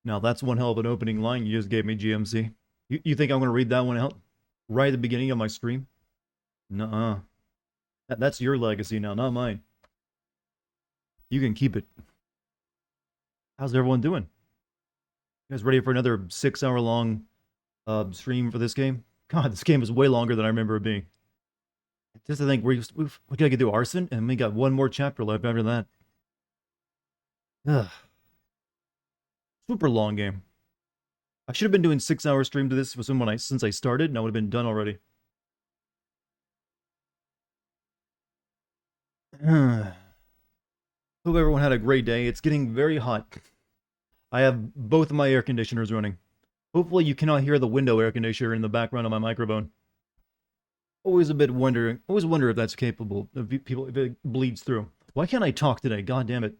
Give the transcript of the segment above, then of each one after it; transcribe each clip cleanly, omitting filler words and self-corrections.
Now that's one hell of an opening line you just gave me, GMC. You think I'm gonna read that one out right at the beginning of my stream? Nuh-uh. That's your legacy now, not mine. You can keep it. How's everyone doing? You guys ready for another 6 hour long stream for this game? God, this game is way longer than I remember it being. Just to think, we gotta get through Arson, and we got one more chapter left after that. Ugh. Super long game. I should have been doing 6 hour stream to this since I started, and I would have been done already. Hope everyone had a great day. It's getting very hot. I have both of my air conditioners running. Hopefully you cannot hear the window air conditioner in the background of my microphone. Always wonder if that's capable of people, if it bleeds through. Why can't I talk today? God damn it.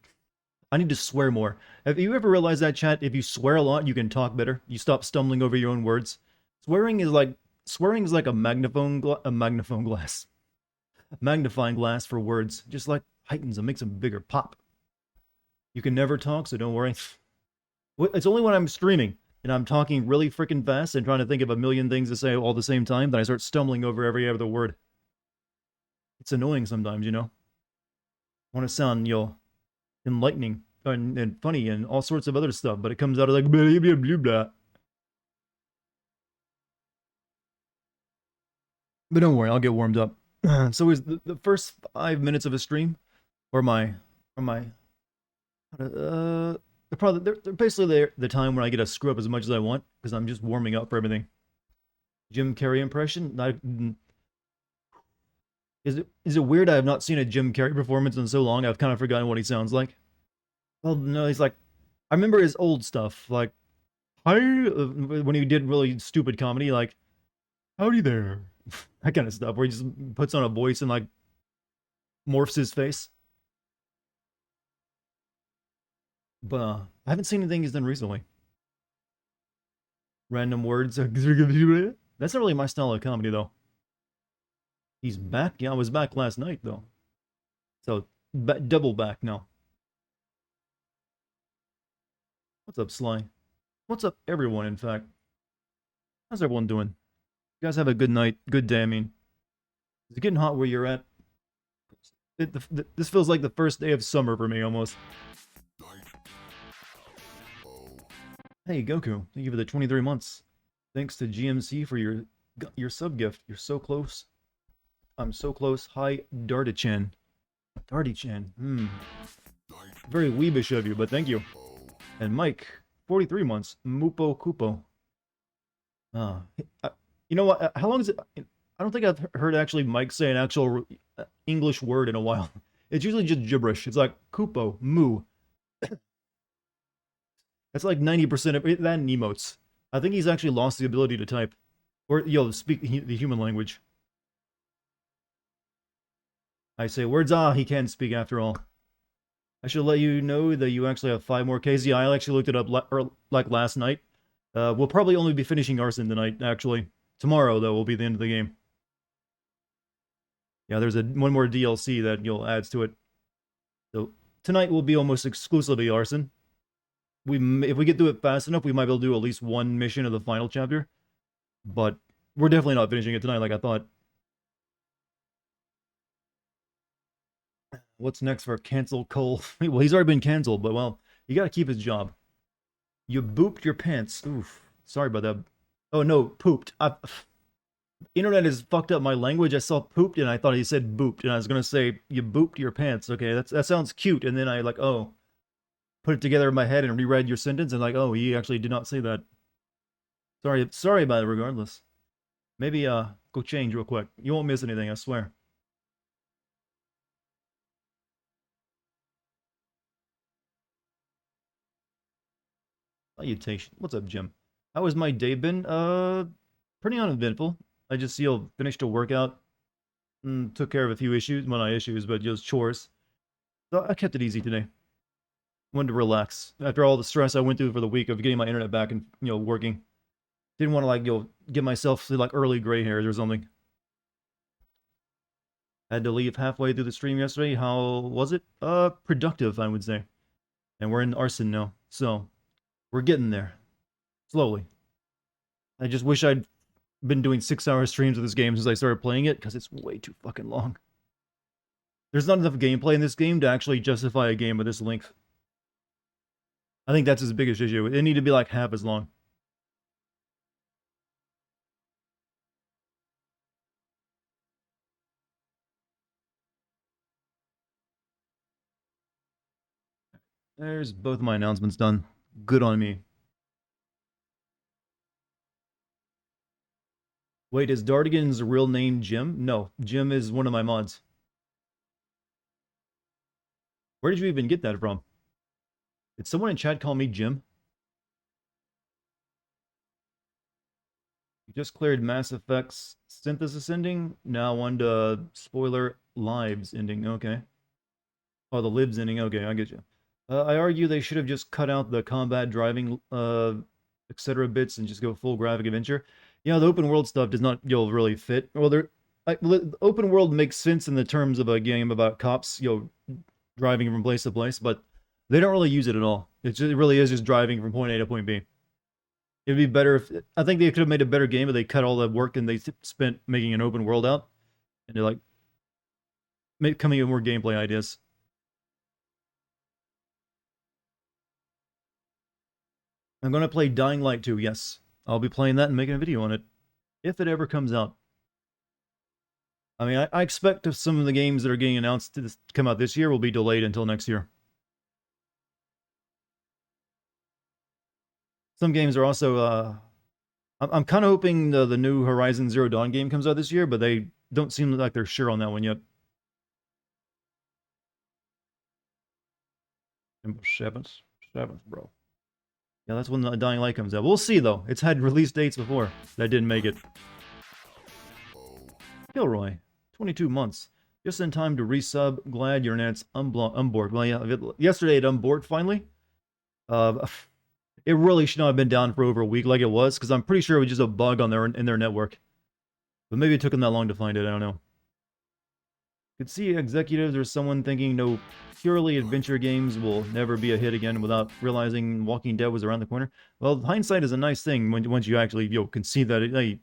I need to swear more. Have you ever realized that, chat? If you swear a lot, you can talk better. You stop stumbling over your own words. Swearing is like a magnifying glass for words. Just like heightens them, makes them bigger. Pop. You can never talk, so don't worry. It's only when I'm streaming and I'm talking really freaking fast and trying to think of a million things to say all at the same time that I start stumbling over every other word. It's annoying sometimes, you know. I want to sound, enlightening and funny and all sorts of other stuff, but it comes out of like blah blah blah blah. But don't worry, I'll get warmed up. So is the first 5 minutes of a stream, or my they're basically the time when I get to screw up as much as I want because I'm just warming up for everything. Jim Carrey impression? Is it weird I have not seen a Jim Carrey performance in so long? I've kind of forgotten what he sounds like. Well, no, he's like, I remember his old stuff, like, hi, when he did really stupid comedy, like, howdy there, that kind of stuff, where he just puts on a voice and like morphs his face. But I haven't seen anything he's done recently. Random words. That's not really my style of comedy, though. He's back. Yeah, I was back last night, though. So double back now. What's up, Sly? What's up, everyone? In fact, how's everyone doing? You guys have a good night, good day. I mean, is it getting hot where you're at? This feels like the first day of summer for me, almost. Hey, Goku, thank you for the 23 months. Thanks to GMC for your sub gift. You're so close. I'm so close. Hi, Dartigan. Darty-chan. Very weebish of you, but thank you. And Mike, 43 months. Mupo Kupo. Ah, you know what? How long is it? I don't think I've heard actually Mike say an actual English word in a while. It's usually just gibberish. It's like Kupo, Moo. That's like 90% of it, that and emotes. I think he's actually lost the ability to type. Or, speak the human language. I say words, he can speak after all. I should let you know that you actually have 5 more Ks. Yeah, I actually looked it up like last night. We'll probably only be finishing Arson tonight, actually. Tomorrow, though, will be the end of the game. Yeah, there's one more DLC that adds to it. So tonight will be almost exclusively Arson. If we get through it fast enough, we might be able to do at least one mission of the final chapter. But we're definitely not finishing it tonight like I thought. What's next for cancel Cole? Well, he's already been canceled, but well, you gotta keep his job. You booped your pants. Oof. Sorry about that. Oh no, pooped. Internet has fucked up my language. I saw pooped and I thought he said booped, and I was gonna say you booped your pants. Okay, that sounds cute, and then I put it together in my head and reread your sentence and like, oh, he actually did not say that. Sorry about it regardless. Maybe go change real quick. You won't miss anything, I swear. Salutation. What's up, Jim? How has my day been? Pretty uneventful. I just finished a workout, took care of a few issues, well, not issues, but just chores. So I kept it easy today. Wanted to relax after all the stress I went through for the week of getting my internet back and working. Didn't want to get myself to like early gray hairs or something. Had to leave halfway through the stream yesterday. How was it? Productive, I would say. And we're in Arson now, so We're getting there. Slowly. I just wish I'd been doing 6-hour streams of this game since I started playing it, because it's way too fucking long. There's not enough gameplay in this game to actually justify a game of this length. I think that's his biggest issue. It need to be like half as long. There's both my announcements done. Good on me. Wait, is Dartigan's real name Jim? No, Jim is one of my mods. Where did you even get that from? Did someone in chat call me Jim? You just cleared Mass Effect's synthesis ending. Now on to spoiler lives ending. Okay. Oh, the libs ending. Okay, I get you. I argue they should have just cut out the combat, driving, etc. bits and just go full graphic adventure. Yeah, the open world stuff does not really fit. Well, open world makes sense in the terms of a game about cops, driving from place to place, but they don't really use it at all. It really is just driving from point A to point B. It'd be better if I think they could have made a better game if they cut all the work and they spent making an open world out, and they're like coming up with more gameplay ideas. I'm going to play Dying Light 2, yes. I'll be playing that and making a video on it. If it ever comes out. I mean, I expect some of the games that are getting announced to come out this year will be delayed until next year. Some games are also, I'm kind of hoping the new Horizon Zero Dawn game comes out this year, but they don't seem like they're sure on that one yet. Seventh, bro. Yeah, that's when the Dying Light comes out. We'll see, though. It's had release dates before that didn't make it. Kilroy, 22 months. Just in time to resub. Glad your net's unboard. Well, yeah, yesterday it unboard finally. It really should not have been down for over a week like it was, because I'm pretty sure it was just a bug on in their network. But maybe it took them that long to find it, I don't know. Could see executives or someone thinking no purely adventure games will never be a hit again without realizing Walking Dead was around the corner. Well, hindsight is a nice thing once you actually can see that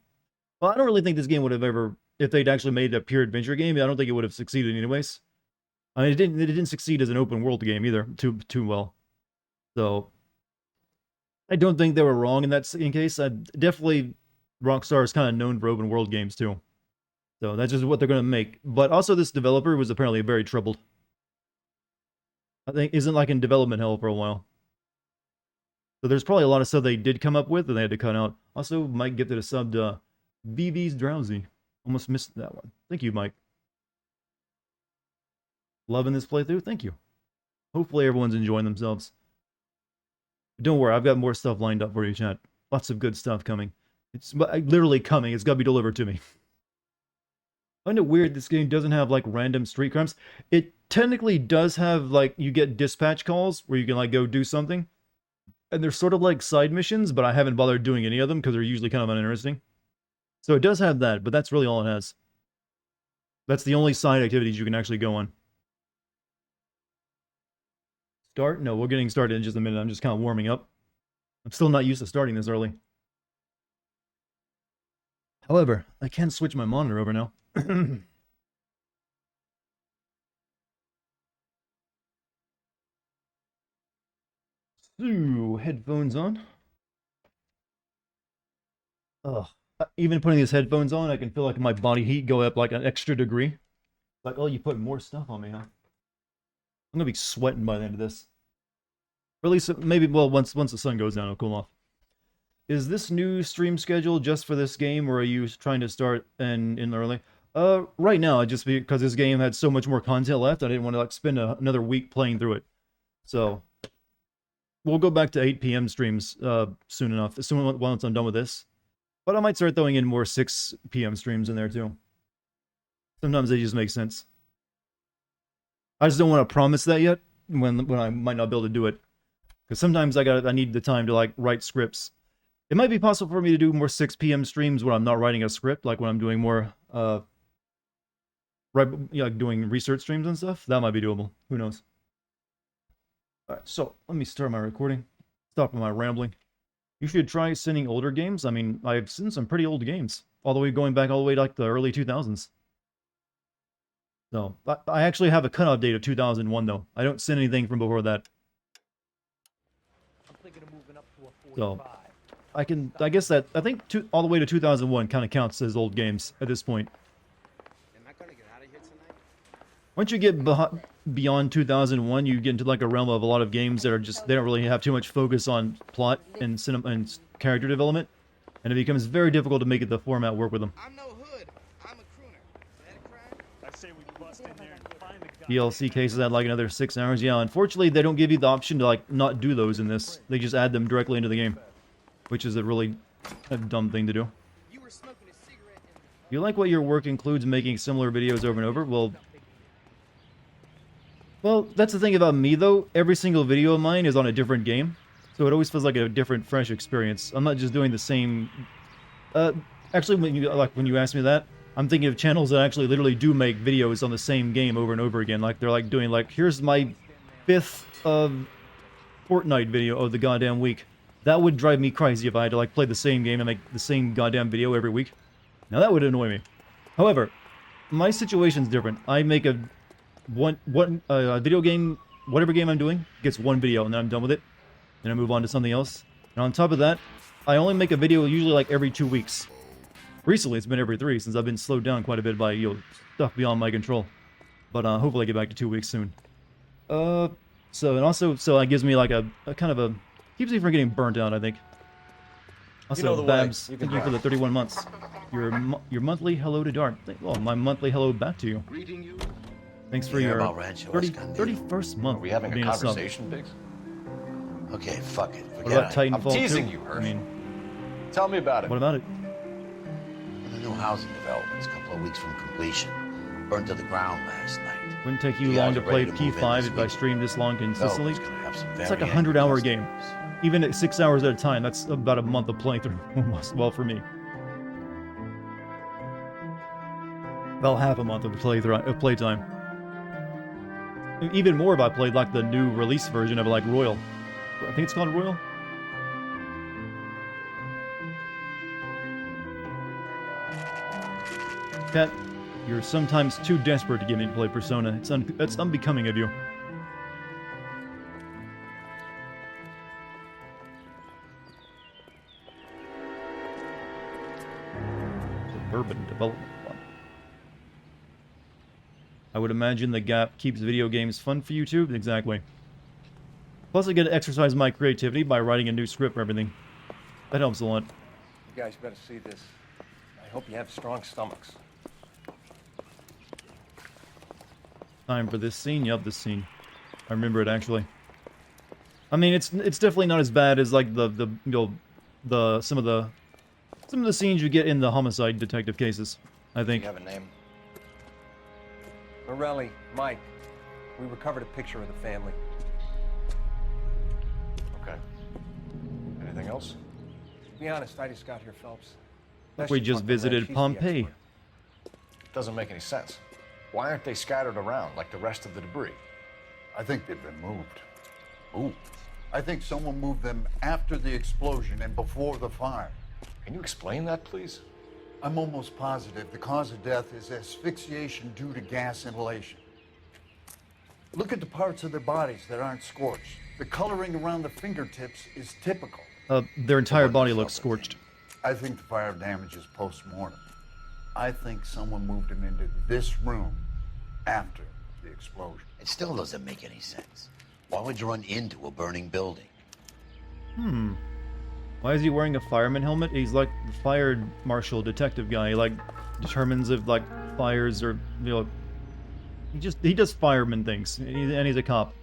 well, I don't really think this game would have ever, if they'd actually made a pure adventure game, I don't think it would have succeeded anyways. I mean, it didn't succeed as an open world game either too well. So I don't think they were wrong in that case. Definitely Rockstar is kind of known for open world games too. So that's just what they're going to make. But also this developer was apparently very troubled. I think isn't like in development hell for a while. So there's probably a lot of stuff they did come up with that they had to cut out. Also, Mike gifted a sub to BB's Drowsy. Almost missed that one. Thank you, Mike. Loving this playthrough? Thank you. Hopefully everyone's enjoying themselves. Don't worry, I've got more stuff lined up for you, chat. Lots of good stuff coming. It's literally coming. It's got to be delivered to me. I find it weird this game doesn't have like random street crimes. It technically does have like you get dispatch calls where you can like go do something. And they're sort of like side missions, but I haven't bothered doing any of them because they're usually kind of uninteresting. So it does have that, but that's really all it has. That's the only side activities you can actually go on. Start? No, we're getting started in just a minute. I'm just kind of warming up. I'm still not used to starting this early. However, I can switch my monitor over now. So, headphones on. Ugh. Even putting these headphones on, I can feel like my body heat go up like an extra degree. Like, oh, you put more stuff on me, huh? I'm gonna be sweating by the end of this. Or at least, maybe, well, once the sun goes down, it'll cool off. Is this new stream schedule just for this game, or are you trying to start in early? Right now, just because this game had so much more content left, I didn't want to like spend another week playing through it. So, we'll go back to 8 p.m. streams soon enough, once I'm done with this. But I might start throwing in more 6 p.m. streams in there too. Sometimes they just make sense. I just don't want to promise that yet, when I might not be able to do it. Because sometimes I need the time to like write scripts. It might be possible for me to do more 6 p.m. streams when I'm not writing a script, like when I'm doing more doing research streams and stuff. That might be doable. Who knows? Alright, so let me start my recording. Stop my rambling. You should try sending older games. I mean, I've seen some pretty old games. All the way going back all the way to like the early 2000s. So, I actually have a cutoff date of 2001 though. I don't send anything from before that. I'm thinking of moving up to a 45. So, I guess that, I think all the way to 2001 kind of counts as old games at this point. Am I gonna get out of here tonight? Once you get beyond 2001, you get into like a realm of a lot of games that are just, they don't really have too much focus on plot and cinema and character development. And it becomes very difficult to make the format work with them. I'm no hood. I'm a crooner. Is that a crime? I say we bust in there and find the guy. DLC cases add like another 6 hours. Yeah, unfortunately, they don't give you the option to like not do those in this. They just add them directly into the game, which is a really dumb thing to do. You were smoking a cigarette in You like what your work includes making similar videos over and over? Well, that's the thing about me though. Every single video of mine is on a different game, so it always feels like a different, fresh experience. I'm not just doing the same. Actually, when you ask me that, I'm thinking of channels that actually literally do make videos on the same game over and over again. Like they're like doing like, here's my 5th Fortnite video of the goddamn week. That would drive me crazy if I had to like play the same game and make the same goddamn video every week. Now that would annoy me. However, my situation's different. I make a video game, whatever game I'm doing, gets one video and then I'm done with it. Then I move on to something else. And on top of that, I only make a video usually like every 2 weeks. Recently, it's been every 3 since I've been slowed down quite a bit by stuff beyond my control. But hopefully I get back to 2 weeks soon. So that gives me like a kind of a, keeps me from getting burnt out, I think. Also, Babs, thank you for the 31 months. Your monthly hello to Dart. Well, my monthly hello back to you. Greeting you. Thanks for your 31st month. Are we having a conversation, Biggs? Okay, fuck it. What about Titanfall 2? I'm teasing you, Hirsch. I mean, tell me about it. what about it? The new housing development's a couple of weeks from completion. Burned to the ground last night. Wouldn't take you You long guys to are play ready to move in P5 this if I week? streamed this long consistently. It's gonna have some It's like a very 100-hour angry game. customers. Even at 6 hours at a time, that's about a month of playing through almost. Well, for me. About half a month of playtime. Even more if I played like the new release version of like Royal. I think it's called Royal. Cat, you're sometimes too desperate to get me to play Persona. It's unbecoming of you. Suburban Development Fund. I would imagine the Gap keeps video games fun for you too. Exactly. Plus, I get to exercise my creativity by writing a new script for everything. That helps a lot. You guys better see this. I hope you have strong stomachs. Time for this scene. Yup, this scene. I remember it actually. I mean, it's definitely not as bad as like some of the scenes you get in the homicide detective cases. I You think. have a name? Morelli, Mike, we recovered a picture of the family. Okay. Anything else? To be honest, I just got here, Phelps. We just visited Pompeii. Doesn't make any sense. Why aren't they scattered around like the rest of the debris? I think they've been moved. Ooh. I think someone moved them after the explosion and before the fire. Can you explain that, please? I'm almost positive the cause of death is asphyxiation due to gas inhalation. Look at the parts of their bodies that aren't scorched. The coloring around the fingertips is typical. Their entire body looks scorched. I think the fire damage is post-mortem. I think someone moved them into this room after the explosion. It still doesn't make any sense. Why would you run into a burning building? Why is he wearing a fireman helmet? He's like the fire marshal detective guy. He like determines if like fires or he does fireman things, and he's a cop.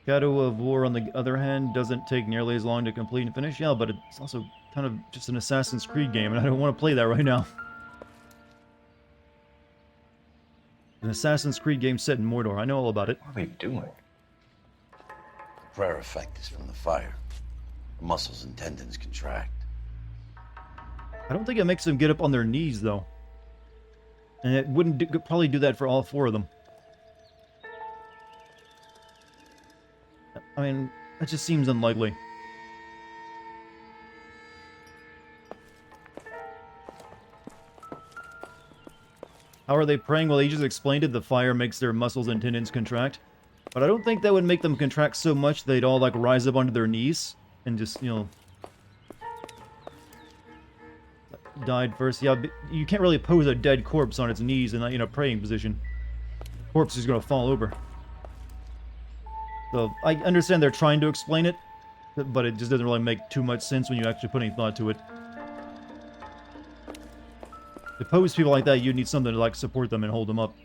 Shadow of War, on the other hand, doesn't take nearly as long to complete and finish. Yeah, but it's also kind of just an Assassin's Creed game, and I don't want to play that right now. An Assassin's Creed game set in Mordor. I know all about it. What are they doing? The prayer effect is from the fire. The muscles and tendons contract. I don't think it makes them get up on their knees, though. And it wouldn't probably do that for all 4 of them. I mean, that just seems unlikely. How are they praying? Well, he just explained it. The fire makes their muscles and tendons contract. But I don't think that would make them contract so much they'd all, like, rise up onto their knees and just, you know... died first. Yeah, you can't really pose a dead corpse on its knees in a praying position. The corpse is going to fall over. So, I understand they're trying to explain it, but it just doesn't really make too much sense when you actually put any thought to it. To pose people like that, you'd need something to, like, support them and hold them up.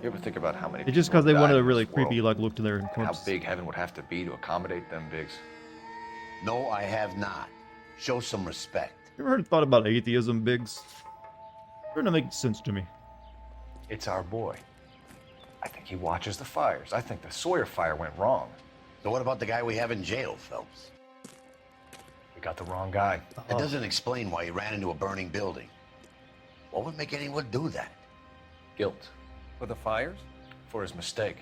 You ever think about how many It's just people because they died wanted a in really this world? creepy, like, look to their And corpse. how big heaven would have to be to accommodate them bigs? No, I have not. Show some respect. You ever thought about atheism, Biggs? Starting to make sense to me. It's our boy. I think he watches the fires. I think the Sawyer fire went wrong. So what about the guy we have in jail, Phelps? We got the wrong guy. It doesn't explain why he ran into a burning building. What would make anyone do that? Guilt. For the fires? For his mistake.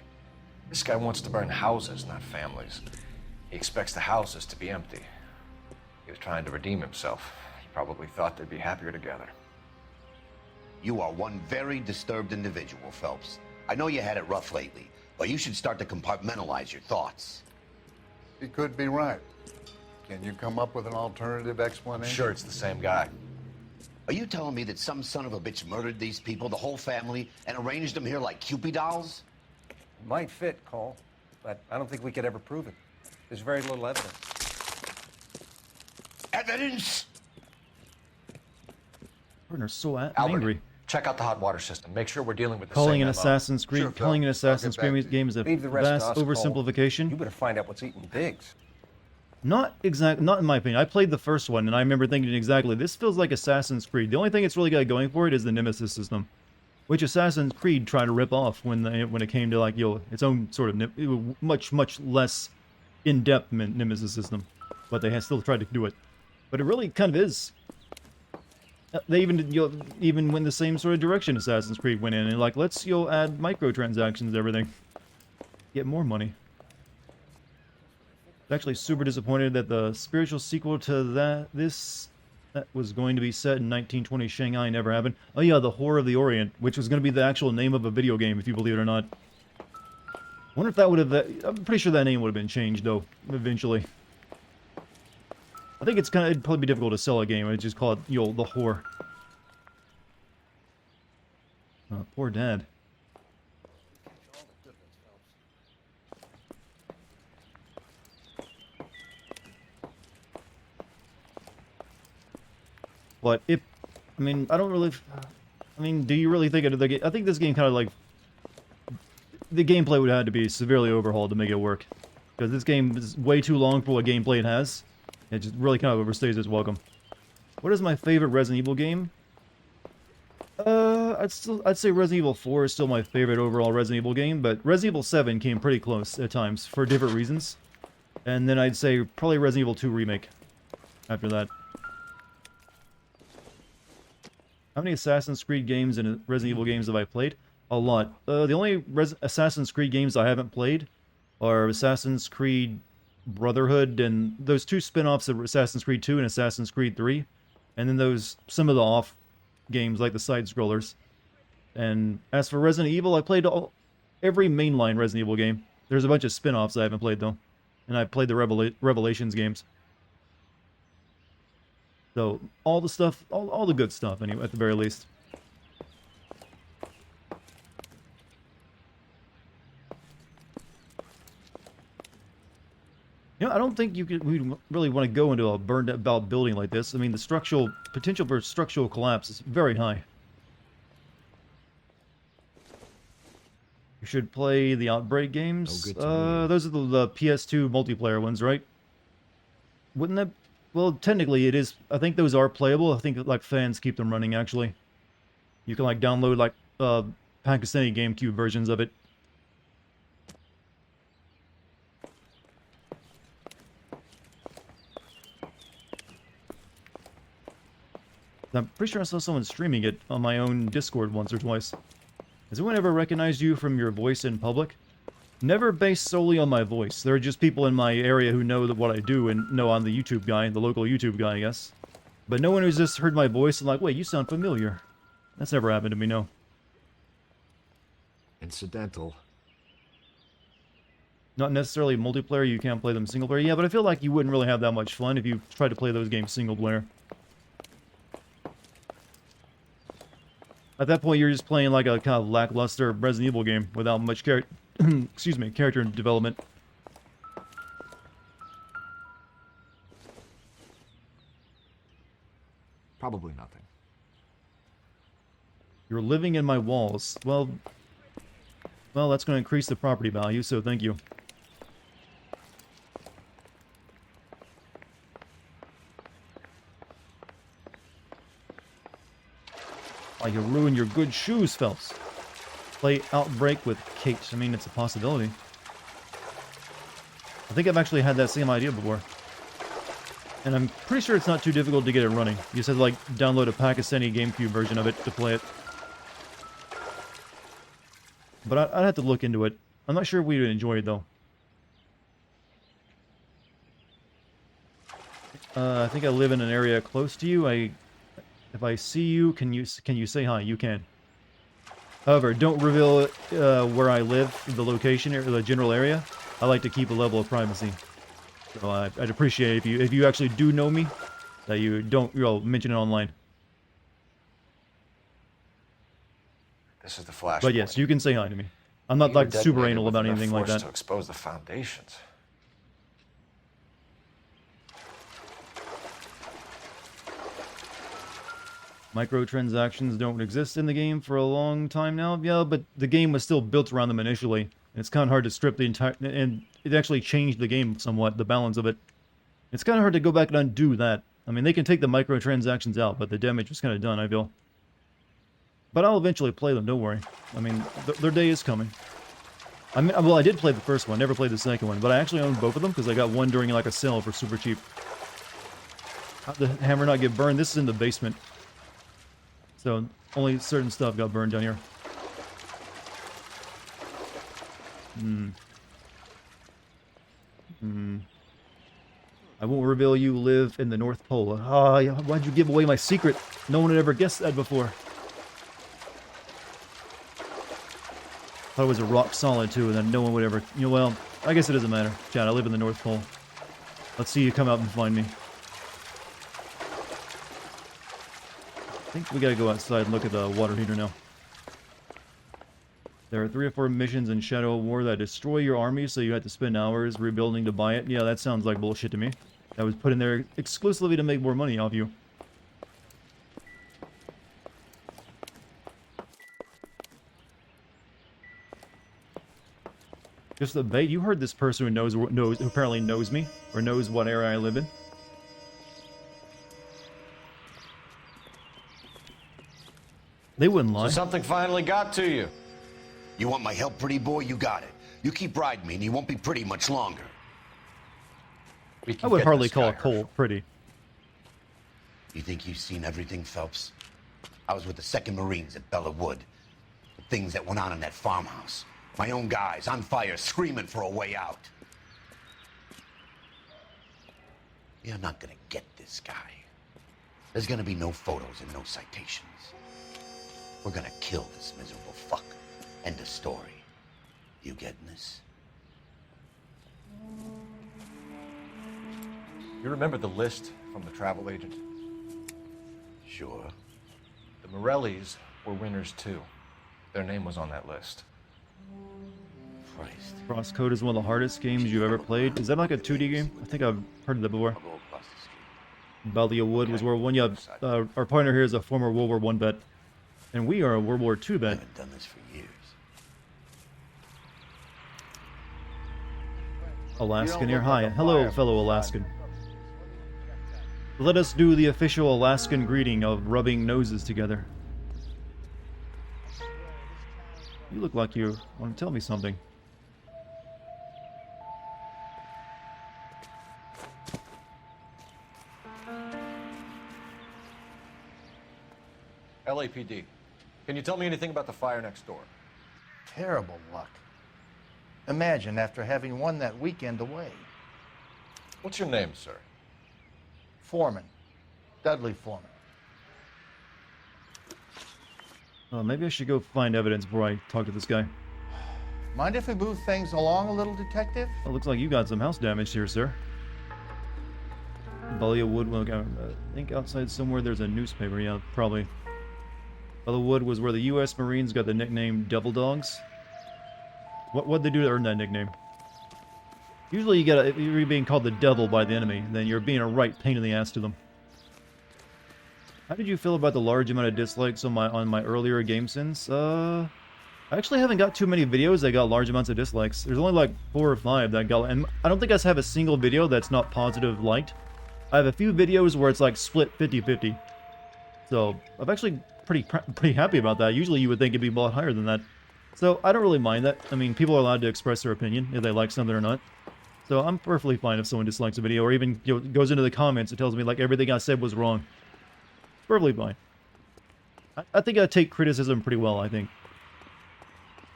This guy wants to burn houses, not families. He expects the houses to be empty. He was trying to redeem himself. He probably thought they'd be happier together. You are one very disturbed individual, Phelps. I know you had it rough lately, but you should start to compartmentalize your thoughts. He could be right. Can you come up with an alternative I'm explanation? sure it's the same guy. Are you telling me that some son of a bitch murdered these people, the whole family, and arranged them here like Cupid dolls? It might fit, Cole, but I don't think we could ever prove it. There's very little evidence. Evidence? Partner's so Albert, angry. check out the hot water system. Make sure we're dealing with the Calling same an MO. Assassin's Creed, Sure, calling an Phil. Assassin's I'll get back Creed to you. game is a Leave the rest to vast us, Cole. oversimplification. You better find out what's eating Biggs. Not in my opinion. I played the first one, and I remember thinking exactly, this feels like Assassin's Creed. The only thing it's really got going for it is the Nemesis system, which Assassin's Creed tried to rip off when it came to, like, its own sort of much much less in-depth Nemesis system, but they still tried to do it. But it really kind of is. They even went the same sort of direction Assassin's Creed went in, and like, let's add microtransactions and everything, get more money. Actually super disappointed that the spiritual sequel to that was going to be set in 1920 Shanghai never happened. Oh yeah, The Horror of the Orient, which was going to be the actual name of a video game, if you believe it or not. I wonder if that would have... I'm pretty sure that name would have been changed, though, eventually. I think it'd probably be difficult to sell a game and just call it, The Whore. Poor Dad. But I don't really... do you really think of the game? I think this game kind of like... The gameplay would have to be severely overhauled to make it work. Because this game is way too long for what gameplay it has. It just really kind of overstays its welcome. What is my favorite Resident Evil game? I'd say Resident Evil 4 is still my favorite overall Resident Evil game, but Resident Evil 7 came pretty close at times for different reasons. And then I'd say probably Resident Evil 2 Remake after that. How many Assassin's Creed games and Resident Evil games have I played? A lot. The only Assassin's Creed games I haven't played are Assassin's Creed Brotherhood and those two spin-offs of Assassin's Creed 2 and Assassin's Creed 3. And then some of the off games like the side-scrollers. And as for Resident Evil, I played every mainline Resident Evil game. There's a bunch of spin-offs I haven't played though. And I played the Revelations games. So, all the stuff, all the good stuff, anyway, at the very least. I don't think we really want to go into a burned-out building like this. I mean, the potential for structural collapse is very high. You should play the Outbreak games. Those are the PS2 multiplayer ones, right? Wouldn't that... Well, technically it is. I think those are playable. I think like fans keep them running actually. You can like download like Pakistani GameCube versions of it. I'm pretty sure I saw someone streaming it on my own Discord once or twice. Has anyone ever recognized you from your voice in public? Never based solely on my voice. There are just people in my area who know that what I do and know I'm the YouTube guy, the local YouTube guy, I guess. But no one who's just heard my voice and like, wait, you sound familiar. That's never happened to me, no. Incidental. Not necessarily multiplayer, you can't play them single player. Yeah, but I feel like you wouldn't really have that much fun if you tried to play those games single player. At that point, you're just playing like a kind of lackluster Resident Evil game without much excuse me, character development. Probably nothing. You're living in my walls. Well, that's going to increase the property value, so thank you. Oh, you ruined your good shoes, Phelps. Play Outbreak with Kate. I mean, it's a possibility. I think I've actually had that same idea before. And I'm pretty sure it's not too difficult to get it running. You just have to, like, download a Pakistani GameCube version of it to play it. But I'd have to look into it. I'm not sure we'd enjoy it, though. I think I live in an area close to you. If I see you, can you say hi? You can. However, don't reveal where I live, the location or the general area. I like to keep a level of privacy. So I'd appreciate if you actually do know me, that you don't mention it online. This is the flash. But yes, you can say hi to me. I'm not like super anal about anything like that. To expose the foundations. Microtransactions don't exist in the game for a long time now. Yeah, but the game was still built around them initially. And it's kind of hard to strip the entire... And it actually changed the game somewhat, the balance of it. It's kind of hard to go back and undo that. I mean, they can take the microtransactions out, but the damage was kind of done, I feel. But I'll eventually play them, don't worry. I mean, their day is coming. I mean, well, I did play the first one, never played the second one, but I actually own both of them because I got one during like a sale for super cheap. How'd the hammer not get burned? This is in the basement. So, only certain stuff got burned down here. I won't reveal you live in the North Pole. Ah, why'd you give away my secret? No one had ever guessed that before. Thought it was a rock solid too, and then no one would ever... You know, well, I guess it doesn't matter. Chad, I live in the North Pole. Let's see you come out and find me. I think we gotta go outside and look at the water heater now. There are 3 or 4 missions in Shadow of War that destroy your army, so you have to spend hours rebuilding to buy it. Yeah, that sounds like bullshit to me. That was put in there exclusively to make more money off you. Just the bait. You heard this person who apparently knows me, or knows what area I live in. They wouldn't lie. So something finally got to you. You want my help, pretty boy? You got it. You keep riding me and you won't be pretty much longer. I would hardly call Cole pretty. You think you've seen everything, Phelps? I was with the 2nd Marines at Bella Wood. The things that went on in that farmhouse. My own guys on fire, screaming for a way out. You're not gonna get this guy. There's gonna be no photos and no citations. We're gonna kill this miserable fuck. End of story. You getting this? You remember the list from the travel agent? Sure. The Morellis were winners too. Their name was on that list. Christ. Crosscode is one of the hardest games you've ever played. Is that like a 2D game? I think I've heard of that before. I'll go across the street. Balia Wood was World War I. Yeah, our partner here is a former World War I vet. And we are a World War II I vet. haven't done this for years. Alaskan here. Hi. Hello, fellow Alaskan. Let us do the official Alaskan greeting of rubbing noses together. You look like you want to tell me something. LAPD. Can you tell me anything about the fire next door? Terrible luck. Imagine after having won that weekend away. What's your name, sir? Foreman. Dudley Foreman. Maybe I should go find evidence before I talk to this guy. Mind if we move things along a little, Detective? It looks like you got some house damage here, sir. Bollywood, well, I think outside somewhere there's a newspaper, yeah, probably. Bollywood was where the U.S. Marines got the nickname Devil Dogs. What'd they do to earn that nickname? Usually if you're being called the devil by the enemy, then you're being a right pain in the ass to them. How did you feel about the large amount of dislikes on my earlier game sins? I actually haven't got too many videos that got large amounts of dislikes. There's only like 4 or 5 that got, and I don't think I have a single video that's not positive liked. I have a few videos where it's like split 50-50. So I'm actually pretty happy about that. Usually you would think it'd be a lot higher than that. So I don't really mind that. I mean, people are allowed to express their opinion if they like something or not. So I'm perfectly fine if someone dislikes a video or even goes into the comments and tells me like everything I said was wrong. Perfectly fine. I think I take criticism pretty well, I think.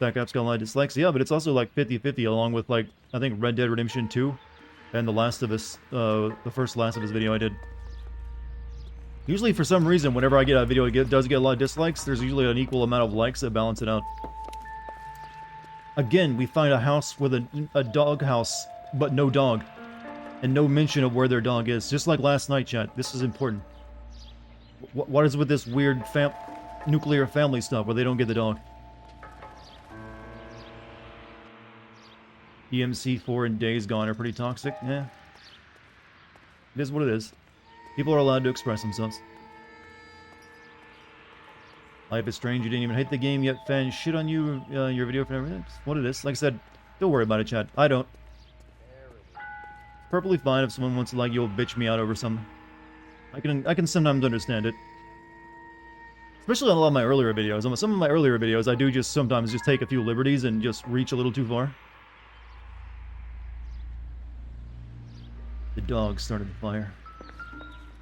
Black Ops got a lot of dislikes, yeah, but it's also like 50-50 along with like, I think Red Dead Redemption 2 and The Last of Us, the first Last of Us video I did. Usually for some reason, whenever I get a video that does get a lot of dislikes, there's usually an equal amount of likes that balance it out. Again, we find a house with a dog house, but no dog. And no mention of where their dog is. Just like last night, chat. This is important. What is with this weird nuclear family stuff where they don't get the dog? EMC4 and Days Gone are pretty toxic. Yeah. It is what it is. People are allowed to express themselves. Life is Strange, you didn't even hate the game yet. Fans shit on you, your video for everything. It's what it is. Like I said, don't worry about it, chat. I don't. Perfectly fine if someone wants to like you'll bitch me out over something. I can sometimes understand it. Especially on a lot of my earlier videos. On some of my earlier videos, I do just sometimes just take a few liberties and just reach a little too far. The dog started the fire.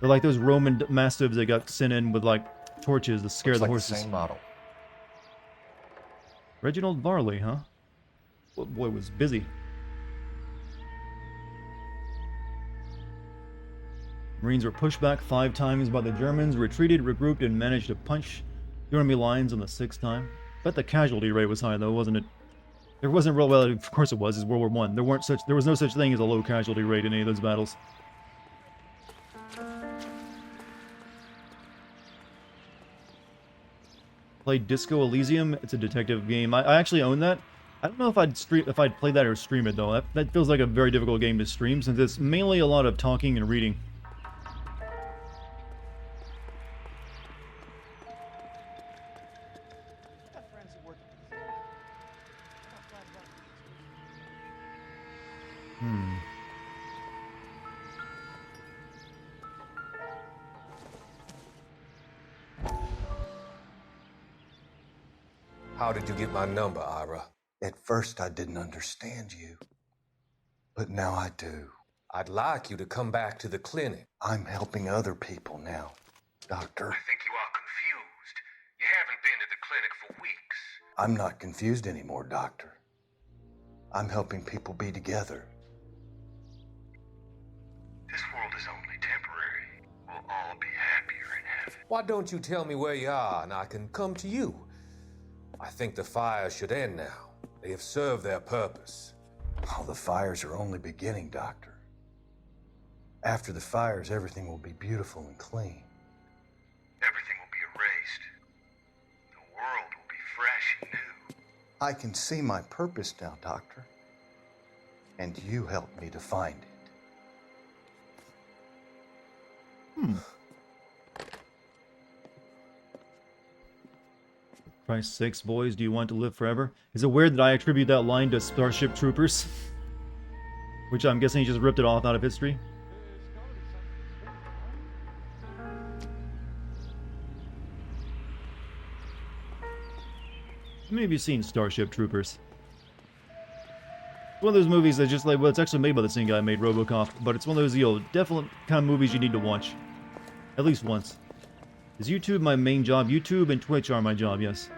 They're like those Roman mastiffs that got sent in with like torches to scare the horses. The same model. Reginald Varley, huh? Well, boy was busy. Marines were pushed back 5 times by the Germans, retreated, regrouped, and managed to punch the enemy lines on the 6th time. Bet the casualty rate was high though, wasn't it? There wasn't real, well, of course it was, it's World War I. There was no such thing as a low casualty rate in any of those battles. Played Disco Elysium. It's a detective game. I actually own that. I don't know if I'd play that or stream it though. That feels like a very difficult game to stream since it's mainly a lot of talking and reading. How did you get my number, Ira? At first, I didn't understand you. But now I do. I'd like you to come back to the clinic. I'm helping other people now, Doctor. I think you are confused. You haven't been to the clinic for weeks. I'm not confused anymore, Doctor. I'm helping people be together. This world is only temporary. We'll all be happier in heaven. Why don't you tell me where you are and I can come to you? I think the fires should end now. They have served their purpose. Oh, the fires are only beginning, Doctor. After the fires, everything will be beautiful and clean. Everything will be erased. The world will be fresh and new. I can see my purpose now, Doctor. And you helped me to find it. Christ's sakes, boys, do you want to live forever? Is it weird that I attribute that line to Starship Troopers? Which I'm guessing he just ripped it off out of history. How many of you seen Starship Troopers? One of those movies that's just like, well, it's actually made by the same guy who made RoboCop, but it's one of those, definite kind of movies you need to watch. At least once. Is YouTube my main job? YouTube and Twitch are my job, yes.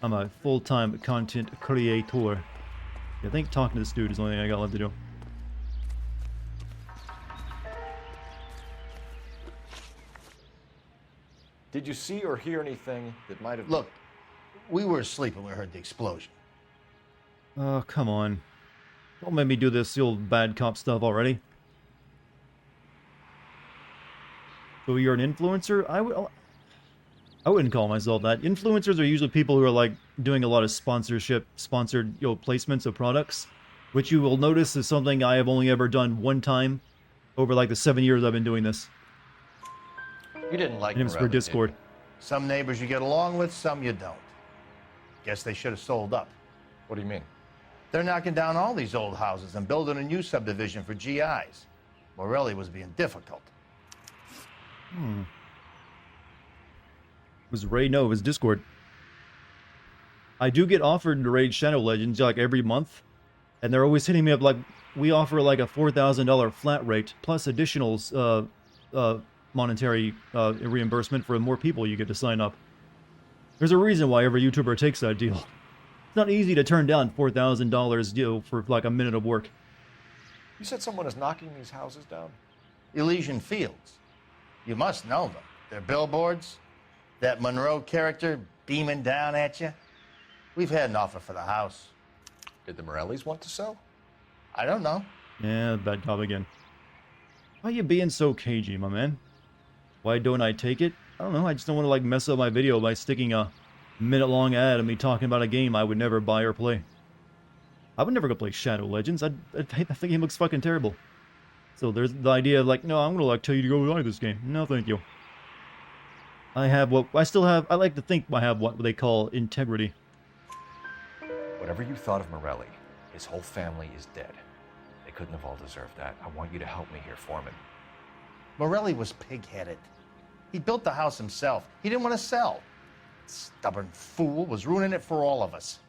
I'm a full-time content creator. I think talking to this dude is the only thing I got left to do. Did you see or hear anything that might have... Look, we were asleep when we heard the explosion. Oh, come on. Don't make me do this old bad cop stuff already. So you're an influencer? I wouldn't call myself that. Influencers are usually people who are like doing a lot of sponsored placements of products, which you will notice is something I have only ever done one time over like the 7 years I've been doing this. You didn't like And it was for Discord. Some neighbors you get along with, some you don't. Guess they should have sold up. What do you mean? They're knocking down all these old houses and building a new subdivision for GIs. Morelli was being difficult. Was Ray? No, it was Discord. I do get offered to raid Shadow Legends like every month, and they're always hitting me up like, we offer like a $4,000 flat rate plus additional monetary reimbursement for more people you get to sign up. There's a reason why every YouTuber takes that deal. It's not easy to turn down $4,000 for like a minute of work. You said someone is knocking these houses down? Elysian Fields. You must know them. Their billboards, that Monroe character beaming down at you. We've had an offer for the house. Did the Morellis want to sell? I don't know. Yeah, bad cop again. Why you being so cagey, my man? Why don't I take it? I don't know, I just don't want to like mess up my video by sticking a minute-long ad of me talking about a game I would never buy or play. I would never go play Shadow Legends. I think the game looks fucking terrible. So there's the idea of like, no, I'm gonna like tell you to go buy this game. No, thank you. I like to think I have what they call integrity. Whatever you thought of Morelli, his whole family is dead. They couldn't have all deserved that. I want you to help me here, Foreman. Morelli was pig-headed. He built the house himself. He didn't want to sell. Stubborn fool was ruining it for all of us.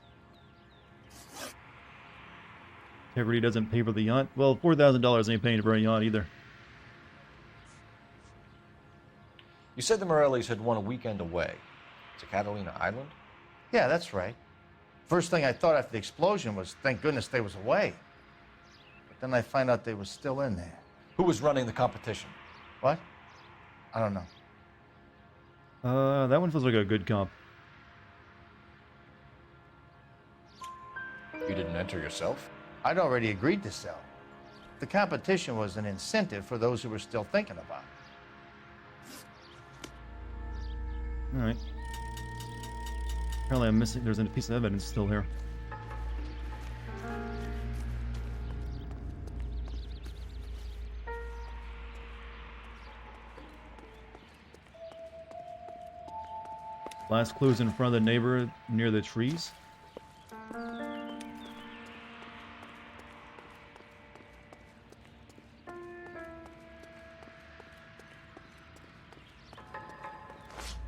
Integrity doesn't pay for the yacht. Well, $4,000 ain't paying for a yacht either. You said the Morellis had won a weekend away to Catalina Island? Yeah, that's right. First thing I thought after the explosion was, thank goodness they was away. But then I find out they was still in there. Who was running the competition? What? I don't know. That one feels like a good comp. You didn't enter yourself? I'd already agreed to sell. The competition was an incentive for those who were still thinking about it. Alright. Apparently I'm missing, there's a piece of evidence still here. Last clues in front of the neighbor near the trees.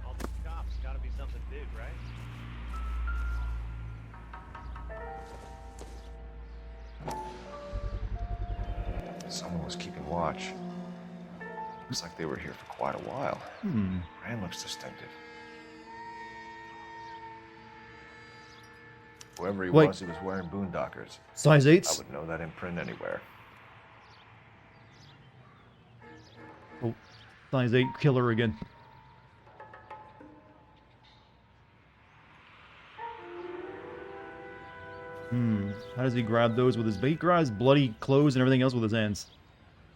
All the cops gotta be something big, right? Someone was keeping watch. Looks like they were here for quite a while. Brand looks distinctive. Whoever he Wait. was, he was wearing boondockers. Size I 8s? would know that imprint anywhere. Oh, size 8 killer again. How does he grab those with his... He grabs bloody clothes and everything else with his hands.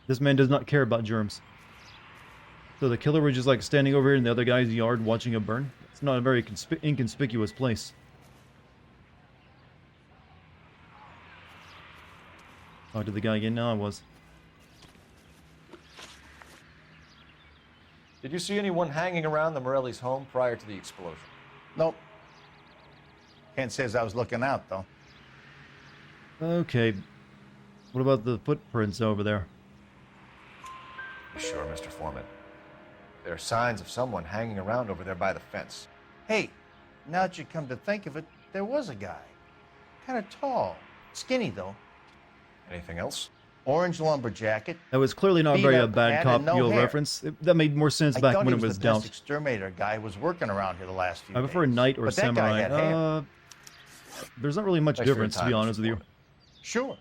This man does not care about germs. So the killer was just like standing over here in the other guy's yard watching it burn? It's not a very inconspicuous place. Talk to the guy again? No, I was. Did you see anyone hanging around the Morellis' home prior to the explosion? Nope. Can't say as I was looking out, though. Okay. What about the footprints over there? You sure, Mr. Foreman? There are signs of someone hanging around over there by the fence. Hey, now that you come to think of it, there was a guy. Kind of tall. Skinny, though. Anything else? orange lumber jacket. That was clearly not beat very a up bad hat, cop and no deal hair. reference. That made more sense I back thought when he it was the best Doubt. exterminator guy who was working around here the last few I prefer days. knight or But that guy samurai. had hair. There's not really much Thanks for your difference, to time, be Mr. honest with you. Foreman. Sure.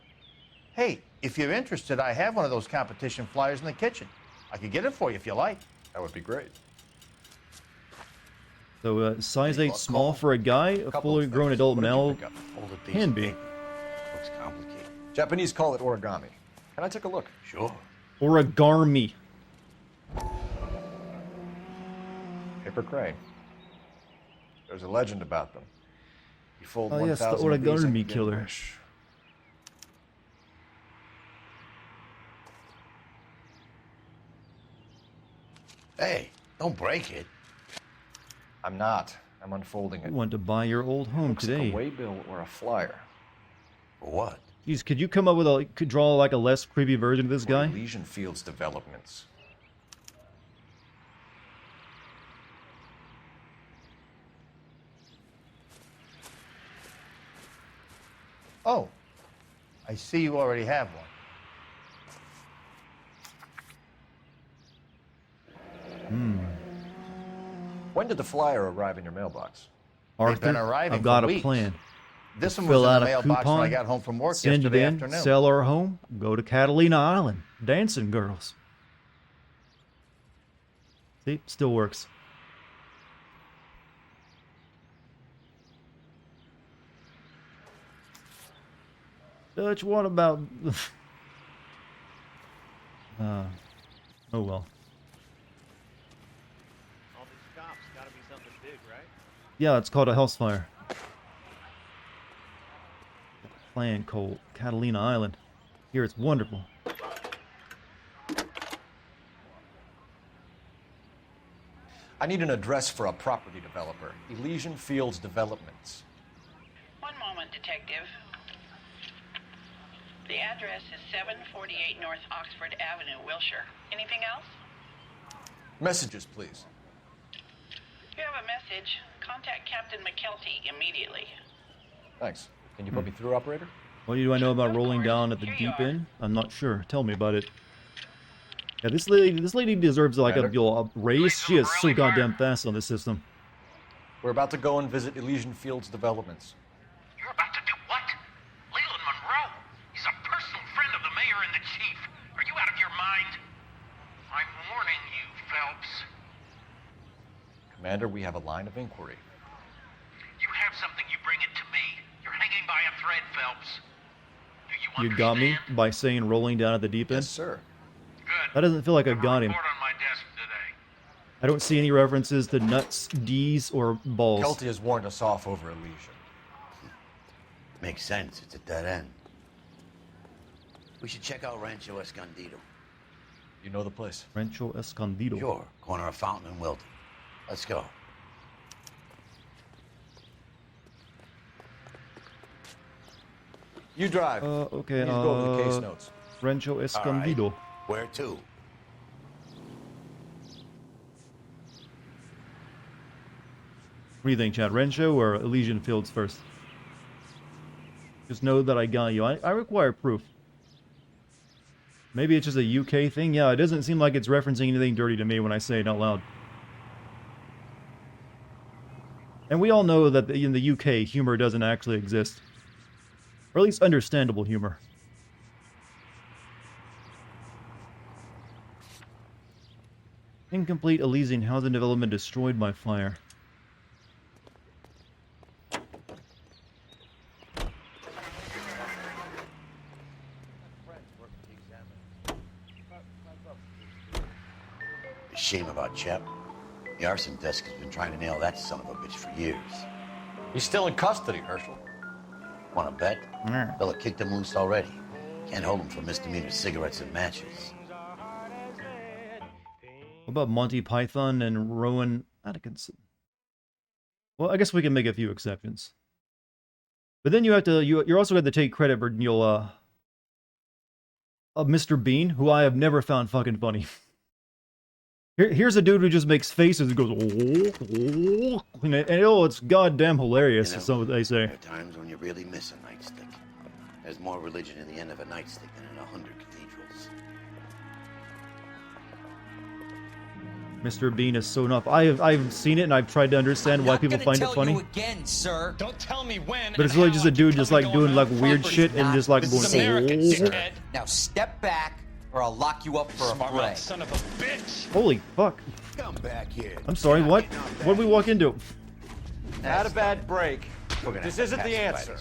Hey, if you're interested, I have one of those competition flyers in the kitchen. I could get it for you if you like. That would be great. So, size Any 8 luck, small Cole? for a guy, a Couple fully of grown things. adult What did you male pick up? Folded piece can of be. paper. Looks complicated. Japanese call it origami. Can I take a look? Sure. Origami. Paper crane. There's a legend about them. You fold Oh, yes, the 1,000 of these and origami you get a killer. wish. Hey, don't break it. I'm not. I'm unfolding You it. want to buy your old home Looks like today. a waybill or a flyer. For what? Jeez, could you come up with could draw like a less creepy version of this For guy? Elysian Fields developments. Oh, I see you already have one. When did the flyer arrive in your mailbox? They've been Arthur, arriving I've got for a weeks. plan. This one was Fill in out the a mailbox when I coupon, got home from work send it yesterday in, afternoon. sell our home, go to Catalina Island, dancing girls. See, still works. Dutch, what about... oh well. All these cops gotta be something big, right? Yeah, it's called a house fire. Plan called Catalina Island. Here it's wonderful. I need an address for a property developer. Elysian Fields Developments. One moment, Detective. The address is 748 North Oxford Avenue, Wilshire. Anything else? Messages, please. You have a message. Contact Captain McKelty immediately. Thanks. Can you put me through, operator? What do I know about Of rolling course. down at the Here you deep are. end? I'm not sure. Tell me about it. Yeah, this lady deserves like a, Commander? a raise. She is so goddamn fast on this system. We're about to go and visit Elysian Fields Developments. You're about to do what? Leland Monroe. He's a personal friend of the mayor and the chief. Are you out of your mind? I'm warning you, Phelps. Commander, we have a line of inquiry. You have something, you bring it to me. You're hanging by a thread, Phelps. Do you You got me understand? by saying rolling down at the deep end? Yes, sir. Good. That doesn't feel like I Have a got him. report on my desk today. I don't see any references to nuts, D's, or balls. Kelty has warned us off over Elysian. Makes sense. It's a dead end. We should check out Rancho Escondido. You know the place? Rancho Escondido. Sure. Corner of Fountain and Wilton. Let's go. You drive. Okay, Please go over the case notes. Rancho Escondido. Where to? What do you think, Chad? Rancho or Elysian Fields first? Just know that I got you. I require proof. Maybe it's just a UK thing? Yeah, it doesn't seem like it's referencing anything dirty to me when I say it out loud. And we all know that in the UK, humor doesn't actually exist. Or at least understandable humor. Incomplete Elysian housing development destroyed by fire. A shame about Chep. The arson desk has been trying to nail that son of a bitch for years. He's still in custody, Herschel. Want to bet? Fella kicked him loose already. Can't hold him for misdemeanor cigarettes and matches. What about Monty Python and Rowan Atkinson? Well, I guess we can make a few exceptions. But then you have to, you're also going to take credit for, Mr. Bean, who I have never found fucking funny. Here's a dude who just makes faces and goes, and it's goddamn hilarious, is what they say. There are times when you really miss a nightstick. There's more religion in the end of a nightstick than in 100 can Mr. Bean is so enough. I've seen it and I've tried to understand why people find it funny. Again, sir. Don't tell me when. But it's really just a dude just like doing like weird shit and just like going. Now step back, or I'll lock you up for a fray. Son of a bitch. Holy fuck! Come back here. I'm sorry. What? What did we walk into? Had a bad break. This isn't the answer.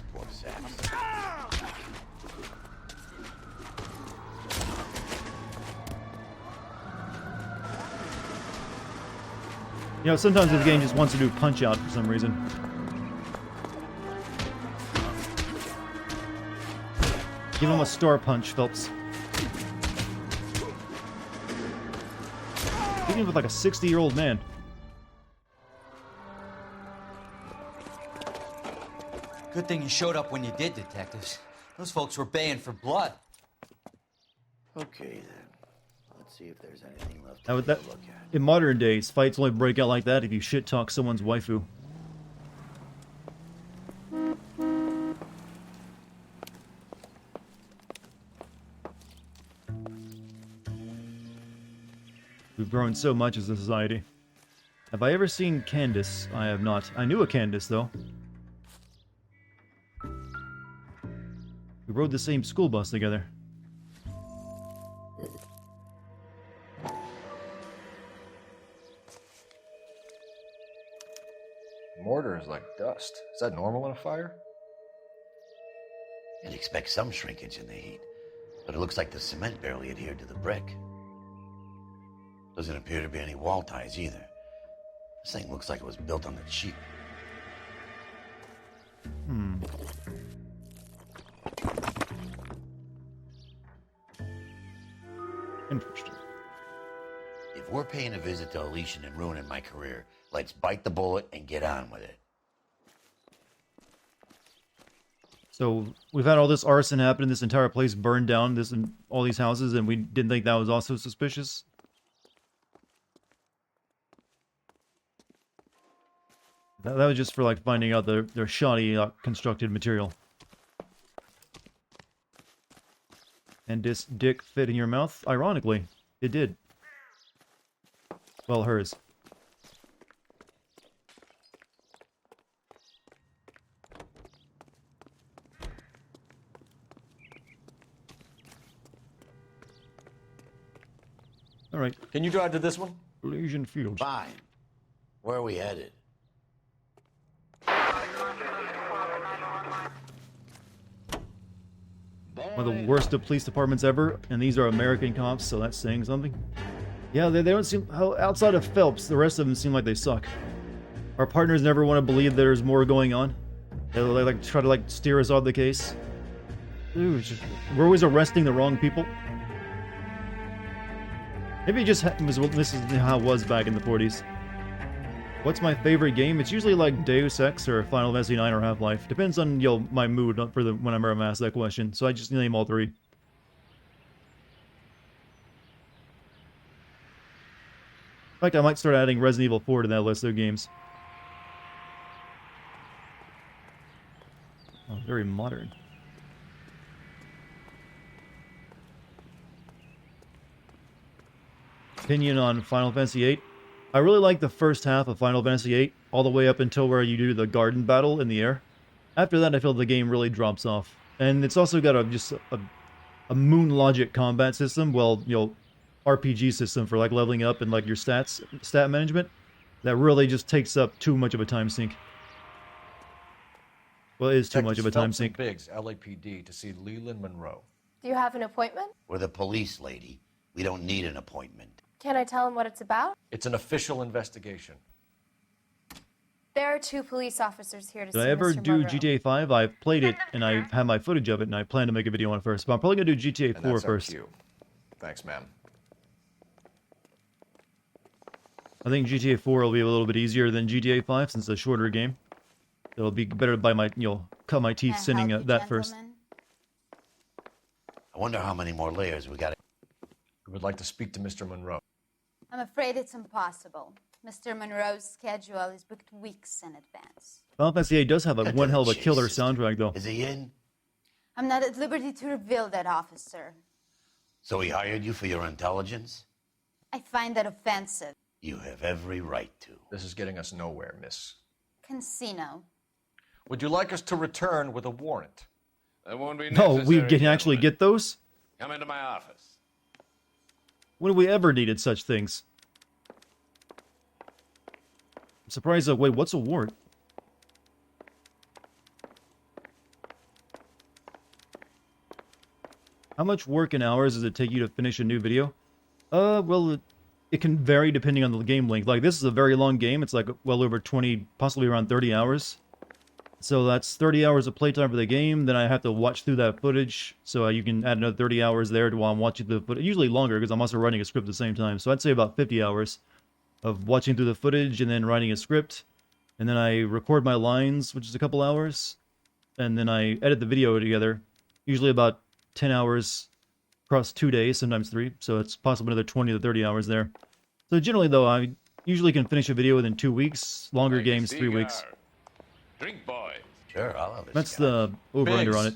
You know, sometimes the game just wants to do Punch Out for some reason. Give him a star punch, Phelps. Speaking with like a 60-year-old man. Good thing you showed up when you did, detectives. Those folks were baying for blood. Okay, then. Let's see if there's anything left Now, to with that, take a look at. in modern days, fights only break out like that if you shit-talk someone's waifu. We've grown so much as a society. Have I ever seen Candace? I have not. I knew a Candace, though. We rode the same school bus together. Mortar is like dust. Is that normal in a fire? You'd expect some shrinkage in the heat, but it looks like the cement barely adhered to the brick. Doesn't appear to be any wall ties either. This thing looks like it was built on the cheap. Interesting. If we're paying a visit to Elysian and ruining my career, let's bite the bullet and get on with it. So we've had all this arson happen, this entire place burned down, this and all these houses, and we didn't think that was also suspicious. That was just for like finding out their shoddy constructed material. And this dick fit in your mouth? Ironically, it did. Well, hers. All right. Can you drive to this one? Elysian Fields. Fine. Where are we headed? One of the worst of police departments ever, and these are American cops, so that's saying something. Yeah, they don't seem... outside of Phelps, the rest of them seem like they suck. Our partners never want to believe there's more going on. They like try to like steer us off the case. Dude, we're always arresting the wrong people. Maybe it just this is how it was back in the 40s. What's my favorite game? It's usually like Deus Ex or Final Fantasy 9 or Half-Life. Depends on my mood for whenever I'm asked that question. So I just name all three. In fact, I might start adding Resident Evil 4 to that list of games. Oh, very modern. Opinion on Final Fantasy VIII. I really like the first half of Final Fantasy VIII, all the way up until where you do the garden battle in the air. After that, I feel the game really drops off. And it's also got a moon logic combat system, well, you know, RPG system for like leveling up and like your stat management, that really just takes up too much of a time sink. Well, it is too much of a time sink. Biggs, LAPD, to see Leland Monroe. Do you have an appointment? We're the police, lady. We don't need an appointment. Can I tell him what it's about? It's an official investigation. There are two police officers here to see Did I ever Mr. do Monroe. GTA 5? I've played it, and I have my footage of it, and I plan to make a video on it first. But I'm probably going to do GTA 4 first. Thanks, man. I think GTA 4 will be a little bit easier than GTA 5 since it's a shorter game. It'll be better by my, cut my teeth sending that first. I wonder how many more layers we got. We would like to speak to Mr. Monroe. I'm afraid it's impossible. Mr. Monroe's schedule is booked weeks in advance. Final Fantasy VIII does have one hell of a killer soundtrack, though. Is he in? I'm not at liberty to reveal that, officer. So he hired you for your intelligence? I find that offensive. You have every right to. This is getting us nowhere, miss. Casino. Would you like us to return with a warrant? That won't be No, necessary. we can actually get those? Come into my office. When have we ever needed such things? I'm surprised, wait, what's a warrant? How much work in hours does it take you to finish a new video? Well, it can vary depending on the game length. Like, this is a very long game. It's like well over 20, possibly around 30 hours. So that's 30 hours of playtime for the game. Then I have to watch through that footage. So you can add another 30 hours there while I'm watching the footage. Usually longer because I'm also writing a script at the same time. So I'd say about 50 hours of watching through the footage and then writing a script. And then I record my lines, which is a couple hours. And then I edit the video together. Usually about 10 hours across 2 days, sometimes 3. So it's possibly another 20 to 30 hours there. So generally, though, I usually can finish a video within 2 weeks. Longer games, 3 weeks. Drink, boys. Sure, I'll have a That's cigar. the over-under on it.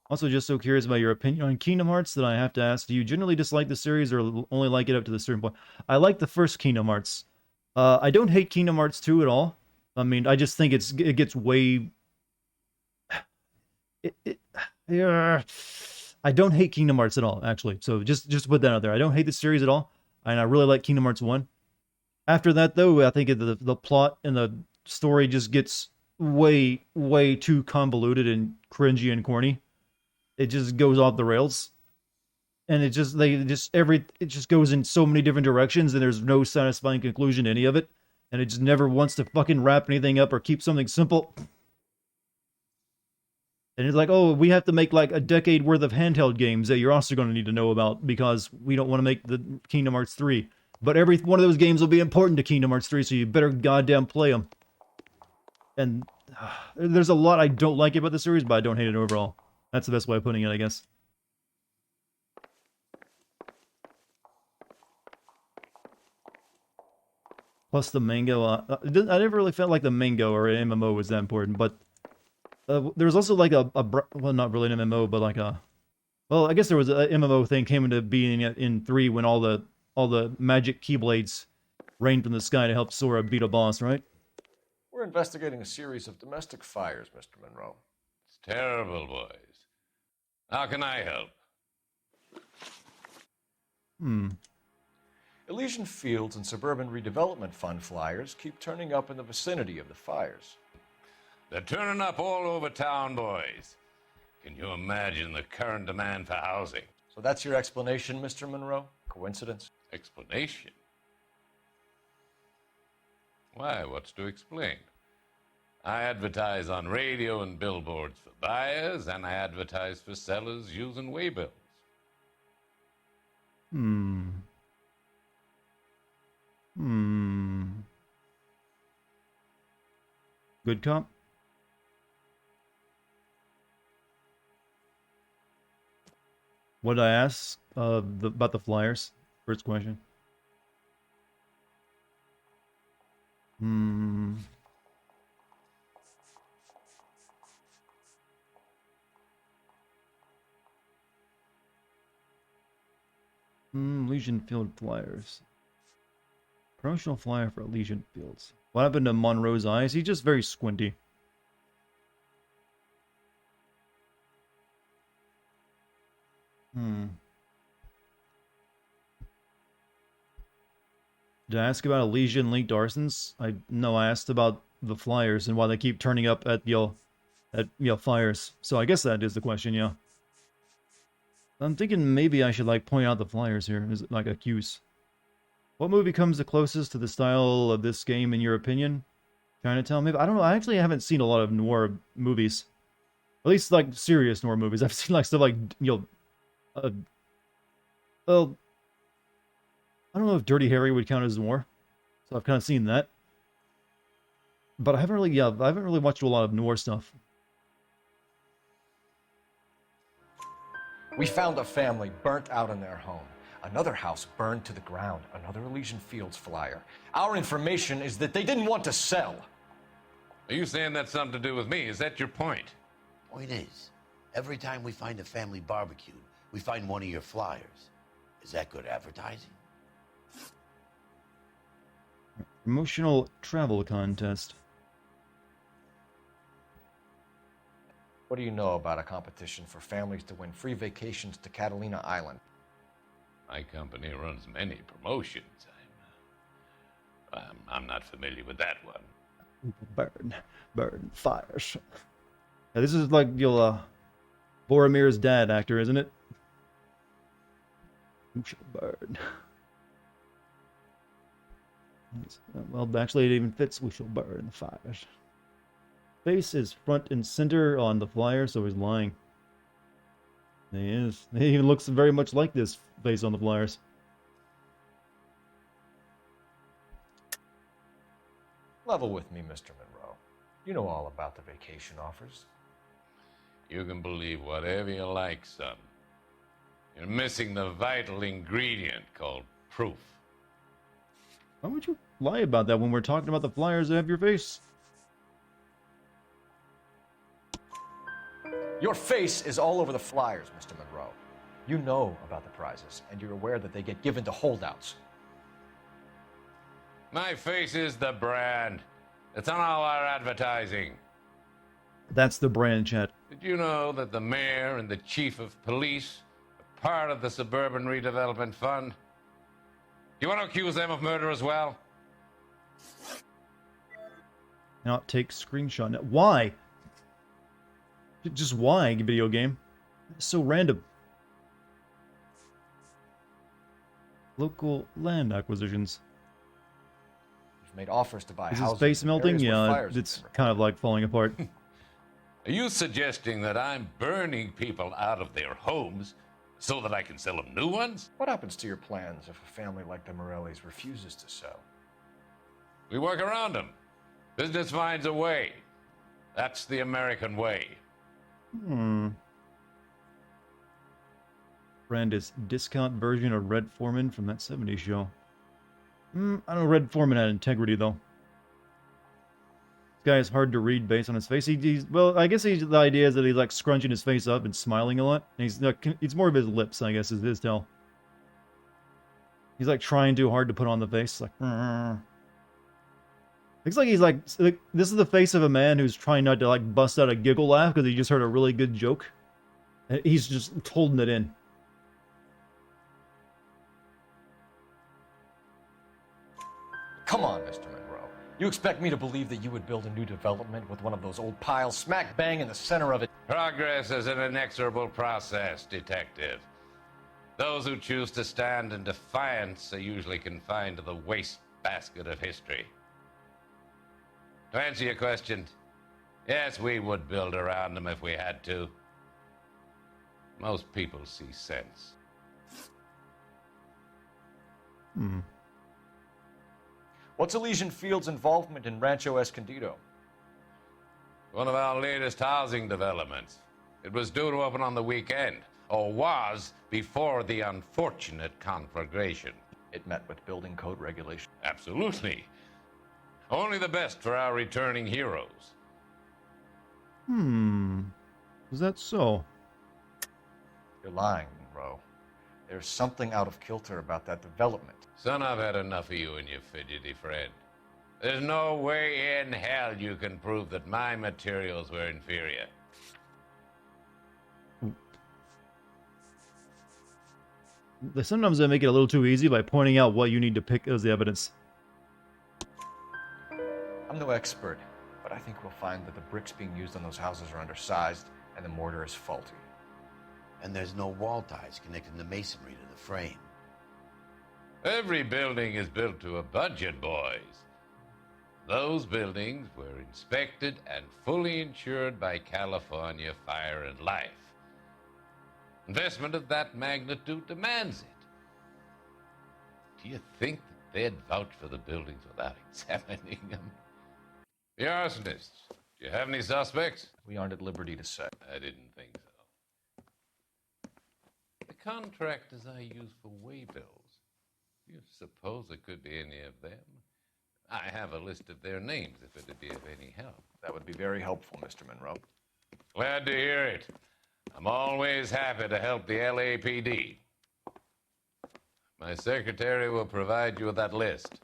Also, just so curious about your opinion on Kingdom Hearts that I have to ask. Do you generally dislike the series or only like it up to the certain point? I like the first Kingdom Hearts. I don't hate Kingdom Hearts 2 at all. I mean, I just think it gets way... I don't hate Kingdom Hearts at all, actually. So just put that out there. I don't hate the series at all. And I really like Kingdom Hearts 1. After that, though, I think the plot and the story just gets way, way too convoluted and cringy and corny. It just goes off the rails. And it just goes in so many different directions, and there's no satisfying conclusion to any of it. And it just never wants to fucking wrap anything up or keep something simple. And it's like, oh, we have to make like a decade worth of handheld games that you're also going to need to know about because we don't want to make the Kingdom Hearts 3. But every one of those games will be important to Kingdom Hearts 3, so you better goddamn play them. And there's a lot I don't like about the series, but I don't hate it overall. That's the best way of putting it, I guess. Plus the mango, I never really felt like the mango or an MMO was that important, but there's also like well, not really an MMO, but like well, I guess there was a MMO thing came into being in 3 when all the magic keyblades rained from the sky to help Sora beat a boss, right? We're investigating a series of domestic fires, Mr. Monroe. It's terrible, boys. How can I help? Elysian Fields and Suburban Redevelopment Fund flyers keep turning up in the vicinity of the fires. They're turning up all over town, boys. Can you imagine the current demand for housing? So that's your explanation, Mr. Monroe? Coincidence? Explanation? Why, what's to explain? I advertise on radio and billboards for buyers, and I advertise for sellers using waybills. Good cop? What did I ask about the flyers? First question. Legion Field flyers. Promotional flyer for Legion Fields. What happened to Monroe's eyes? He's just very squinty. Did I ask about Elysian linked arsons? No, I asked about the flyers and why they keep turning up at flyers. So I guess that is the question, yeah. I'm thinking maybe I should like point out the flyers here as like a cues. What movie comes the closest to the style of this game in your opinion? Chinatown, maybe? I don't know. I actually haven't seen a lot of noir movies. At least like serious noir movies. I've seen like stuff like, well, I don't know if Dirty Harry would count as noir. So I've kind of seen that. But I haven't really watched a lot of noir stuff. We found a family burnt out in their home. Another house burned to the ground. Another Elysian Fields flyer. Our information is that they didn't want to sell. Are you saying that's something to do with me? Is that your point? Point is, every time we find a family barbecued, we find one of your flyers. Is that good advertising? Promotional travel contest. What do you know about a competition for families to win free vacations to Catalina Island? My company runs many promotions. I'm not familiar with that one. Burn, fires. Yeah, this is like your Boromir's dad actor, isn't it? Who shall burn? Well, actually, it even fits. We shall burn the fires. Face is front and center on the flyer, so he's lying. He is. He even looks very much like this face on the flyers. Level with me, Mr. Monroe. You know all about the vacation offers. You can believe whatever you like, son. You're missing the vital ingredient called proof. Why would you lie about that when we're talking about the flyers that have your face? Your face is all over the flyers, Mr. Monroe. You know about the prizes, and you're aware that they get given to holdouts. My face is the brand. It's on all our advertising. That's the brand, chat. Did you know that the mayor and the chief of police are part of the Suburban Redevelopment Fund? Do you want to accuse them of murder as well? Not take screenshot. Now, why? Just why, video game? It's so random. Local land acquisitions. You've made offers to buy Is his houses. face melting? in areas where Yeah, fires it's kind of like falling apart. Are you suggesting that I'm burning people out of their homes so that I can sell them new ones? What happens to your plans if a family like the Morellis refuses to sell? We work around them. Business finds a way. That's the American way. Brand is discount version of Red Foreman from that 70s show. I don't know, Red Foreman had integrity, though. This guy is hard to read based on his face. Well, I guess the idea is that he's like scrunching his face up and smiling a lot. And it's more of his lips, I guess, is his tell. He's like trying too hard to put on the face. Like, looks like he's like, this is the face of a man who's trying not to like bust out a giggle laugh because he just heard a really good joke. And he's just holding it in. Come on, Mr. Monroe. You expect me to believe that you would build a new development with one of those old piles smack bang in the center of it? Progress is an inexorable process, Detective. Those who choose to stand in defiance are usually confined to the wastebasket of history. To answer your question, yes, we would build around them if we had to. Most people see sense. What's Elysian Field's involvement in Rancho Escondido? One of our latest housing developments. It was due to open on the weekend, or was before the unfortunate conflagration. It met with building code regulations. Absolutely. Only the best for our returning heroes. Is that so? You're lying, Monroe. There's something out of kilter about that development. Son, I've had enough of you and your fidgety friend. There's no way in hell you can prove that my materials were inferior. Sometimes they make it a little too easy by pointing out what you need to pick as the evidence. I'm no expert, but I think we'll find that the bricks being used on those houses are undersized and the mortar is faulty. And there's no wall ties connecting the masonry to the frame. Every building is built to a budget, boys. Those buildings were inspected and fully insured by California Fire and Life. Investment of that magnitude demands it. Do you think that they'd vouch for the buildings without examining them? The arsonists, do you have any suspects? We aren't at liberty to say. I didn't think so. The contractors I use for waybills, do you suppose it could be any of them? I have a list of their names if it'd be of any help. That would be very helpful, Mr. Monroe. Glad to hear it. I'm always happy to help the LAPD. My secretary will provide you with that list.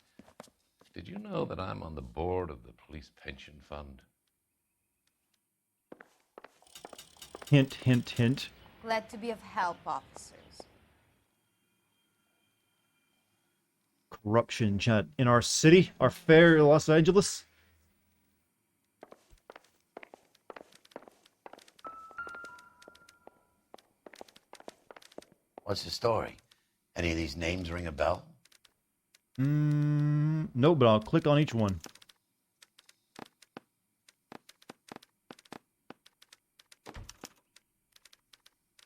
Did you know that I'm on the board of the police pension fund? Hint, hint, hint. Glad to be of help, officers. Corruption, chat. In our city, our fair Los Angeles. What's the story? Any of these names ring a bell? No, but I'll click on each one.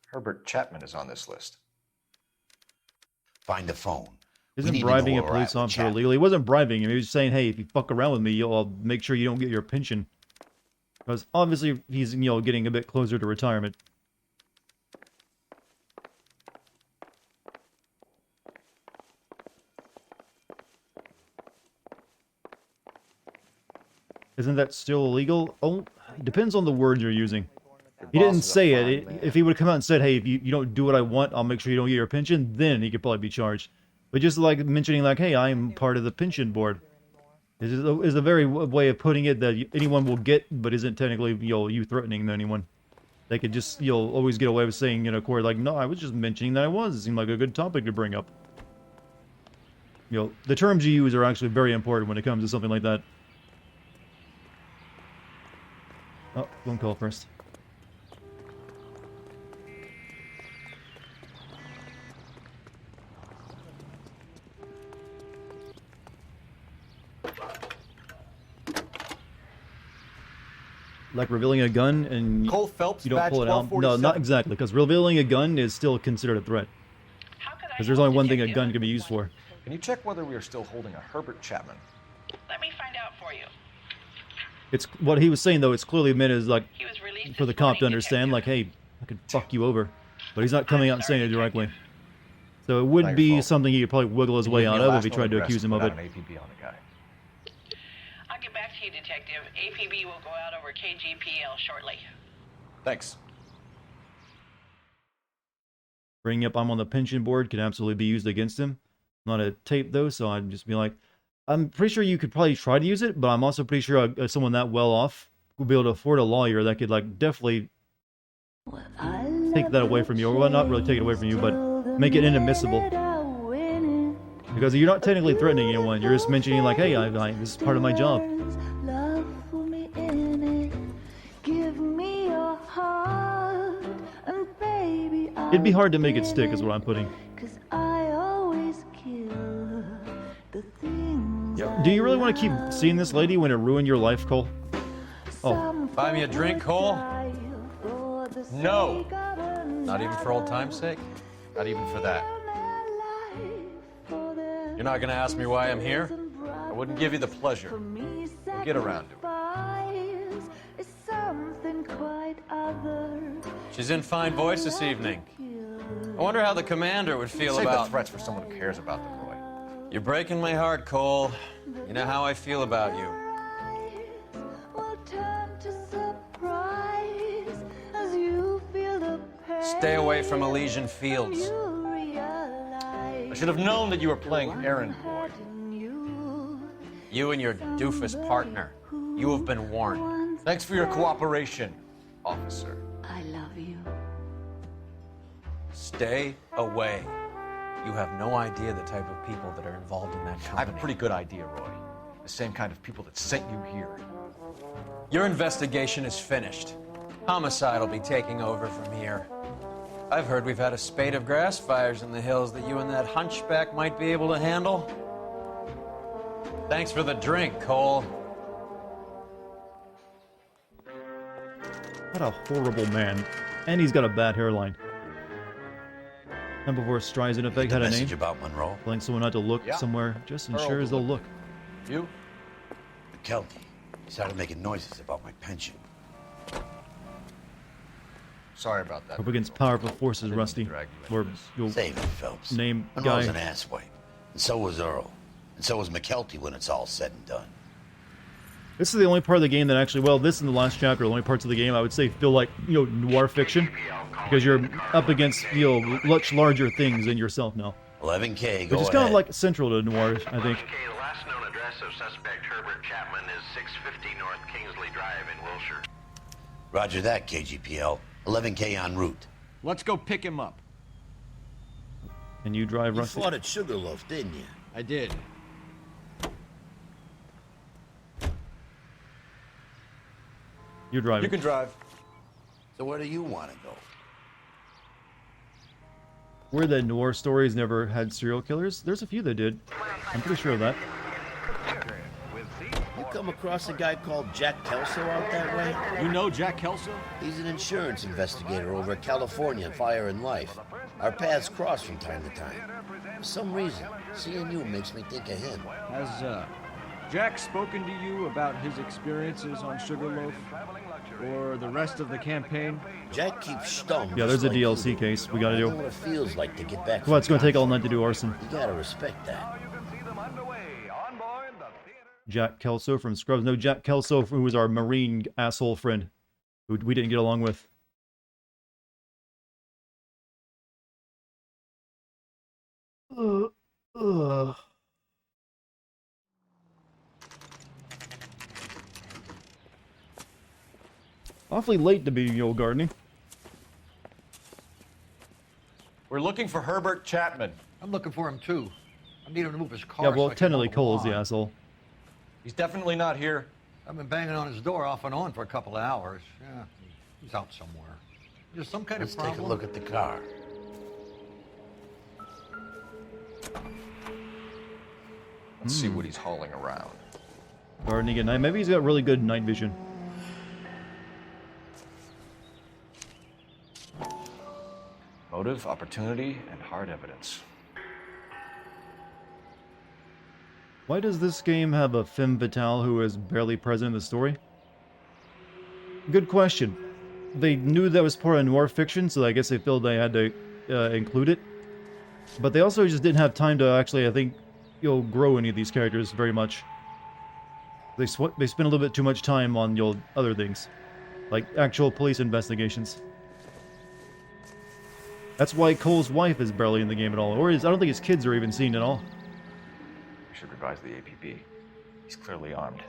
Herbert Chapman is on this list. Find the phone. Isn't bribing a police officer illegal? He wasn't bribing him. He was saying, hey, if you fuck around with me, I'll make sure you don't get your pension. Because obviously he's, getting a bit closer to retirement. Isn't that still illegal? Oh, it depends on the words you're using. He didn't say it. If he would have come out and said, hey, if you don't do what I want, I'll make sure you don't get your pension, then he could probably be charged. But just like mentioning like, hey, I'm part of the pension board is a very way of putting it that anyone will get, but isn't technically, you threatening anyone. They could just, always get away with saying in a court like, no, I was just mentioning that I was. It seemed like a good topic to bring up. The terms you use are actually very important when it comes to something like that. Oh, phone call first. Like revealing a gun and Cole Phelps, you don't badge pull it out. No, not exactly, because revealing a gun is still considered a threat. Because there's only one thing a gun can be used for. Can you check whether we are still holding a Herbert Chapman? Let me find out for you. It's what he was saying though. It's clearly meant as like for the cop to understand, like, hey, I could fuck you over, but he's not coming out and saying it directly. So it would be something he could probably wiggle his way out of if he tried to accuse him of it. I'll get back to you, Detective. APB will go out over KGPL shortly. Thanks. Bringing up I'm on the pension board could absolutely be used against him. Not a tape though, so I'd just be like, I'm pretty sure you could probably try to use it, but I'm also pretty sure someone that well off would be able to afford a lawyer that could like definitely take that away from you, or well, not really take it away from you, but make it inadmissible. Because you're not technically threatening anyone, you're just mentioning like, hey, this is part of my job. It'd be hard to make it stick, is what I'm putting. Do you really want to keep seeing this lady when it ruined your life, Cole? Oh. Buy me a drink, Cole? No. Not even for old time's sake? Not even for that. You're not going to ask me why I'm here? I wouldn't give you the pleasure. We'll get around to it. She's in fine voice this evening. I wonder how the commander would feel Save about... the threats for someone who cares about them, Roy. You're breaking my heart, Cole. You know how I feel about you. Stay away from Elysian Fields. I should have known that you were playing errand boy. You and your doofus partner. You have been warned. Thanks for your cooperation, officer. I love you. Stay away. You have no idea the type of people that are involved in that company. I have a pretty good idea, Roy. The same kind of people that sent you here. Your investigation is finished. Homicide will be taking over from here. I've heard we've had a spate of grass fires in the hills that you and that hunchback might be able to handle. Thanks for the drink, Cole. What a horrible man. And he's got a bad hairline. And before Streisand effect had a name. About Monroe. Telling someone not to look somewhere just ensure as they'll look. You? McKelty. He started making noises about my pension. Sorry about that. Up against powerful forces, Rusty. Or you'll Save it, Phelps. name Monroe's guy. an asswipe. And so was Earl. And so was McKelty when it's all said and done. This is the only part of the game that actually, well, this and the last chapter, the only parts of the game I would say feel like, noir fiction. Because you're up against, much larger things than yourself now. 11K, go Which is ahead. kind of like central to Noir, I think. 11K, the last known address of suspect Herbert Chapman is 650 North Kingsley Drive in Wilshire. Roger that, KGPL. 11K en route. Let's go pick him up. And you drive You Rusty? fought at Sugarloaf, didn't you? I did. You're driving. You can drive. So where do you want to go? Where the Noir stories never had serial killers? There's a few that did. I'm pretty sure of that. You come across a guy called Jack Kelso out that way? You know Jack Kelso? He's an insurance investigator over at California Fire and Life. Our paths cross from time to time. For some reason, seeing you makes me think of him. Has Jack spoken to you about his experiences on Sugarloaf? Or the rest of the campaign? Jack keeps stum. Yeah, there's a just like DLC you do. case we gotta I know do. what it feels like to get back. Well, it's gonna take all night to do arson. You gotta respect that. Jack Kelso from Scrubs. No, Jack Kelso, who was our Marine asshole friend, who we didn't get along with. Ugh. Awfully late to be old gardening. We're looking for Herbert Chapman. I'm looking for him too. I need him to move his car. Yeah, well, so I can technically mow the Cole is the lawn. asshole. He's definitely not here. I've been banging on his door off and on for a couple of hours. Yeah, he's out somewhere. There's some kind Let's of problem. take a look at the car. Let's see what he's hauling around. Gardening at night. Maybe he's got really good night vision. Motive, opportunity, and hard evidence. Why does this game have a femme fatale who is barely present in the story? Good question. They knew that was part of noir fiction, so I guess they felt they had to include it. But they also just didn't have time to actually, I think, grow any of these characters very much. They spent a little bit too much time on other things, like actual police investigations. That's why Cole's wife is barely in the game at all, or I don't think his kids are even seen at all. We should revise the APB. He's clearly armed.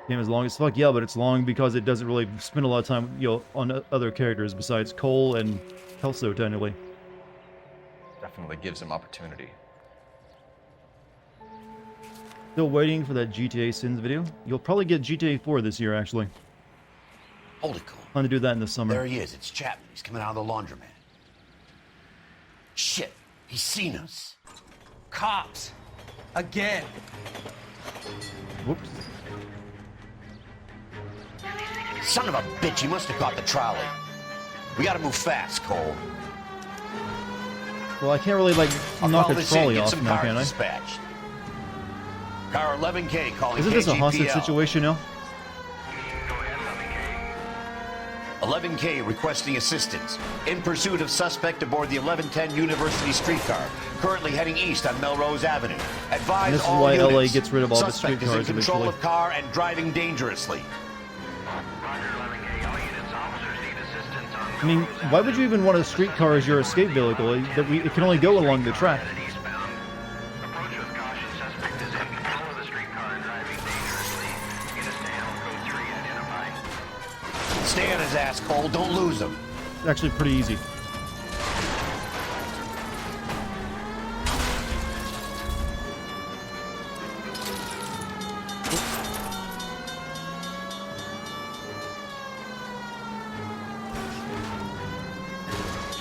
Game is long as fuck, yeah, but it's long because it doesn't really spend a lot of time, on other characters besides Cole and Kelso, technically. Definitely gives him opportunity. Still waiting for that GTA Sins video. You'll probably get GTA 4 this year, actually. Hold it, Cole. Plan to do that in the summer. There he is. It's Chapman. He's coming out of the laundromat. Shit. He's seen us. Cops! Again! Whoops. Son of a bitch. He must have caught the trolley. We gotta move fast, Cole. Well, I can't really, I'll knock call a this in, trolley get off some now, cars can I? dispatched. Car 11K calling Isn't this a KGPL. hostage situation now? 11K requesting assistance. In pursuit of suspect aboard the 1110 University streetcar. Currently heading east on Melrose Avenue. Advise And this is all why units. LA gets rid of all the Suspect is streetcars in control eventually. of car and driving dangerously. I mean, why would you even want a streetcar as your escape vehicle? It can only go along the track. Stay on his ass, Cole. Don't lose him. It's actually pretty easy.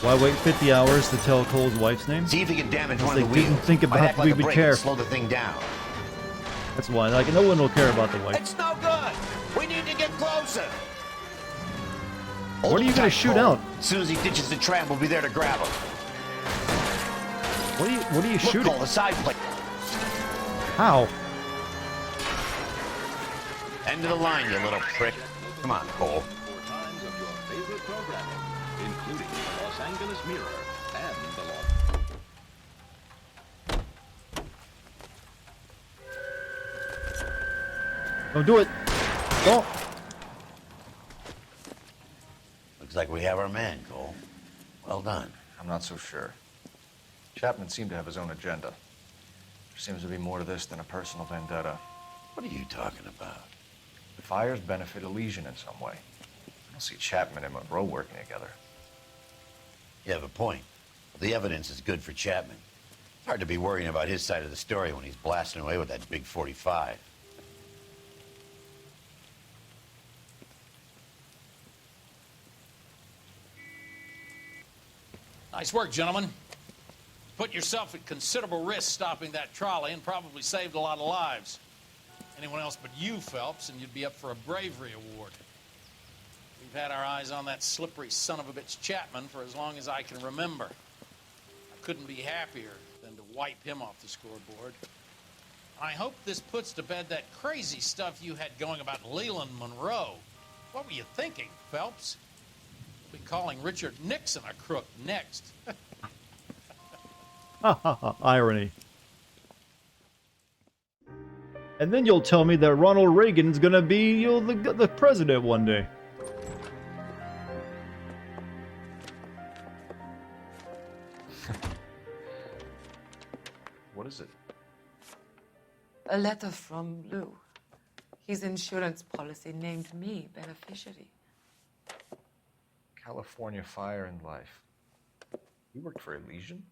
Why wait 50 hours to tell Cole's wife's name? See if he can damage Because one of the they wheels. didn't think Might about act we like a would brake care. and slow the thing down. That's why. No one will care about the wife. It's no good. We need to get closer. What are you gonna shoot out? As soon as he ditches the tram, we'll be there to grab him. What are you Look, shooting? Cole, the side plate. How? End of the line, you little prick. Come on, Cole. Times of your favorite programming, including the Los Angeles Mirror and the Don't do it. Don't. Looks like we have our man, Cole. Well done. I'm not so sure. Chapman seemed to have his own agenda. There seems to be more to this than a personal vendetta. What are you talking about? The fires benefit Elysian in some way. I don't see Chapman and Monroe working together. You have a point. The evidence is good for Chapman. It's hard to be worrying about his side of the story when he's blasting away with that big 45. Nice work, gentlemen. Put yourself at considerable risk stopping that trolley and probably saved a lot of lives. Anyone else but you, Phelps, and you'd be up for a bravery award. We've had our eyes on that slippery son of a bitch Chapman for as long as I can remember. I couldn't be happier than to wipe him off the scoreboard. I hope this puts to bed that crazy stuff you had going about Leland Monroe. What were you thinking, Phelps? We'll be calling Richard Nixon a crook next. Ha ha ha, irony. And then you'll tell me that Ronald Reagan's gonna be, you know, the president one day. What is it? A letter from Lou. His insurance policy named me beneficiary. California Fire and Life. You worked for Elysian?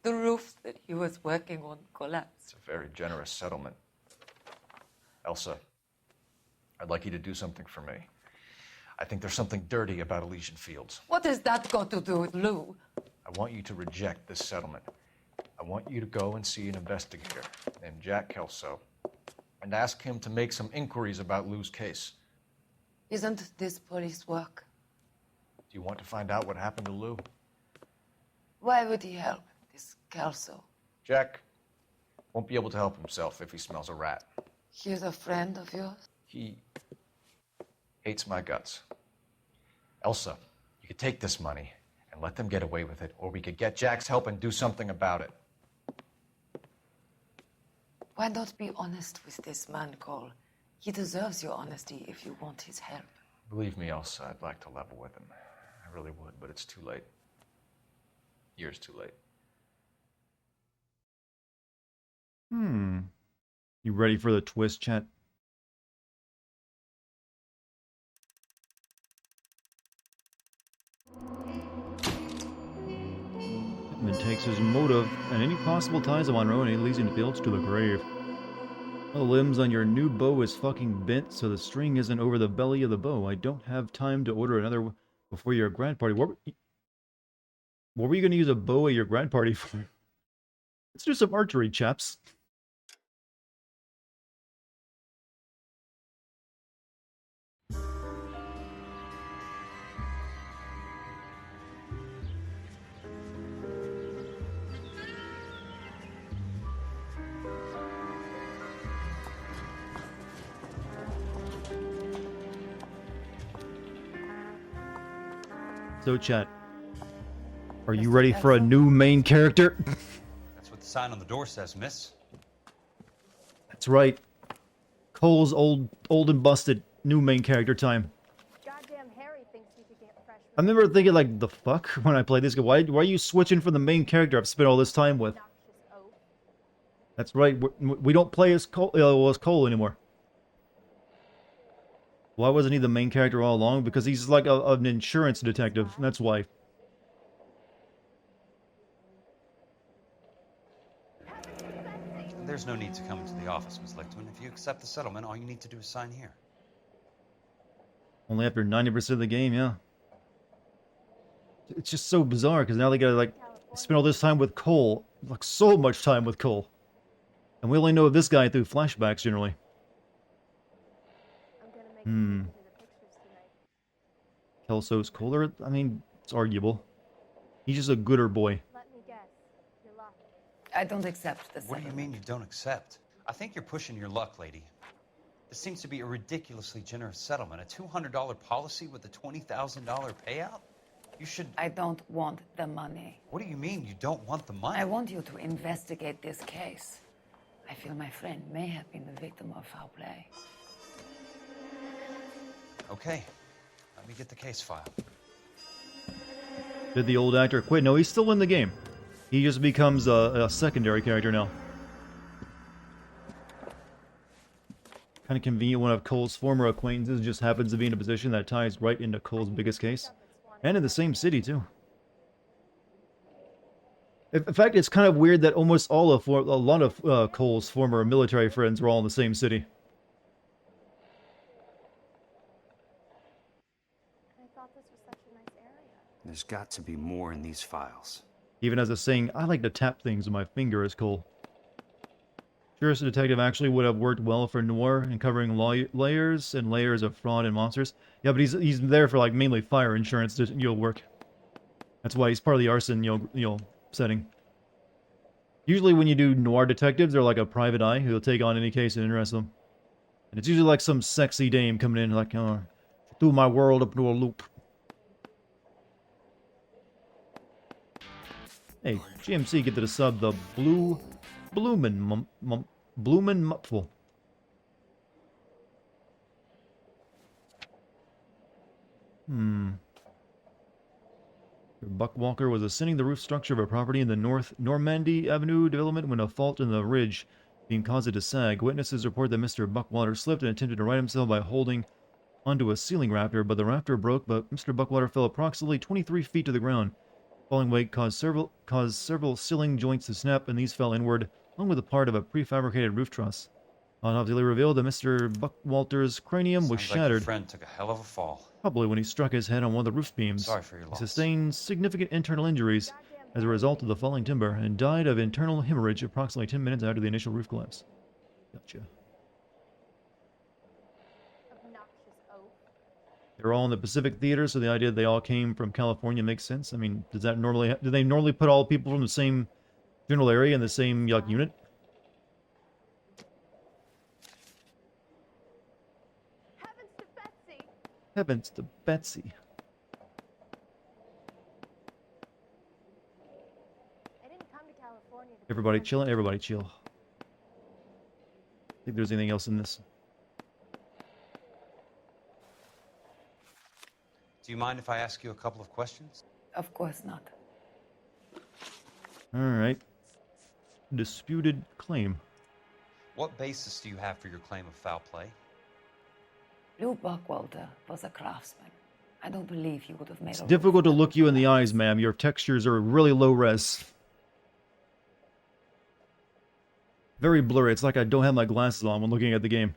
The roof that he was working on collapsed. It's a very generous settlement. Elsa, I'd like you to do something for me. I think there's something dirty about Elysian Fields. What has that got to do with Lou? I want you to reject this settlement. I want you to go and see an investigator named Jack Kelso and ask him to make some inquiries about Lou's case. Isn't this police work? Do you want to find out what happened to Lou? Why would he help, this Kelso? Jack won't be able to help himself if he smells a rat. He's a friend of yours? He hates my guts. Elsa, you could take this money and let them get away with it, or we could get Jack's help and do something about it. Why not be honest with this man, Cole? He deserves your honesty if you want his help. Believe me, Elsa, I'd like to level with him. I really would, but it's too late. Years too late. You ready for the twist, chat? Pittman takes his motive and any possible ties of Monroe and Elysian Fields to the grave. The limbs on your new bow is fucking bent, so the string isn't over the belly of the bow. I don't have time to order another before your grad party. What were you going to use a bow at your grad party for? Let's do some archery, chaps. So, chat, are you ready for a new main character? That's what the sign on the door says, miss. That's right. Cole's old and busted. New main character time. Goddamn Harry thinks he could get fresh. I remember thinking, like, the fuck when I played this game. Why are you switching from the main character I've spent all this time with? That's right. We don't play as Cole anymore. Why wasn't he the main character all along? Because he's like an insurance detective. That's why. There's no need to come into the office, Miss Lichtman. If you accept the settlement, all you need to do is sign here. Only after 90% of the game, yeah. It's just so bizarre, because now they gotta, like, spend all this time with Cole. Like, so much time with Cole. And we only know this guy through flashbacks, generally. Kelso's cooler? I mean, it's arguable. He's just a gooder boy. Let me guess. You're lucky. I don't accept this. What do you mean you don't accept? I think you're pushing your luck, lady. This seems to be a ridiculously generous settlement. A $200 policy with a $20,000 payout? You should... I don't want the money. What do you mean you don't want the money? I want you to investigate this case. I feel my friend may have been the victim of foul play. Okay. Let me get the case file. Did the old actor quit? No, he's still in the game. He just becomes a secondary character now. Kind of convenient, one of Cole's former acquaintances just happens to be in a position that ties right into Cole's biggest case. And in the same city, too. In fact, it's kind of weird that almost a lot of Cole's former military friends were all in the same city. I thought this was such a nice area. There's got to be more in these files. Even as a saying, I like to tap things with my finger, as Cole. Curious detective actually would have worked well for Noire in covering layers and layers of fraud and monsters. Yeah, but he's there for like mainly fire insurance to work. That's why he's part of the arson setting. Usually when you do noir detectives, they're like a private eye who'll take on any case that interests them. And it's usually like some sexy dame coming in like, threw my world up into a loop. Hey, GMC get to the sub the Bloomin' Mupful. Buck Walker was ascending the roof structure of a property in the North Normandy Avenue development when a fault in the ridge being caused it to sag. Witnesses report that Mr. Buckwater slipped and attempted to right himself by holding onto a ceiling rafter, but the rafter broke, but Mr. Buckwater fell approximately 23 feet to the ground. Falling weight caused several ceiling joints to snap, and these fell inward, along with a part of a prefabricated roof truss. Autopsy revealed that Mr. Buckwalter's cranium was Sounds like shattered. your friend took a hell of a fall. Probably when he struck his head on one of the roof beams. Sorry for your loss. He sustained significant internal injuries as a result of the falling timber and died of internal hemorrhage approximately 10 minutes after the initial roof collapse. Gotcha. They're all in the Pacific Theater, so the idea that they all came from California makes sense. I mean, do they normally put all people from the same general area in the same unit? Heavens to Betsy. I didn't come to California to Everybody chilling? Everybody chill. Think there's anything else in this? Do you mind if I ask you a couple of questions? Of course not. Alright. Disputed claim. What basis do you have for your claim of foul play? Lou Buckwalter was a craftsman. I don't believe he would have made It's a difficult to look you in the eyes, ma'am. Your textures are really low res. Very blurry. It's like I don't have my glasses on when looking at the game.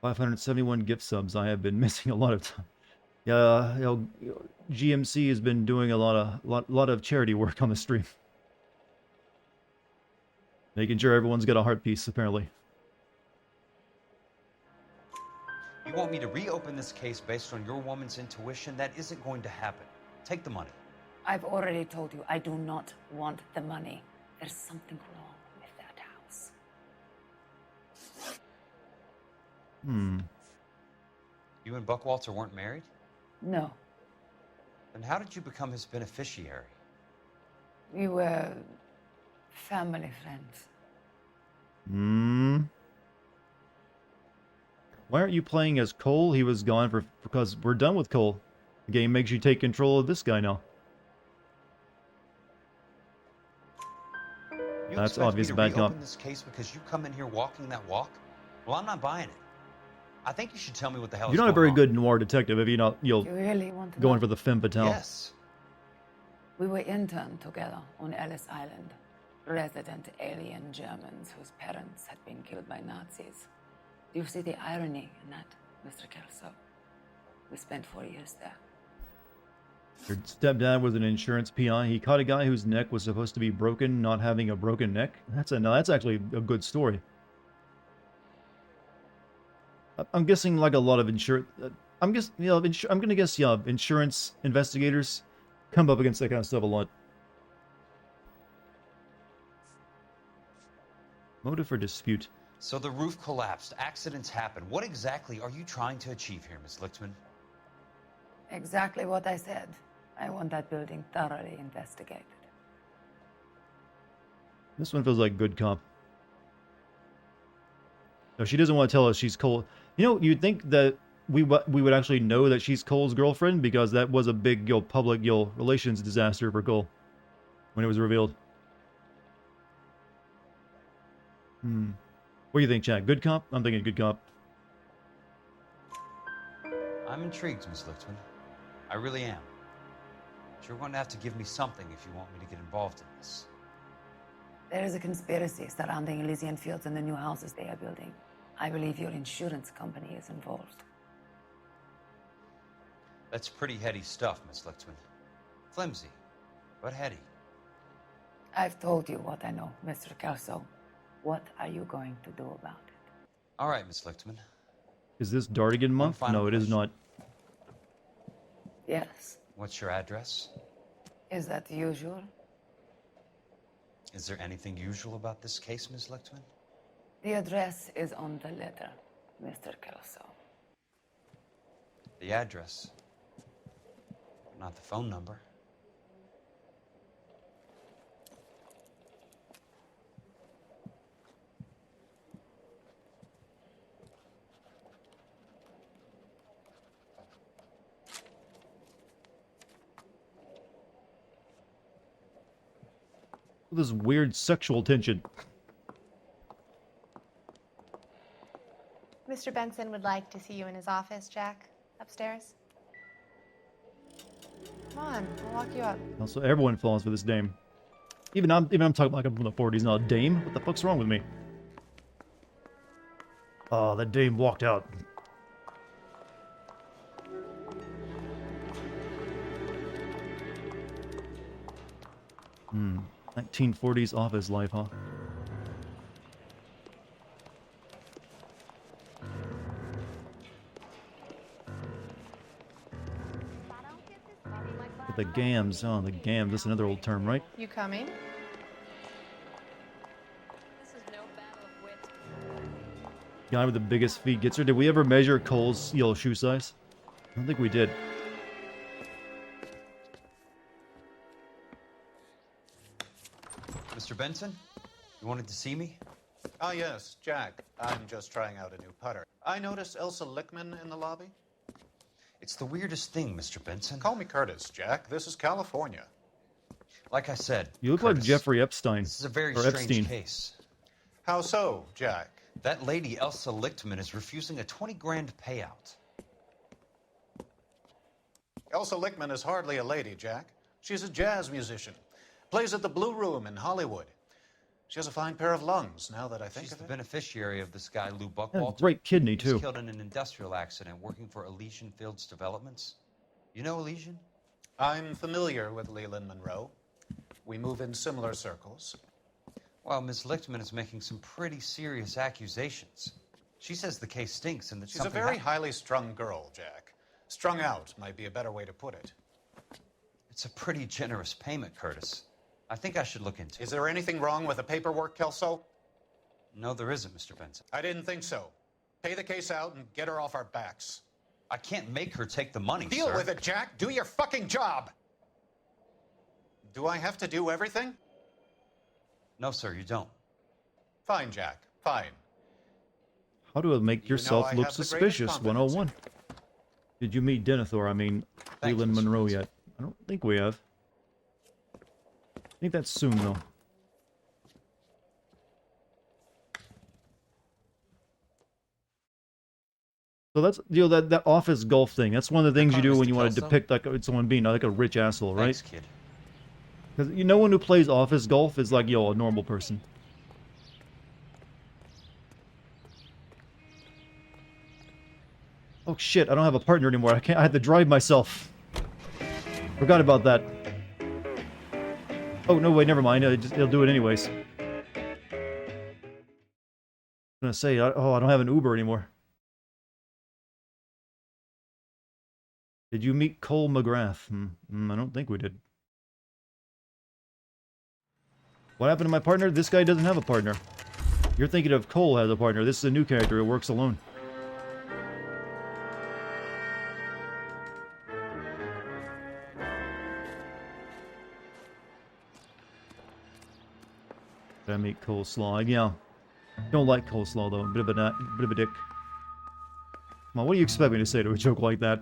571 gift subs. I have been missing a lot of time. Yeah, GMC has been doing a lot of charity work on the stream. Making sure everyone's got a heart piece, apparently. You want me to reopen this case based on your woman's intuition? That isn't going to happen. Take the money. I've already told you I do not want the money. There's something wrong with that house. You and Buckwalter weren't married? No. Then how did you become his beneficiary? We were family friends. Why aren't you playing as Cole? He was gone because we're done with Cole. The game makes you take control of this guy now. You That's expect obvious me to bad reopen cop. this case because you come in here walking that walk? Well, I'm not buying it. I think you should tell me what the hell You're is not a going very on. good noir detective if you'll You really want to going know? for the femme fatale. Yes. We were interned together on Ellis Island. Resident alien Germans whose parents had been killed by Nazis. Do you see the irony in that, Mr. Kelso? We spent 4 years there. Your stepdad was an insurance PI. He caught a guy whose neck was supposed to be broken, not having a broken neck. That's actually a good story. I'm guessing like a lot of insurance. I'm gonna guess insurance investigators come up against that kind of stuff a lot. Motive for dispute. So the roof collapsed. Accidents happen. What exactly are you trying to achieve here, Miss Lichtman? Exactly what I said. I want that building thoroughly investigated. This one feels like good cop. No, she doesn't want to tell us she's Cole. You know, you'd think that we would actually know that she's Cole's girlfriend, because that was a big public relations disaster for Cole when it was revealed. What do you think, Chad? Good cop? I'm thinking good cop. I'm intrigued, Miss Lichtman. I really am. But you're going to have to give me something if you want me to get involved in this. There is a conspiracy surrounding Elysian Fields and the new houses they are building. I believe your insurance company is involved. That's pretty heady stuff, Miss Lichtman. Flimsy, but heady. I've told you what I know, Mr. Kelso. What are you going to do about it? All right, Miss Lichtman. Is this Dartigan month? No, it is not. Yes. What's your address? Is that usual? Is there anything usual about this case, Miss Lichtman? The address is on the letter, Mr. Kelso. The address, not the phone number. This weird sexual tension. Mr. Benson would like to see you in his office, Jack. Upstairs. Come on, I'll walk you up. Also, everyone falls for this dame. Even I'm talking like I'm from the 40s, not a dame. What the fuck's wrong with me? Oh, that dame walked out. Hmm. 1940s office life, huh? But the gams, oh, the gams, that's another old term, right? You coming? Guy with the biggest feet gets her. Did we ever measure Cole's shoe size? I don't think we did. Mr. Benson, you wanted to see me? Ah, yes, Jack. I'm just trying out a new putter. I noticed Elsa Lichtman in the lobby. It's the weirdest thing, Mr. Benson. Call me Curtis, Jack. This is California. Like I said, You look Curtis, like Jeffrey Epstein. This is a very or strange Epstein. case. How so, Jack? That lady, Elsa Lichtman, is refusing a 20 grand payout. Elsa Lichtman is hardly a lady, Jack. She's a jazz musician. Plays at the Blue Room in Hollywood. She has a fine pair of lungs, now that I think She's of the it. beneficiary of this guy, Lou Yeah, Buckwalter. great kidney, He too. was killed in an industrial accident working for Elysian Fields Developments. You know Elysian? I'm familiar with Leland Monroe. We move in similar circles. Well, Miss Lichtman is making some pretty serious accusations. She says the case stinks and that She's a something very happened. highly strung girl, Jack. Strung out might be a better way to put it. It's a pretty generous payment, Curtis. I think I should look into it. Is there anything wrong with the paperwork, Kelso? No, there isn't, Mr. Benson. I didn't think so. Pay the case out and get her off our backs. I can't make her take the money, Deal sir. with it, Jack. Do your fucking job. Do I have to do everything? No, sir, you don't. Fine, Jack. Fine. How to make You know yourself I look have the greatest suspicious, confidence in 101. Did you meet Denethor, Thank you, Leland Mr. Monroe Benson. yet? I don't think we have. I think that's soon, though. So that's, that office golf thing. That's one of the things you do when you want to depict like someone being like a rich asshole, right? Thanks, kid. Because no one who plays office golf is like, a normal person. Oh shit, I don't have a partner anymore. I had to drive myself. Forgot about that. Oh, no, wait, never mind. He'll do it anyways. I'm gonna say, I don't have an Uber anymore. Did you meet Cole McGrath? I don't think we did. What happened to my partner? This guy doesn't have a partner. You're thinking of Cole as a partner. This is a new character who works alone. Did I meet coleslaw? Yeah. Don't like coleslaw though. Bit of a dick. Come on, what do you expect me to say to a joke like that?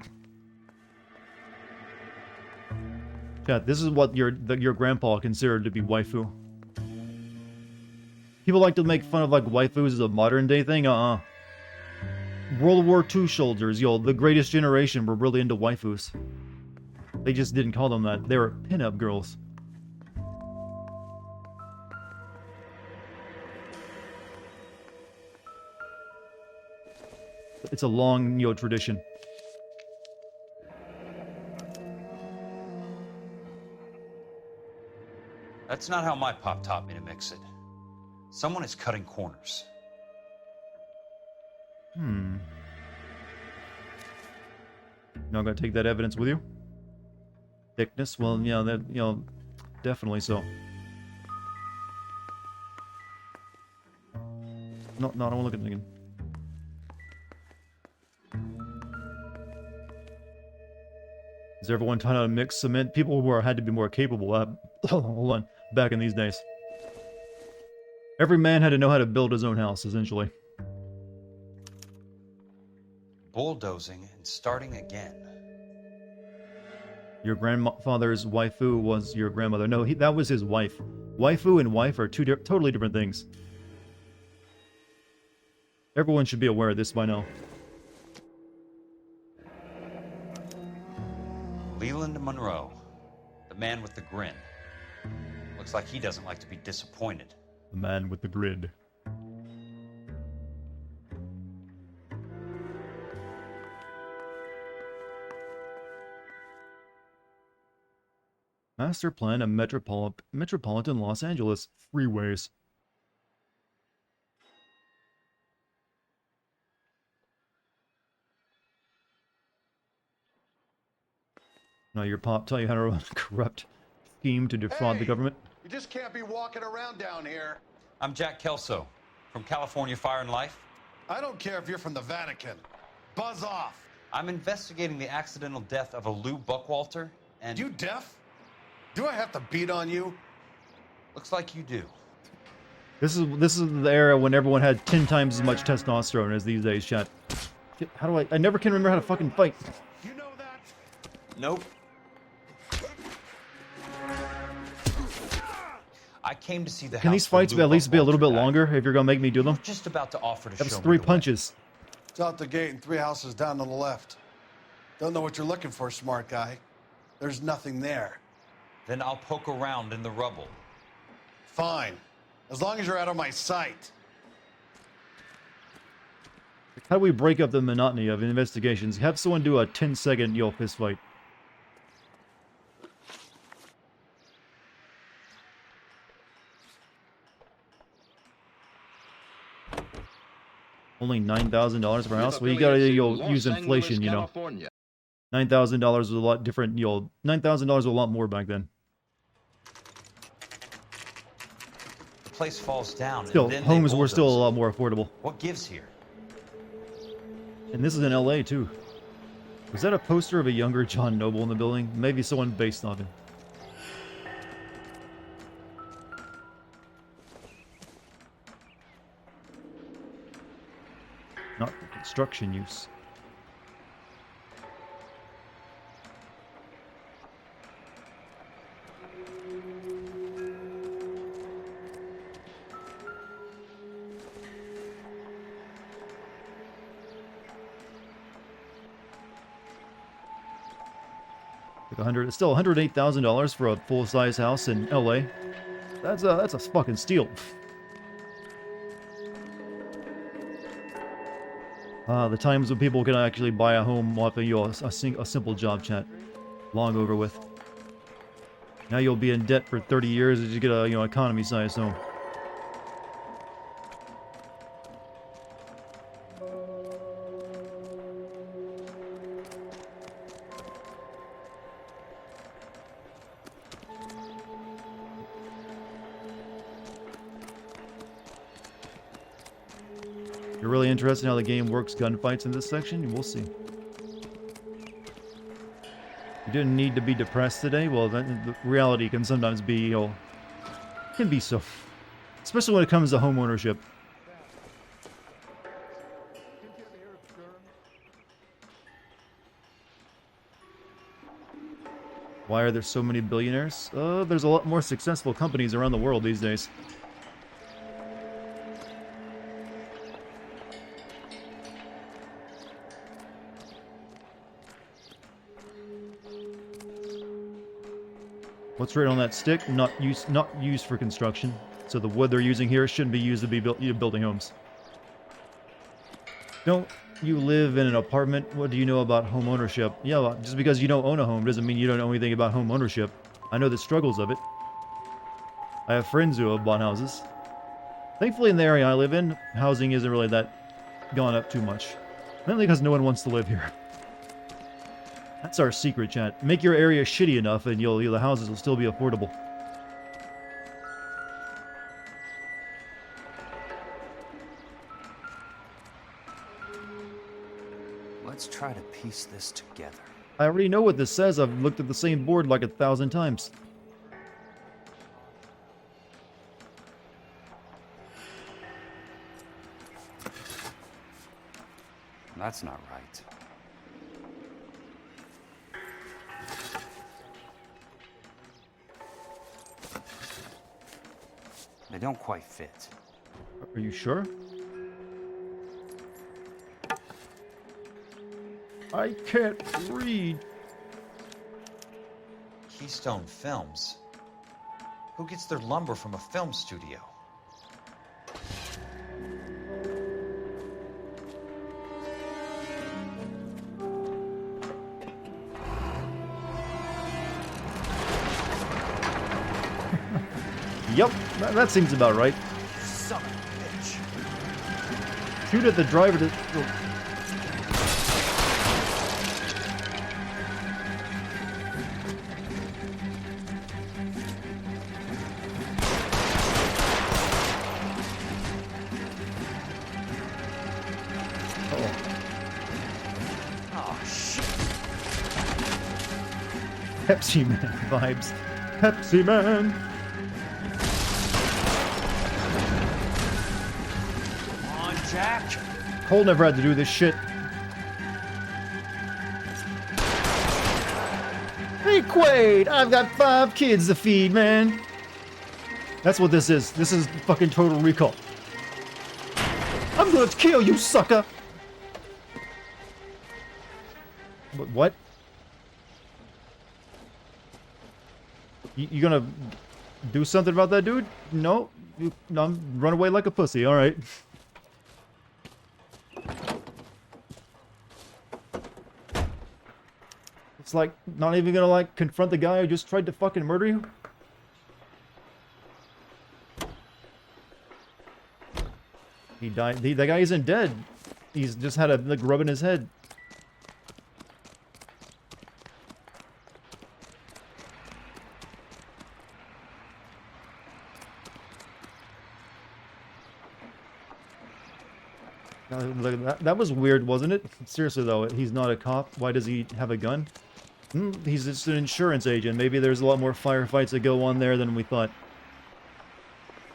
Chat, this is what your grandpa considered to be waifu. People like to make fun of like waifus as a modern day thing. World War II soldiers, yo, the greatest generation were really into waifus. They just didn't call them that. They were pinup girls. It's a long, tradition. That's not how my pop taught me to mix it. Someone is cutting corners. Not gonna take that evidence with you? Thickness? Well, yeah, that, definitely so. No, I don't want to look at it again. Is everyone taught how to mix cement? People had to be more capable at, hold on, back in these days. Every man had to know how to build his own house, essentially. Bulldozing and starting again. Your grandfather's waifu was your grandmother. No, that was his wife. Waifu and wife are two totally different things. Everyone should be aware of this by now. Leland Monroe, the man with the grin. Looks like he doesn't like to be disappointed. The man with the grid. Master plan of metropolitan Los Angeles freeways. Now your pop tell you how to run a corrupt scheme to defraud the government? You just can't be walking around down here. I'm Jack Kelso, from California Fire and Life. I don't care if you're from the Vatican. Buzz off. I'm investigating the accidental death of a Lou Buckwalter, and... You deaf? Do I have to beat on you? Looks like you do. This is the era when everyone had 10 times as much testosterone as these days, chat. How do I never can remember how to fucking fight. You know that? Nope. I came to see the house. Can these fights at least be a little bit longer if you're gonna make me do them? Just about to offer to That was show me 3 the way. punches. It's out the gate and 3 houses down to the left. Don't know what you're looking for, smart guy. There's nothing there. Then I'll poke around in the rubble. Fine. As long as you're out of my sight. How do we break up the monotony of investigations? Have someone do a 10-second fist fight. Only $9,000 per house? Well, you gotta use inflation, $9,000 was a lot different. $9,000 was a lot more back then. The place falls down. Still, and then homes they were still a bulldoze. lot more affordable. What gives here? And this is in LA too. Was that a poster of a younger John Noble in the building? Maybe someone based on him. Not for construction use. It's still $108,000 for a full-size house in LA. That's a fucking steal. The times when people can actually buy a home off of a simple job, chat. Long over with. Now you'll be in debt for 30 years as you get a economy-sized home. You're really interested in how the game works gunfights in this section? We'll see. You didn't need to be depressed today? Well, the reality can sometimes be, can be so. Especially when it comes to home ownership. Why are there so many billionaires? There's a lot more successful companies around the world these days. What's right on that stick? Not used for construction. So the wood they're using here shouldn't be used to be building homes. Don't you live in an apartment? What do you know about home ownership? Yeah, well, just because you don't own a home doesn't mean you don't know anything about home ownership. I know the struggles of it. I have friends who have bought houses. Thankfully, in the area I live in, housing isn't really that gone up too much. Mainly because no one wants to live here. That's our secret, chat. Make your area shitty enough and the houses will still be affordable. Let's try to piece this together. I already know what this says. I've looked at the same board like 1,000 times. That's not right. They don't quite fit. Are you sure? I can't read. Keystone Films? Who gets their lumber from a film studio? Yep, that seems about right. Son of a bitch. Shoot at the driver to... Oh, shit. Pepsi Man vibes. Pepsi Man! Jack? Cole never had to do this shit. Hey, Quaid! I've got 5 kids to feed, man! That's what this is. This is fucking Total Recall. I'm gonna kill you, sucker! What? You gonna do something about that, dude? No? No, run away like a pussy, alright. It's like, not even gonna like confront the guy who just tried to fucking murder you? He died. The guy isn't dead. He's just had a like rub in his head. That was weird, wasn't it? Seriously though, he's not a cop. Why does he have a gun? He's just an insurance agent. Maybe there's a lot more firefights that go on there than we thought.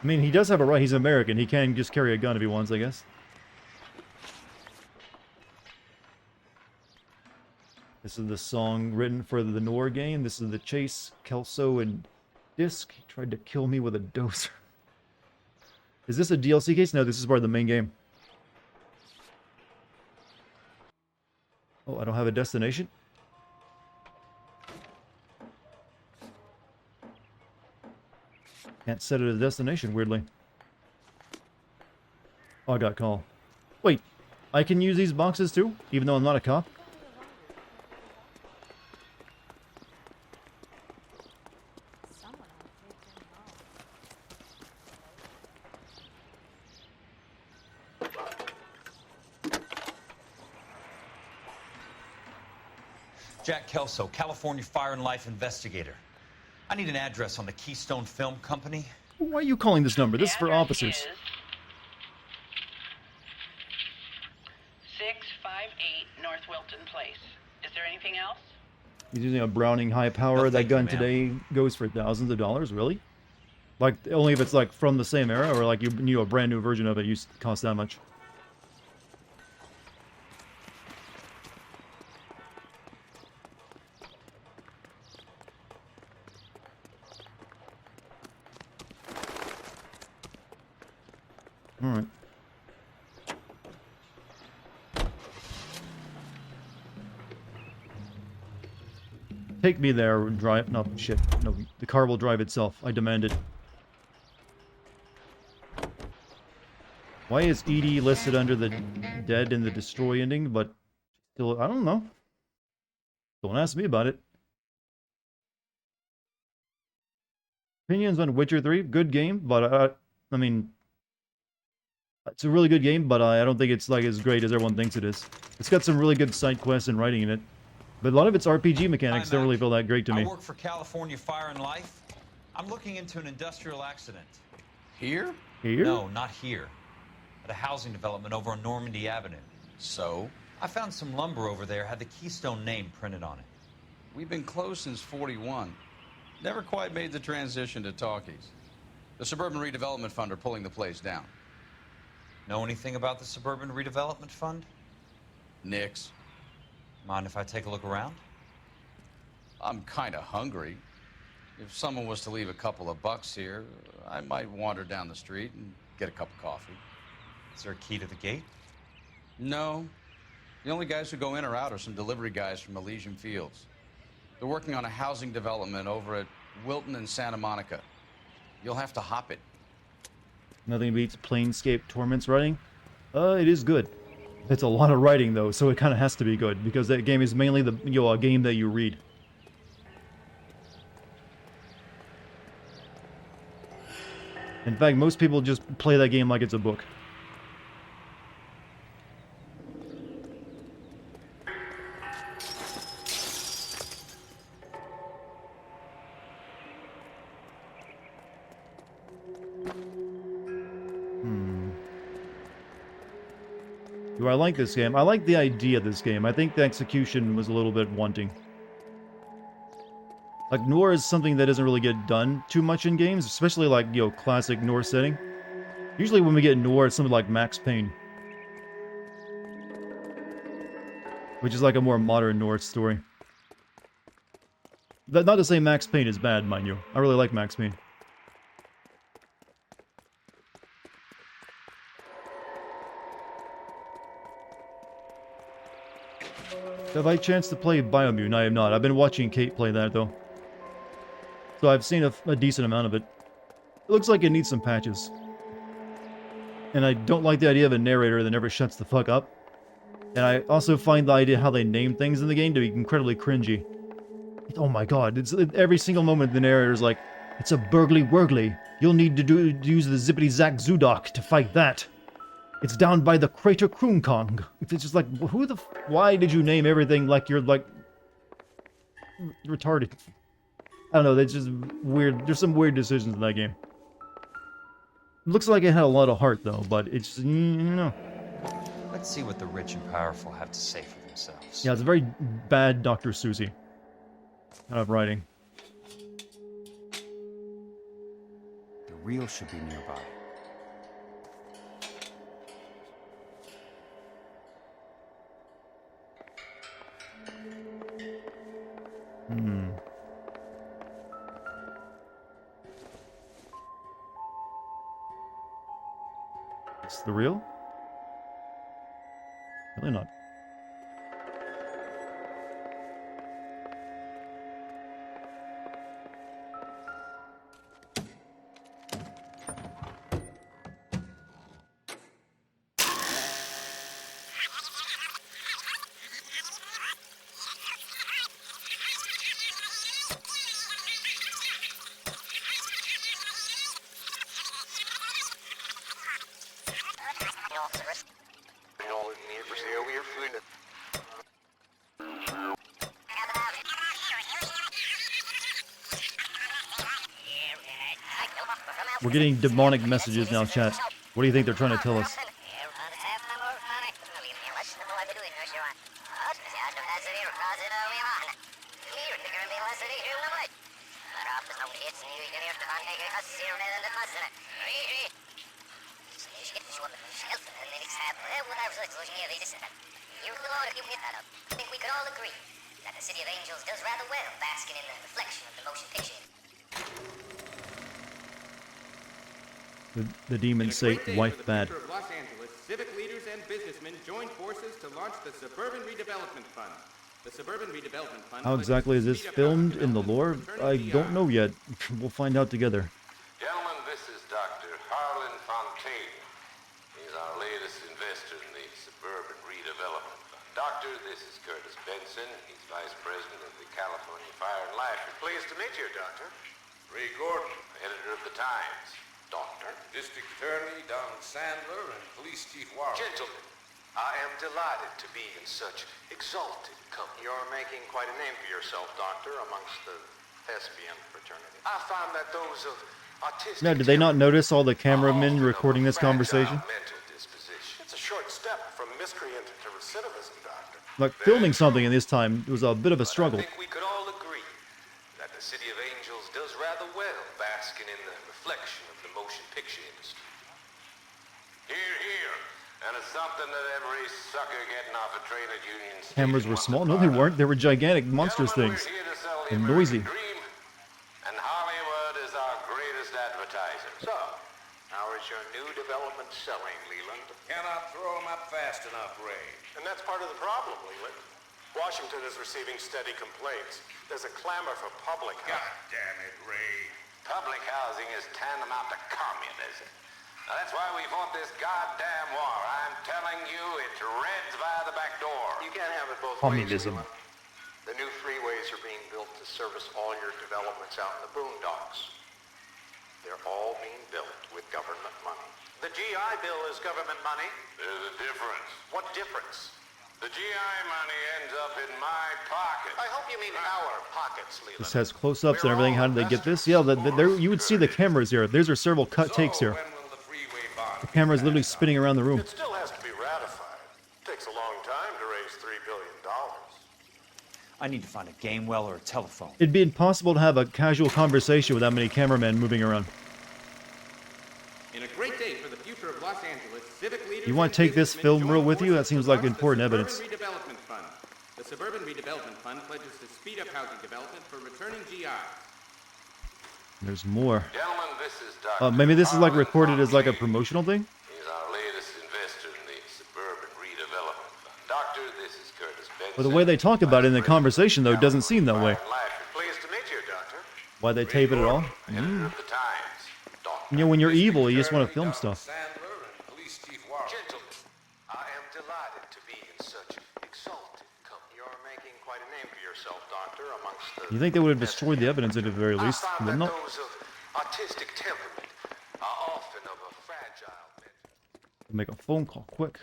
I mean, he does have a right. He's American. He can just carry a gun if he wants, I guess. This is the song written for the Noire game. This is the chase, Kelso and Disc. He tried to kill me with a dozer. Is this a DLC case? No, this is part of the main game. Oh, I don't have a destination? Can't set it as a destination, weirdly. Oh, I got call. Wait, I can use these boxes too, even though I'm not a cop? Jack Kelso, California Fire and Life investigator. I need an address on the Keystone Film Company. Why are you calling this number? This is for officers. 658 North Wilton Place. Is there anything else? He's using a Browning high power. That gun today goes for thousands of dollars, really? Like, only if it's like from the same era, or like you need a brand new version of it, cost that much. Alright. Take me there, drive. No, shit. No, the car will drive itself. I demand it. Why is Edie listed under the dead in the destroy ending, but still, I don't know. Don't ask me about it. Opinions on Witcher 3? Good game, but I mean, it's a really good game, but I don't think it's like as great as everyone thinks it is. It's got some really good side quests and writing in it, but a lot of its RPG mechanics don't really feel that great to me. I work for California Fire and Life. I'm looking into an industrial accident. Here? Here? No, not here. At a housing development over on Normandy Avenue. So? I found some lumber over there, had the Keystone name printed on it. We've been closed since '41. Never quite made the transition to talkies. The Suburban Redevelopment Fund are pulling the place down. Know anything about the Suburban Redevelopment Fund? Nix. Mind if I take a look around? I'm kind of hungry. If someone was to leave a couple of bucks here, I might wander down the street and get a cup of coffee. Is there a key to the gate? No. The only guys who go in or out are some delivery guys from Elysian Fields. They're working on a housing development over at Wilton and Santa Monica. You'll have to hop it. Nothing beats Planescape Torment's writing. It is good. It's a lot of writing though, so it kind of has to be good because that game is mainly a game that you read. In fact, most people just play that game like it's a book. Do I like this game? I like the idea of this game. I think the execution was a little bit wanting. Like, Noir is something that doesn't really get done too much in games, especially like, you know, classic Noir setting. Usually when we get Noir, it's something like Max Payne. Which is like a more modern Noir story. Not to say Max Payne is bad, mind you. I really like Max Payne. Have I chanced to play Biomutant? I have not. I've been watching Kate play that, though. So I've seen a decent amount of it. It looks like it needs some patches. And I don't like the idea of a narrator that never shuts the fuck up. And I also find the idea how they name things in the game to be incredibly cringy. Oh my god, it's every single moment the narrator's like, it's a burgly-wurgly. You'll need to use the zippity-zack Zudok to fight that. It's down by the crater Kronkong. It's just like, why did you name everything like you're, like, retarded? I don't know, that's just weird. There's some weird decisions in that game. It looks like it had a lot of heart, though, but it's, you know. Let's see what the rich and powerful have to say for themselves. Yeah, it's a very bad Dr. Seussy kind of writing. The real should be nearby. It's the real? Really not. We're getting demonic messages now, chat. What do you think they're trying to tell us? I think we could all agree that the City of Angels does rather well basking in the reflection of the motion picture. The demons say wife bad. Of Los Angeles, civic leaders and businessmen joined forces to launch the Suburban Redevelopment Fund. The Suburban Redevelopment Fund. How exactly is this filmed in the lore? I don't know yet. We'll find out together. Gentlemen, this is Dr. Harlan Fontaine. He's our latest investor in the Suburban Redevelopment Fund. Doctor, this is Curtis Benson. He's Vice President of the California Fire and Life. Pleased to meet you, Doctor. Ray Gordon, editor of the Times. Doctor. District Attorney Donald Sandler and Police Chief Warren. Gentlemen, I am delighted to be in such exalted company. You're making quite a name for yourself, Doctor, amongst the thespian fraternity. I find that those of autistic... Now, did they not notice all the cameramen recording this conversation? It's a short step from miscreant to recidivism, Doctor. Like, filming something in this time was a bit of a struggle. I think we could all agree that the City of Angels does rather well basking in the reflection of the motion picture industry. Here, here. And it's something that every sucker getting off a train at Union Station. Cameras were small? No, they weren't. They were gigantic, monstrous things. And noisy. And Hollywood is our greatest advertiser. So, how is your new development selling, Leland? Cannot throw them up fast enough, Ray. And that's part of the problem, Leland. Washington is receiving steady complaints. There's a clamor for public housing. God damn it, Ray. Public housing is tantamount to communism. Now, that's why we fought this goddamn war. I'm telling you, it's Reds via the back door. You can't have it both Communism. ways, Leland. The new freeways are being built to service all your developments out in the boondocks. They're all being built with government money. The GI Bill is government money. There's a difference. What difference? The GI money ends up in my pocket. I hope you mean our pockets, Leland. This has close-ups and everything. How did they get this? Yeah, there you would see the cameras here. These are several cut takes here. The camera's literally spinning around the room. It still has to be ratified. It takes a long time to raise $3 billion. I need to find a game well or a telephone. It'd be impossible to have a casual conversation with that many cameramen moving around. In a great day for the future of Los Angeles, civic leaders. You want to take this film reel with you? That seems like important evidence. Redevelopment Fund. The Suburban Redevelopment Fund pledges to speed up housing development for returning GIs. There's more. Gentlemen, this is Dr. Maybe this is like recorded as like a promotional thing? He's our latest investor in the Suburban Redevelopment Fund. Doctor, this is Curtis Benson. But the way they talk about it in the conversation, though, doesn't seem that way. Pleased to meet you, Doctor. Why they tape it at all? Editor of the Times. You know, when you're evil, you just want to film stuff. Sandler and Police Chief Warren. Gentlemen, I am delighted to be in such exalted company. You're making quite a name for yourself, Doctor, amongst the... You think they would have destroyed the evidence at the very least, I found wouldn't that they? those of autistic temperament are often of a fragile mental. Make a phone call, quick.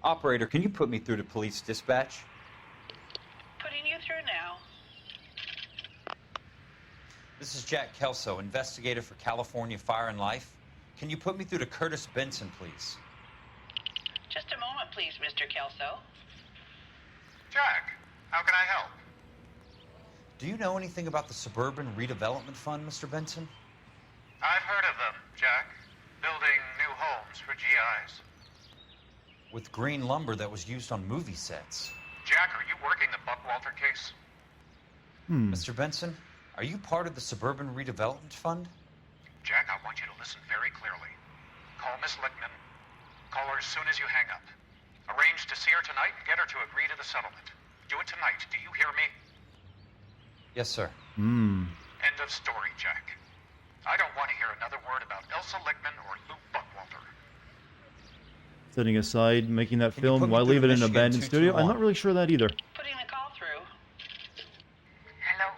Operator, can you put me through to police dispatch? Putting you through now. This is Jack Kelso, investigator for California Fire and Life. Can you put me through to Curtis Benson, please? Just a moment, please, Mr. Kelso. Jack, how can I help? Do you know anything about the Suburban Redevelopment Fund, Mr. Benson? I've heard of them, Jack. Building new homes for GIs. With green lumber that was used on movie sets. Jack, are you working the Buckwalter case? Mr. Benson, are you part of the Suburban Redevelopment Fund? Jack, I want you to listen very clearly. Call Miss Lickman. Call her as soon as you hang up. Arrange to see her tonight and get her to agree to the settlement. Do it tonight. Do you hear me? Yes, sir. End of story, Jack. I don't want to hear another word about Elsa Lickman or Lou Buckwalter. Setting aside making that Can you film, put me why through leave to it in an Michigan abandoned studio? I'm 221? not really sure that either. Putting the call through. Hello?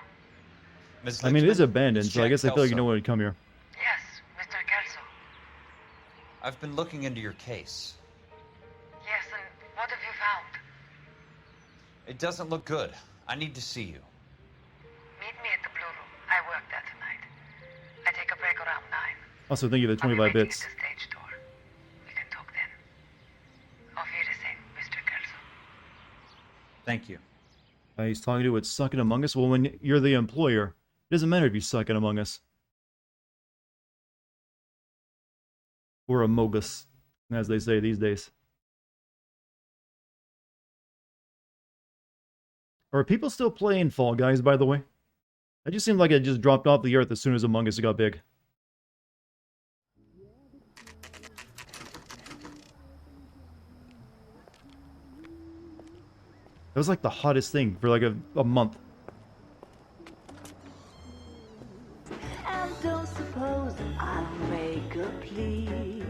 Ms. I mean, it is Lichtman, abandoned, it's so I Jack guess I feel like you Kelso. know when to come here. Yes, Mr. Kelso. I've been looking into your case. Yes, and what have you found? It doesn't look good. I need to see you. Meet me at the Blue Room. I work there tonight. I take a break around 9. Also, thank you for the I'll be 25 waiting bits. at the stage door. We can talk then. Auf Wiedersehen, Mr. Kelso. Thank you. He's talking to it's sucking among us. Well, when you're the employer, it doesn't matter if you suck it among us. Or among us. as they say these days. Are people still playing Fall Guys, by the way? It just seemed like it just dropped off the earth as soon as Among Us got big. That was like the hottest thing for like a month. And don't suppose I'll make a plea,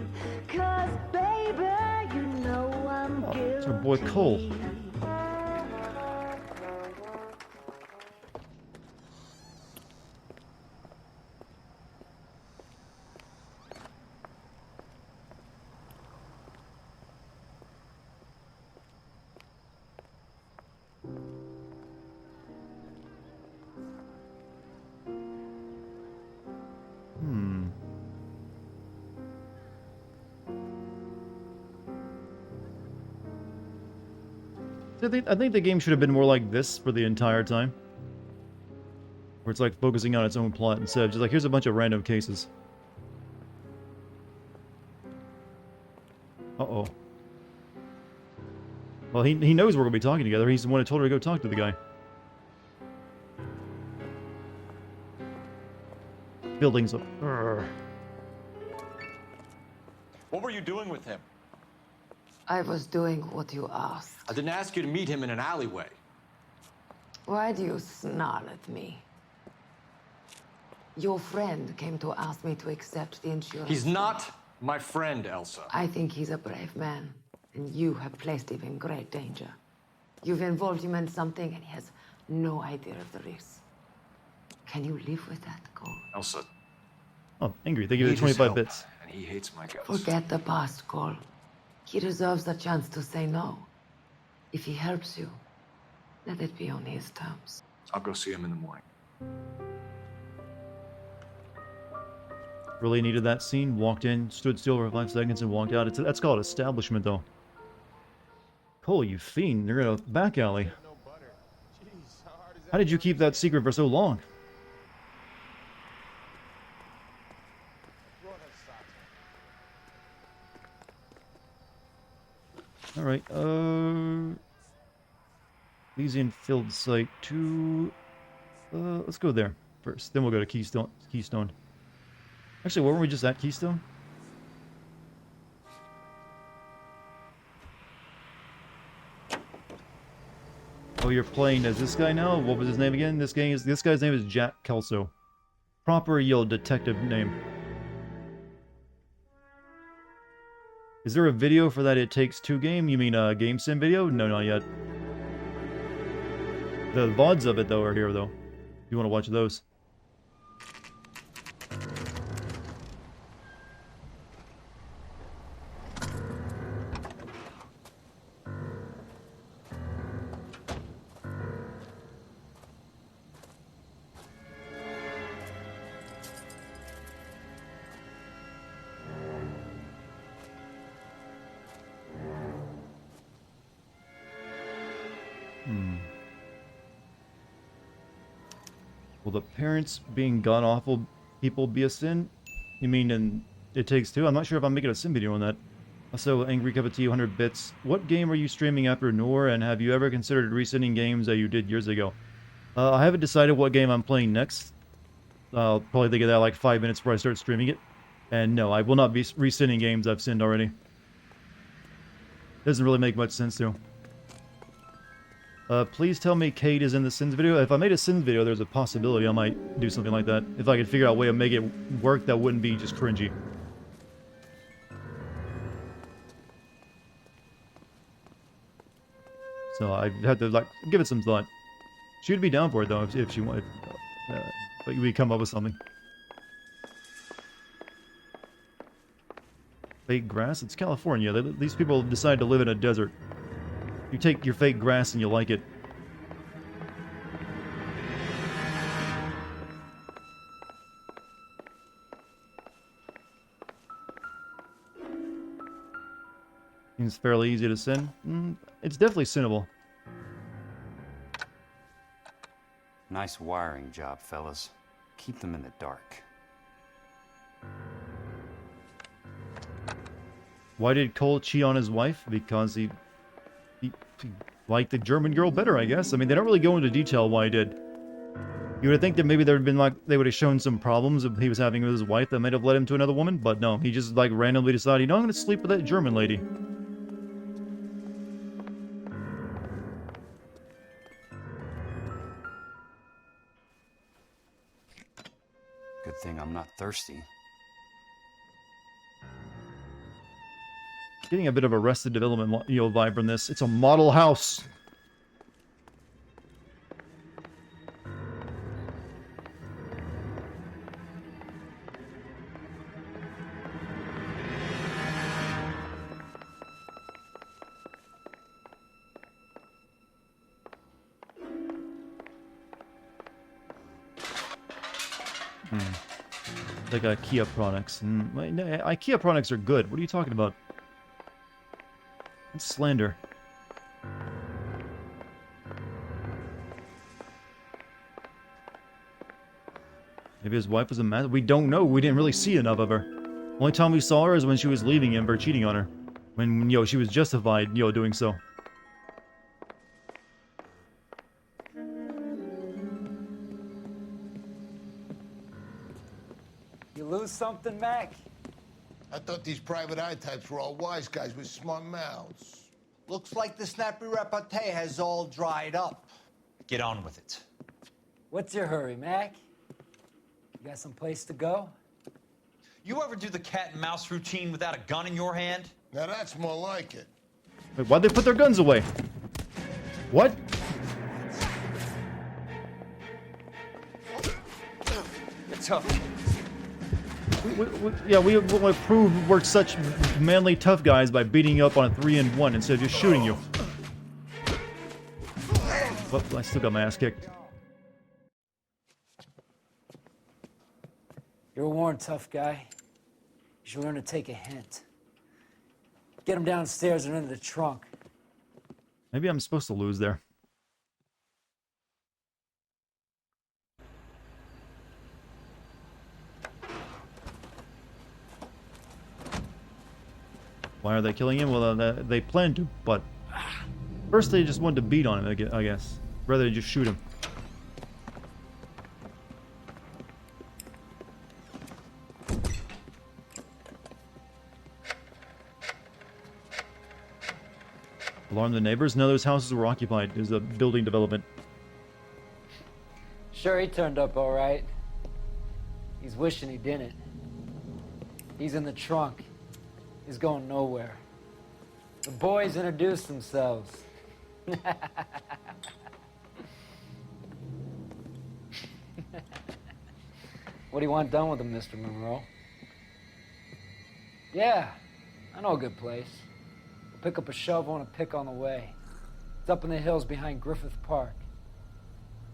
'cause baby, you know I'm guilty. It's our boy Cole. I think the game should have been more like this for the entire time. Where it's like focusing on its own plot instead of just like, here's a bunch of random cases. Uh-oh. Well, he knows we're going to be talking together. He's the one who told her to go talk to the guy. Buildings up. What were you doing with him? I was doing what you asked. I didn't ask you to meet him in an alleyway. Why do you snarl at me? Your friend came to ask me to accept the insurance. He's not my friend, Elsa. I think he's a brave man, and you have placed him in great danger. You've involved him in something, and he has no idea of the risk. Can you live with that, Cole? Elsa. Oh, angry. They give you 25 bits. And he hates my guts. Forget the past, Cole. He deserves a chance to say no. If he helps you, let it be on his terms. I'll go see him in the morning. Really needed that scene. Walked in, stood still for 5 seconds, and walked out. That's called establishment, though. Cole, you fiend. You're in a back alley. How did you keep that secret for so long? Alright, Elysian Field Site 2. Let's go there first. Then we'll go to Keystone. Actually, weren't we just at Keystone? Oh, you're playing as this guy now? What was his name again? This guy's name is Jack Kelso. Proper Yale detective name. Is there a video for that It Takes Two game? You mean a game sim video? No, not yet. The VODs of it, though, are here, though. If you want to watch those. Will the parents being god-awful people be a sin? You mean in It Takes Two? I'm not sure if I'm making a sim video on that. Also, Angry Cup of Tea, 100 bits. What game are you streaming after Noire, and have you ever considered resending games that you did years ago? I haven't decided what game I'm playing next. I'll probably think of that like 5 minutes before I start streaming it. And no, I will not be resending games I've sinned already. Doesn't really make much sense to. Please tell me Kate is in the Sins video. If I made a Sins video, there's a possibility I might do something like that. If I could figure out a way to make it work that wouldn't be just cringy. So I've had to, like, give it some thought. She would be down for it, though, if she wanted. But we come up with something. Fake grass? It's California. These people decide to live in a desert. You take your fake grass and you like it. Seems fairly easy to sin. It's definitely sinnable. Nice wiring job, fellas. Keep them in the dark. Why did Cole cheat on his wife? Because he liked the German girl better, I guess. I mean, they don't really go into detail why he did. You would think that maybe there had been, like, they would have shown some problems that he was having with his wife that might have led him to another woman, but no, he just, like, randomly decided, you know, I'm gonna sleep with that German lady. Good thing I'm not thirsty. Getting a bit of Arrested Development, you know, vibe from this. It's a model house. Like IKEA products. IKEA products are good. What are you talking about? It's slander. Maybe his wife was a mess. We don't know. We didn't really see enough of her. Only time we saw her is when she was leaving him for cheating on her. When, you know, she was justified, you know, doing so. You lose something, Mac? I thought these private eye types were all wise guys with smart mouths. Looks like the snappy repartee has all dried up. Get on with it. What's your hurry, Mac? You got some place to go? You ever do the cat and mouse routine without a gun in your hand? Now that's more like it. Wait, why'd they put their guns away? What? It's tough. We will prove we're such manly tough guys by beating you up on a 3-in-1 instead of just shooting you. Well, I still got my ass kicked. You're a worn tough guy. You should learn to take a hint. Get him downstairs and into the trunk. Maybe I'm supposed to lose there. Why are they killing him? Well, they plan to, but first they just wanted to beat on him, I guess, rather than just shoot him. Alarm the neighbors? No, those houses were occupied. It was a building development. Sure, he turned up all right. He's wishing he didn't. He's in the trunk. He's going nowhere. The boys introduced themselves. What do you want done with him, Mr. Monroe? Yeah, I know a good place. We'll pick up a shovel and a pick on the way. It's up in the hills behind Griffith Park.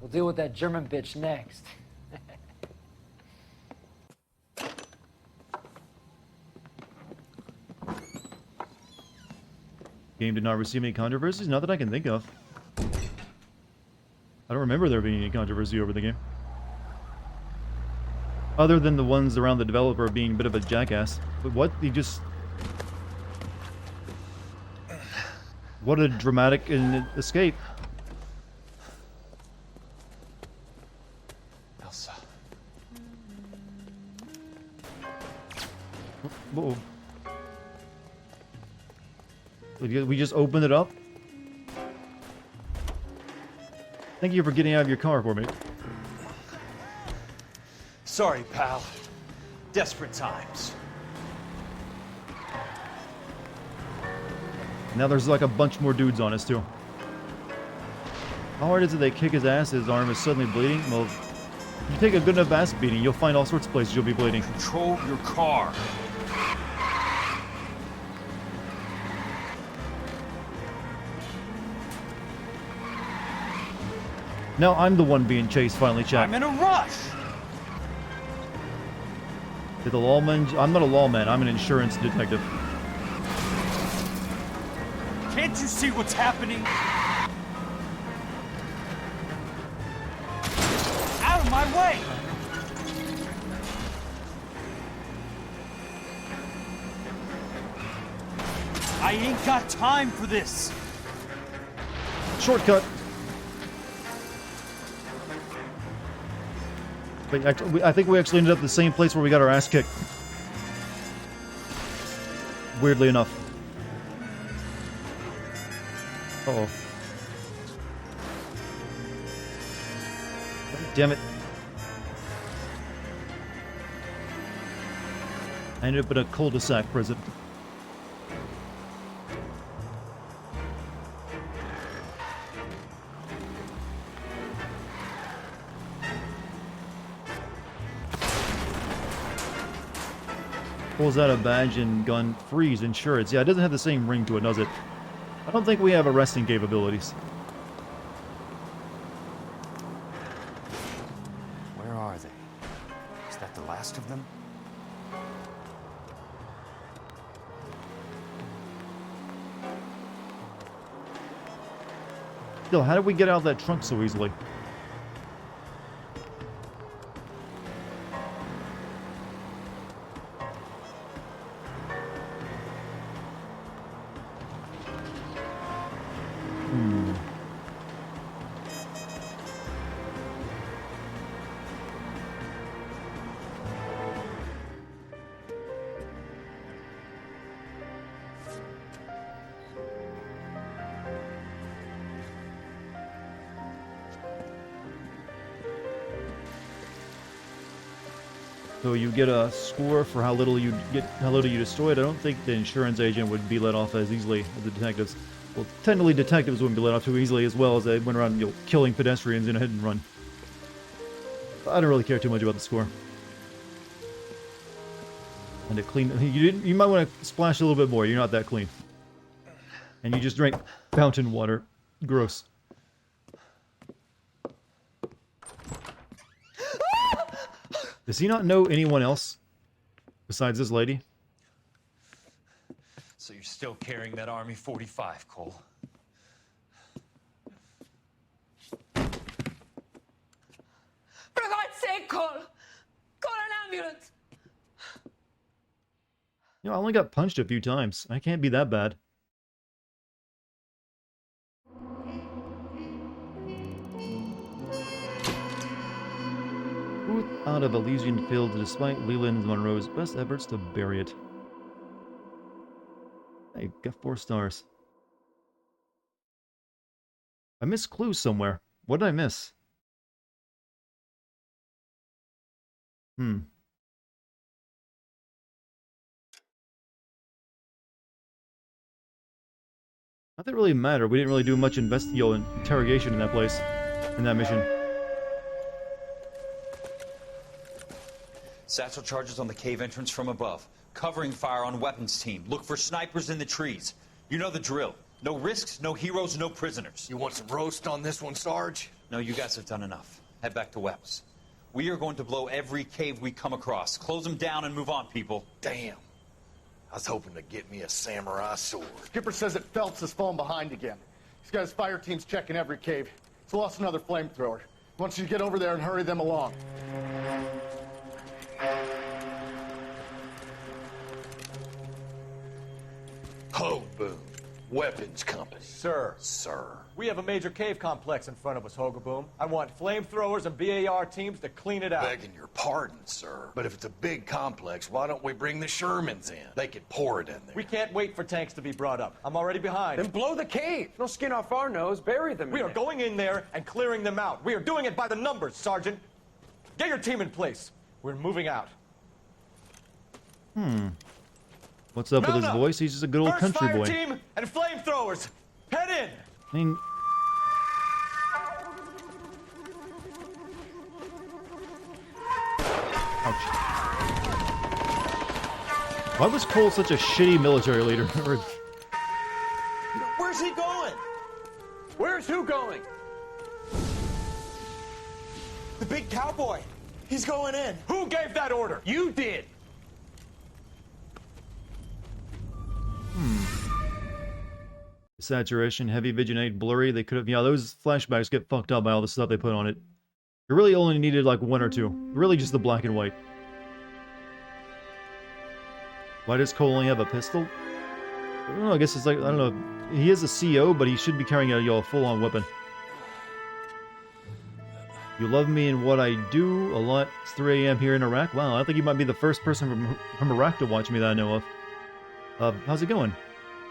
We'll deal with that German bitch next. Game did not receive any controversies, not that I can think of. I don't remember there being any controversy over the game. Other than the ones around the developer being a bit of a jackass. But what? He just... What a dramatic escape. Elsa. Whoa. We just opened it up? Thank you for getting out of your car for me. Sorry, pal. Desperate times. Now there's like a bunch more dudes on us too. How hard is it they kick his ass, his arm is suddenly bleeding? Well, if you take a good enough ass beating, you'll find all sorts of places you'll be bleeding. Control your car. Now I'm the one being chased finally, chat. I'm in a rush. Did the lawman... I'm not a lawman, I'm an insurance detective. Can't you see what's happening? Out of my way! I ain't got time for this. Shortcut. But I think we actually ended up at the same place where we got our ass kicked. Weirdly enough. Uh-oh. Damn it. I ended up in a cul-de-sac prison. Pulls out a badge and gun. Freeze. Insurance. Yeah, it doesn't have the same ring to it, does it? I don't think we have arresting capabilities. Where are they? Is that the last of them? Still, how did we get out of that trunk so easily? So you get a score for how little you destroyed. I don't think the insurance agent would be let off as easily as the detectives. Well, technically detectives wouldn't be let off too easily as well as they went around, killing pedestrians in a hit and run. I don't really care too much about the score. And to clean, you might want to splash a little bit more. You're not that clean. And you just drank fountain water. Gross. Does he not know anyone else besides this lady? So you're still carrying that Army 45, Cole? For God's sake, Cole! Call an ambulance! I only got punched a few times. I can't be that bad. Out of Elysian Fields despite Leland Monroe's best efforts to bury it. Hey, got 4 stars. I missed clues somewhere. What did I miss? Not that really mattered. We didn't really do much interrogation in that place, in that mission. Satchel charges on the cave entrance from above. Covering fire on weapons team. Look for snipers in the trees. You know the drill. No risks, no heroes, no prisoners. You want some roast on this one, Sarge? No, you guys have done enough. Head back to Webb's. We are going to blow every cave we come across. Close them down and move on, people. Damn. I was hoping to get me a samurai sword. Skipper says that Phelps has fallen behind again. He's got his fire teams checking every cave. He's lost another flamethrower. He wants you to get over there and hurry them along. Ho, boom. Weapons compass. Sir. Sir. We have a major cave complex in front of us, Hogaboom. I want flamethrowers and BAR teams to clean it out. Begging your pardon, sir. But if it's a big complex, why don't we bring the Shermans in? They could pour it in there. We can't wait for tanks to be brought up. I'm already behind. Then blow the cave. No skin off our nose. Bury them. We are going in there and clearing them out. We are doing it by the numbers, Sergeant. Get your team in place. We're moving out. What's up with his voice? He's just a good old country boy. First fire team and flamethrowers. Head in. I mean... Ouch. Why was Cole such a shitty military leader? Where's he going? Where's who going? The big cowboy. He's going in. Who gave that order? You did. Saturation, heavy vignette, blurry. They could have, yeah, those flashbacks get fucked up by all the stuff they put on it. It really only needed like 1 or 2. Really just the black and white. Why does Cole only have a pistol? I don't know, I guess it's like, I don't know. He is a CO, but he should be carrying a full-on weapon. You love me and what I do a lot. It's 3 a.m. here in Iraq. Wow, I think you might be the first person from Iraq to watch me that I know of. How's it going?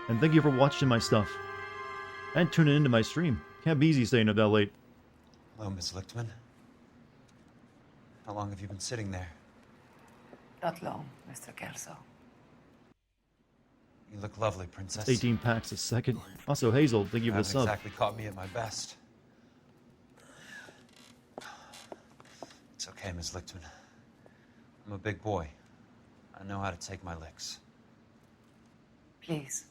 And thank you for watching my stuff. And tuning into my stream. Can't be easy staying up that late. Hello, Miss Lichtman. How long have you been sitting there? Not long, Mr. Kelso. You look lovely, Princess. 18 packs a second. Also, Hazel, thank you for the sub. Exactly caught me at my best. It's okay, Miss Lichtman. I'm a big boy. I know how to take my licks. Please,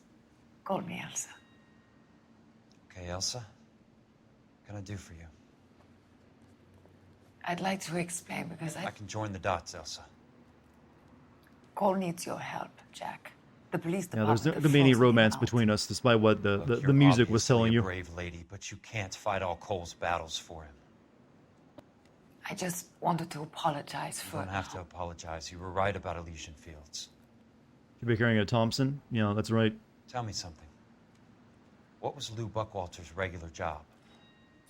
call me Elsa. Okay, Elsa? What can I do for you? I'd like to explain because I can join the dots, Elsa. Cole needs your help, Jack. The police Yeah, department. there's not going to be any romance between us, despite what the music was telling you. You're a brave lady, but you can't fight all Cole's battles for him. I just wanted to apologize You for... don't have to apologize. You were right about Elysian Fields. Should be carrying a Thompson. Yeah, that's right. Tell me something. What was Lou Buckwalter's regular job?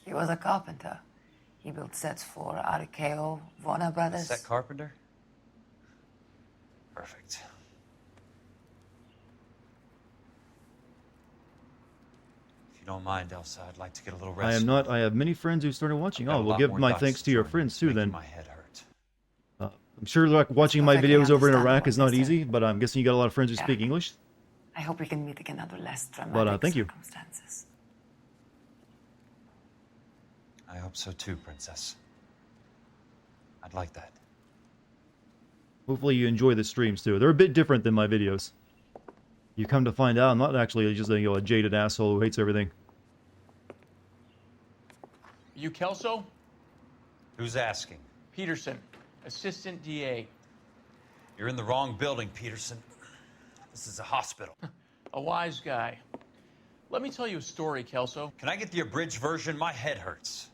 He was a carpenter. He built sets for RKO, Warner Brothers. Set carpenter? Perfect. If you don't mind, Elsa, I'd like to get a little rest. I am not. I have many friends who started watching. Oh, we'll give my thanks to your friends too then. My head hurt. I'm sure like watching my videos over in Iraq is not easy, but I'm guessing you got a lot of friends who speak English. I hope we can meet again under less dramatic But thank you. circumstances. I hope so too, Princess. I'd like that. Hopefully you enjoy the streams too. They're a bit different than my videos. You come to find out, I'm not actually just a jaded asshole who hates everything. You Kelso? Who's asking? Peterson, Assistant DA. You're in the wrong building, Peterson. This is a hospital. A wise guy. Let me tell you a story, Kelso. Can I get the abridged version? My head hurts.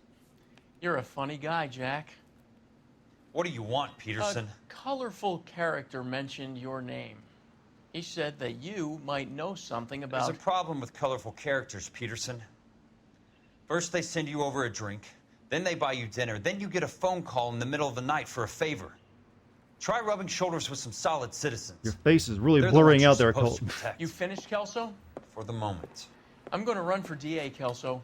You're a funny guy, Jack. What do you want, Peterson? A colorful character mentioned your name. He said that you might know something about... There's a problem with colorful characters, Peterson. First they send you over a drink, then they buy you dinner, then you get a phone call in the middle of the night for a favor. Try rubbing shoulders with some solid citizens. Your face is really They're blurring the out ones there, you're supposed Colt. to protect. You finished, Kelso? For the moment. I'm going to run for DA, Kelso.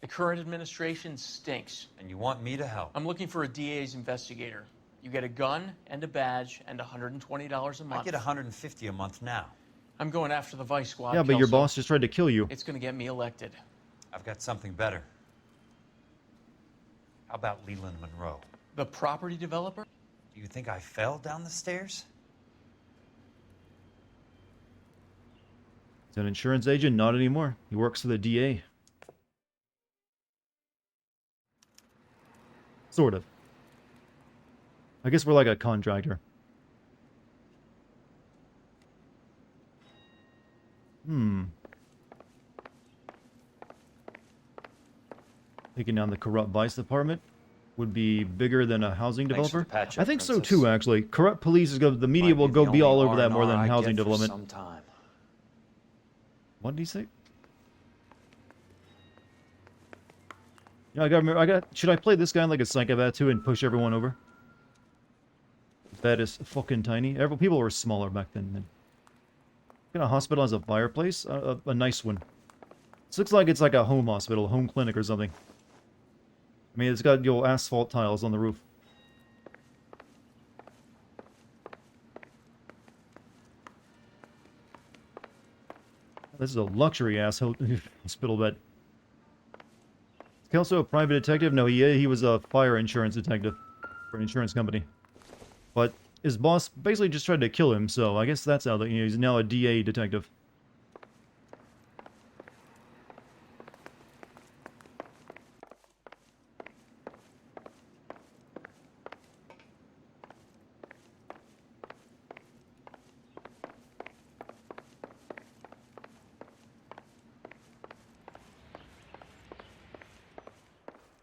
The current administration stinks. And you want me to help? I'm looking for a DA's investigator. You get a gun and a badge and $120 a month. I get $150 a month now. I'm going after the Vice Squad, Yeah, but your Kelso. boss just tried to kill you. It's going to get me elected. I've got something better. How about Leland Monroe? The property developer? Do you think I fell down the stairs? He's an insurance agent? Not anymore. He works for the DA. Sort of. I guess we're like a contractor. Taking down the corrupt vice department would be bigger than a housing Thanks for developer? the patch-up, I think so Princess. too, actually. Corrupt police is the media will go be all over that more than housing development. What did he say? Yeah, I gotta remember. Should I play this guy like a psychopath too and push everyone over? That is fucking tiny. People were smaller back then. Man. A hospital has a fireplace, a nice one. This looks like it's like a home hospital, a home clinic or something. I mean, it's got your asphalt tiles on the roof. This is a luxury ass hospital bed. Is Kelso a private detective? No, he was a fire insurance detective for an insurance company. But his boss basically just tried to kill him, so I guess that's how he's now a DA detective.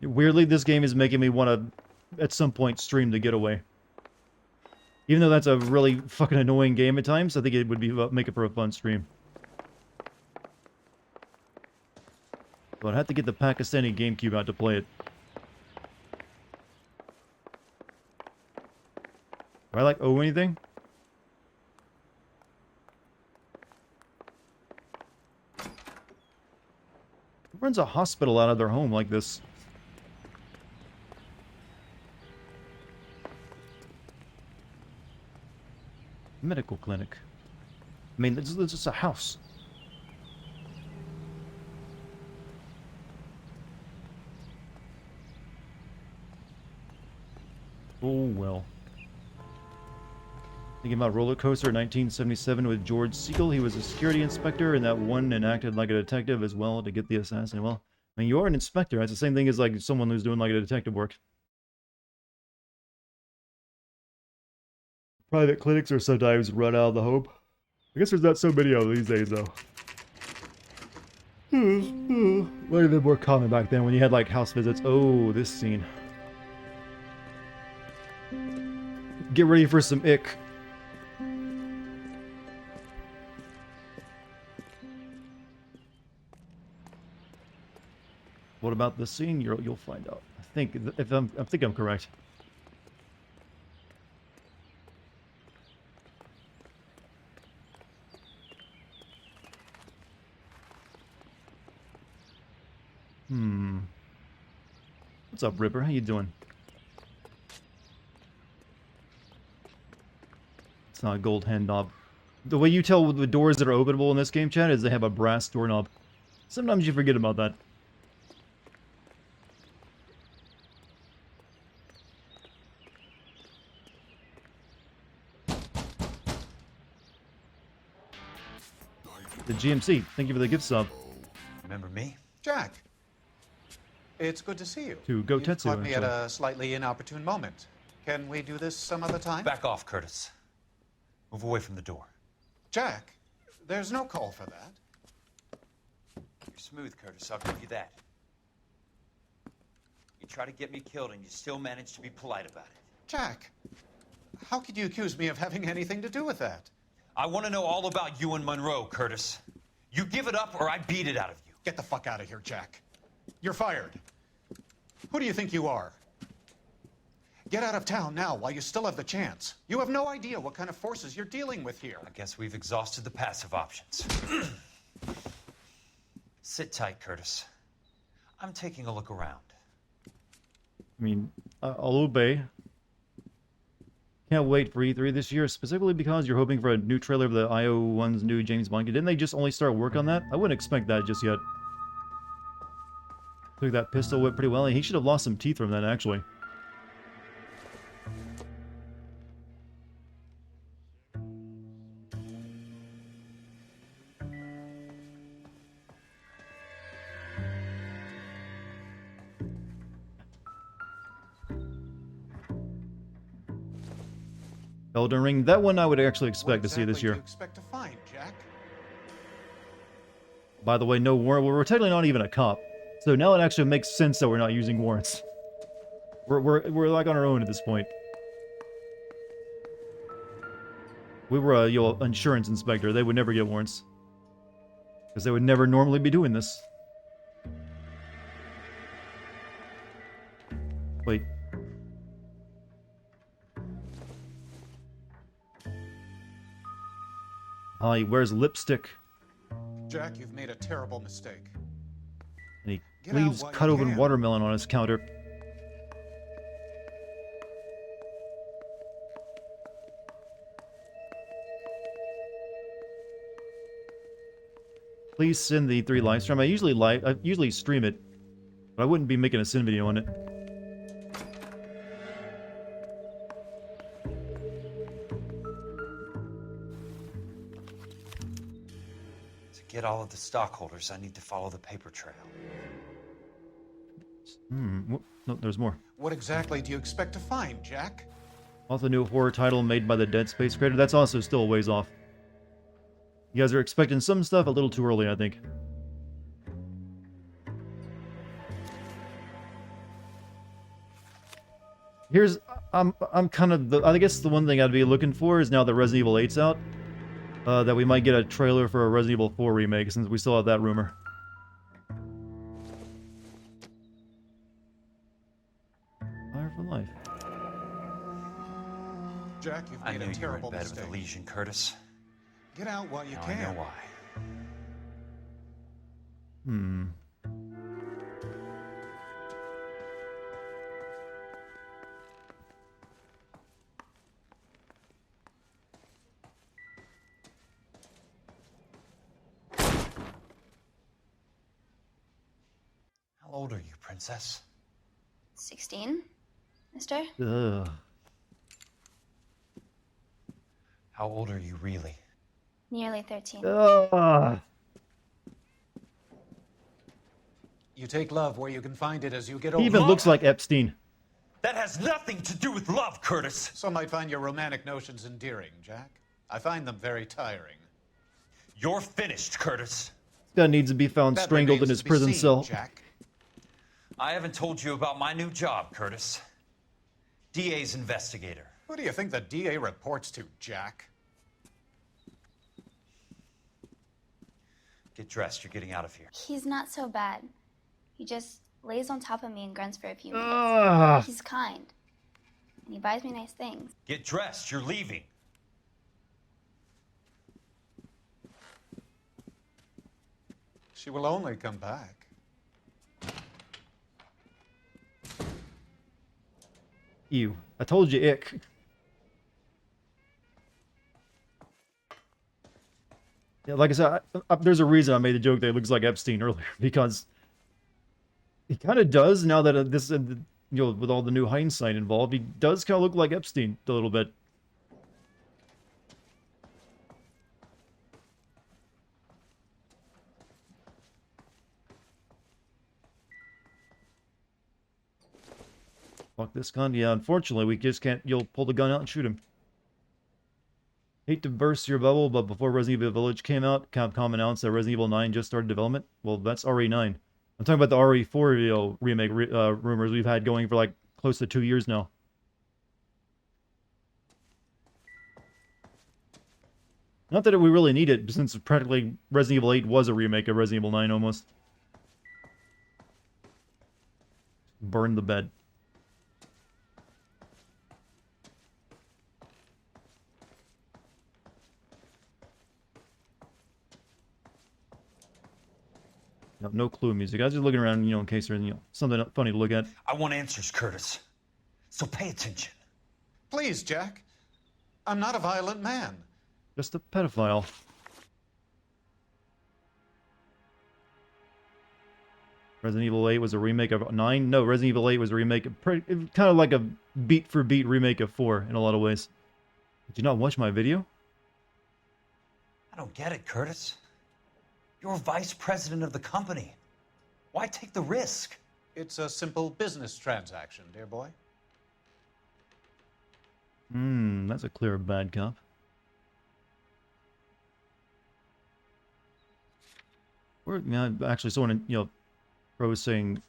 Weirdly, this game is making me want to, at some point, stream The Getaway. Even though that's a really fucking annoying game at times, I think it would be make it for a fun stream. So I'd have to get the Pakistani GameCube out to play it. Do I, like, owe anything? Who runs a hospital out of their home like this? Medical clinic. I mean, this is just a house. Oh, well. Thinking about Roller Coaster in 1977 with George Siegel. He was a security inspector in that one and acted like a detective as well to get the assassin. Well, I mean, you are an inspector. That's the same thing as like someone who's doing like a detective work. Private clinics are sometimes run out of the home. I guess there's not so many of them these days, though. Might have been more common back then when you had like house visits. Oh, this scene. Get ready for some ick. What about this scene? You'll find out. I think if I think I'm correct. What's up, Ripper? How you doing? It's not a gold hand knob. The way you tell the doors that are openable in this game, chat, is they have a brass doorknob. Sometimes you forget about that. The GMC, thank you for the gift sub. Remember me? Jack, it's good to see you. To Go You've Tetsu, caught me at actually. a slightly inopportune moment. Can we do this some other time? Back off, Curtis. Move away from the door. Jack, there's no call for that. You're smooth, Curtis. I'll give you that. You try to get me killed and you still manage to be polite about it. Jack, how could you accuse me of having anything to do with that? I want to know all about you and Monroe, Curtis. You give it up or I beat it out of you. Get the fuck out of here, Jack. You're fired. Who do you think you are? Get out of town now while you still have the chance. You have no idea what kind of forces you're dealing with here. I guess we've exhausted the passive options. Sit tight, Curtis. I'm taking a look around. I mean, I'll obey. Can't wait for E3 this year, specifically because you're hoping for a new trailer of the IO1's new James Bond. Didn't they just only start work on that? I wouldn't expect that just yet. Took that pistol whip pretty well. He should have lost some teeth from that, actually. Elden Ring, that one I would actually expect to see this year. What exactly do you expect to find, Jack? By the way, no warrant. Well, we're technically not even a cop, so now it actually makes sense that we're not using warrants. We're like on our own at this point. We were a insurance inspector. They would never get warrants because they would never normally be doing this. Wait. He wears lipstick. Jack, you've made a terrible mistake. And he Get out leaves while you cut open can. watermelon on his counter. Please send the 3 live stream. I usually stream it, but I wouldn't be making a sin video on it. To get all of the stockholders, I need to follow the paper trail. No, there's more. What exactly do you expect to find, Jack? Also, new horror title made by the Dead Space creator. That's also still a ways off. You guys are expecting some stuff a little too early, I think. Here's, I'm kind of I guess the one thing I'd be looking for is now that Resident Evil 8's out, that we might get a trailer for a Resident Evil 4 remake, since we still have that rumor. for life. Jack, you've I made knew a you were in terrible bed mistake. with the Legion, Curtis. Get out while you Now can. I know why. Hmm. How old are you, Princess? 16, mister? Ugh. How old are you really? Nearly 13. Ugh. You take love where you can find it as you get He older. even looks like Epstein. That has nothing to do with love, Curtis. Some might find your romantic notions endearing, Jack. I find them very tiring. You're finished, Curtis. This guy needs to be found That strangled in remains his to be prison seen, cell. Jack. I haven't told you about my new job, Curtis. DA's investigator. Who do you think the DA reports to, Jack? Get dressed. You're getting out of here. He's not so bad. He just lays on top of me and grunts for a few minutes. Ugh. He's kind. And he buys me nice things. Get dressed. You're leaving. She will only come back. Ew. I told you, ick. Yeah, like I said, there's a reason I made the joke that he looks like Epstein earlier, because he kind of does now that with all the new hindsight involved, he does kind of look like Epstein a little bit. Fuck this gun. Yeah, unfortunately, we just can't. You'll pull the gun out and shoot him. Hate to burst your bubble, but before Resident Evil Village came out, Capcom announced that Resident Evil 9 just started development. Well, that's RE9. I'm talking about the RE4 remake rumors we've had going for like close to 2 years now. Not that we really need it, since practically Resident Evil 8 was a remake of Resident Evil 9 almost. Burn the bed. No clue music. I was just looking around, in case there's, something funny to look at. I want answers, Curtis. So pay attention. Please, Jack. I'm not a violent man. Just a pedophile. Resident Evil 8 was a remake of 9? No, Resident Evil 8 was a remake of kind of like a beat-for-beat remake of 4 in a lot of ways. Did you not watch my video? I don't get it, Curtis. You're vice president of the company. Why take the risk? It's a simple business transaction, dear boy. That's a clear bad cop. Actually, someone, Pro was saying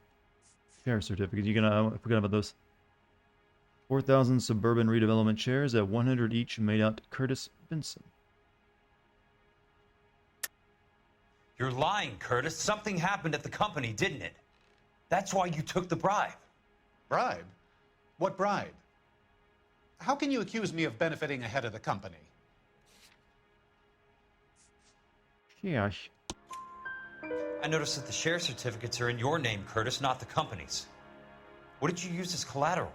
share certificates. I forgot about those. 4,000 suburban redevelopment shares at 100 each made out to Curtis Benson. You're lying, Curtis. Something happened at the company, didn't it? That's why you took the bribe. Bribe? What bribe? How can you accuse me of benefiting ahead of the company? Yeah. I noticed that the share certificates are in your name, Curtis, not the company's. What did you use as collateral?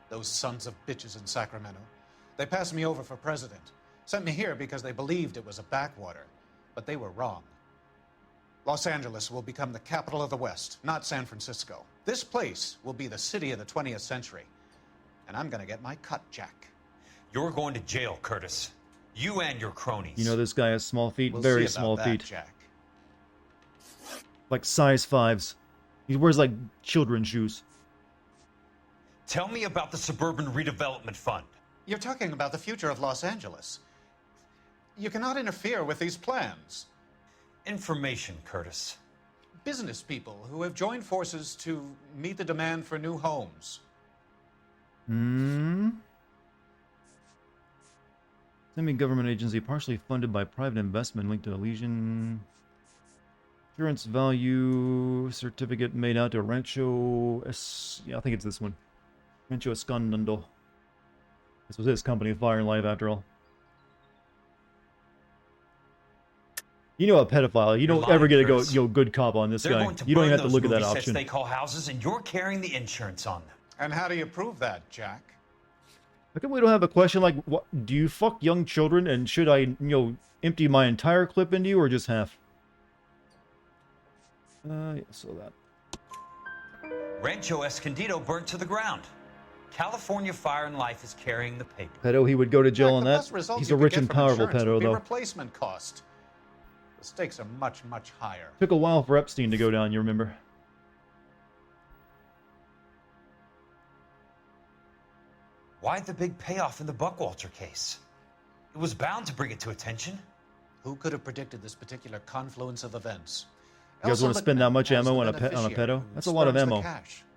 Those sons of bitches in Sacramento. They passed me over for president. Sent me here because they believed it was a backwater. But they were wrong. Los Angeles will become the capital of the West, not San Francisco. This place will be the city of the 20th century. And I'm gonna get my cut, Jack. You're going to jail, Curtis. You and your cronies. This guy has small feet, We'll very see about small that, feet. Jack. Like size 5s. He wears like children's shoes. Tell me about the Suburban Redevelopment Fund. You're talking about the future of Los Angeles. You cannot interfere with these plans. Information, Curtis. Business people who have joined forces to meet the demand for new homes. Semi-government agency partially funded by private investment linked to a Legion. Insurance value certificate made out to Rancho. Yeah, I think it's this one. Rancho Escondido. This was his company, Fire and Life, after all. You know, a pedophile. You don't ever get to go good cop on this They're guy. going to You don't burn even have to those look at that movie sets option. they call houses, and you're carrying the insurance on them. And how do you prove that, Jack? How come we don't have a question like, what, do you fuck young children, and should I, empty my entire clip into you, or just half? Yeah, so that. Rancho Escondido burnt to the ground. California Fire and Life is carrying the paper. Pedo, he would go to jail on The that. best result He's you a could rich get and from powerful insurance pedo, would be though. replacement cost. The stakes are much, much higher. Took a while for Epstein to go down, you remember? Why the big payoff in the Buckwalter case? It was bound to bring it to attention. Who could have predicted this particular confluence of events? You guys want to spend that much ammo on a pedo? That's a lot of ammo.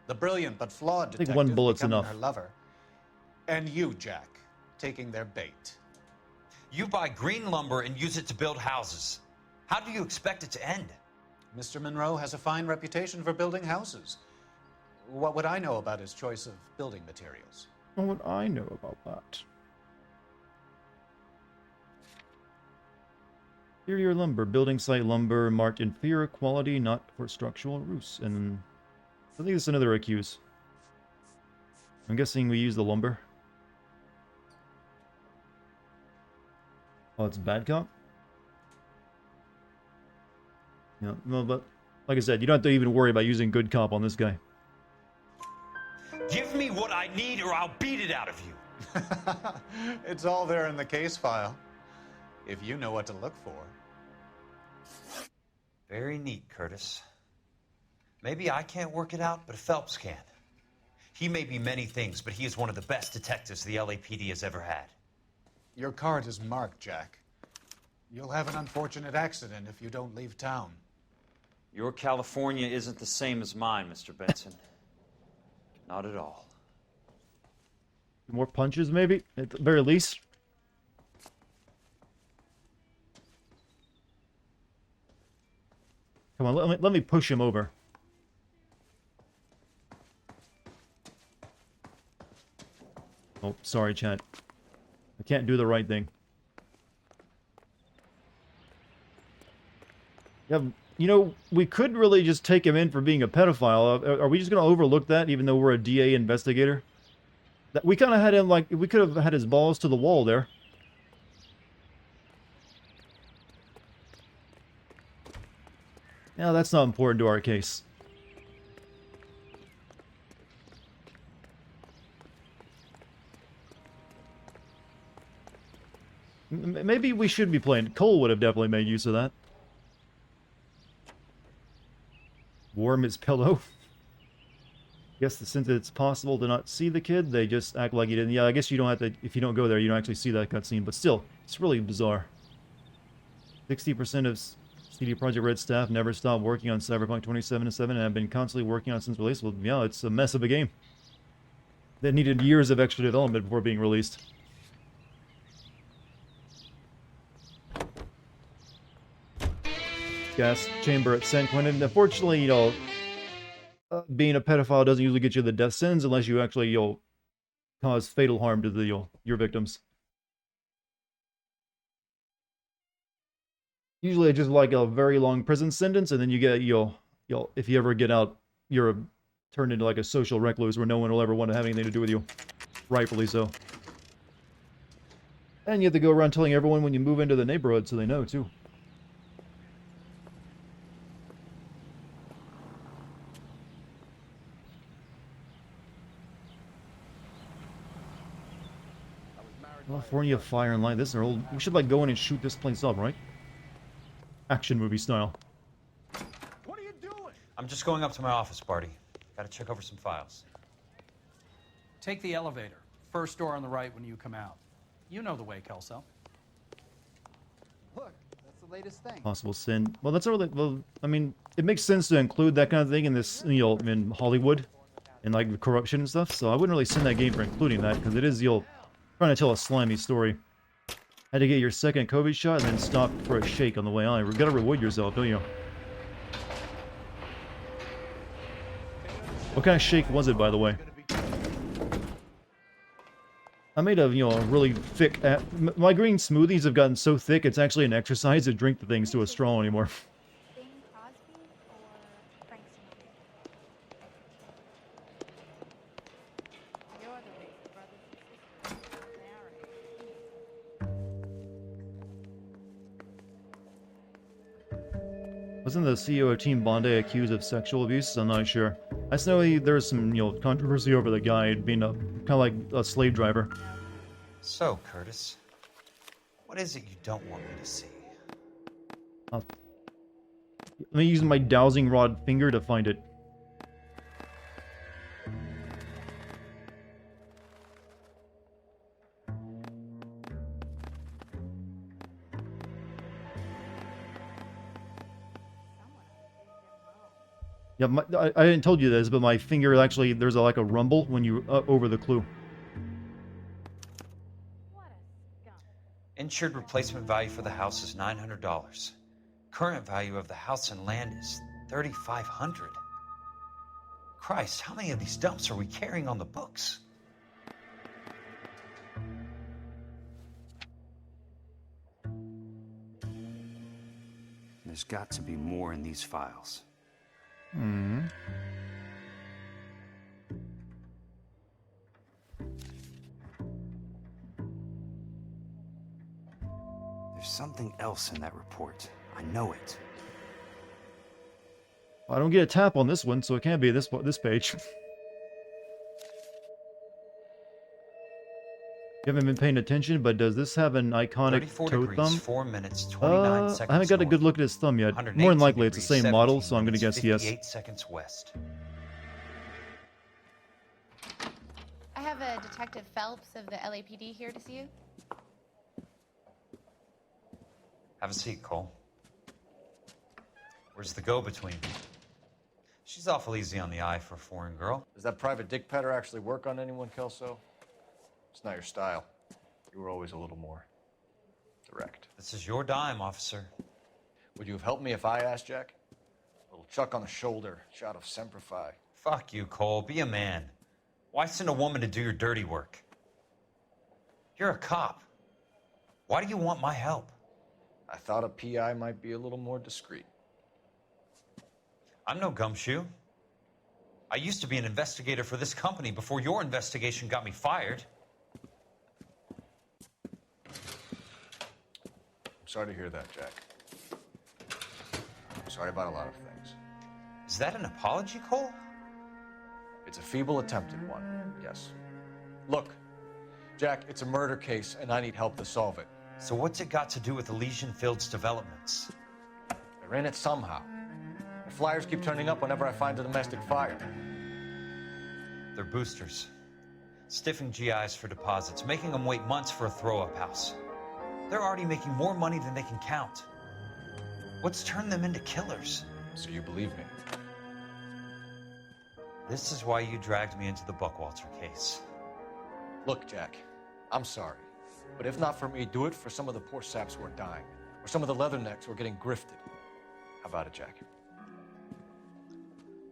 The brilliant but flawed I think detective one bullet's becoming enough. her lover. And you, Jack, taking their bait. You buy green lumber and use it to build houses. How do you expect it to end? Mr. Monroe has a fine reputation for building houses. What would I know about his choice of building materials? What would I know about that? Inferior lumber, building site lumber, marked inferior quality, not for structural roofs. And I think it's another accuse. I'm guessing we use the lumber. Oh, it's bad cop? Yeah, no, but like I said, you don't have to even worry about using good cop on this guy. Give me what I need or I'll beat it out of you. It's all there in the case file, if you know what to look for. Very neat, Curtis. Maybe I can't work it out, but Phelps can. He may be many things, but he is one of the best detectives the LAPD has ever had. Your card is marked, Jack. You'll have an unfortunate accident if you don't leave town. Your California isn't the same as mine, Mr. Benson. Not at all. More punches, maybe? At the very least. Come on, let me push him over. Oh, sorry, chat. I can't do the right thing. Yeah, we could really just take him in for being a pedophile. Are we just going to overlook that, even though we're a DA investigator? We kind of had him, like, we could have had his balls to the wall there. No, that's not important to our case. Maybe we should be playing. Cole would have definitely made use of that. Warm his pillow. Guess since it's possible to not see the kid, they just act like you didn't. Yeah, I guess you don't have to. If you don't go there, you don't actually see that cutscene. But still, it's really bizarre. 60% of CD Projekt Red staff never stopped working on Cyberpunk 2077 and have been constantly working on it since release. Well, yeah, it's a mess of a game. That needed years of extra development before being released. Gas chamber at San Quentin. Unfortunately, being a pedophile doesn't usually get you the death sentence unless you actually, cause fatal harm to the, your victims. Usually it's just like a very long prison sentence, and then you get, if you ever get out, you're turned into like a social recluse where no one will ever want to have anything to do with you. Rightfully so. And you have to go around telling everyone when you move into the neighborhood so they know, too. California Fire and Light. This is our old. We should like go in and shoot this place up, right? Action movie style. What are you doing? I'm just going up to my office, Barty. Gotta check over some files. Take the elevator. First door on the right when you come out. You know the way, Kelso. Look, that's the latest thing. Possible sin. Well, that's really. Well, I mean, it makes sense to include that kind of thing in this, in Hollywood, and like the corruption and stuff. So I wouldn't really send that game for including that because it is trying to tell a slimy story. Had to get your second COVID shot and then stop for a shake on the way on. You gotta reward yourself, don't you? What kind of shake was it, by the way? I made a, a really thick... my green smoothies have gotten so thick, it's actually an exercise to drink the things to a straw anymore. Wasn't the CEO of Team Bondi accused of sexual abuse? I'm not sure. I just know there's some, controversy over the guy being a kind of like a slave driver. So, Curtis, what is it you don't want me to see? Let me use my dowsing rod finger to find it. Yeah, I didn't told you this, but my finger actually, there's like a rumble when you over the clue. Insured replacement value for the house is $900. Current value of the house and land is $3,500. Christ, how many of these dumps are we carrying on the books? There's got to be more in these files. Hmm. There's something else in that report. I know it. I don't get a tap on this one, so it can't be this page. You haven't been paying attention, but does this have an iconic toe thumb? 4 minutes, 29 seconds I haven't got a good look at his thumb yet. More than likely, it's the same model, so I'm going to guess yes. 58 seconds west. I have a Detective Phelps of the LAPD here to see you. Have a seat, Cole. Where's the go-between? She's awful easy on the eye for a foreign girl. Does that private dick petter actually work on anyone, Kelso? It's not your style. You were always a little more direct. This is your dime, officer. Would you have helped me if I asked, Jack? A little chuck on the shoulder, shot of Semper Fi. Fuck you, Cole. Be a man. Why send a woman to do your dirty work? You're a cop. Why do you want my help? I thought a PI might be a little more discreet. I'm no gumshoe. I used to be an investigator for this company before your investigation got me fired. I'm sorry to hear that, Jack. I'm sorry about a lot of things. Is that an apology, Cole? It's a feeble attempted one, yes. Look, Jack, it's a murder case, and I need help to solve it. So what's it got to do with Elysian Fields developments? They're in it somehow. The flyers keep turning up whenever I find a domestic fire. They're boosters. Stiffing GIs for deposits, making them wait months for a throw-up house. They're already making more money than they can count. What's turned them into killers? So you believe me? This is why you dragged me into the Buckwalter case. Look, Jack, I'm sorry. But if not for me, do it for some of the poor saps who are dying. Or some of the leathernecks who are getting grifted. How about it, Jack?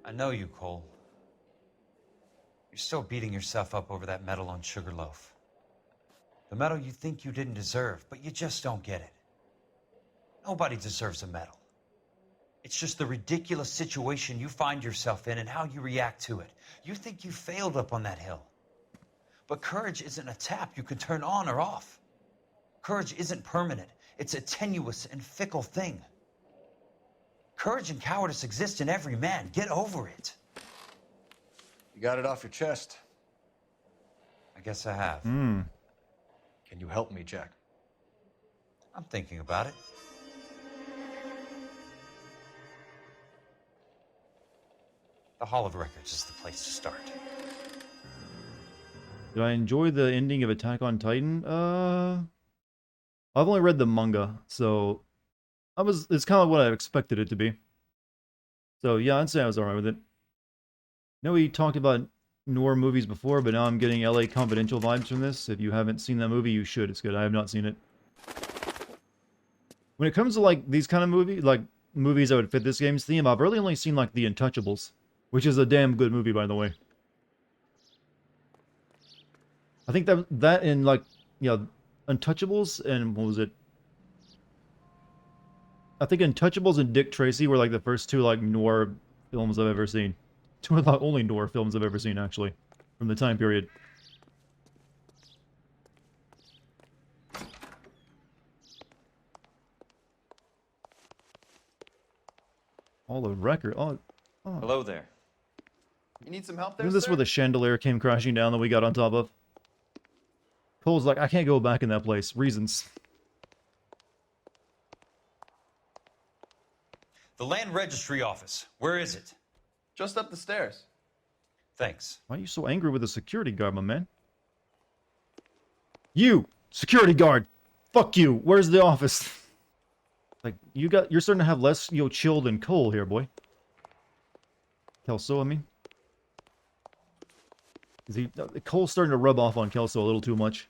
I know you, Cole. You're still beating yourself up over that medal on Sugarloaf. The medal you think you didn't deserve, but you just don't get it. Nobody deserves a medal. It's just the ridiculous situation you find yourself in and how you react to it. You think you failed up on that hill. But courage isn't a tap you can turn on or off. Courage isn't permanent. It's a tenuous and fickle thing. Courage and cowardice exist in every man. Get over it. You got it off your chest. I guess I have. Can you help me, Jack? I'm thinking about it. The Hall of Records is the place to start. Did I enjoy the ending of Attack on Titan? I've only read the manga, so it's kind of what I expected it to be. So yeah, I'd say I was alright with it. I know we talked about Noir movies before, but now I'm getting LA Confidential vibes from this. If you haven't seen that movie, you should. It's good. I have not seen it. When it comes to like these kind of movies, like movies that would fit this game's theme, I've really only seen like The Untouchables, which is a damn good movie, by the way. I think that in like, you know, Untouchables and what was it? I think Untouchables and Dick Tracy were like the first two like noir films I've ever seen. Two of the only noir films I've ever seen actually, from the time period. All the record. Oh. Hello there. You need some help there, Isn't this sir? where the chandelier came crashing down that we got on top of? Cole's like, I can't go back in that place. Reasons. The land registry office. Where is it? Just up the stairs. Thanks. Why are you so angry with the security guard, my man? You! Security guard! Fuck you! Where's the office? Like, you're starting to have less, chill than Cole here, boy. Kelso, I mean. Cole's starting to rub off on Kelso a little too much.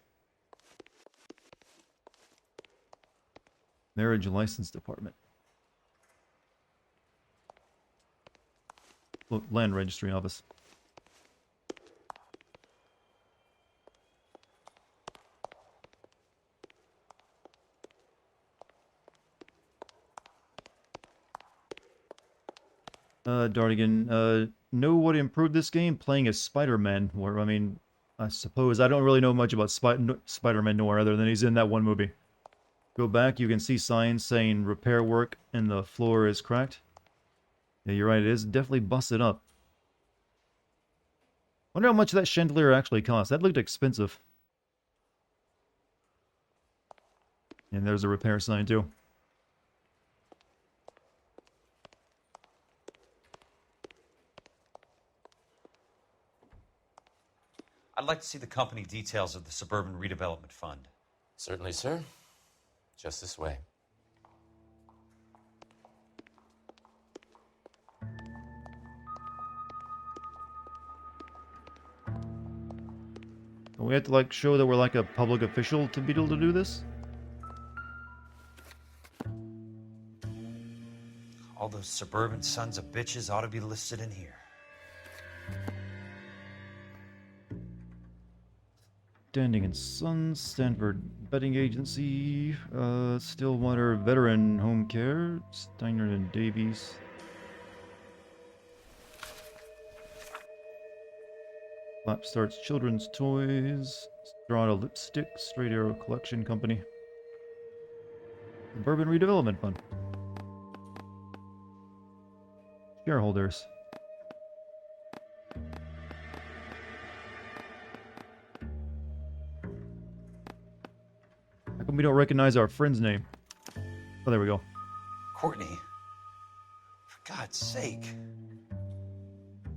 Marriage License Department. Look, Land Registry Office. Dartigan, know what improved this game? Playing as Spider-Man. Or, I mean, I suppose I don't really know much about Spider-Man Noir other than he's in that one movie. Go back, you can see signs saying repair work and the floor is cracked. Yeah, you're right, it is definitely busted up. Wonder how much that chandelier actually cost. That looked expensive. And there's a repair sign too. I'd like to see the company details of the Suburban Redevelopment Fund. Certainly, sir. Just this way. We have to, like, show that we're, like, a public official to be able to do this? All those suburban sons of bitches ought to be listed in here. Standing and Sons, Stanford Betting Agency, Stillwater Veteran Home Care, Steiner and Davies. Flapstarts Children's Toys, Strata Lipstick, Straight Arrow Collection Company. Suburban Redevelopment Fund. Shareholders. How come we don't recognize our friend's name? Oh, there we go. Courtney? For God's sake.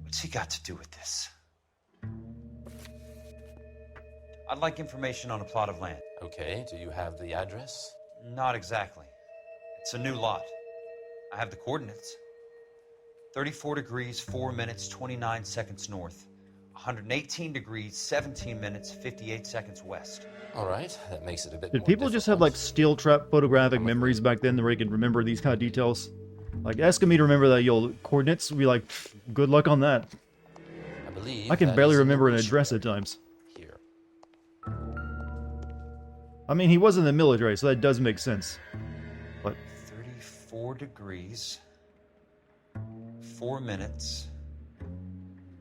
What's he got to do with this? I'd like information on a plot of land. Okay, do you have the address? Not exactly. It's a new lot. I have the coordinates. 34 degrees, 4 minutes, 29 seconds north. 118 degrees, 17 minutes, 58 seconds west. All right, that makes it a bit Did more people just have, like, steel trap photographic memories back then where they could remember these kind of details? Like, asking me to remember that, coordinates would be like, good luck on that. I believe I can that barely is remember an English address at times. here. I mean, he was in the military, so that does make sense. But 34 degrees, 4 minutes,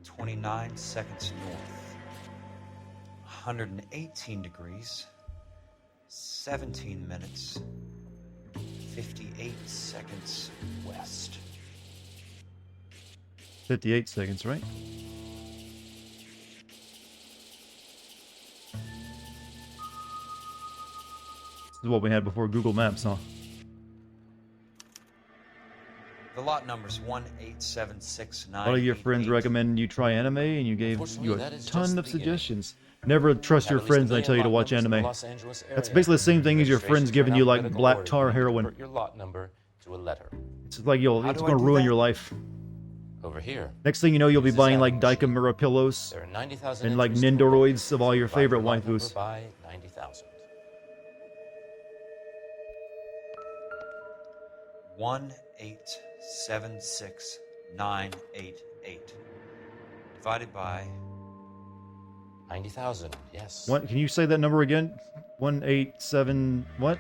29 seconds north. 118 degrees, 17 minutes, 58 seconds west. 58 seconds, right? This is what we had before Google Maps, huh? The lot number's 18769. A lot of your friends recommend you try anime, and you gave you a ton of suggestions. Never trust your friends when they tell you to watch anime. That's basically the same thing as your friends giving you, like, black tar heroin. Your lot number to a letter. It's like, it's gonna ruin your life. Over here. Next thing you know, you'll be buying, like, Daikamura pillows There are 90,000 and, like, entries Nindoroids of all your Divide favorite your lot number waifus. by 90,000. 1876988 divided by 90,000, yes. What? Can you say that number again? 187... What?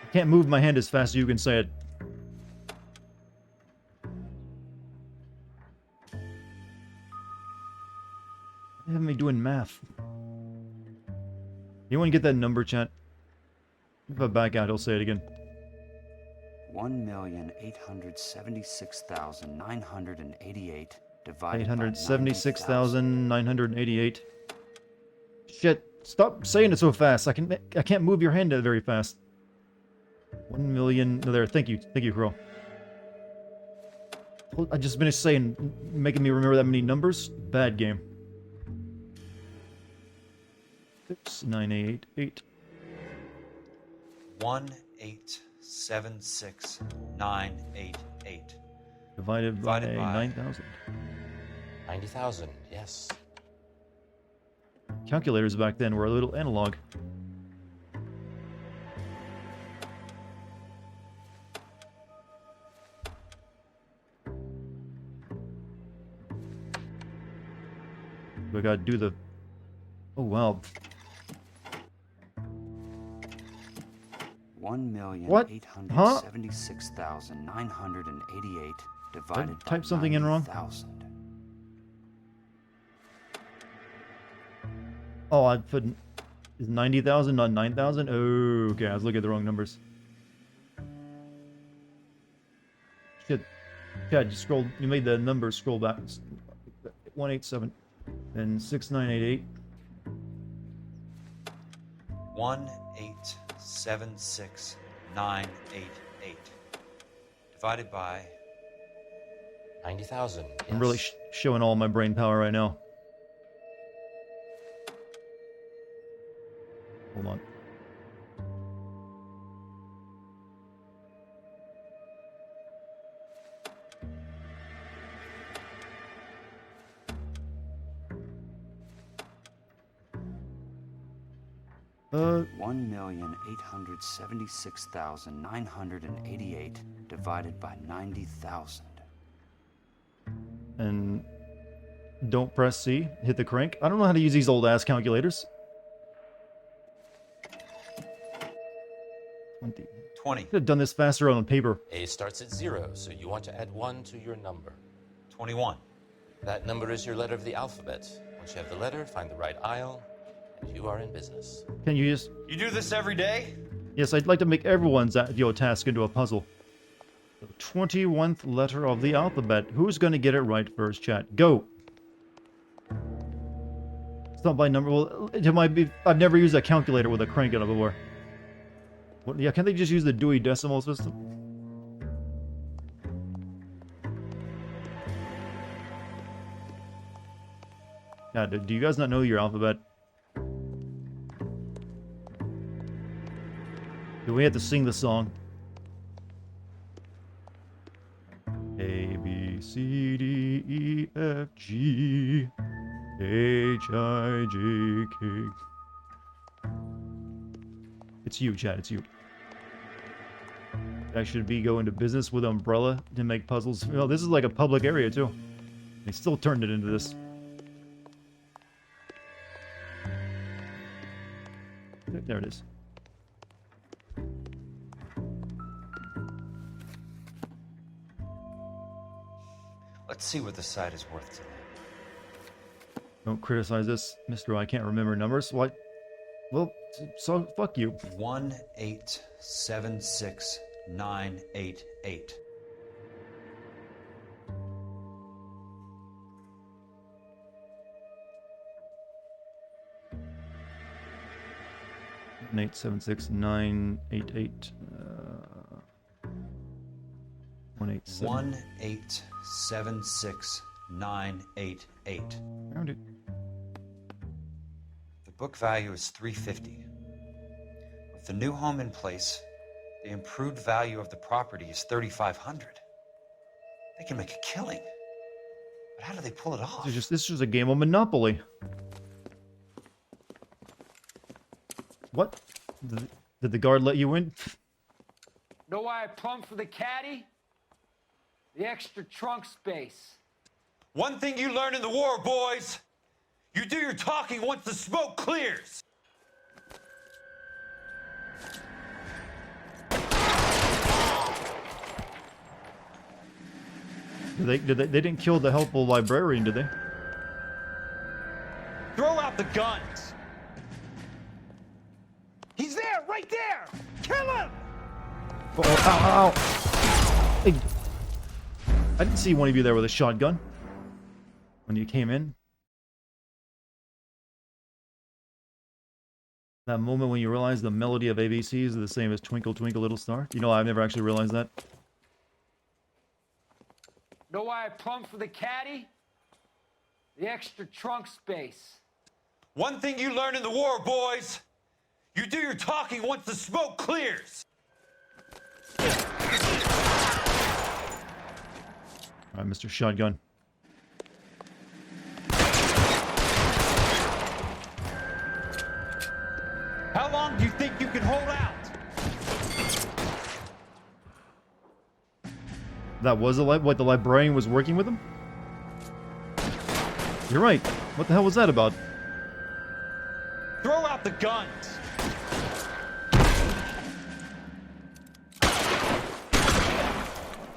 I can't move my hand as fast as you can say it. They have me doing math. You want to get that number, chat? If I back out, he'll say it again. 1,876,988 divided 876,988. Shit! Stop saying it so fast. I can't move your hand very fast. 1 million. No, there. Thank you, Crow. I just finished saying, making me remember that many numbers. Bad game. 6988. 1,876,988. Divided by 9,000. 90,000, yes. Calculators back then were a little analog. We gotta do the... Oh, wow. 1,876,988 divided by type something in wrong. 90,000. Oh, I put... Is 90,000 not 9,000? Oh, okay, I was looking at the wrong numbers. Shit. Chad, you scrolled... You made the numbers scroll back. 187. And 6988. 1,876,988 divided by 90,000. Yes. I'm really showing all my brain power right now. Hold on. Uh, 1,876,988 divided by 90,000. And don't press C. Hit the crank. I don't know how to use these old ass calculators. 20. Could have done this faster on paper. A starts at 0, so you want to add 1 to your number. 21. That number is your letter of the alphabet. Once you have the letter, find the right aisle, and you are in business. Can you just... You do this every day? Yes, I'd like to make everyone's task into a puzzle. The 21th letter of the alphabet. Who's going to get it right first, chat? Go! It's not by number. Well, it might be... I've never used a calculator with a crank in it before. What, yeah, can't they just use the Dewey Decimal System? Yeah, do you guys not know your alphabet? Do we have to sing the song? A, B, C, D, E, F, G, H, I, J, K. It's you, Chad, it's you. I should be going to business with Umbrella to make puzzles. Well, this is like a public area, too. They still turned it into this. There it is. Let's see what the site is worth today. Don't criticize this, Mr. I can't remember numbers. What? Well, so fuck you. 1,876,988. An 876-988. 187. 1,876,988. Found it. The book value is $350. With the new home in place, the improved value of the property is $3,500. They can make a killing. But how do they pull it off? This is just a game of Monopoly. What? Did the guard let you in? Know why I plumbed for the caddy? The extra trunk space. One thing you learned in the war, boys. You do your talking once the smoke clears! They didn't kill the helpful librarian, did they? Throw out the guns! He's there, right there! Kill him! Oh, ow, ow. Hey. I didn't see one of you there with a shotgun when you came in. That moment when you realize the melody of ABCs is the same as Twinkle Twinkle Little Star. You know, I've never actually realized that. Know why I plumbed for the caddy? The extra trunk space. One thing you learn in the war, boys. You do your talking once the smoke clears. All right, Mr. Shotgun. How long do you think you can hold out? That was what the librarian was working with him? You're right. What the hell was that about? Throw out the guns.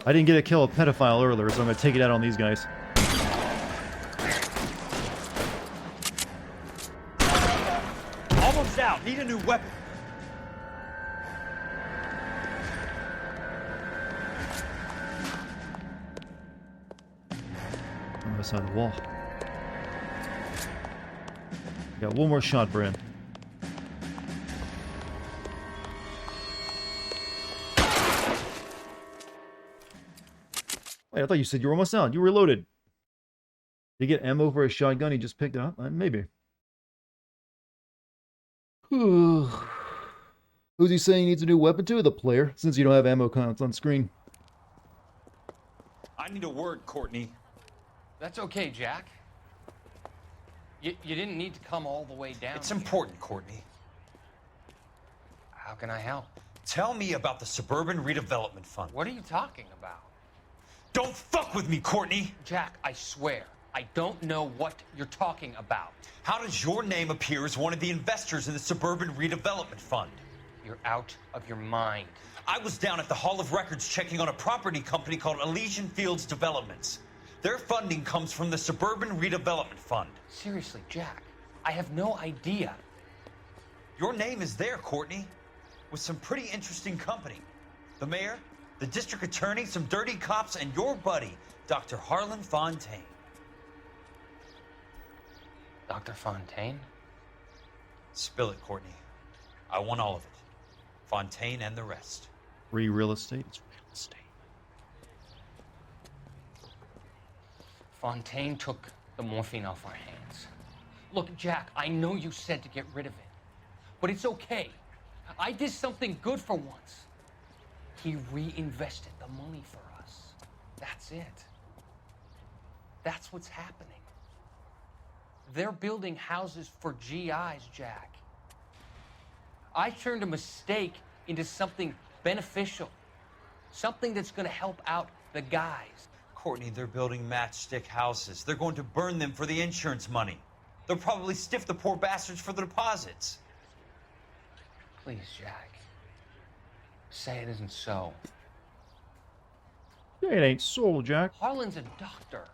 I didn't get to kill a pedophile earlier, so I'm gonna take it out on these guys. Almost out. Need a new weapon. On the side of the wall. Got one more shot for him. Wait, I thought you said you were almost out. You reloaded. Did you get ammo for a shotgun he just picked up? Maybe. Who's he saying he needs a new weapon to? The player, since you don't have ammo counts on screen. I need a word, Courtney. That's okay, Jack. You didn't need to come all the way down. It's important, Courtney. How can I help? Tell me about the Suburban Redevelopment Fund. What are you talking about? Don't fuck with me, Courtney! Jack, I swear, I don't know what you're talking about. How does your name appear as one of the investors in the Suburban Redevelopment Fund? You're out of your mind. I was down at the Hall of Records checking on a property company called Elysian Fields Developments. Their funding comes from the Suburban Redevelopment Fund. Seriously, Jack, I have no idea. Your name is there, Courtney, with some pretty interesting company. The mayor, the district attorney, some dirty cops, and your buddy, Dr. Harlan Fontaine. Dr. Fontaine? Spill it, Courtney. I want all of it. Fontaine and the rest. Free real estate? It's real estate. Fontaine took the morphine off our hands. Look, Jack, I know you said to get rid of it, but it's okay. I did something good for once. He reinvested the money for us. That's it. That's what's happening. They're building houses for GIs, Jack. I turned a mistake into something beneficial. Something that's going to help out the guys. Courtney, they're building matchstick houses. They're going to burn them for the insurance money. They'll probably stiff the poor bastards for the deposits. Please, Jack. Say it isn't so. It ain't so, Jack. Harlan's a doctor.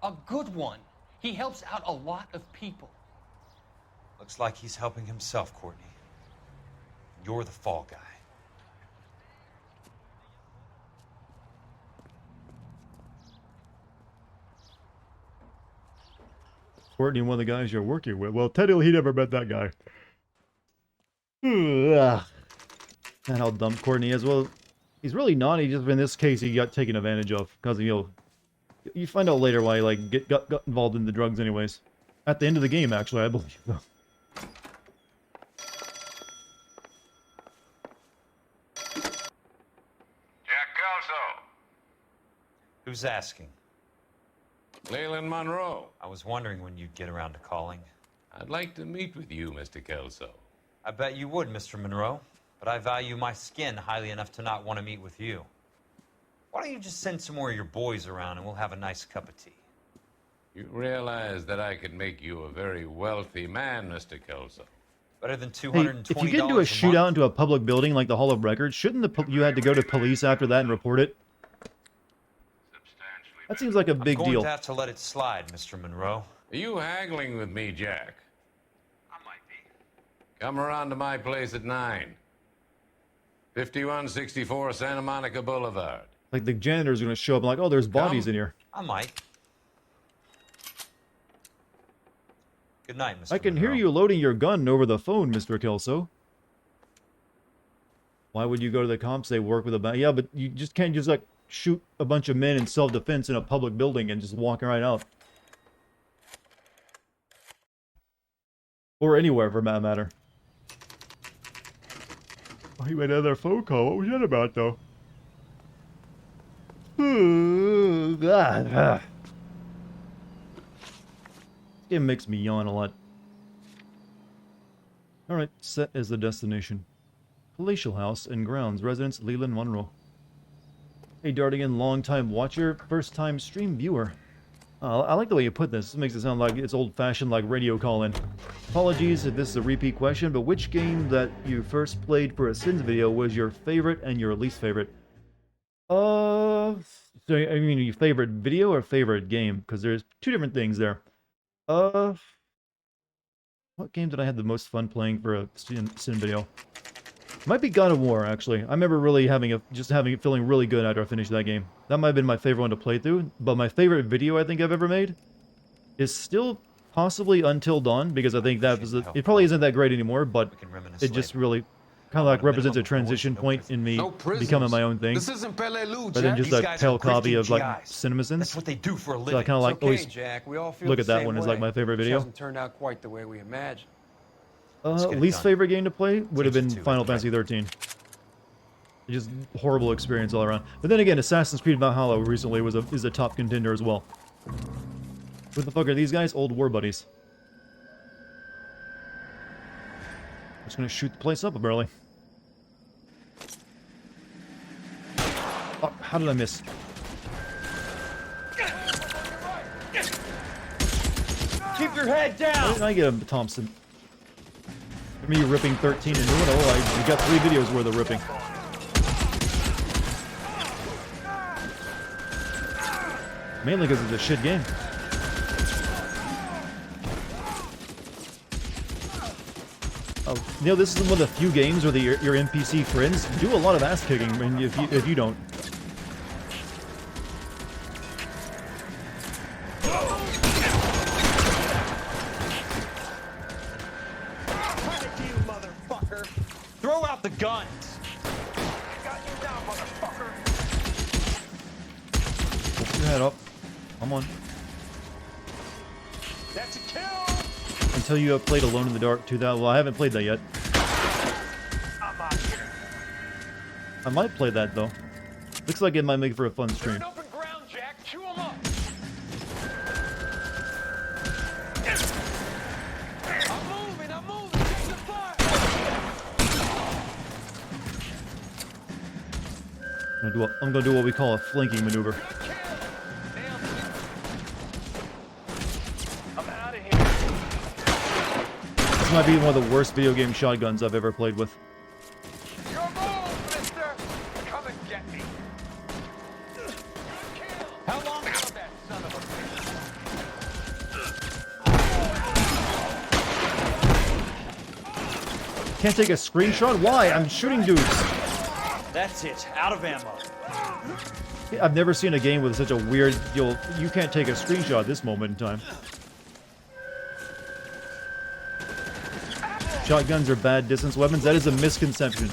A good one. He helps out a lot of people. Looks like he's helping himself, Courtney. You're the fall guy. Courtney, one of the guys you're working with. Well, technically, he never met that guy. And how dumb Courtney is. Well, he's really not. He just, in this case, he got taken advantage of. Because, you find out later why he got involved in the drugs anyways. At the end of the game, actually, I believe. Who's asking? Leland Monroe. I was wondering when you'd get around to calling. I'd like to meet with you, Mr. Kelso. I bet you would, Mr. Monroe. But I value my skin highly enough to not want to meet with you. Why don't you just send some more of your boys around and we'll have a nice cup of tea? You realize that I could make you a very wealthy man, Mr. Kelso. Better than Hey, $220 if you get into a shootout into a public building like the Hall of Records, shouldn't you had to go to police after that and report it? That seems like a big I'm going deal. to have to let it slide, Mr. Monroe. Are you haggling with me, Jack? I might be. Come around to my place at 9. 5164 Santa Monica Boulevard. Like the janitor's gonna show up and like, oh, there's bodies in here. I might. Good night, Mr. I can hear you loading your gun over the phone, Mr. Kelso. Why would you go to the cops? They work with a yeah, but you just can't just like shoot a bunch of men in self-defense in a public building and just walk right out. Or anywhere for that matter. Oh, he made another phone call. What was that about, though? God. It makes me yawn a lot. Alright, set as the destination. Palatial house and grounds, residence Leland Monroe. Hey Dartigan, long-time watcher, first-time stream viewer. I like the way you put this. This makes it sound like it's old-fashioned, like radio call-in. Apologies if this is a repeat question, but which game that you first played for a Sins video was your favorite and your least favorite? So, I mean, your favorite video or favorite game? Because there's two different things there. What game did I have the most fun playing for a Sin video? Might be God of War, actually. I remember really feeling really good after I finished that game. That might have been my favorite one to play through, but my favorite video I think I've ever made is still possibly Until Dawn, because I think that was it probably isn't that great anymore, but it just really kind of like represents a transition point in me becoming my own thing. This isn't Rather than just a pale copy of like CinemaSins. That's what they do for a living. So I kind of like Okay, always Jack, we all feel look the at that same one as way. like my favorite Which video. hasn't turned out quite the way we imagined. Least favorite game to play would have been Final Fantasy 13. Just horrible experience all around. But then again, Assassin's Creed Valhalla recently is a top contender as well. What the fuck are these guys? Old war buddies. Just gonna shoot the place up early. Oh, how did I miss? Keep your head down! How did I get a Thompson? Me ripping 13 and doing it. Oh, you got 3 videos worth of ripping. Mainly because it's a shit game. Oh, you know, this is one of the few games where your NPC friends do a lot of ass kicking. I mean, if you don't. Throw out the guns! Put your head up. Come on. That's a kill! Until you have played Alone in the Dark 2000. Well, I haven't played that yet. I'm out here. I might play that, though. Looks like it might make for a fun stream. Open ground, Jack. Chew 'em up. I'm moving. Take the fire. I'm gonna do what we call a flanking maneuver. This might be one of the worst video game shotguns I've ever played with. Your move, mister. Come and get me. How long ago that son of a bitch? Can't take a screenshot? Why? I'm shooting dudes. That's it. Out of ammo. I've never seen a game with such a weird... You can't take a screenshot at this moment in time. Shotguns are bad distance weapons. That is a misconception.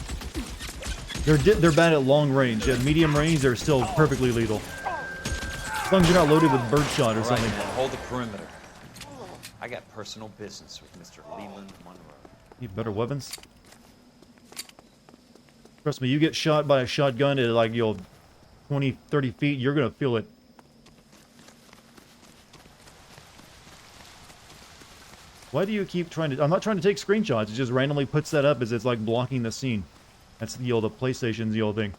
They're bad at long range. At medium range, they're still perfectly lethal. As long as you're not loaded with birdshot or something. Right, hold the perimeter. I got personal business with Mr. Leland Monroe. Need better weapons? Trust me, you get shot by a shotgun at like 20, 30 feet, you're gonna feel it. Why do you keep trying to... I'm not trying to take screenshots. It just randomly puts that up as it's like blocking the scene. That's the PlayStation's thing.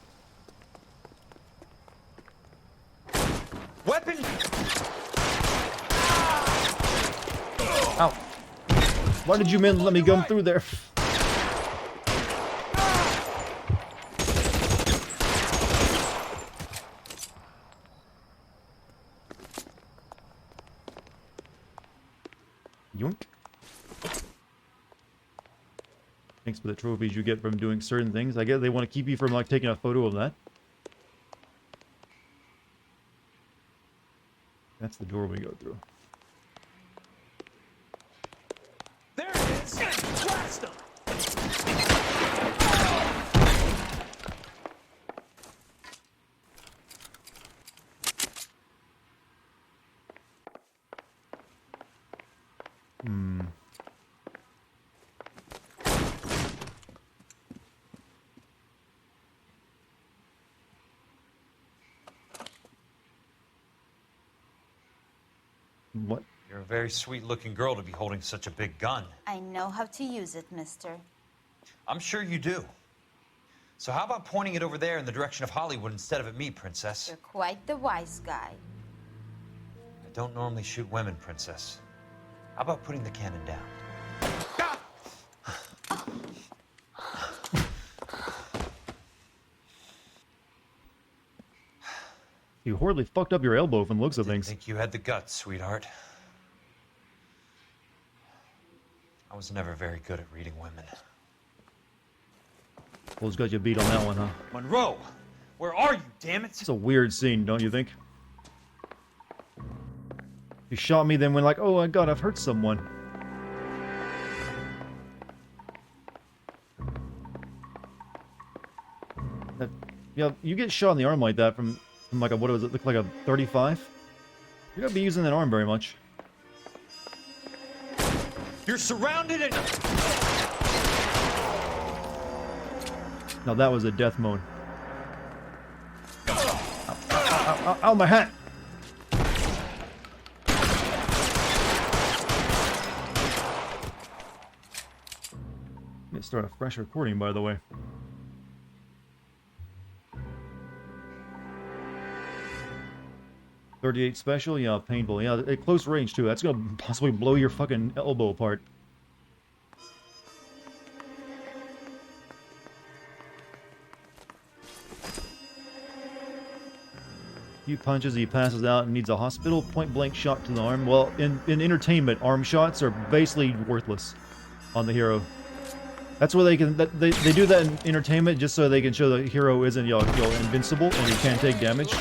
Weapon! Why did you men let me come through there? Yoink. Thanks for the trophies you get from doing certain things. I guess they want to keep you from, like, taking a photo of that. That's the door we go through. There it is! Blast him! What? You're a very sweet-looking girl to be holding such a big gun. I know how to use it, mister. I'm sure you do. So how about pointing it over there in the direction of Hollywood instead of at me, Princess? You're quite the wise guy. I don't normally shoot women, Princess. How about putting the cannon down? You horribly fucked up your elbow from the looks of things. I think you had the guts, sweetheart. I was never very good at reading women. Well, got you beat on that one, huh? Monroe! Where are you, damn it? It's a weird scene, don't you think? You shot me, then went like, oh my god, I've hurt someone. Yeah, you get shot in the arm like that from like a, what does it look like, a 35? You're gonna be using that arm very much. You're surrounded and... Now that was a death moan. Ow, ow, ow, ow, my hat! Let me start a fresh recording, by the way. .38 special, yeah, painful. Yeah, at close range too. That's gonna possibly blow your fucking elbow apart. Few punches, he passes out and needs a hospital. Point blank shot to the arm. Well, in entertainment, arm shots are basically worthless on the hero. That's where they can they do that in entertainment just so they can show the hero isn't invincible and he can't take damage.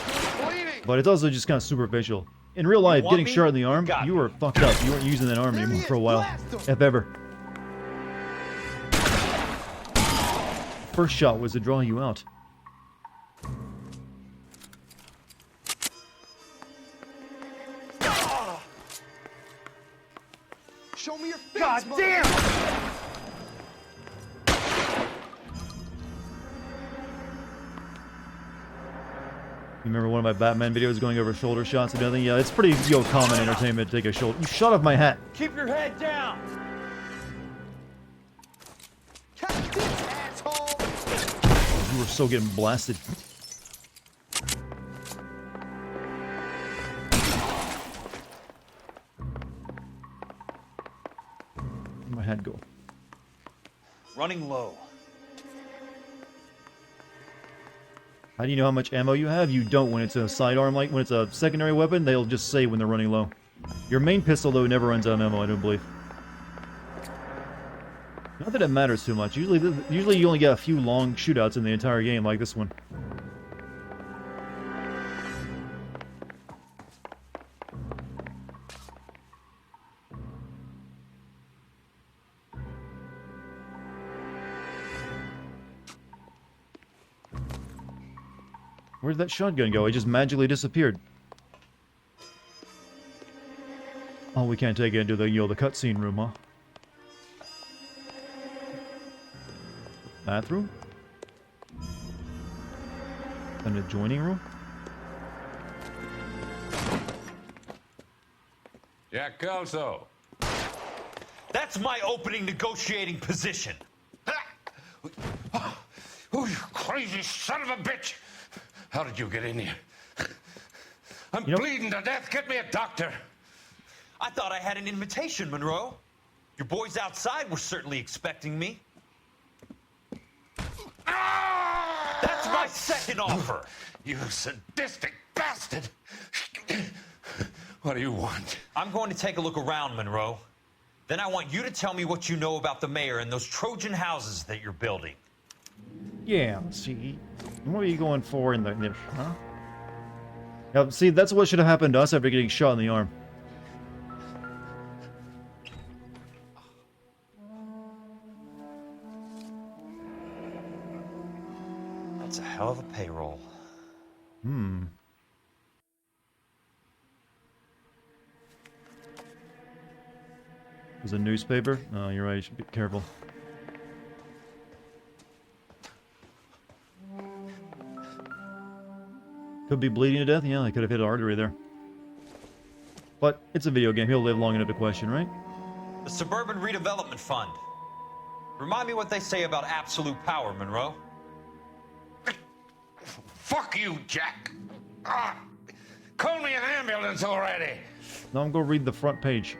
But it's also just kind of superficial. In real life, getting shot in the arm, you were fucked up. You weren't using that arm anymore for a while, if ever. First shot was to draw you out. Show me your face, God damn! You remember one of my Batman videos going over shoulder shots and everything? Yeah, it's pretty common entertainment to take a shoulder. You shot off my hat. Keep your head down! Catch this, asshole! You were so getting blasted. Where'd my hat go? Running low. How do you know how much ammo you have? You don't when it's a sidearm, like when it's a secondary weapon, they'll just say when they're running low. Your main pistol, though, never runs out of ammo, I don't believe. Not that it matters too much. Usually you only get a few long shootouts in the entire game, like this one. Where did that shotgun go? It just magically disappeared. Oh, we can't take it into the, the cutscene room, huh? Bathroom? An adjoining room? Jack Kelso. That's my opening negotiating position. Oh, you crazy son of a bitch! How did you get in here? I'm bleeding to death. Get me a doctor. I thought I had an invitation, Monroe. Your boys outside were certainly expecting me. That's my second offer. You sadistic bastard! What do you want? I'm going to take a look around, Monroe. Then I want you to tell me what you know about the mayor and those Trojan houses that you're building. Yeah, let's see. What are you going for in the... Huh? Yeah, see, that's what should have happened to us after getting shot in the arm. That's a hell of a payroll. Hmm. There's a newspaper? Oh, you're right, you should be careful. Could be bleeding to death? Yeah, I could have hit an artery there. But it's a video game. He'll live long enough to question, right? The Suburban Redevelopment Fund. Remind me what they say about absolute power, Monroe. Fuck you, Jack. Call me an ambulance already. Now I'm going to read the front page.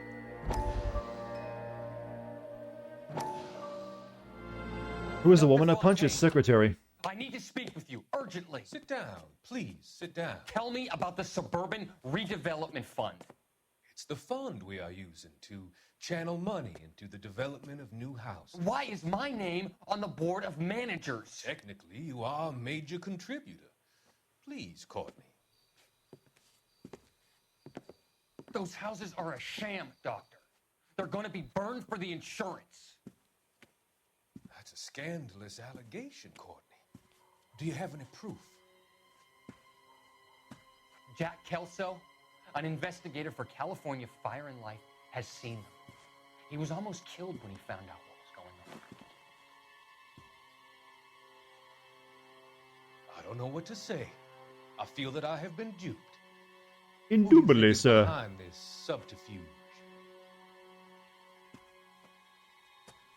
Who is the woman I punched? His secretary. I need to speak with you urgently. Sit down, please, sit down. Tell me about the Suburban Redevelopment Fund. It's the fund we are using to channel money into the development of new houses. Why is my name on the board of managers? Technically, you are a major contributor. Please, Courtney. Those houses are a sham, Doctor. They're going to be burned for the insurance. That's a scandalous allegation, Courtney. Do you have any proof? Jack Kelso, an investigator for California Fire and Life, has seen them. He was almost killed when he found out what was going on. I don't know what to say. I feel that I have been duped. Indubitably, sir. Behind this subterfuge.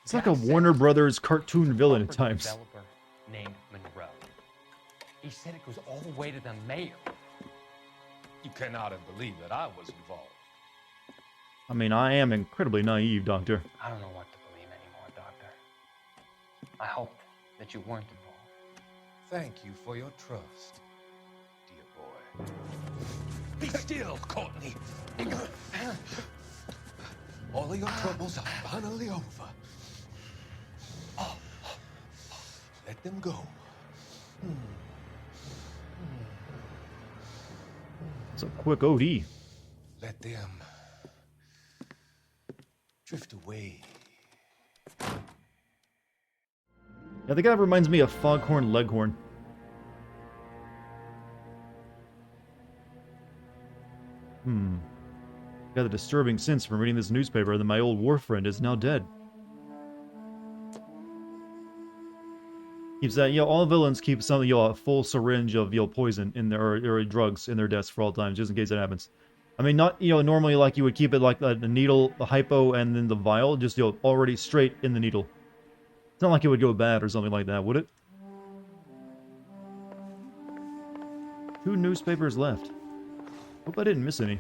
It's like a Warner Brothers cartoon villain at times. Developer named Monroe. He said it goes all the way to the mayor. You cannot believe that I was involved. I mean, I am incredibly naive, Doctor. I don't know what to believe anymore, Doctor. I hoped that you weren't involved. Thank you for your trust, dear boy. Be still, Courtney. All of your troubles are finally over. Let them go. It's a quick OD. Let them drift away. Yeah, the guy reminds me of Foghorn Leghorn. Got a disturbing sense from reading this newspaper that my old war friend is now dead. Keeps that, all villains keep something, a full syringe of, poison in their, or drugs in their desk for all times, just in case it happens. I mean, not, normally like you would keep it like a needle, the hypo, and then the vial, just, already straight in the needle. It's not like it would go bad or something like that, would it? 2 newspapers left. Hope I didn't miss any.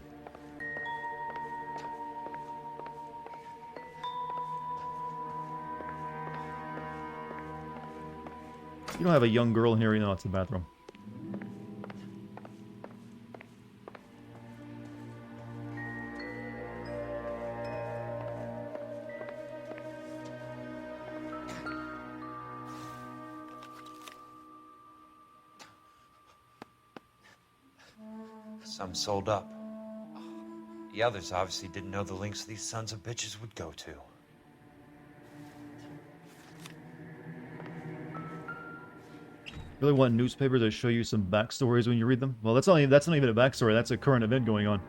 You don't have a young girl here, it's the bathroom. Some sold up. The others obviously didn't know the lengths these sons of bitches would go to. Really want newspapers to show you some backstories when you read them? Well, that's not even a backstory, that's a current event going on.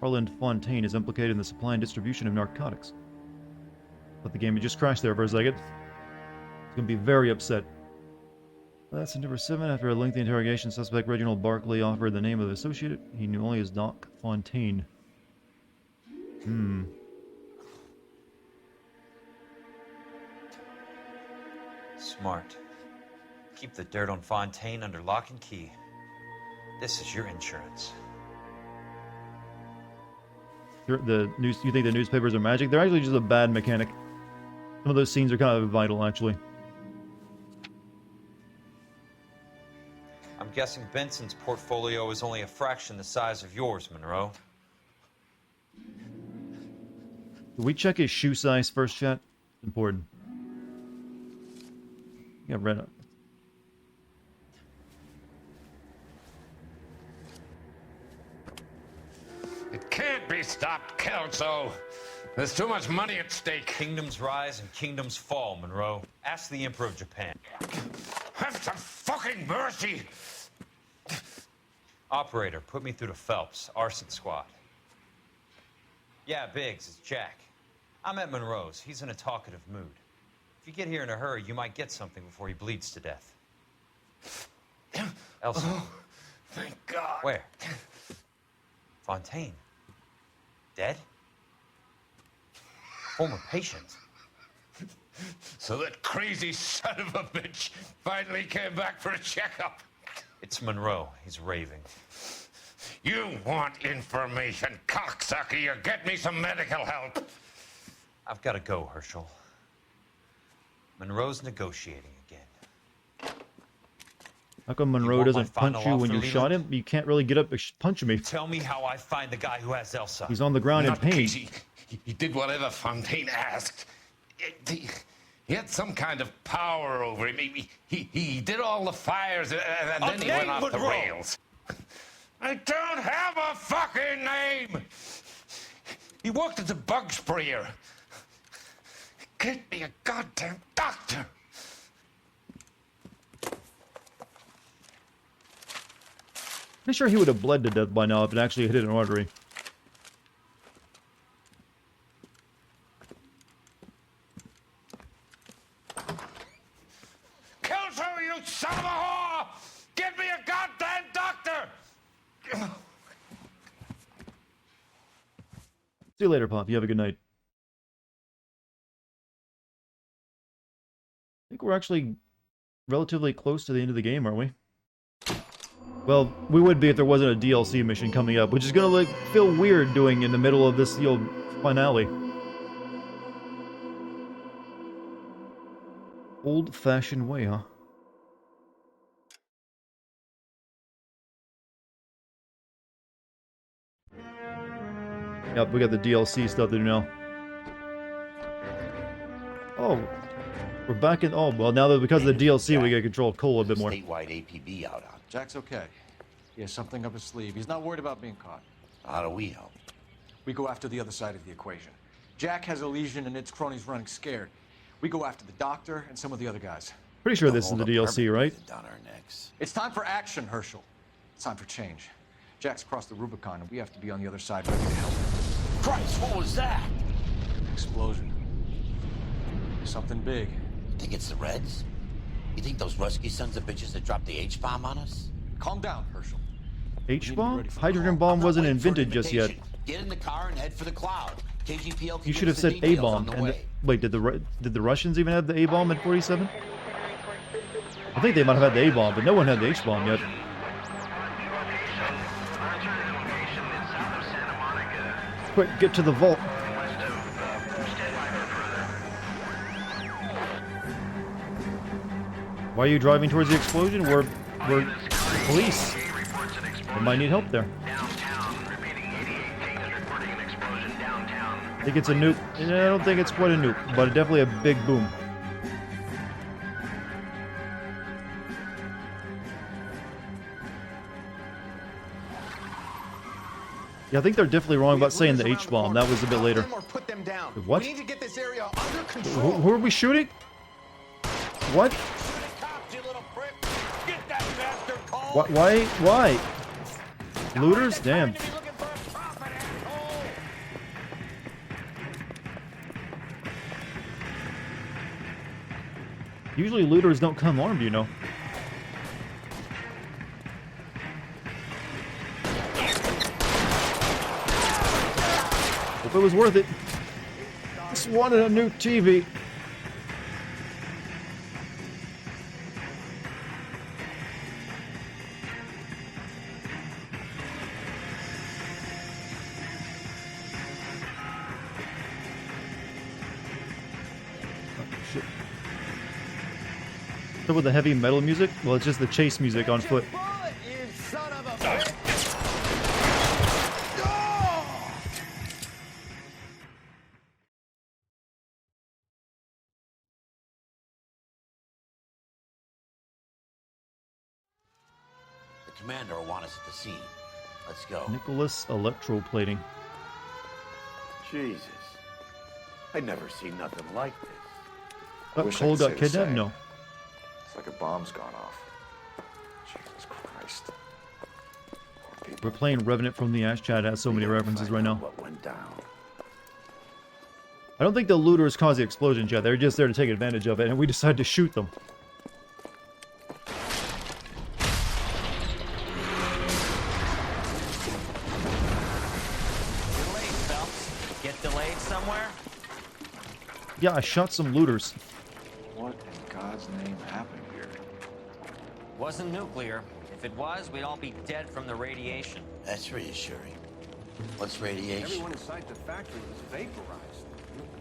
Harland Fontaine is implicated in the supply and distribution of narcotics. But the game had just crashed there for a second. He's going to be very upset. That's number 7. After a lengthy interrogation, suspect Reginald Barkley offered the name of the associate. He knew only as Doc Fontaine. Smart. Keep the dirt on Fontaine under lock and key. This is your insurance. You think the newspapers are magic? They're actually just a bad mechanic. Some of those scenes are kind of vital, actually. I'm guessing Benson's portfolio is only a fraction the size of yours, Monroe. Can we check his shoe size first, chat? It's important. Yeah, right up. It can't be stopped, Kelso. There's too much money at stake. Kingdoms rise and kingdoms fall, Monroe. Ask the Emperor of Japan. Have some fucking mercy! Operator, put me through to Phelps, arson squad. Yeah, Biggs, it's Jack. I'm at Monroe's. He's in a talkative mood. If you get here in a hurry, you might get something before he bleeds to death. Elsa. Oh, thank God. Where? Fontaine. Dead? Former patient. So that crazy son of a bitch finally came back for a checkup. It's Monroe. He's raving. You want information, cocksucker. You get me some medical help. I've got to go, Herschel. Monroe's negotiating again. How come Monroe want my doesn't punch final you when you offer, shot Leland? you can't really get up and punch me. Tell me how I find the guy who has Elsa. He's on the ground in Not pain. easy. He did whatever Fontaine asked. He had some kind of power over him. He did all the fires, and then he went off the rails. I don't have a fucking name! He worked as a bug sprayer. Get me a goddamn doctor! Pretty sure he would have bled to death by now if it actually hit an artery. Kelso, you son of a whore! Get me a goddamn doctor! See you later, Pop. You have a good night. I think we're actually relatively close to the end of the game, aren't we? Well, we would be if there wasn't a DLC mission coming up, which is gonna like feel weird doing in the middle of this finale. Old-fashioned way, huh? Yep, we got the DLC stuff to do now. Oh, we're back in. Oh, well, now that because of the DLC, we get to control Cole a bit more. Statewide APB out on. Jack's okay. He has something up his sleeve. He's not worried about being caught. How do we help? We go after the other side of the equation. Jack has a legion and its cronies running scared. We go after the doctor and some of the other guys. Pretty sure this is the DLC, right? Down our necks. It's time for action, Herschel. It's time for change. Jack's crossed the Rubicon, and we have to be on the other side ready to help him. Christ, what was that? Explosion. Something big. You think it's the Reds? You think those Rusky sons of bitches that dropped the H-bomb on us? Calm down, Herschel. H-bomb? Hydrogen bomb wasn't invented just yet. Get in the car and head for the cloud. KGPL can You should give have us said the details on A-bomb. the And way. wait, did the Russians even have the A-bomb in 47? I think they might have had the A-bomb, but no one had the H-bomb yet. Quick, get to the vault. Why are you driving towards the explosion? We're police. We might need help there. I think it's a nuke. I don't think it's quite a nuke, but definitely a big boom. Yeah, I think they're definitely wrong about saying the H-bomb. That was a bit later. Put them down. What? We need to get this area under control. Who are we shooting? What? Why? Looters? Damn. Usually looters don't come armed, you know. Hope it was worth it. Just wanted a new TV. So with the heavy metal music? Well, it's just the chase music on foot. The commander will want us at the scene. Let's go. Nicholas electroplating. Jesus. I'd never seen nothing like this. But Wish I Cole could got say the kidnapped? same. No. It's like a bomb's gone off. Jesus Christ. We're playing Revenant from the Ash. Chat has so many references right now. What went down? I don't think the looters caused the explosion, Chat. They're just there to take advantage of it, and we decided to shoot them. Delayed, Phelps. Get delayed somewhere? Yeah, I shot some looters. What in God's name happened here? Wasn't nuclear. If it was, we'd all be dead from the radiation. That's reassuring. What's radiation? Everyone inside the factory was vaporized.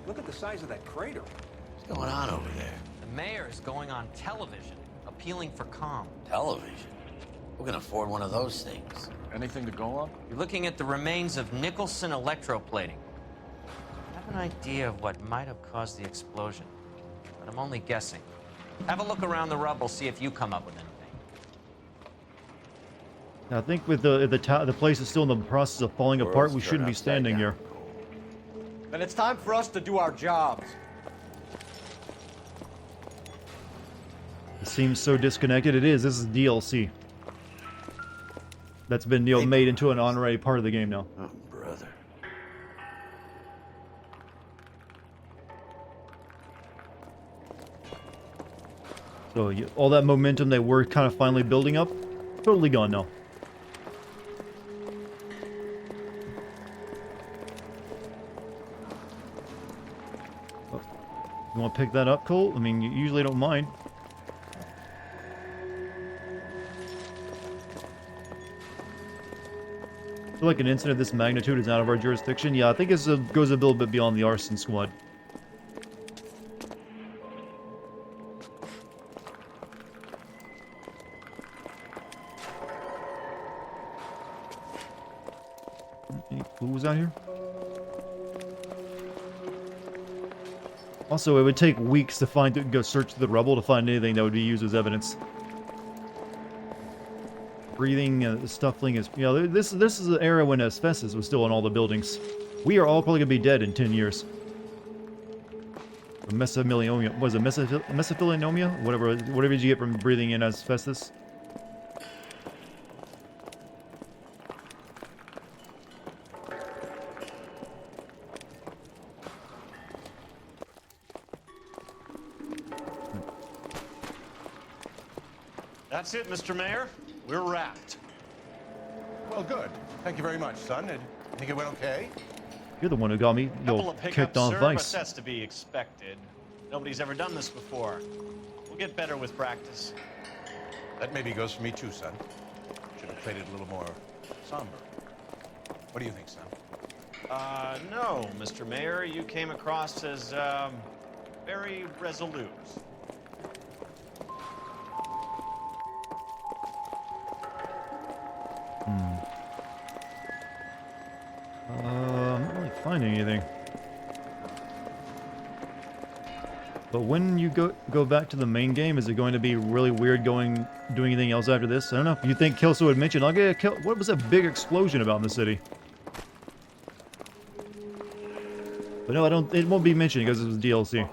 Look at the size of that crater. What's going on over there? The mayor is going on television, appealing for calm. Television? Who can afford one of those things? Anything to go on? You're looking at the remains of Nicholson electroplating. I have an idea of what might have caused the explosion, but I'm only guessing. Have a look around the rubble, see if you come up with anything. I think with the place is still in the process of falling apart, we shouldn't be standing here. Then it's time for us to do our jobs. It seems so disconnected. It is. This is DLC. That's been made into an honorary part of the game now. Oh, brother. So all that momentum they were kind of finally building up, totally gone now. Oh, you want to pick that up, Cole? I mean, you usually don't mind. I feel like an incident of this magnitude is out of our jurisdiction. Yeah, I think it goes a little bit beyond the arson squad. Any clues out here? Also, it would take weeks to go search the rubble to find anything that would be used as evidence. Breathing, stuffing is... You know, this is an era when asbestos was still on all the buildings. We are all probably going to be dead in 10 years. Mesothelioma... Was it mesothelioma? Whatever you get from breathing in asbestos. That's it, Mr. Mayor. We're wrapped. Well, good. Thank you very much, son. I think it went okay. You're the one who got me kicked off sir, Vice. but that's to be expected. Nobody's ever done this before. We'll get better with practice. That maybe goes for me too, son. Should have played it a little more somber. What do you think, son? No, Mr. Mayor. You came across as, very resolute. I'm not really finding anything. But when you go back to the main game, is it going to be really weird doing anything else after this? I don't know. You think Kelso would mention, I'll get what was that big explosion about in the city? But no, it won't be mentioned because it was DLC.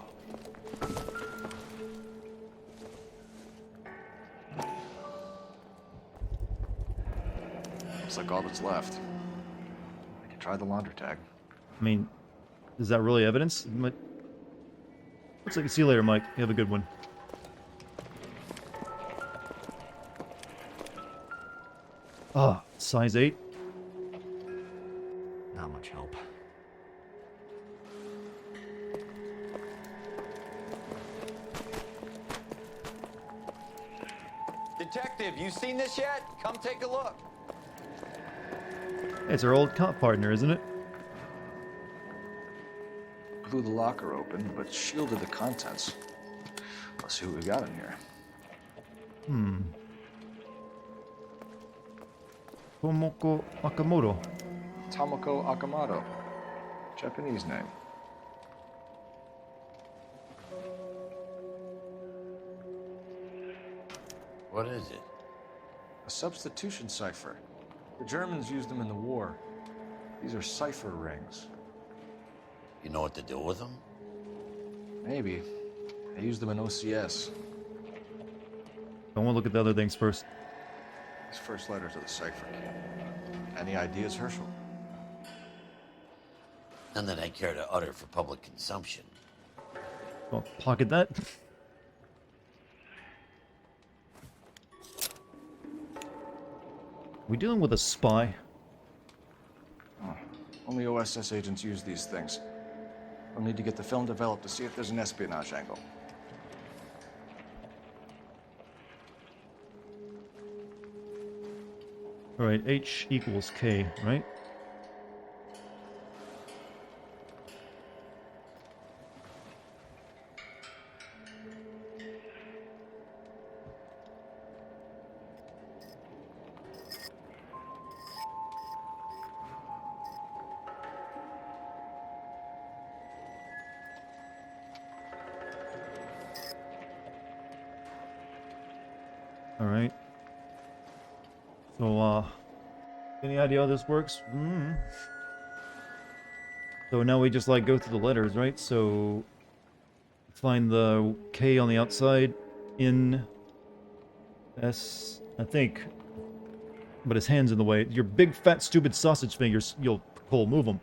Looks like all that's left. I can try the laundry tag. I mean, is that really evidence? Looks like, see you later, Mike. You have a good one. Ah, size 8. Not much help. Detective, you seen this yet? Come take a look. It's our old cop partner, isn't it? Blew the locker open, but shielded the contents. Let's see what we got in here. Tomoko Akamoto. Tomoko Akamoto. Japanese name. What is it? A substitution cipher. The Germans used them in the war. These are cipher rings. You know what to do with them? Maybe. I used them in OCS. I want to look at the other things first. These first letters of the cipher key. Any ideas, Herschel? None that I care to utter for public consumption. I'll pocket that. We dealing with a spy? Oh, only OSS agents use these things. We'll need to get the film developed to see if there's an espionage angle. Alright, H equals K, right? Alright. So, any idea how this works? So now we just, like, go through the letters, right? So, find the K on the outside, N, S, I think. But his hand's in the way. Your big, fat, stupid sausage fingers, you'll pull, move them.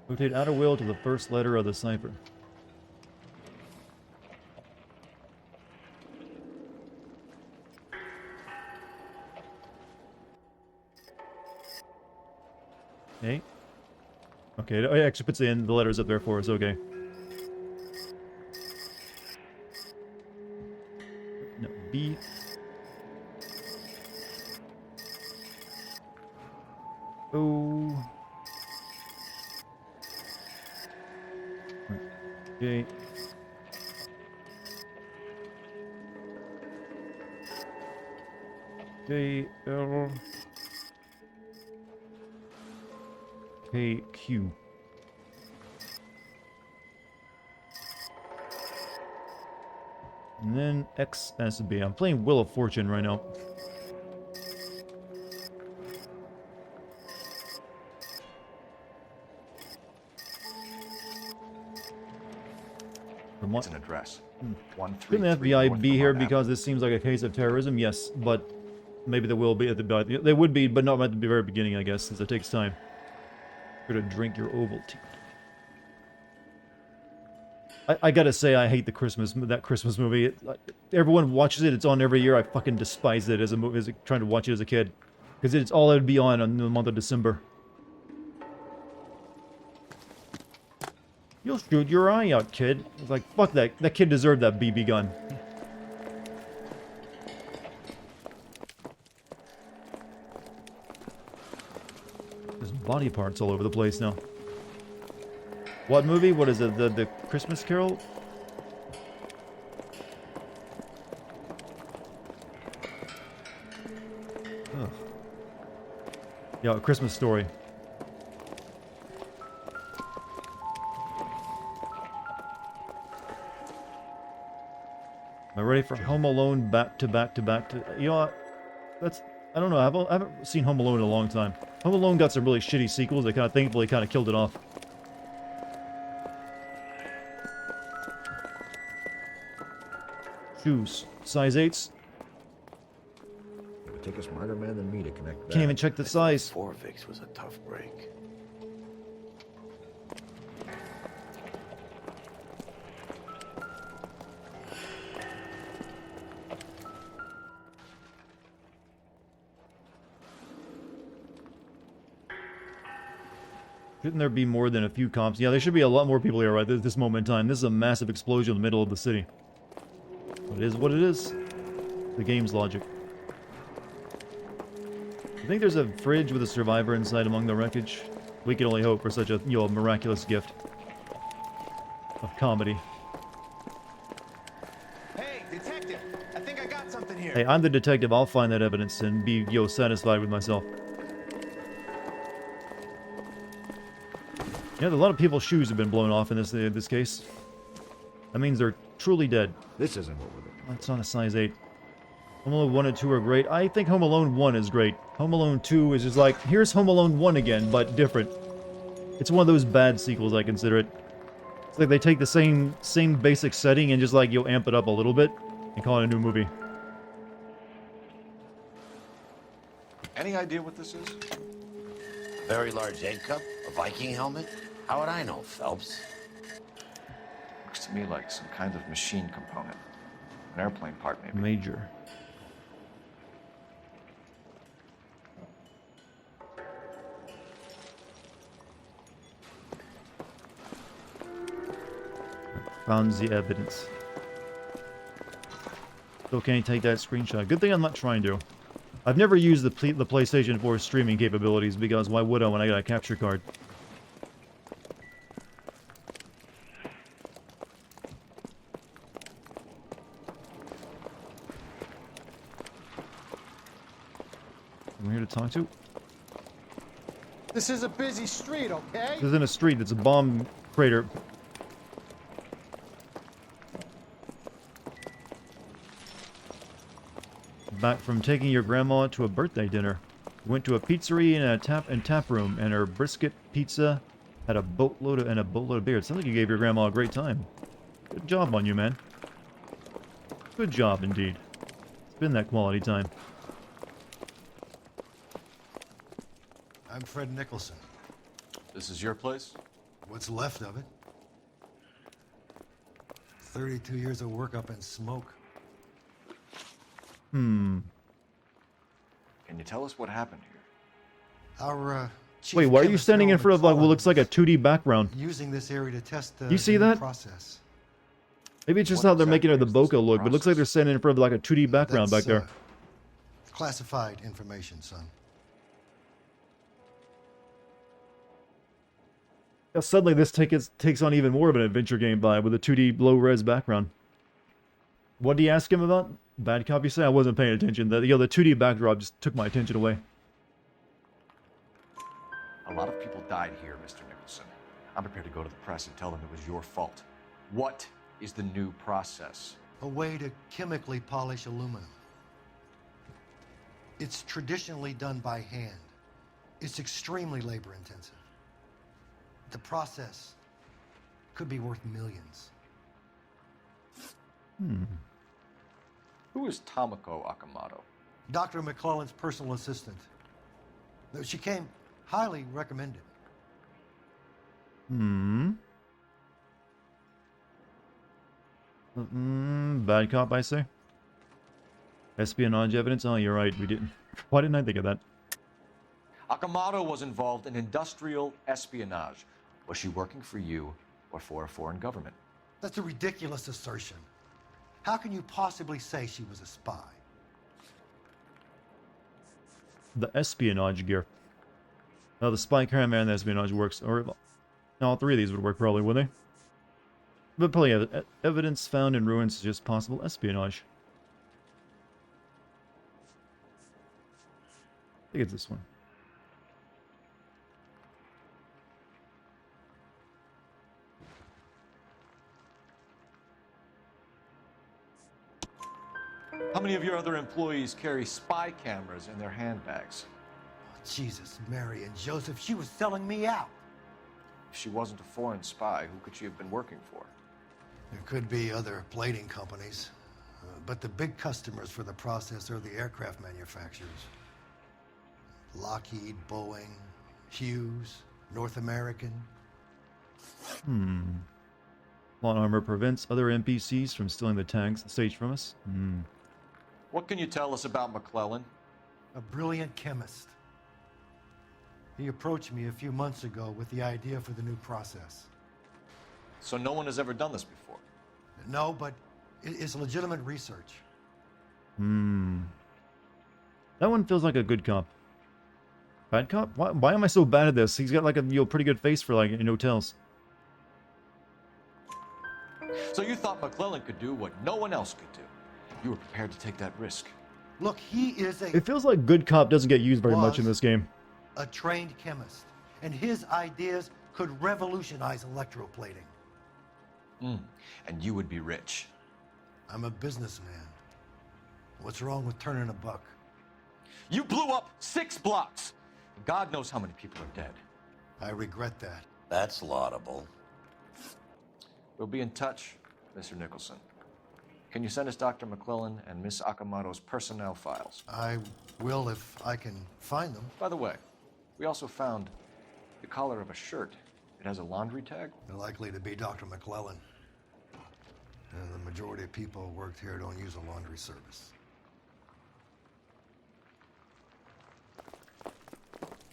Rotate outer wheel to the first letter of the cipher. Okay. Okay, it actually puts in the letters up there for us, okay. No, B. O. J. J, L. K, Q. And then X, S, B. I'm playing Wheel of Fortune right now. It's an address. Shouldn't the FBI be here because this seems like a case of terrorism? Yes, but maybe they will be at the... They would be, but not at the very beginning, I guess, since it takes time. You're gonna drink your Ovaltine. I gotta say, I hate that Christmas movie. Everyone watches it. It's on every year. I fucking despise it as a movie, trying to watch it as a kid, because it's all it would be on in the month of December. You'll shoot your eye out, kid. It's like, fuck that. That kid deserved that BB gun. There's body parts all over the place now. What movie? What is it? The Christmas Carol? Ugh. Yeah, A Christmas Story. Am I ready for Home Alone back to back to back to... You know what? That's... I don't know. I haven't seen Home Alone in a long time. Home Alone got some really shitty sequels that thankfully kind of killed it off. Shoes. Size 8s. It would take a smarter man than me to connect that. Can't even check the size. Forvix was a tough break. Shouldn't there be more than a few cops? Yeah, there should be a lot more people here right at this moment in time. This is a massive explosion in the middle of the city. It is what it is. The game's logic. I think there's a fridge with a survivor inside among the wreckage. We can only hope for such a, miraculous gift of comedy. Hey, detective! I think I got something here. Hey, I'm the detective. I'll find that evidence and be, satisfied with myself. Yeah, a lot of people's shoes have been blown off in this case. That means they're truly dead. This isn't what we're looking for. That's on a size 8. Home Alone 1 and 2 are great. I think Home Alone 1 is great. Home Alone 2 is just like, here's Home Alone 1 again, but different. It's one of those bad sequels, I consider it. It's like they take the same basic setting and just like, amp it up a little bit and call it a new movie. Any idea what this is? Very large egg cup? A Viking helmet? How would I know, Phelps? Looks to me like some kind of machine component. An airplane part, maybe. Major. Found the evidence. Still can't take that screenshot. Good thing I'm not trying to. I've never used the PlayStation 4 streaming capabilities because why would I when I got a capture card? I'm here to talk to. This is a busy street, okay? This isn't a street, it's a bomb crater. Back from taking your grandma to a birthday dinner. Went to a pizzeria and tap room, and her brisket pizza had a boatload of beer. It sounds like you gave your grandma a great time. Good job on you, man. Good job indeed. It's been that quality time. I'm Fred Nicholson. This is your place? What's left of it? 32 years of work up in smoke. Hmm. Can you tell us what happened here? Our chief Wait, why are you chemist, standing in Al front of like what McClellan, looks like a 2D background? using this area to test the You see new that? process. Maybe it's just how they're making it the bokeh look, but it looks like they're standing in front of like a 2D background back there. Classified information, son. Yeah, suddenly this takes on even more of an adventure game vibe with a 2D low-res background. What did he ask him about? Bad cop, you say? I wasn't paying attention. The 2D backdrop just took my attention away. A lot of people died here, Mr. Nicholson. I'm prepared to go to the press and tell them it was your fault. What is the new process? A way to chemically polish aluminum. It's traditionally done by hand. It's extremely labor intensive. The process could be worth millions. Hmm. Who is Tomoko Akamoto? Dr. McClellan's personal assistant. She came highly recommended. Hmm. Bad cop, I say. Espionage evidence? Oh, you're right. We didn't. Why didn't I think of that? Akamoto was involved in industrial espionage. Was she working for you or for a foreign government? That's a ridiculous assertion. How can you possibly say she was a spy? The espionage gear. Now, the spy camera and the espionage works. Or all three of these would work probably, wouldn't they? But probably evidence found in ruins suggests possible espionage. I think it's this one. How many of your other employees carry spy cameras in their handbags? Jesus, Mary and Joseph, she was selling me out. If she wasn't a foreign spy, who could she have been working for? There could be other plating companies, but the big customers for the process are the aircraft manufacturers. Lockheed, Boeing, Hughes, North American. Hmm. Plot armor prevents other NPCs from stealing the tags staged from us. Hmm. What can you tell us about McClellan? A brilliant chemist. He approached me a few months ago with the idea for the new process. So no one has ever done this before? No, but it's legitimate research. Hmm. That one feels like a good cop. Bad cop? Why am I so bad at this? He's got like a pretty good face for like in hotels. So you thought McClellan could do what no one else could do. You were prepared to take that risk. Look, he is It feels like good cop doesn't get used very much in this game. a trained chemist, and his ideas could revolutionize electroplating. And you would be rich. I'm a businessman. What's wrong with turning a buck? You blew up 6 blocks. God knows how many people are dead. I regret that. That's laudable. We'll be in touch, Mr. Nicholson. Can you send us Dr. McClellan and Miss Akamoto's personnel files? I will if I can find them. By the way, we also found the collar of a shirt. It has a laundry tag. They're likely to be Dr. McClellan. And the majority of people who worked here don't use a laundry service.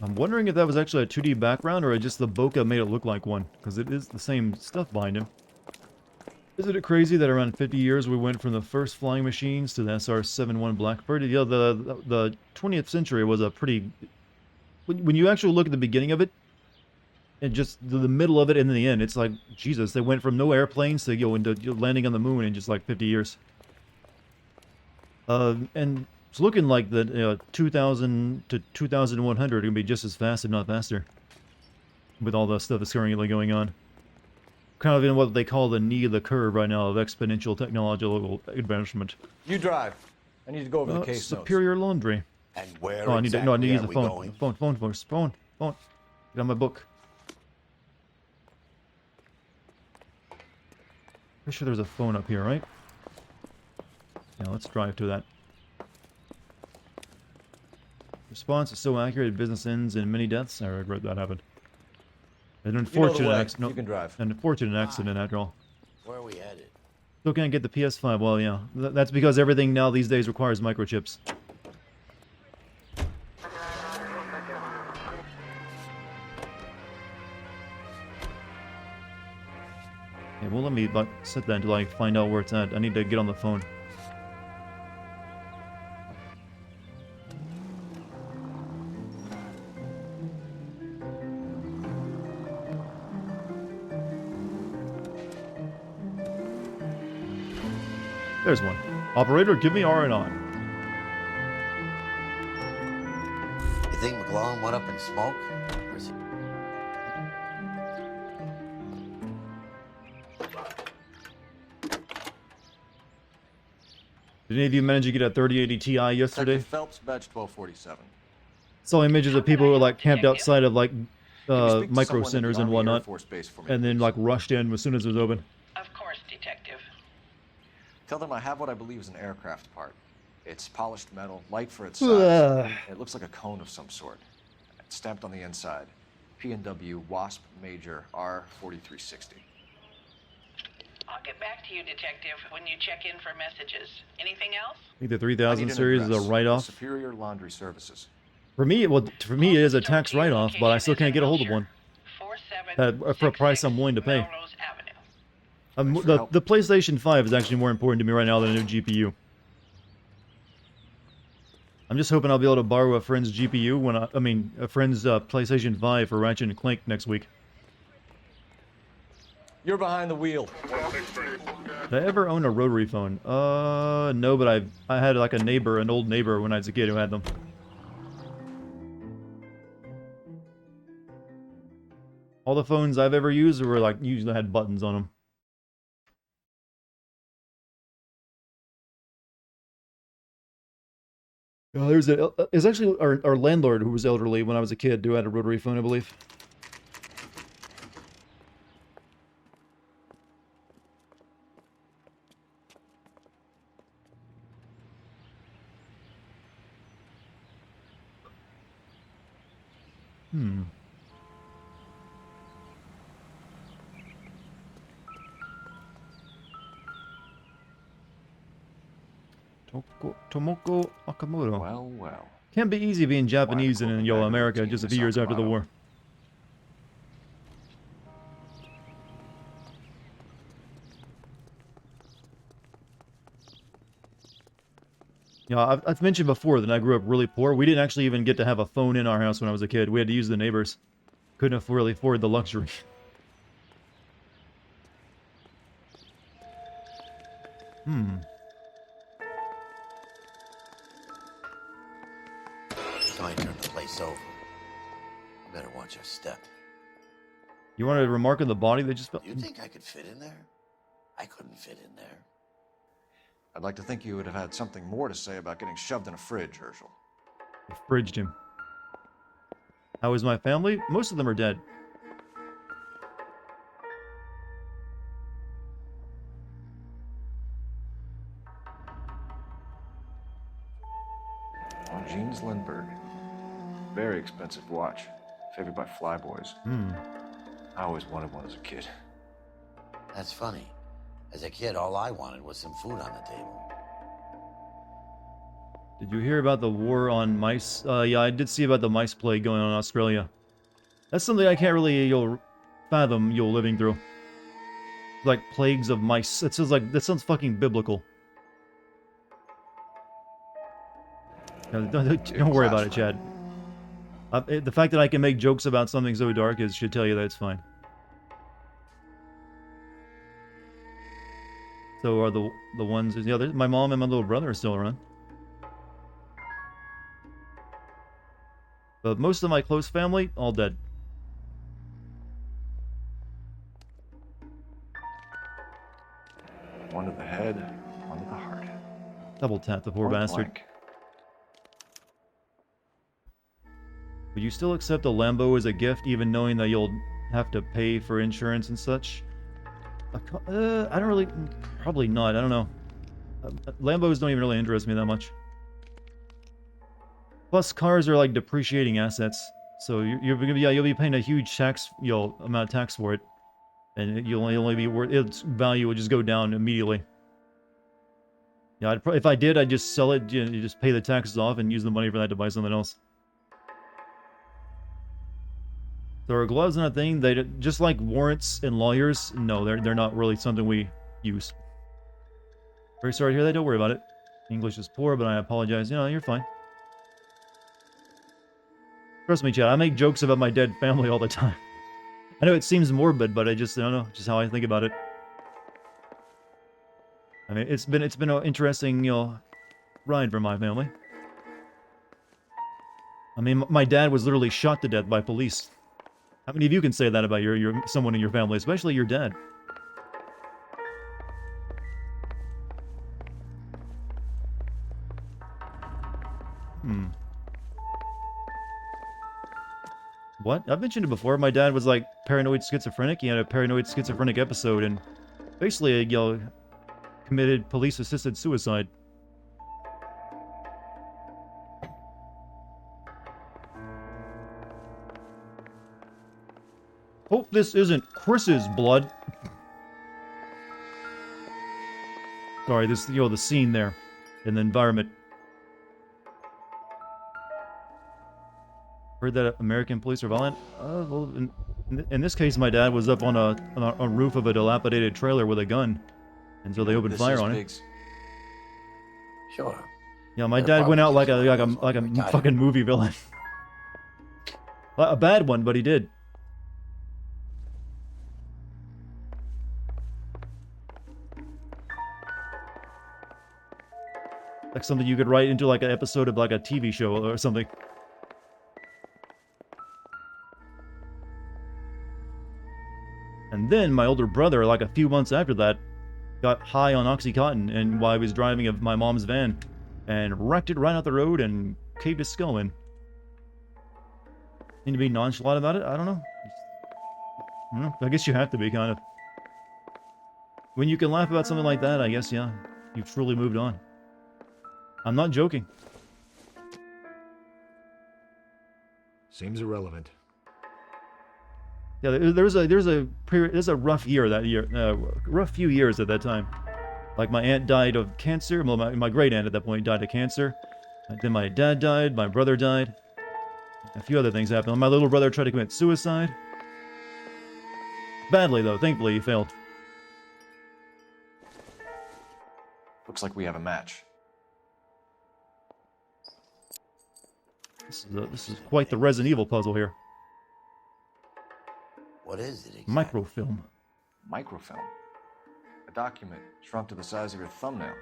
I'm wondering if that was actually a 2D background or just the bokeh made it look like one, because it is the same stuff behind him. Isn't it crazy that around 50 years we went from the first flying machines to the SR-71 Blackbird? You know, the 20th century was a pretty... When you actually look at the beginning of it, and just the middle of it and then the end, it's like, Jesus, they went from no airplanes to into landing on the moon in just like 50 years. And it's looking like the 2000 to 2100 are going to be just as fast, if not faster, with all the stuff that's currently going on. Kind of in what they call the knee of the curve right now of exponential technological advancement. You drive. I need to go over the case Superior Laundry. And where I need to use the phone. going? Phone first. Phone. Get on my book. Pretty sure there's a phone up here, right? Yeah, let's drive to that. Response is so accurate, business ends in many deaths. I regret that happened. An unfortunate accident. You can drive. An unfortunate accident, after all. Where are we headed? Still can't get the PS5. Well, yeah. That's because everything now these days requires microchips. Yeah, well, let me set that until I find out where it's at. I need to get on the phone. There's one. Operator, give me R and on. You think McClellan went up in smoke? Or is he... Did any of you manage to get a 3080 Ti yesterday? Detective Phelps, badge 1247. Saw images of people who were like camped outside of like micro centers and whatnot, and then like rushed in as soon as it was open. Of course, Detective. Tell them I have what I believe is an aircraft part. It's polished metal, light for its size. It looks like a cone of some sort. It's stamped on the inside. P&W Wasp Major R4360. I'll get back to you, Detective, when you check in for messages. Anything else? I think the 3000 series is a write-off. Superior Laundry Services. For me, it is a tax write-off, but I still can't get a hold of one. For a price I'm willing to pay. The PlayStation 5 is actually more important to me right now than a new GPU. I'm just hoping I'll be able to borrow a friend's GPU when a friend's PlayStation 5 for Ratchet and Clank next week. You're behind the wheel. Did I ever own a rotary phone? No, but I had like an old neighbor when I was a kid who had them. All the phones I've ever used were like usually had buttons on them. It's actually our landlord who was elderly when I was a kid who had a rotary phone, I believe. Tomoko Akamoto. Well. Can't be easy being Japanese in America just a few years after the war. Yeah, I've mentioned before that I grew up really poor. We didn't actually even get to have a phone in our house when I was a kid. We had to use the neighbors. Couldn't really afford the luxury. it's over. You better watch your step. You want to remark on the body they just fell? Do you think I could fit in there? I couldn't fit in there. I'd like to think you would have had something more to say about getting shoved in a fridge, Herschel. I fridged him. How is my family? Most of them are dead. Jeans Lindbergh. Very expensive watch. Favored by flyboys. I always wanted one as a kid. That's funny. As a kid, all I wanted was some food on the table. Did you hear about the war on mice? Yeah, I did see about the mice plague going on in Australia. That's something I can't really fathom living through. Like plagues of mice. That sounds fucking biblical. Don't worry about it, Chad. The fact that I can make jokes about something so dark should tell you that it's fine. So are the ones... Yeah, my mom and my little brother are still around. But most of my close family, all dead. One to the head, one to the heart. Double tap the poor bastard. Would you still accept a Lambo as a gift, even knowing that you'll have to pay for insurance and such? I don't really... Probably not, I don't know. Lambos don't even really interest me that much. Plus, cars are like depreciating assets. So you'll be paying a huge tax, amount of tax for it. And you'll only be worth... Its value will just go down immediately. Yeah, if I did, I'd just sell it, you just pay the taxes off and use the money for that to buy something else. There are gloves not a thing. They just like warrants and lawyers. No, they're not really something we use. Very sorry to hear that. Don't worry about it. English is poor, but I apologize. You're fine. Trust me, Chad. I make jokes about my dead family all the time. I know it seems morbid, but I don't know. Just how I think about it. I mean, it's been an interesting, ride for my family. I mean, my dad was literally shot to death by police. How many of you can say that about someone in your family, especially your dad? What? I've mentioned it before. My dad was like paranoid schizophrenic. He had a paranoid schizophrenic episode and basically, committed police-assisted suicide. Hope this isn't Chris's blood. Sorry, this, the scene there in the environment. Heard that American police are violent? Well, in this case, my dad was up on a roof of a dilapidated trailer with a gun, and so they opened fire on him. Sure. Yeah, my dad went out like a fucking movie villain. A bad one, but he did. Like something you could write into like an episode of like a TV show or something. And then my older brother, like a few months after that, got high on Oxycontin and while he was driving my mom's van and wrecked it right out the road and caved his skull in. Need to be nonchalant about it? I don't know. I guess you have to be, kind of. When you can laugh about something like that, I guess, yeah, you've truly moved on. I'm not joking. Seems irrelevant. Yeah, there's a rough year that year, rough few years at that time. Like my aunt died of cancer. Well, my great aunt at that point died of cancer. Then my dad died. My brother died. A few other things happened. My little brother tried to commit suicide. Badly though. Thankfully, he failed. Looks like we have a match. This is quite the Resident Evil puzzle here. What is it exactly? Microfilm. Microfilm? A document shrunk to the size of your thumbnail.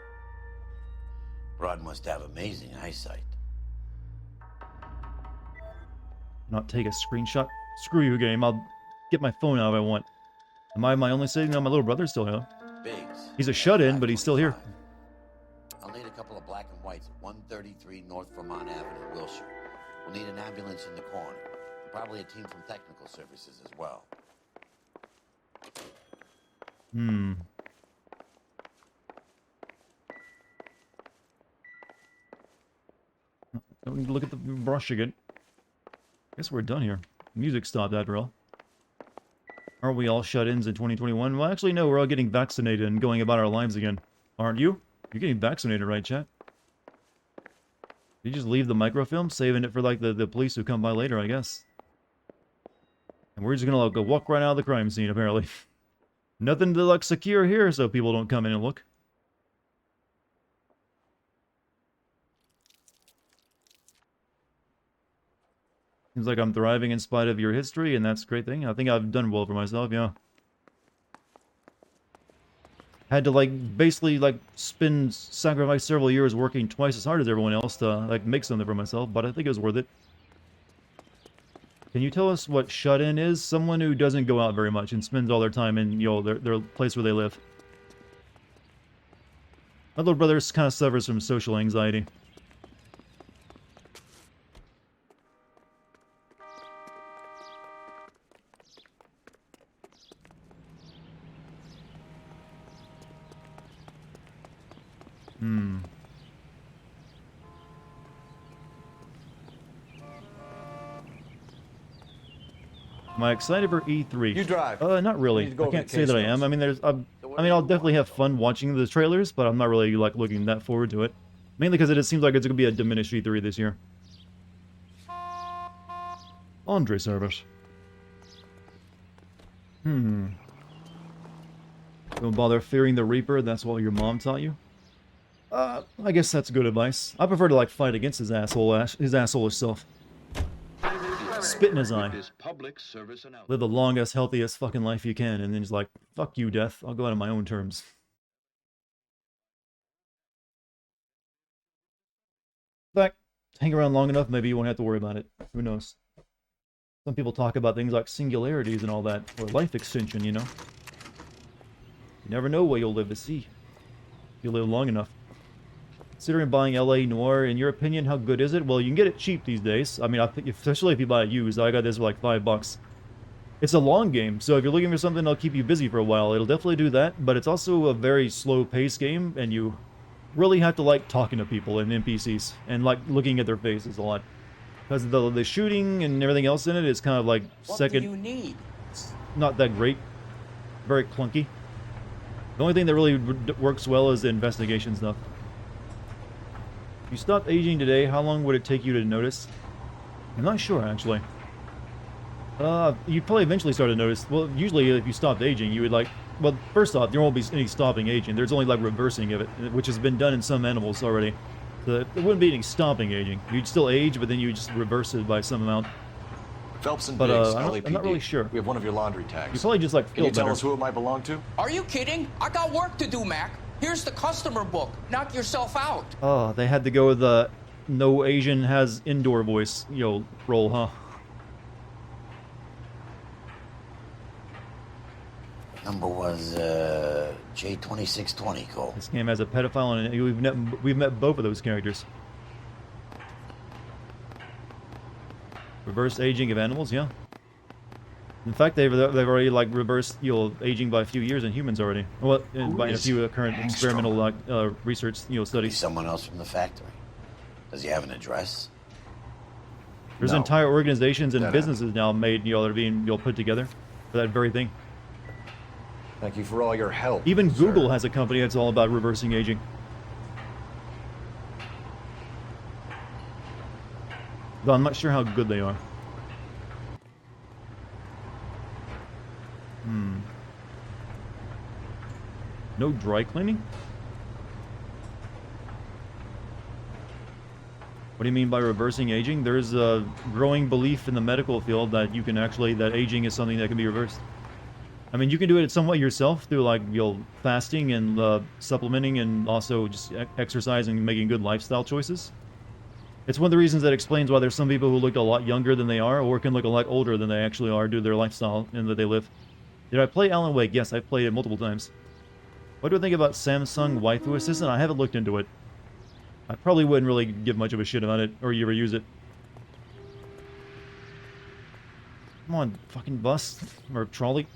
Rod must have amazing eyesight. Not take a screenshot. Screw you, game. I'll get my phone out if I want. Am I my only sitting? No, my little brother's still here. Biggs. He's a shut-in, but he's still here. I'll need a couple of black and whites at 133 North Vermont Avenue, Wilshire. We'll need an ambulance in the corner. And probably a team from technical services as well. Don't need to look at the brush again. Guess we're done here. Music stopped after all. Aren't we all shut-ins in 2021? Well, actually, no. We're all getting vaccinated and going about our lives again. Aren't you? You're getting vaccinated, right, chat? You just leave the microfilm, saving it for, like, the police who come by later, I guess. And we're just gonna go walk right out of the crime scene, apparently. Nothing to, like, secure here, so people don't come in and look. Seems like I'm thriving in spite of your history, and that's a great thing. I think I've done well for myself, yeah. Had to, like, basically, like, sacrifice several years working twice as hard as everyone else to, like, make something for myself, but I think it was worth it. Can you tell us what shut-in is? Someone who doesn't go out very much and spends all their time in, you know, their place where they live. My little brother kind of suffers from social anxiety. Am I excited for E3? You drive. Not really. I can't say that I am. I mean, I mean, I'll definitely have fun watching the trailers, but I'm not really, like, looking that forward to it. Mainly because it seems like it's going to be a diminished E3 this year. Laundry service. Don't bother fearing the Reaper, that's what your mom taught you? I guess that's good advice. I prefer to, like, fight against his asshole self. Spit in his eye. Live the longest, healthiest fucking life you can, and then just like, fuck you, death. I'll go out on my own terms. In fact, hang around long enough, maybe you won't have to worry about it. Who knows? Some people talk about things like singularities and all that, or life extension, you know? You never know what you'll live to see. If you live long enough. Considering buying L A Noire, in your opinion, how good is it? Well, you can get it cheap these days. I mean, especially if you buy it used. I got this for like $5. It's a long game, so if you're looking for something that'll keep you busy for a while, it'll definitely do that, but it's also a very slow-paced game, and you really have to like talking to people and NPCs, and like looking at their faces a lot. Because the shooting and everything else in it is kind of like second... What do you need? It's not that great. Very clunky. The only thing that really works well is the investigation stuff. If you stopped aging today, how long would it take you to notice? I'm not sure, actually. You'd probably eventually start to notice. Well, usually if you stopped aging, you would like... Well, first off, there won't be any stopping aging. There's only like reversing of it, which has been done in some animals already. So there wouldn't be any stopping aging. You'd still age, but then you would just reverse it by some amount. Phelps and But Biggs, I'm not really sure. We have one of your laundry tags. You probably just like Can feel you tell better. us who it might belong to? Are you kidding? I got work to do, Mac. Here's the customer book. Knock yourself out. Oh, they had to go with the no Asian has indoor voice, you know, roll, huh? Number was J2620, Cole. This game has a pedophile, and we've met both of those characters. Reverse aging of animals, yeah. In fact, they've already like reversed, you know, aging by a few years in humans already. Well, by a few current experimental like research, you know, studies. Someone else from the factory. Does he have an address? There's entire organizations and businesses now made, you know, that are being, you know, put together for that very thing. Thank you for all your help. Even Google has a company that's all about reversing aging. Though I'm not sure how good they are. No dry cleaning? What do you mean by reversing aging? There's a growing belief in the medical field that you can actually, that aging is something that can be reversed. I mean, you can do it somewhat yourself through like, you know, fasting and supplementing and also just exercising and making good lifestyle choices. It's one of the reasons that explains why there's some people who look a lot younger than they are, or can look a lot older than they actually are due to their lifestyle and that they live. Did I play Alan Wake? Yes, I've played it multiple times. What do I think about Samsung Waifu Assistant? I haven't looked into it. I probably wouldn't really give much of a shit about it, or ever use it. Come on, fucking bus. Or trolley.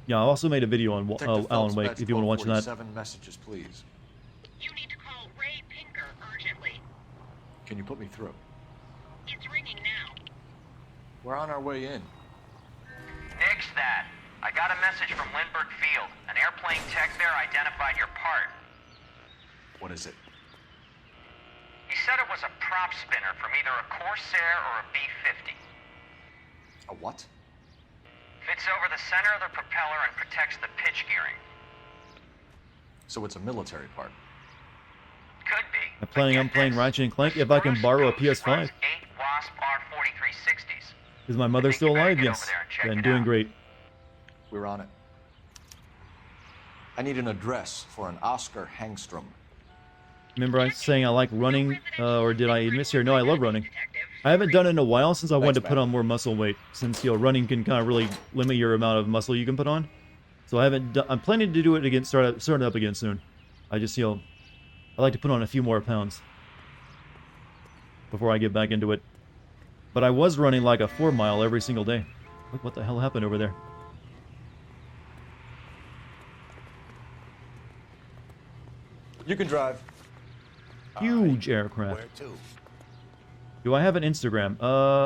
Yeah, I also made a video on Alan Wake, if you want to watch that. 7 messages, please. You need to call Ray Pinker urgently. Can you put me through? It's ringing now. We're on our way in. Nix that. I got a message from Lindbergh Field. An airplane tech there identified your part. What is it? He said it was a prop spinner from either a Corsair or a B-50. A what? Fits over the center of the propeller and protects the pitch gearing. So it's a military part. Could be. I'm planning on playing Ratchet and Clank if I can borrow a PS5. 8 Wasp R4360s. Is my mother still alive? Yes. And doing great. We're on it. I need an address for an Oscar Hangstrom. Remember I saying I like running, or did I miss here? No, I love running. I haven't done it in a while since I wanted to put on more muscle weight, since, you know, running can kind of really limit your amount of muscle you can put on. So I haven't done, I'm planning to do it again, start it up again soon. I just, you know, I like to put on a few more pounds before I get back into it. But I was running like a 4 mile every single day. Look what the hell happened over there. You can drive. Huge aircraft. Where to? Do I have an Instagram?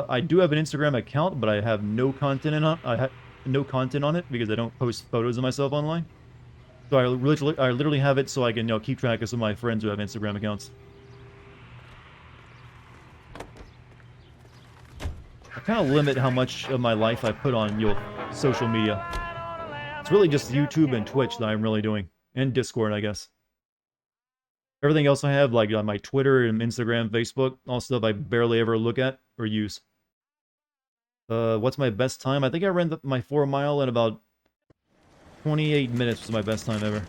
I do have an Instagram account, but I have no content on. I have no content on it because I don't post photos of myself online. So I literally have it so I can, you know, keep track of some of my friends who have Instagram accounts. I kind of limit how much of my life I put on, you know, social media. It's really just YouTube and Twitch that I'm really doing, and Discord, I guess. Everything else I have, like on my Twitter and Instagram, Facebook, all stuff I barely ever look at or use. What's my best time? I think I ran my 4 mile in about 28 minutes was my best time ever.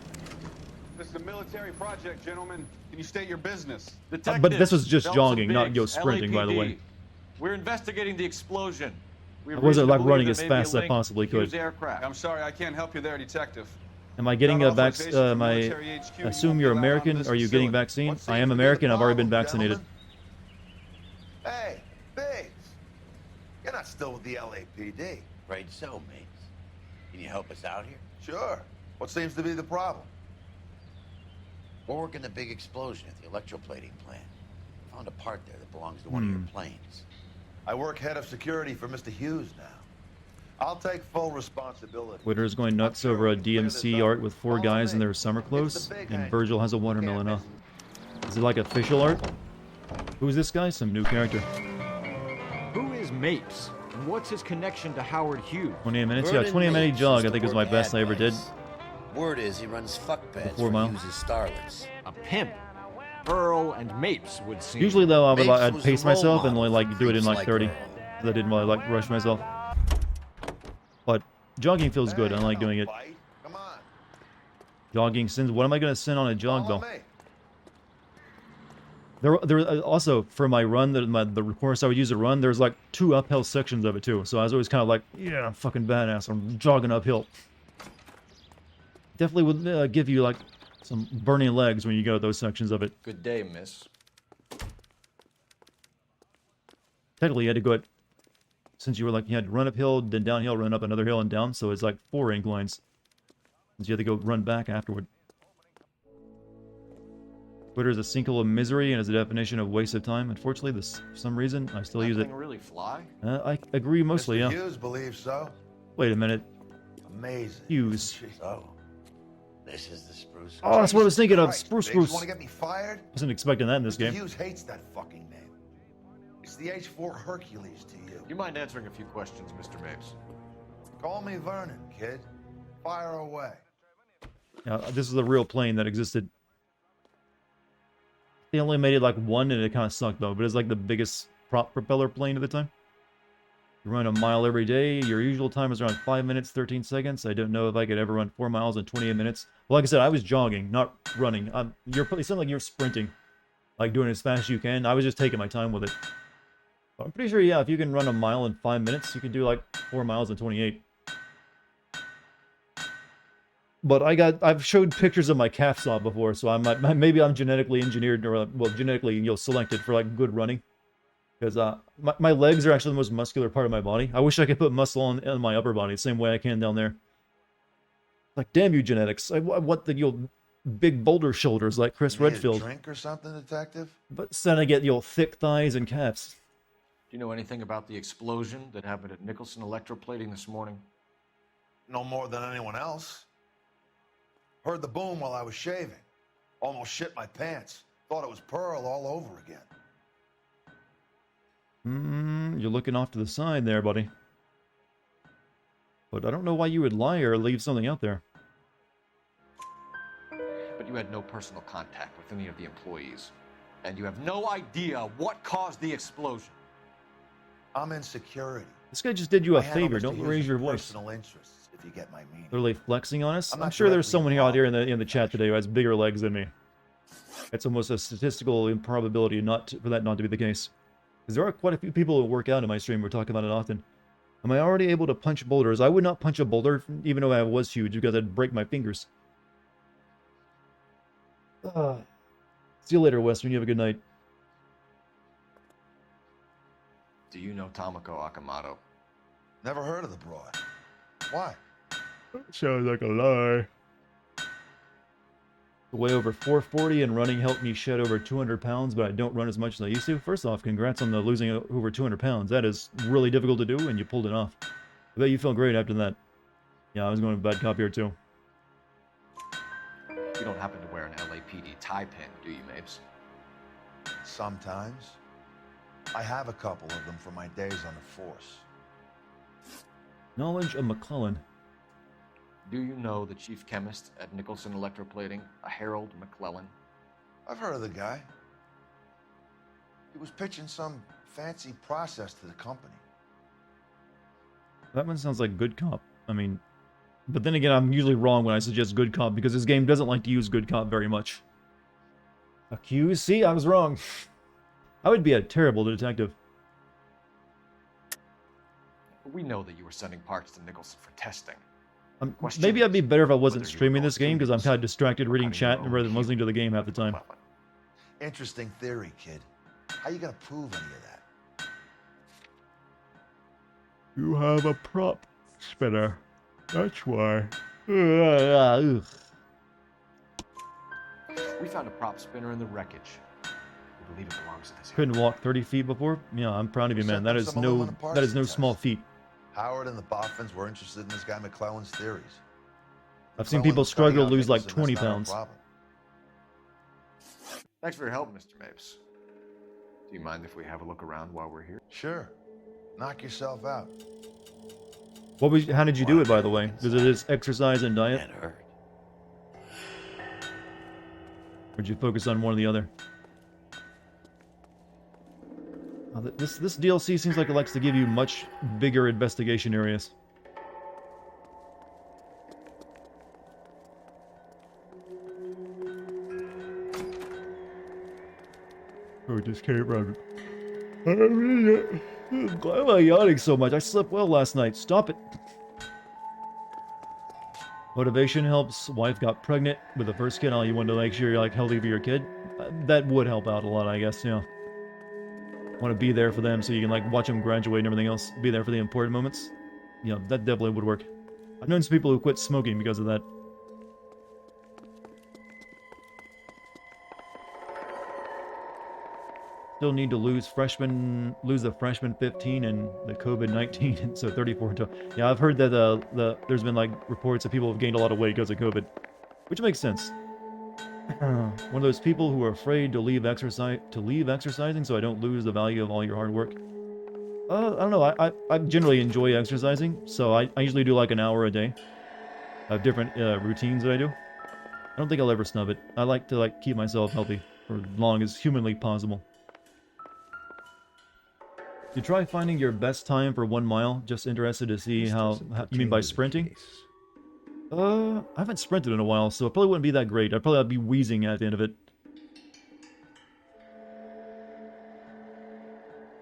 This is a military project, gentlemen. Can you state your business? But this was just jogging, not sprinting, by the way. We're investigating the explosion. I wasn't like running as fast as I possibly could. I'm sorry, I can't help you there, Detective. Am I getting a vaccine? Assume you're American. Are you getting vaccine? I am American. I've already been vaccinated. Hey, Biggs. You're not still with the LAPD. Right so, mates. Can you help us out here? Sure. What seems to be the problem? We're working the big explosion at the electroplating plant. Found a part there that belongs to one of your planes. I work head of security for Mr. Hughes now. I'll take full responsibility. Twitter's going nuts over a DMC art with 4 guys in their summer clothes, and Virgil has a watermelon. Is it like official art? Who's this guy? Some new character. Who is Mapes? And what's his connection to Howard Hughes? 28 minutes? Yeah, 28 minute jog I think is my best I ever did. Word is he runs fuck beds 4 mile. Hughes' starlets. A pimp. Earl and Mapes would seem. Usually though, I'd pace myself and only like do it in like 30. I didn't really like rush myself. But jogging feels good. I like doing it. Jogging sins. What am I going to send on a jog though? There also for my run, the course I would use to run, there's like 2 uphill sections of it too. So I was always kind of like, yeah, I'm fucking badass. I'm jogging uphill. Definitely would give you like some burning legs when you go to those sections of it. Good day, miss. Technically, you had to go at, since you were like, you had to run uphill, then downhill, run up another hill and down, so it's like 4 inclines. Since you had to go run back afterward. Twitter is a sinkhole of misery and is a definition of waste of time. Unfortunately, for some reason, I still use it. Really fly? I agree mostly, yeah. Hughes believes so. Wait a minute. Amazing. Hughes. So, this is the spruce. Oh, that's what I was thinking of. Spruce. Want to get me fired? Wasn't expecting that in this game. Hughes hates that fucking name. It's the H-4 Hercules to you. You mind answering a few questions, Mr. Mapes? Call me Vernon, kid. Fire away. This is a real plane that existed. They only made it like 1 and it kind of sucked though, but it's like the biggest prop propeller plane at the time. You run a mile every day. Your usual time is around 5 minutes, 13 seconds. I don't know if I could ever run 4 miles in 28 minutes. Well, like I said, I was jogging, not running. It sounds like you're sprinting. Like doing it as fast as you can. I was just taking my time with it. But I'm pretty sure, yeah, if you can run a mile in 5 minutes, you can do like 4 miles in 28. But I've showed pictures of my calf saw before, so maybe I'm genetically engineered, or, well, genetically, selected for like good running. Because my legs are actually the most muscular part of my body. I wish I could put muscle on my upper body the same way I can down there. Like, damn you, genetics. I want the big boulder shoulders like Chris Redfield. A drink or something, detective? But instead I get thick thighs and calves. Do you know anything about the explosion that happened at Nicholson Electroplating this morning? No more than anyone else. Heard the boom while I was shaving. Almost shit my pants. Thought it was Pearl all over again. You're looking off to the side there, buddy. But I don't know why you would lie or leave something out there. But you had no personal contact with any of the employees. And you have no idea what caused the explosion. I'm in security. This guy just did you a I handle favor. Mr. Don't Hughes' raise your voice. Personal interests, if you get my meaning. They're like flexing on us. I'm I'm not sure there's directly someone out here in the chat today who has bigger legs than me. It's almost a statistical improbability for that not to be the case. Because there are quite a few people who work out in my stream. We're talking about it often. Am I already able to punch boulders? I would not punch a boulder, even though I was huge, because I'd break my fingers. See you later, Western. You have a good night. Do you know Tomoko Akamoto? Never heard of the broad. Why? Sounds like a lie. Weigh over 440 and running helped me shed over 200 pounds, but I don't run as much as I used to. First off, congrats on the losing over 200 pounds. That is really difficult to do, and you pulled it off. I bet you felt great after that. Yeah, I was going to bad cop here, too. You don't happen to wear an LAPD tie pin, do you, Mapes? Sometimes. I have a couple of them from my days on the force. Knowledge of McClellan. Do you know the chief chemist at Nicholson Electroplating, a Harold McClellan? I've heard of the guy. He was pitching some fancy process to the company. That one sounds like good cop. I mean, but then again, I'm usually wrong when I suggest good cop, because this game doesn't like to use good cop very much. Accused? See, I was wrong. I would be a terrible detective. We know that you were sending parts to Nicholson for testing. Maybe I'd be better if I wasn't streaming this game, because I'm kind of distracted reading chat rather than listening to the game half the time. Interesting theory, kid. How you gonna prove any of that? You have a prop spinner. That's why. We found a prop spinner in the wreckage. We believe it belongs to this. Couldn't walk 30 feet before? Yeah, I'm proud of you, man. That is no small feat. Howard and the Boffins were interested in this guy McClellan's theories. I've seen people struggle to lose like 20 pounds. Thanks for your help, Mr. Mapes. Do you mind if we have a look around while we're here? Sure. Knock yourself out. How did you do it, by the way? Was it just exercise and diet? Or did you focus on one or the other? This DLC seems like it likes to give you much bigger investigation areas. Oh, just can't run. Why am I yawning so much? I slept well last night. Stop it. Motivation helps. Wife got pregnant with the first kid. You want to make sure you're like healthy for your kid. That would help out a lot, I guess. Yeah. Want to be there for them so you can like watch them graduate and everything else. Be there for the important moments. Yeah, that definitely would work. I've known some people who quit smoking because of that. Still need to lose the freshman 15 and the COVID-19, so 34. Yeah, I've heard that there's been like reports that people have gained a lot of weight because of COVID, which makes sense. One of those people who are afraid to leave exercising, so I don't lose the value of all your hard work. I don't know. I generally enjoy exercising, so I usually do like an hour a day. I have different routines that I do. I don't think I'll ever snub it. I like to keep myself healthy for as long as humanly possible. You try finding your best time for 1 mile. Just interested to see how you mean by sprinting? I haven't sprinted in a while, so it probably wouldn't be that great. I'd probably be wheezing at the end of it.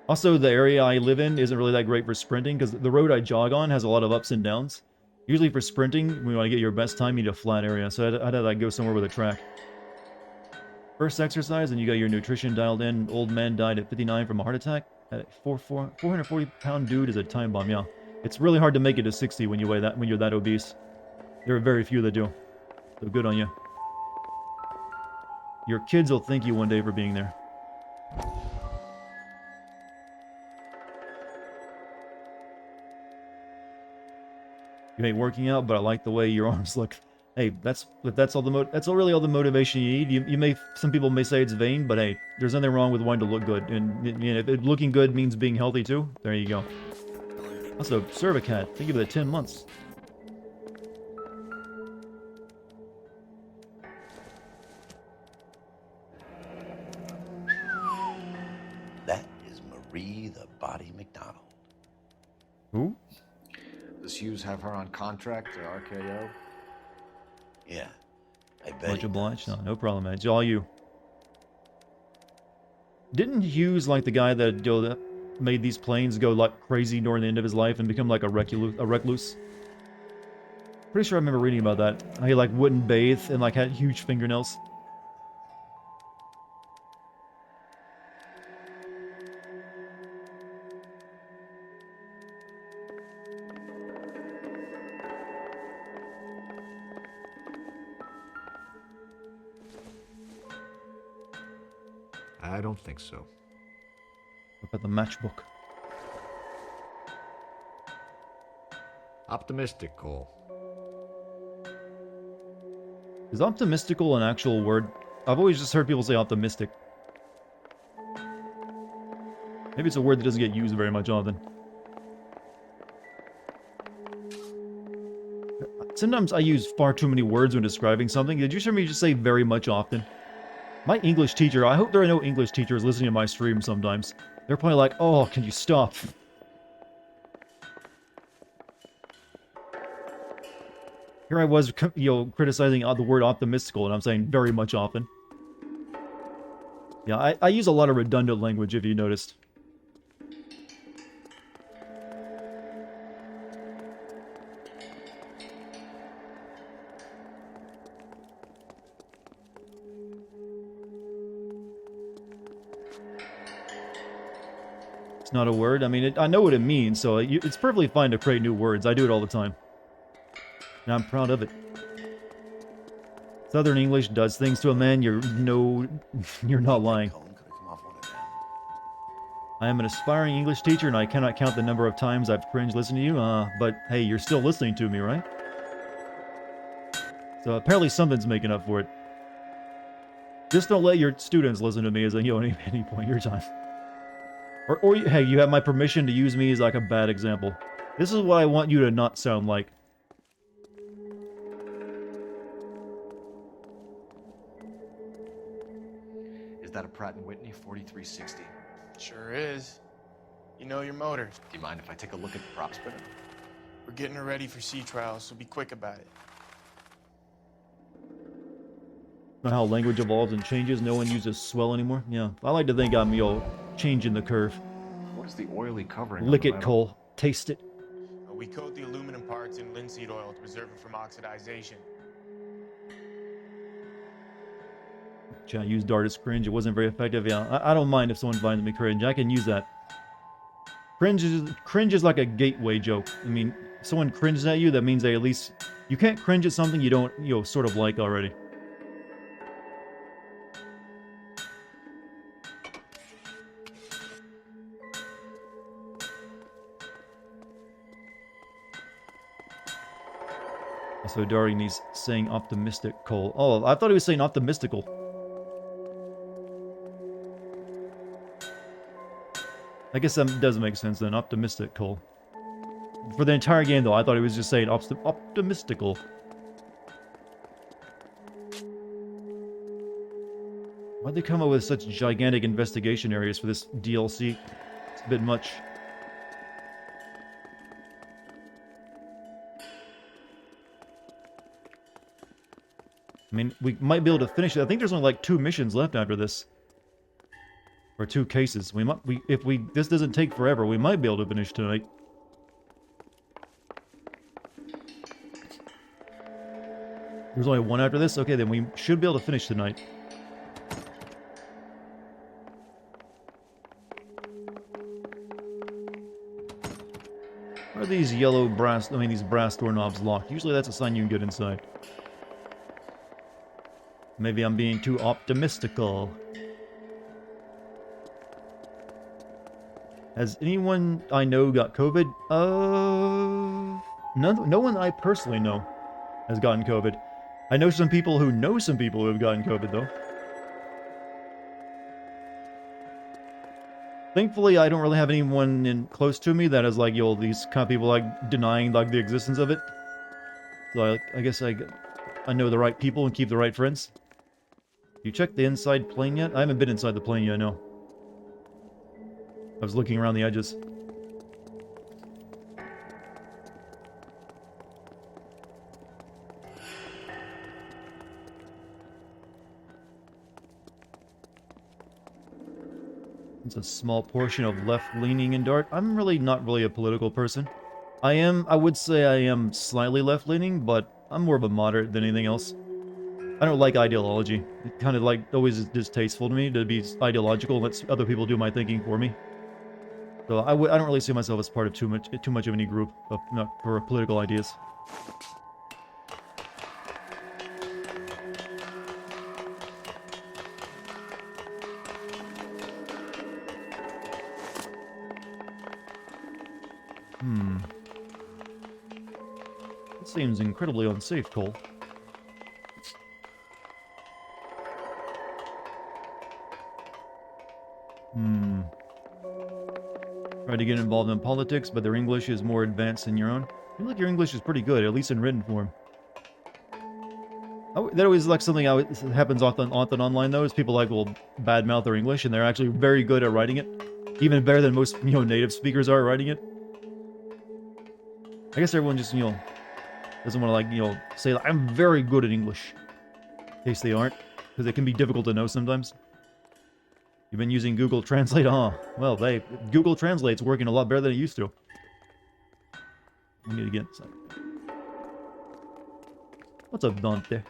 Also, the area I live in isn't really that great for sprinting, because the road I jog on has a lot of ups and downs. Usually for sprinting, when you want to get your best time, you need a flat area, so I'd have to go somewhere with a track. First exercise, and you got your nutrition dialed in. Old man died at 59 from a heart attack. At 440-pound dude is a time bomb, yeah. It's really hard to make it to 60 when you're that obese. There are very few that do. So good on you. Your kids will thank you one day for being there. You hate working out, but I like the way your arms look. Hey, that's really all the motivation you need. Some people may say it's vain, but hey, there's nothing wrong with wanting to look good, and you know, if looking good means being healthy too, there you go. Also, serve a cat. Thank you for the 10 months. That is Marie the Body McDonald. Who? Does Hughes have her on contract to RKO? Yeah, I bet. Much obliged. No problem, man. It's all you. Didn't Hughes, like the guy that made these planes go like crazy during the end of his life and become like a recluse? Pretty sure I remember reading about that. How he like wouldn't bathe and like had huge fingernails. I don't think so. What about the matchbook? Optimistic, Cole. Is optimistical an actual word? I've always just heard people say optimistic. Maybe it's a word that doesn't get used very much often. Sometimes I use far too many words when describing something. Did you hear me just say very much often? My English teacher, I hope there are no English teachers listening to my stream sometimes. They're probably like, oh, can you stop? Here I was, criticizing the word optimistical, and I'm saying very much often. Yeah, I use a lot of redundant language, if you noticed. It's not a word. I mean, I know what it means, so it's perfectly fine to create new words. I do it all the time. And I'm proud of it. Southern English does things to a man, you're not lying. I am an aspiring English teacher, and I cannot count the number of times I've cringed listening to you, but hey, you're still listening to me, right? So apparently something's making up for it. Just don't let your students listen to me as any point in your time. Or hey, you have my permission to use me as like a bad example. This is what I want you to not sound like. Is that a Pratt & Whitney 4360? Sure is. You know your motors. Do you mind if I take a look at the prop spinner? We're getting her ready for sea trials, so be quick about it. Know how language evolves and changes? No one uses swell anymore? Yeah, I like to think I'm, changing the curve. What is the oily covering? Lick it, Cole. Taste it. We coat the aluminum parts in linseed oil to preserve it from oxidization. I used Dart as cringe. It wasn't very effective. Yeah, I don't mind if someone finds me cringe. I can use that. Cringe is like a gateway joke. I mean, if someone cringes at you, that means they at least... You can't cringe at something you don't, sort of like already. So Dartigan, he's saying optimistic, Cole. Oh, I thought he was saying optimistical. I guess that does make sense then. Optimistic, Cole. For the entire game, though, I thought he was just saying optimistical. Why'd they come up with such gigantic investigation areas for this DLC? It's a bit much. I mean, we might be able to finish it. I think there's only like 2 missions left after this. Or 2 cases. If this doesn't take forever, we might be able to finish tonight. There's only 1 after this? Okay, then we should be able to finish tonight. Why are these yellow brass, these brass doorknobs locked? Usually that's a sign you can get inside. Maybe I'm being too optimistical. Has anyone I know got COVID? No one I personally know has gotten COVID. I know some people who know some people who have gotten COVID, though. Thankfully, I don't really have anyone close to me that is like, these kind of people like denying like the existence of it. So I guess I know the right people and keep the right friends. You checked the inside plane yet? I haven't been inside the plane yet, no. I was looking around the edges. It's a small portion of left-leaning in Dart. I'm not really a political person. I would say I am slightly left-leaning, but I'm more of a moderate than anything else. I don't like ideology. It kind of like always is distasteful to me to be ideological and let other people do my thinking for me. So I don't really see myself as part of too much of any group for political ideas. It seems incredibly unsafe, Cole. Try to get involved in politics, but their English is more advanced than your own. I feel like your English is pretty good, at least in written form. That always like something that happens often online though, is people like will badmouth their English, and they're actually very good at writing it, even better than most native speakers are at writing it. I guess everyone just doesn't want to say like, I'm very good at English, in case they aren't, because it can be difficult to know sometimes. You've been using Google Translate, huh? Well, Google Translate's working a lot better than it used to. We need to get inside. What's up, Dante?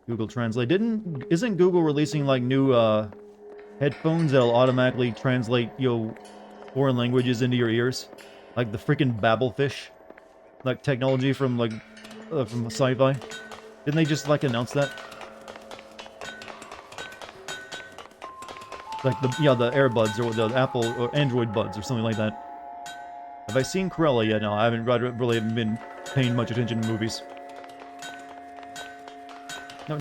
Google Translate. Isn't Google releasing like new headphones that'll automatically translate foreign languages into your ears? Like the freaking Babelfish, like technology from from sci-fi. Didn't they just like announce that? Like the AirBuds or the Apple or Android buds or something like that. Have I seen Cruella yet? No, I haven't really been paying much attention to movies. No.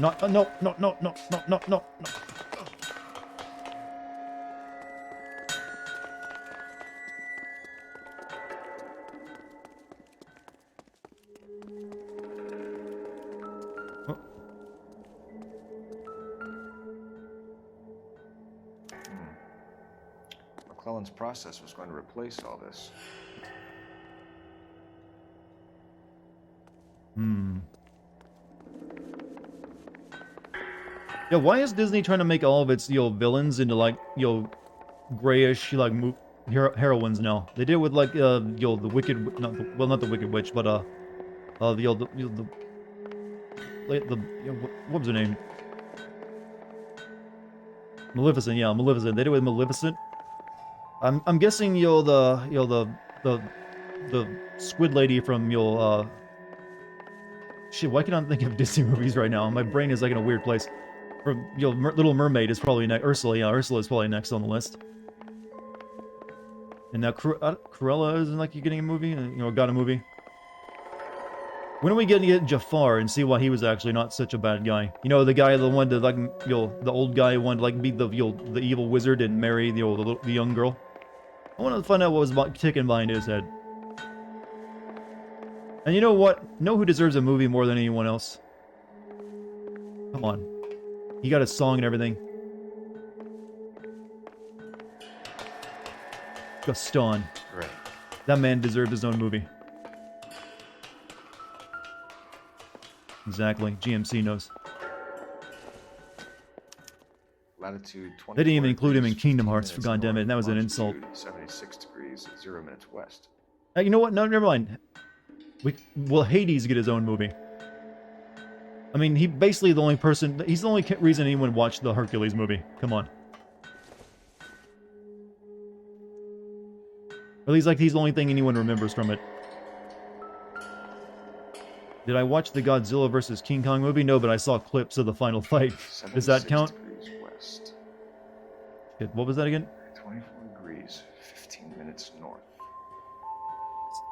McClellan's process was going to replace all this. Yeah, why is Disney trying to make all of its villains into like grayish heroines now? They did it with like the Wicked, not the Wicked Witch, but what was her name? Maleficent, yeah, Maleficent. They did it with Maleficent. I'm guessing the Squid Lady from shit. Why can't I think of Disney movies right now? My brain is like in a weird place. From Little Mermaid is probably next. Ursula, yeah, Ursula is probably next on the list. And now Cruella isn't like you getting a movie, got a movie. When are we getting to get Jafar and see why he was actually not such a bad guy? The guy, the one that like the old guy who wanted to like be the evil wizard and marry the young girl. I want to find out what was ticking behind his head. And you know what? Know who deserves a movie more than anyone else? Come on. He got a song and everything. Gaston. Great. That man deserved his own movie. Exactly. GMC knows. Latitude 20. They didn't even include him in Kingdom Hearts, for goddammit, and that was an insult. 76 degrees, 0 minutes west. You know what? No, never mind. Will Hades get his own movie? I mean, he's the only reason anyone watched the Hercules movie. Come on. At least, like, he's the only thing anyone remembers from it. Did I watch the Godzilla vs. King Kong movie? No, but I saw clips of the final fight. Does that count? West. Shit, what was that again? 24 degrees, 15 minutes north.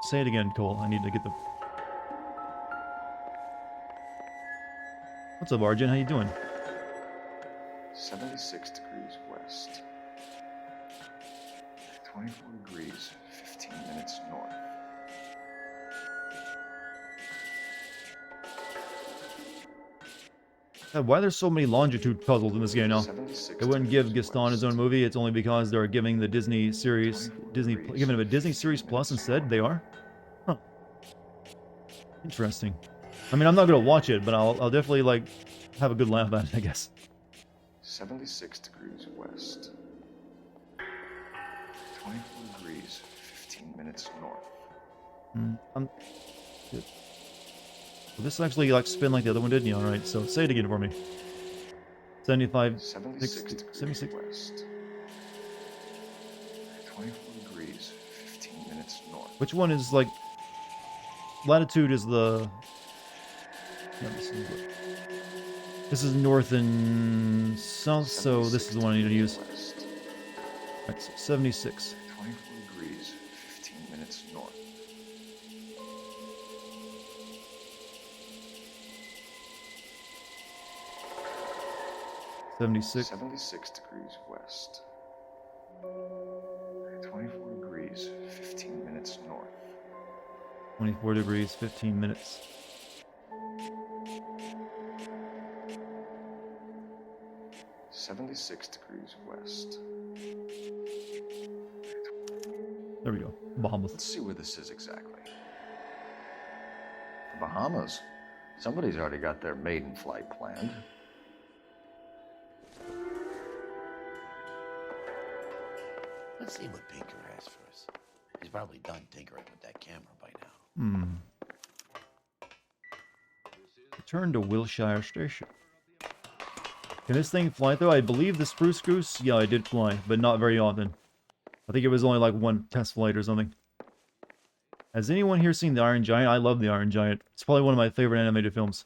Say it again, Cole. I need to get the... What's up, Arjun? How you doing? 76 degrees west. 24 degrees, 15 minutes north. God, why are there so many longitude puzzles in this game now? They wouldn't give Gaston his own movie. It's only because they're giving the Disney series, giving him a Disney series plus instead. They are? Huh. Interesting. I mean, I'm not gonna watch it, but I'll definitely like have a good laugh at it, I guess. 76 degrees west. 24 degrees, 15 minutes north. Good. Well, this actually like spin like the other one did. Yeah, all right. So say it again for me. 75, 76 60, degrees 76. west. 24 degrees, 15 minutes north. Which one is like latitude is the? No, this is north and south, so this is the one I need to use. Right, so 76. 24 degrees, 15 minutes north. 76. 76 degrees west. 24 degrees, 15 minutes north. 24 degrees, 15 minutes. .76 degrees west. There we go. Bahamas. Let's see where this is exactly. The Bahamas. Somebody's already got their maiden flight planned. Let's see what Pinker has for us. He's probably done tinkering with that camera by now. Return to Wilshire Station. Can this thing fly though? I believe the Spruce Goose, yeah, it did fly, but not very often. I think it was only like one test flight or something. Has anyone here seen The Iron Giant? I love The Iron Giant. It's probably one of my favorite animated films.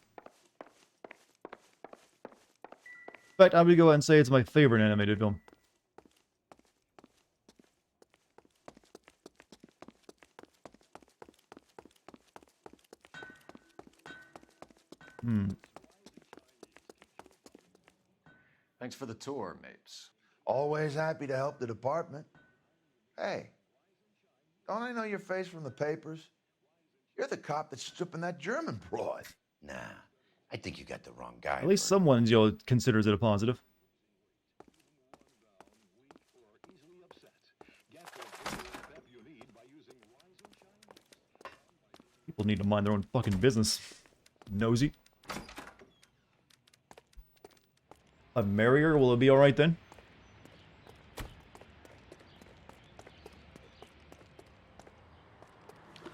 In fact, I would go ahead and say it's my favorite animated film. Thanks for the tour, Mapes. Always happy to help the department. Hey, don't I know your face from the papers? You're the cop that's stripping that German broad. Nah, I think you got the wrong guy. At least someone, considers it a positive. People need to mind their own fucking business. Nosy. A Marrier, will it be alright then?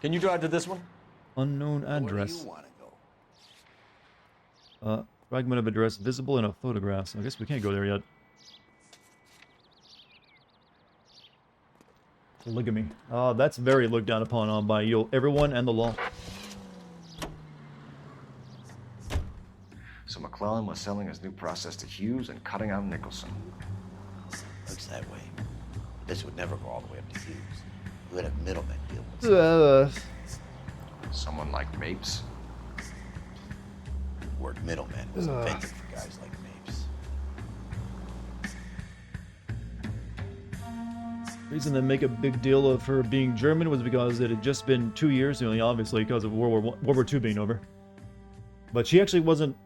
Can you drive to this one? Unknown address. Where do you want to go? Fragment of address visible in a photograph. So I guess we can't go there yet. Look at me. That's very looked down upon by everyone and the law. So McClellan was selling his new process to Hughes and cutting out Nicholson. Looks that way. This would never go all the way up to Hughes. We would have middlemen deal with Someone like Mapes. The word middleman was invented for guys like Mapes. The reason they make a big deal of her being German was because it had just been 2 years, obviously because of World War II being over. But she actually wasn't.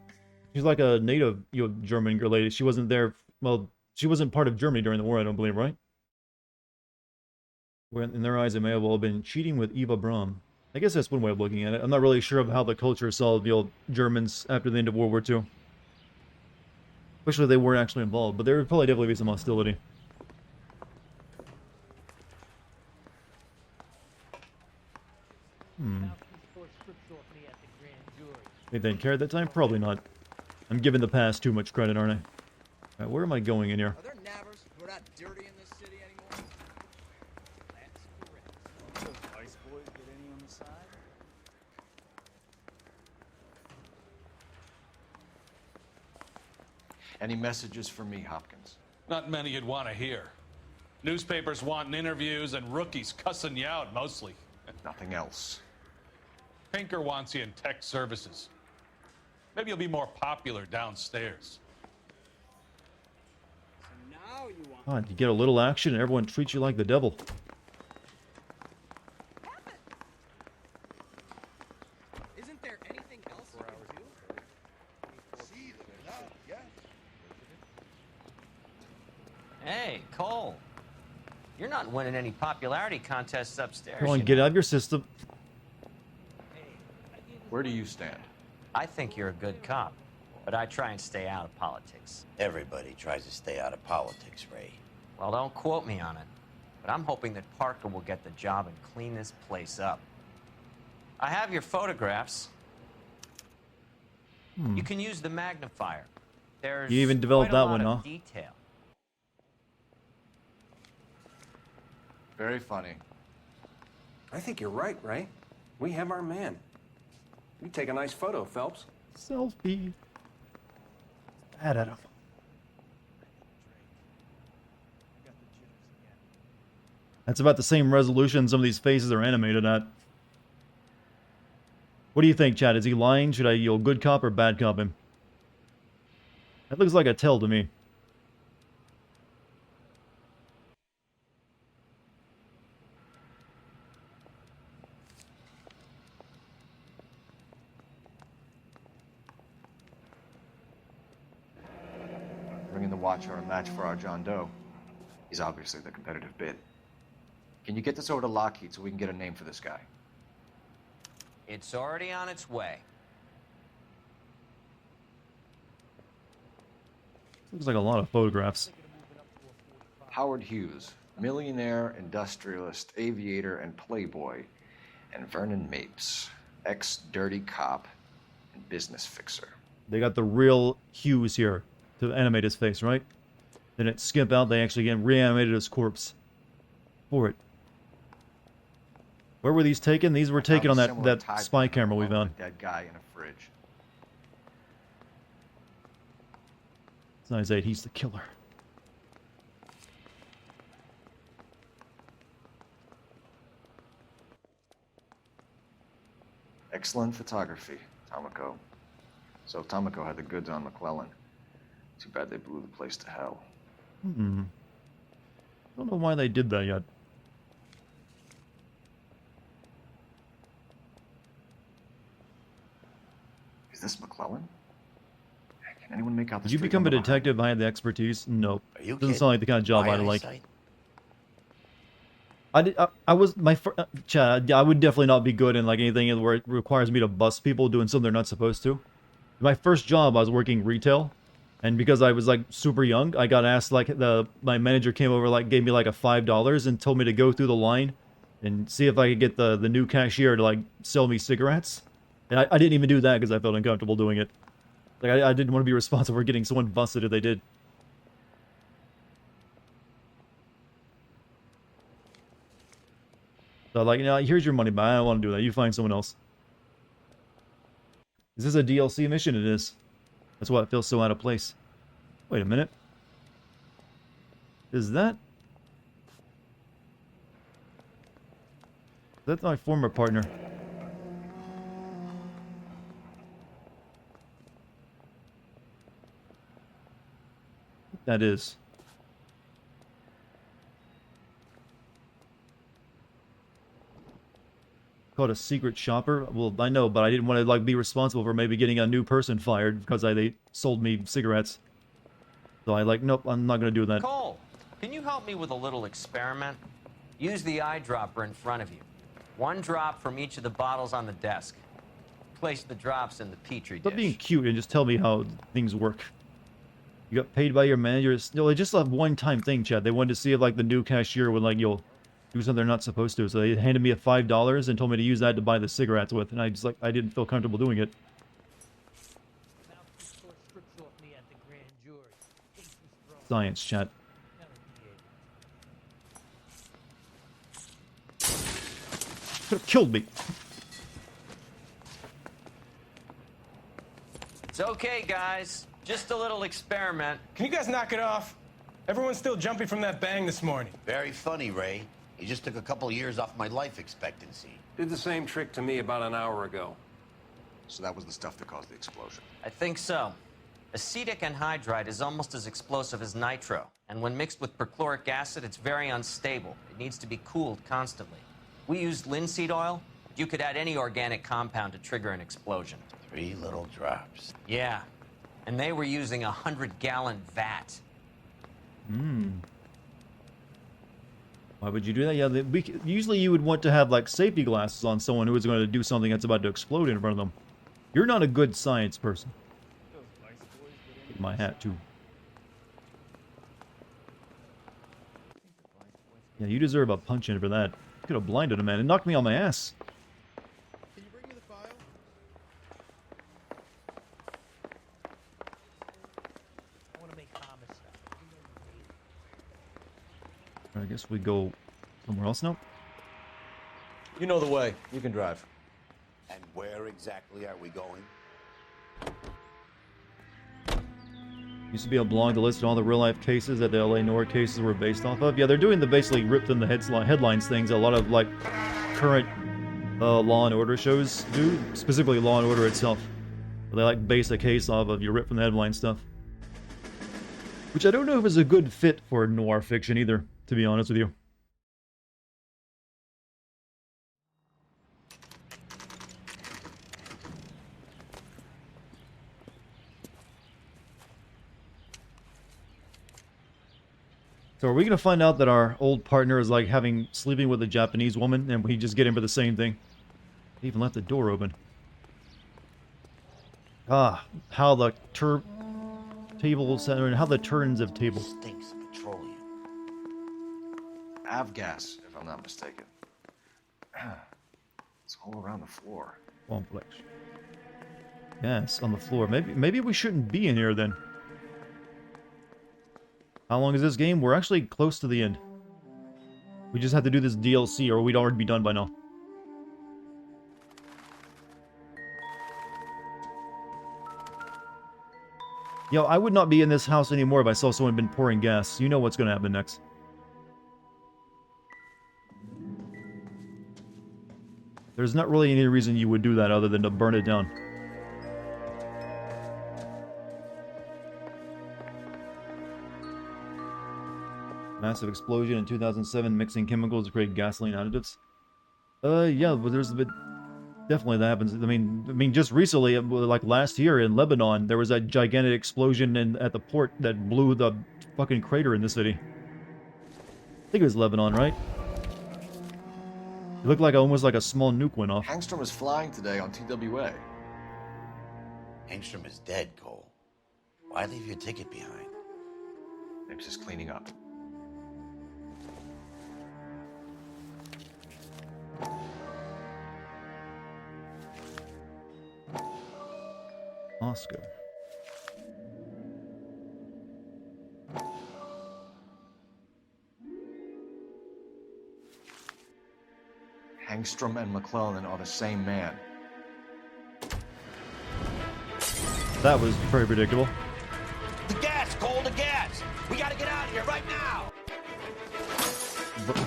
She's like a native, German girl lady. She wasn't there. Well, she wasn't part of Germany during the war, I don't believe, right? Where in their eyes, it may have all been cheating with Eva Braun. I guess that's one way of looking at it. I'm not really sure of how the culture saw the Germans after the end of World War II. Especially if they weren't actually involved, but there would probably definitely be some hostility. Think they cared at that time? Probably not. I'm giving the past too much credit, aren't I? Alright, where am I going in here? Are there nabbers who are not dirty in this city anymore? That's correct. Those ice boys get any on the side? Any messages for me, Hopkins? Not many you'd want to hear. Newspapers wanting interviews and rookies cussing you out, mostly. Nothing else. Pinker wants you in tech services. Maybe you'll be more popular downstairs. So now you want... God, you get a little action and everyone treats you like the devil. Isn't there anything else you can do? Hey, Cole. You're not winning any popularity contests upstairs. Come on, get out of your system. Where do you stand? I think you're a good cop, but I try and stay out of politics. Everybody tries to stay out of politics, Ray. Well, don't quote me on it, but I'm hoping that Parker will get the job and clean this place up. I have your photographs. You can use the magnifier. There's You even developed quite a that one, lot huh? of detail. Very funny. I think you're right, Ray. We have our man. You take a nice photo, Phelps. Selfie. Bad at him. That's about the same resolution some of these faces are animated at. What do you think, Chad? Is he lying? Should I good cop or bad cop him? That looks like a tell to me. Bringing the Watcher a match for our John Doe. He's obviously the competitive bid. Can you get this over to Lockheed so we can get a name for this guy? It's already on its way. Looks like a lot of photographs. Howard Hughes, millionaire, industrialist, aviator, and playboy. And Vernon Mapes, ex-dirty cop and business fixer. They got the real Hughes here to animate his face, right? Then it skip out, they actually get reanimated his corpse for it. Where were these taken? These were taken on that spy camera we found. Dead guy in a fridge. Size 8, he's the killer. Excellent photography, Tomoko. So Tomoko had the goods on McClellan. Too bad they blew the place to hell. Don't know why they did that yet. Is this McClellan? Can anyone make out the Did you street become a number detective if I had the expertise? Nope. Are you Doesn't kidding? sound like the kind of job My I'd like. eyesight? I was my Chad. I would definitely not be good in like anything where it requires me to bust people doing something they're not supposed to. My first job, I was working retail, and because I was like super young, I got asked like my manager came over like gave me like a $5 and told me to go through the line and see if I could get the new cashier to like sell me cigarettes. And I didn't even do that because I felt uncomfortable doing it. Like I didn't want to be responsible for getting someone busted if they did. So like, here's your money, but I don't want to do that. You find someone else. Is this a DLC mission? It is. That's why it feels so out of place. Wait a minute. Is that... That's my former partner. That is. called a secret shopper. Well, I know, but I didn't want to like be responsible for maybe getting a new person fired because they sold me cigarettes. So I like, nope, I'm not gonna do that. Cole, can you help me with a little experiment? Use the eyedropper in front of you. 1 drop from each of the bottles on the desk. Place the drops in the petri dish. Stop being cute and just tell me how things work. You got paid by your managers. No, it's just a one-time thing, Chad. They wanted to see if like the new cashier would like you'll do something they're not supposed to. So they handed me a $5 and told me to use that to buy the cigarettes with, and I just like I didn't feel comfortable doing it. Science, chat. Could have killed me. It's okay, guys. Just a little experiment. Can you guys knock it off? Everyone's still jumping from that bang this morning. Very funny, Ray. You just took a couple years off my life expectancy. Did the same trick to me about an hour ago. So that was the stuff that caused the explosion. I think so. Acetic anhydride is almost as explosive as nitro, and when mixed with perchloric acid, it's very unstable. It needs to be cooled constantly. We used linseed oil. You could add any organic compound to trigger an explosion. 3 little drops. Yeah, and they were using a 100-gallon vat. Why would you do that? Yeah, usually you would want to have like safety glasses on someone who is going to do something that's about to explode in front of them. You're not a good science person. Get my hat too. Yeah, you deserve a punch-in for that. You could have blinded a man and knocked me on my ass. Can you bring me the file? I want to make homicide. I guess we go somewhere else now. You know the way. You can drive. And where exactly are we going? Used to be a blog that listed all the real-life cases that the L A Noire cases were based off of. Yeah, they're doing the basically ripped in the headlines things. A lot of like current Law and Order shows do, specifically Law and Order itself. They like base a case off of you rip from the headline stuff, which I don't know if is a good fit for noir fiction either, to be honest with you. So are we gonna find out that our old partner is like sleeping with a Japanese woman, and we just get in for the same thing? He even left the door open. Ah, how the tables and how the turns of tables. Stinks of petroleum. Avgas, if I'm not mistaken. It's all around the floor. Complex. Yes, on the floor. Maybe we shouldn't be in here then. How long is this game? We're actually close to the end. We just have to do this DLC or we'd already be done by now. Yo, I would not be in this house anymore if I saw someone been pouring gas. You know what's gonna happen next. There's not really any reason you would do that other than to burn it down. Massive explosion in 2007, mixing chemicals to create gasoline additives. Yeah, but there's a bit... Definitely that happens. I mean, just recently, like last year in Lebanon, there was that gigantic explosion at the port that blew the fucking crater in the city. I think it was Lebanon, right? It looked like almost like a small nuke went off. Hangstrom is flying today on TWA. Hangstrom is dead, Cole. Why leave your ticket behind? Mapes is cleaning up. Oscar. Hangstrom and McClellan are the same man. That was very predictable. The gas, Cole, the gas! We gotta get out of here right now!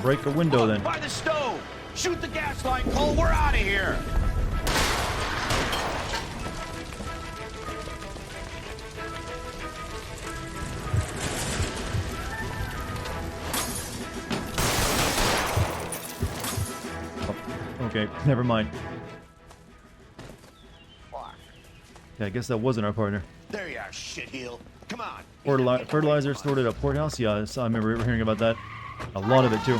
Break a window then. By the stove! Shoot the gas line, Cole, we're out of here! Okay, never mind. Yeah, I guess that wasn't our partner. There you are, shitheel. Come on. Fertilizer stored at a port house? Yeah, I remember hearing about that. A lot of it, too.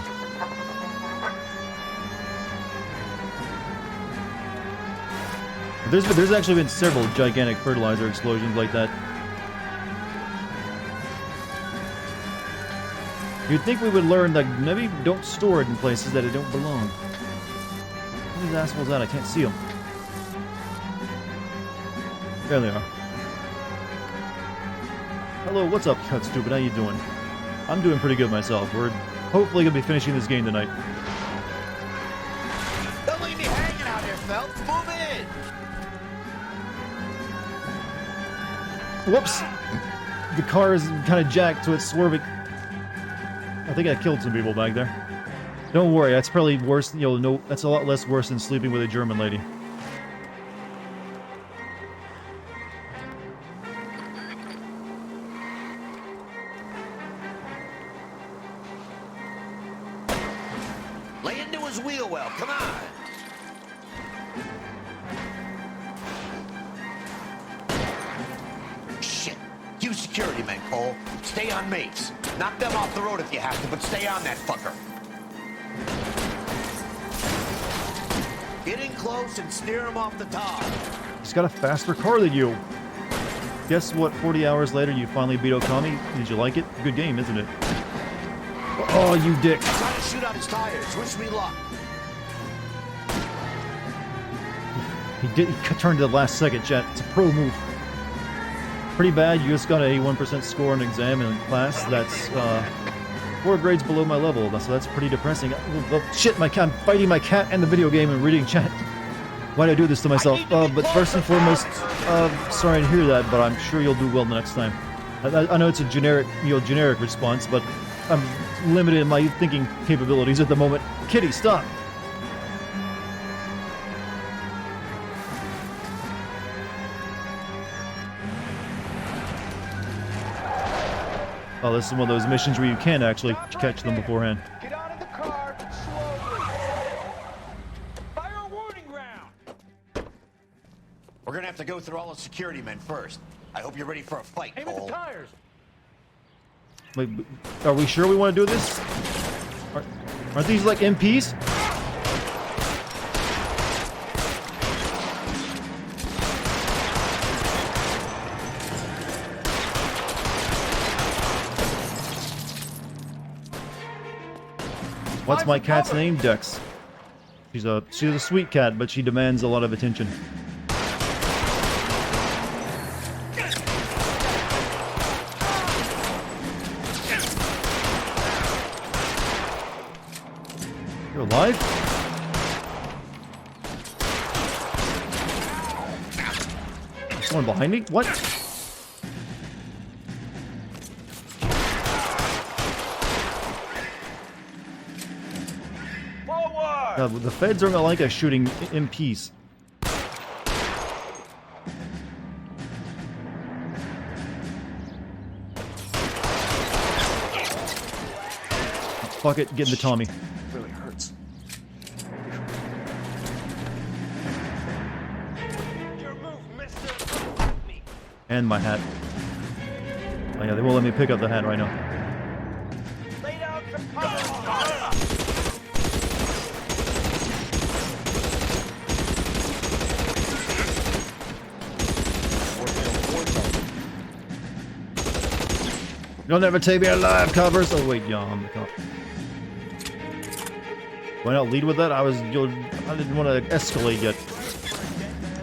There's actually been several gigantic fertilizer explosions like that. You'd think we would learn that maybe don't store it in places that it don't belong. Where are these assholes at? I can't see them. There they are. Hello, what's up, Cut Stupid? How you doing? I'm doing pretty good myself. We're hopefully gonna be finishing this game tonight. Don't leave me hanging out here, Phelps. Move in. Whoops! The car is kind of jacked, so it's swerving. I think I killed some people back there. Don't worry, that's probably worse. No, that's a lot less worse than sleeping with a German lady. Lay into his wheel well. Come on. Shit. You security men, Cole. Stay on Mapes. Knock them off the road if you have to, but stay on that fucker. Get in close and steer him off the top. He's got a faster car than you. Guess what? 40 hours later, you finally beat Okami. Did you like it? Good game, isn't it? Oh, you dick. Try to shoot out his tires. Wish me luck. He turned to the last second, chat. It's a pro move. Pretty bad. You just got an 81% score on an exam in class. That's 4 grades below my level. So that's pretty depressing. Oh, shit, my cat. I'm fighting my cat and the video game and reading chat. Why'd I do this to myself? But first and foremost, sorry to hear that, but I'm sure you'll do well the next time. I know it's a generic response, but I'm limited in my thinking capabilities at the moment. Kitty, stop! Oh, this is one of those missions where you can actually catch them beforehand. Get out of the car slowly. Fire a warning round. We're gonna have to go through all the security men first. I hope you're ready for a fight, Aim at Cole. the tires. Wait, are we sure we want to do this? Aren't these like MPs? What's my cat's name? Dex. She's a sweet cat, but she demands a lot of attention. You're alive? Someone behind me? What? God, the feds aren't like us shooting in peace. Fuck it, get in the Tommy. It really hurts. And my hat. Oh yeah, they won't let me pick up the hat right now. Lay down some cover. You'll never take me alive, covers. Oh wait, yeah, I'm the cop. Why not lead with that? I didn't want to escalate yet.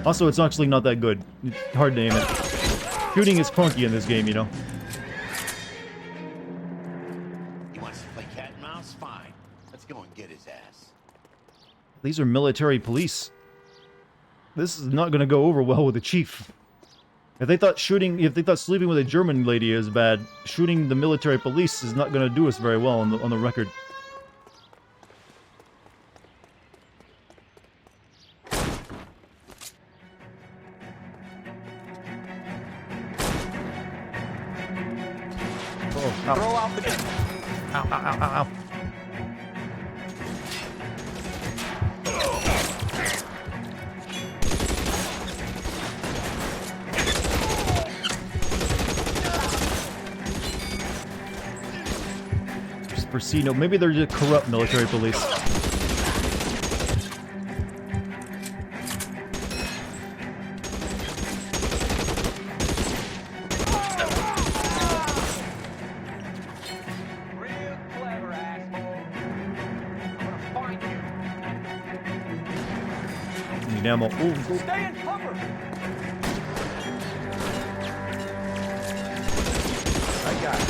Also, it's actually not that good. It's hard to aim it. Shooting is clunky in this game, you know. He wants to play cat and mouse? Fine. Let's go and get his ass. These are military police. This is not going to go over well with the chief. If they thought sleeping with a German lady is bad, shooting the military police is not going to do us very well on the record. Oh, ow. Throw out the gun. Ow, ow, ow, ow, ow. for C note. Maybe they're just corrupt military police. Need ammo. Ooh. Stay in cover! I got it.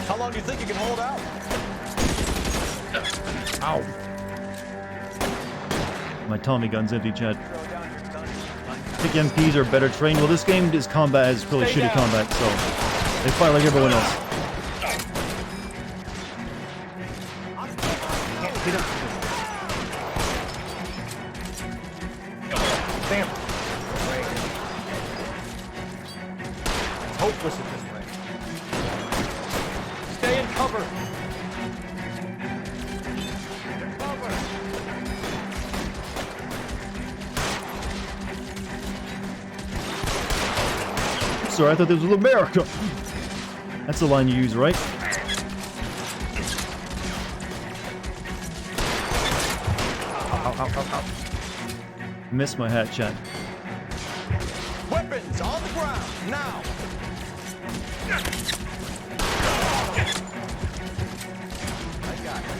How long do you think you can hold out? Ow. My Tommy gun's empty, Chad. I think MPs are better trained. Well, this game is combat is really shitty combat, so they fight like everyone else. Damn. It's hopeless at this rate. Stay in cover. Sorry, I thought this was America. That's the line you use, right? Missed my hat, Chad. Weapons on the ground, now! I got it.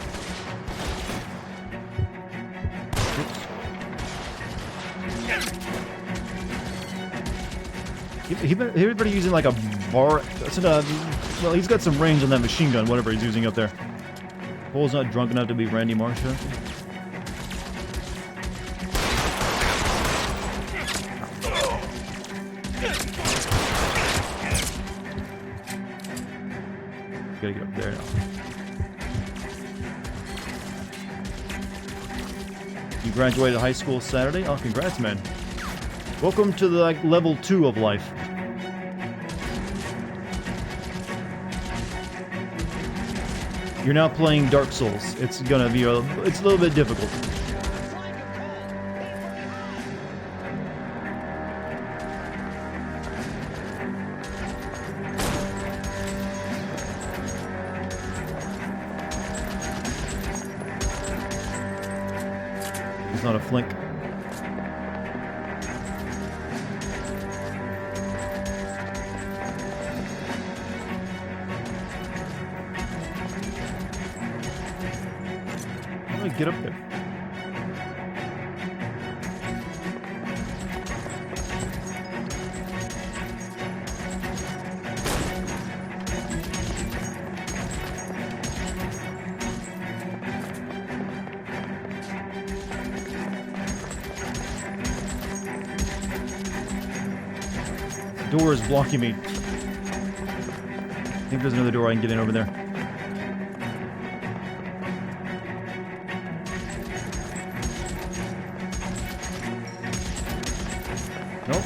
Everybody using like a bar. Well, he's got some range on that machine gun, whatever he's using up there. Cole's not drunk enough to be Randy Marshall. Gotta get up there now. You graduated high school Saturday? Oh, congrats, man. Welcome to the level 2 of life. You're now playing Dark Souls. It's gonna be it's a little bit difficult. It's not a flink. How do I get up there? Door is blocking me. I think there's another door I can get in over there. Nope.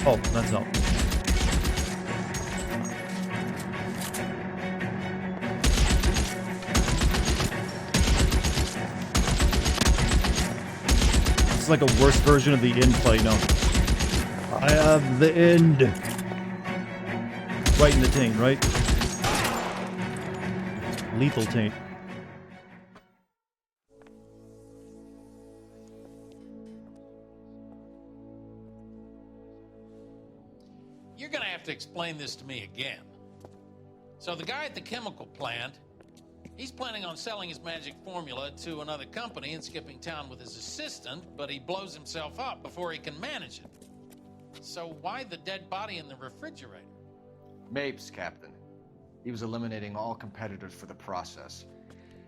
Oh, that's not. It's like a worse version of the end fight now. I have the end. Right in the taint, right? Lethal taint. You're gonna have to explain this to me again. So the guy at the chemical plant, he's planning on selling his magic formula to another company and skipping town with his assistant, but he blows himself up before he can manage it. So why the dead body in the refrigerator? Mapes, Captain. He was eliminating all competitors for the process.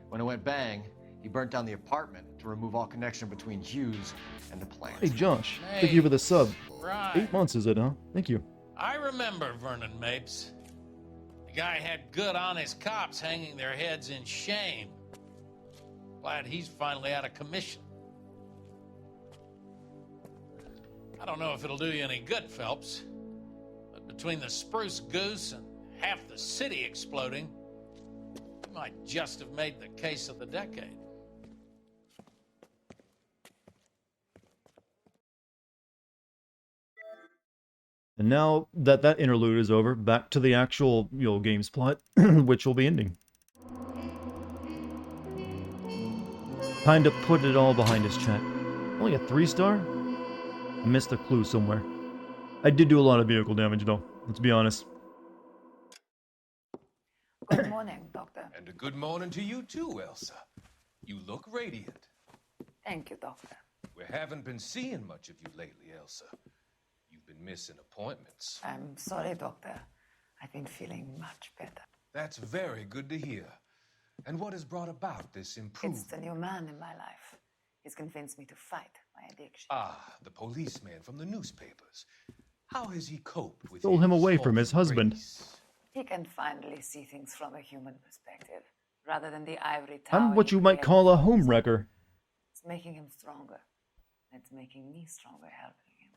When it went bang, he burnt down the apartment to remove all connection between Hughes and the plant. Hey, Josh. Thank you for the sub. Right. 8 months is it, huh? Thank you. I remember Vernon Mapes. The guy had good, honest cops hanging their heads in shame. Glad he's finally out of commission. I don't know if it'll do you any good, Phelps, but between the spruce goose and half the city exploding, you might just have made the case of the decade. And now that that interlude is over, back to the actual, game's plot, which will be ending. Time to put it all behind us, chat. Only a 3-star? I missed a clue somewhere. I did do a lot of vehicle damage, though. Let's be honest. Good morning, Doctor. And a good morning to you too, Elsa. You look radiant. Thank you, Doctor. We haven't been seeing much of you lately, Elsa. You've been missing appointments. I'm sorry, Doctor. I've been feeling much better. That's very good to hear. And what has brought about this improvement? It's the new man in my life. He's convinced me to fight my addiction. Ah, the policeman from the newspapers. How has he coped with Stole him away from his husband. He can finally see things from a human perspective, rather than the ivory tower. I'm what you might call a homewrecker. It's making him stronger. It's making me stronger helping him.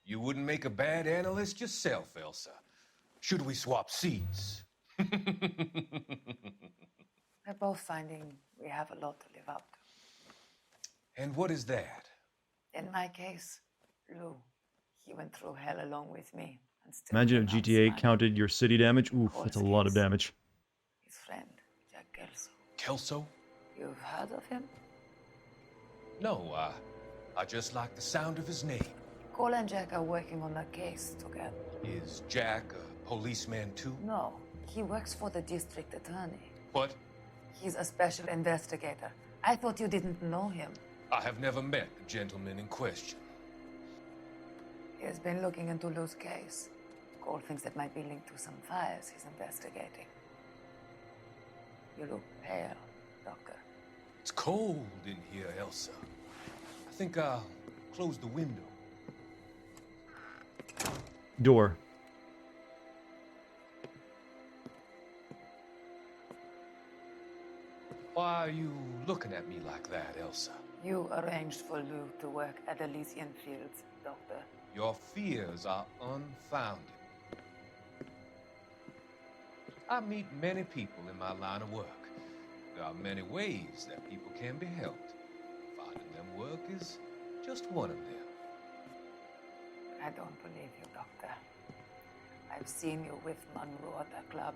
You wouldn't make a bad analyst yourself, Elsa. Should we swap seats? We're both finding we have a lot to live up to. And what is that? In my case, Lou. He went through hell along with me. And still Imagine if GTA counted your city damage. Oof, that's a lot of damage. His friend, Jack Kelso. Kelso? You've heard of him? No, I just like the sound of his name. Cole and Jack are working on a case together. Is Jack a policeman too? No, he works for the district attorney. What? He's a special investigator. I thought you didn't know him. I have never met the gentleman in question. He has been looking into Lou's case. Cole thinks it might be linked to some fires he's investigating. You look pale, Doctor. It's cold in here, Elsa. I think I'll close the window. Door. Why are you looking at me like that, Elsa? You arranged for Lou to work at Elysian Fields, Doctor. Your fears are unfounded. I meet many people in my line of work. There are many ways that people can be helped. Finding them work is just one of them. I don't believe you, Doctor. I've seen you with Monroe at the club.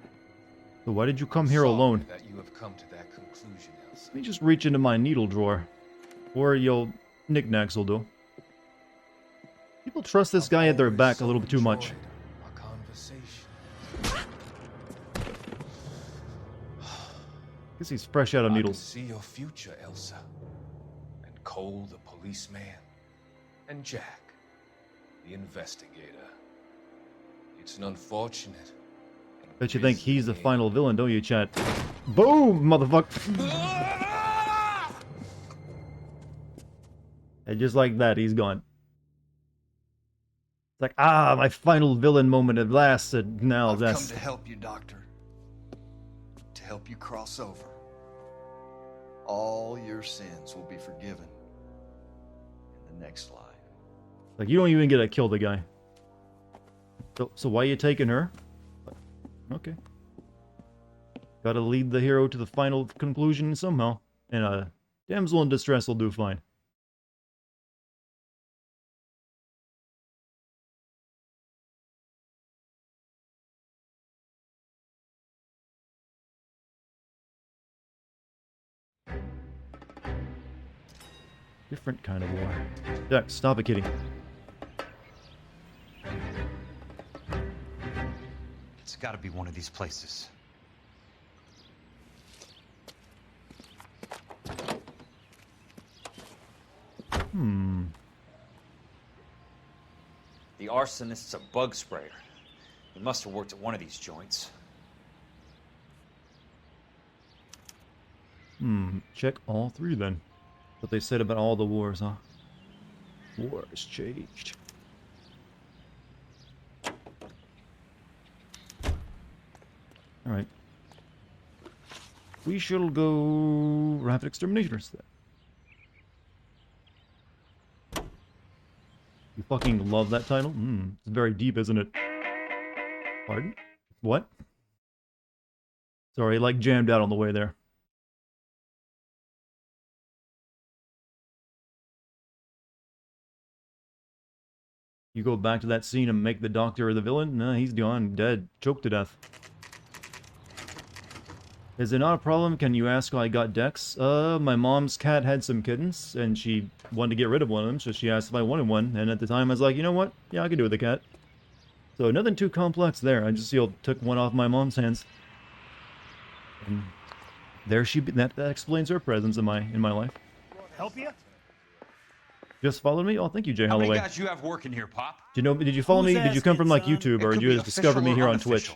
So why did you come here alone? That you have come to that conclusion, Elsa. Let me just reach into my needle drawer. Or your knickknacks will do. People trust this guy at their back a little bit too much. Our conversation. Guess he's fresh out of needles. I can see your future, Elsa. And Cole, the policeman. And Jack, the investigator. It's an unfortunate. Bet you think he's the final villain, don't you, chat? Boom, motherfucker. And just like that, he's gone. It's like, my final villain moment at last, and now I've that's... come to help you, Doctor. To help you cross over. All your sins will be forgiven in the next life. Like, you don't even get to kill the guy. So why are you taking her? Okay. Gotta lead the hero to the final conclusion somehow. And a damsel in distress will do fine. Different kind of war. Jack, stop it, kitty. It's gotta be one of these places. The arsonist's a bug sprayer. He must have worked at one of these joints. Check all three then. What they said about all the wars, huh? War has changed. Alright. We shall go Rapid Exterminators then. You fucking love that title? It's very deep, isn't it? Pardon? What? Sorry, like jammed out on the way there. You go back to that scene and make the doctor the villain? Nah, he's gone, dead, choked to death. Is it not a problem? Can you ask how I got Dex? My mom's cat had some kittens, and she wanted to get rid of one of them, so she asked if I wanted one, and at the time I was like, you know what? Yeah, I could do with a cat. So nothing too complex there. I just, took one off my mom's hands. And there she be. That explains her presence in my life. Help you? Just followed me? Oh, thank you, Jay How Holloway. many guys you have working here, Pop? Did you follow me? Did you come from like YouTube, or did you just discover me here on Twitch?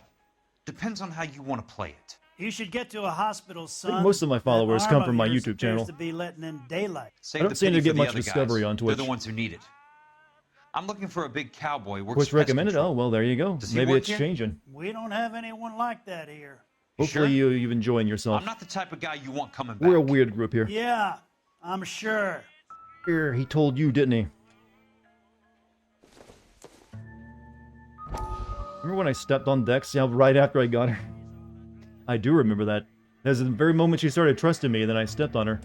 Depends on how you want to play it. You should get to a hospital, I son. think most of my followers come from my YouTube channel. To be letting in daylight. I don't seem to get much discovery on Twitch. They're the ones who need it. I'm looking for a big cowboy. Twitch recommended? Oh, well, there you go. Maybe it's changing. We don't have anyone like that here. Hopefully you're enjoying yourself. I'm not the type of guy you want coming back. We're a weird group here. Yeah, I'm sure. Here, he told you, didn't he? Remember when I stepped on Dex? Yeah, right after I got her. I do remember that. That's the very moment she started trusting me, and then I stepped on her.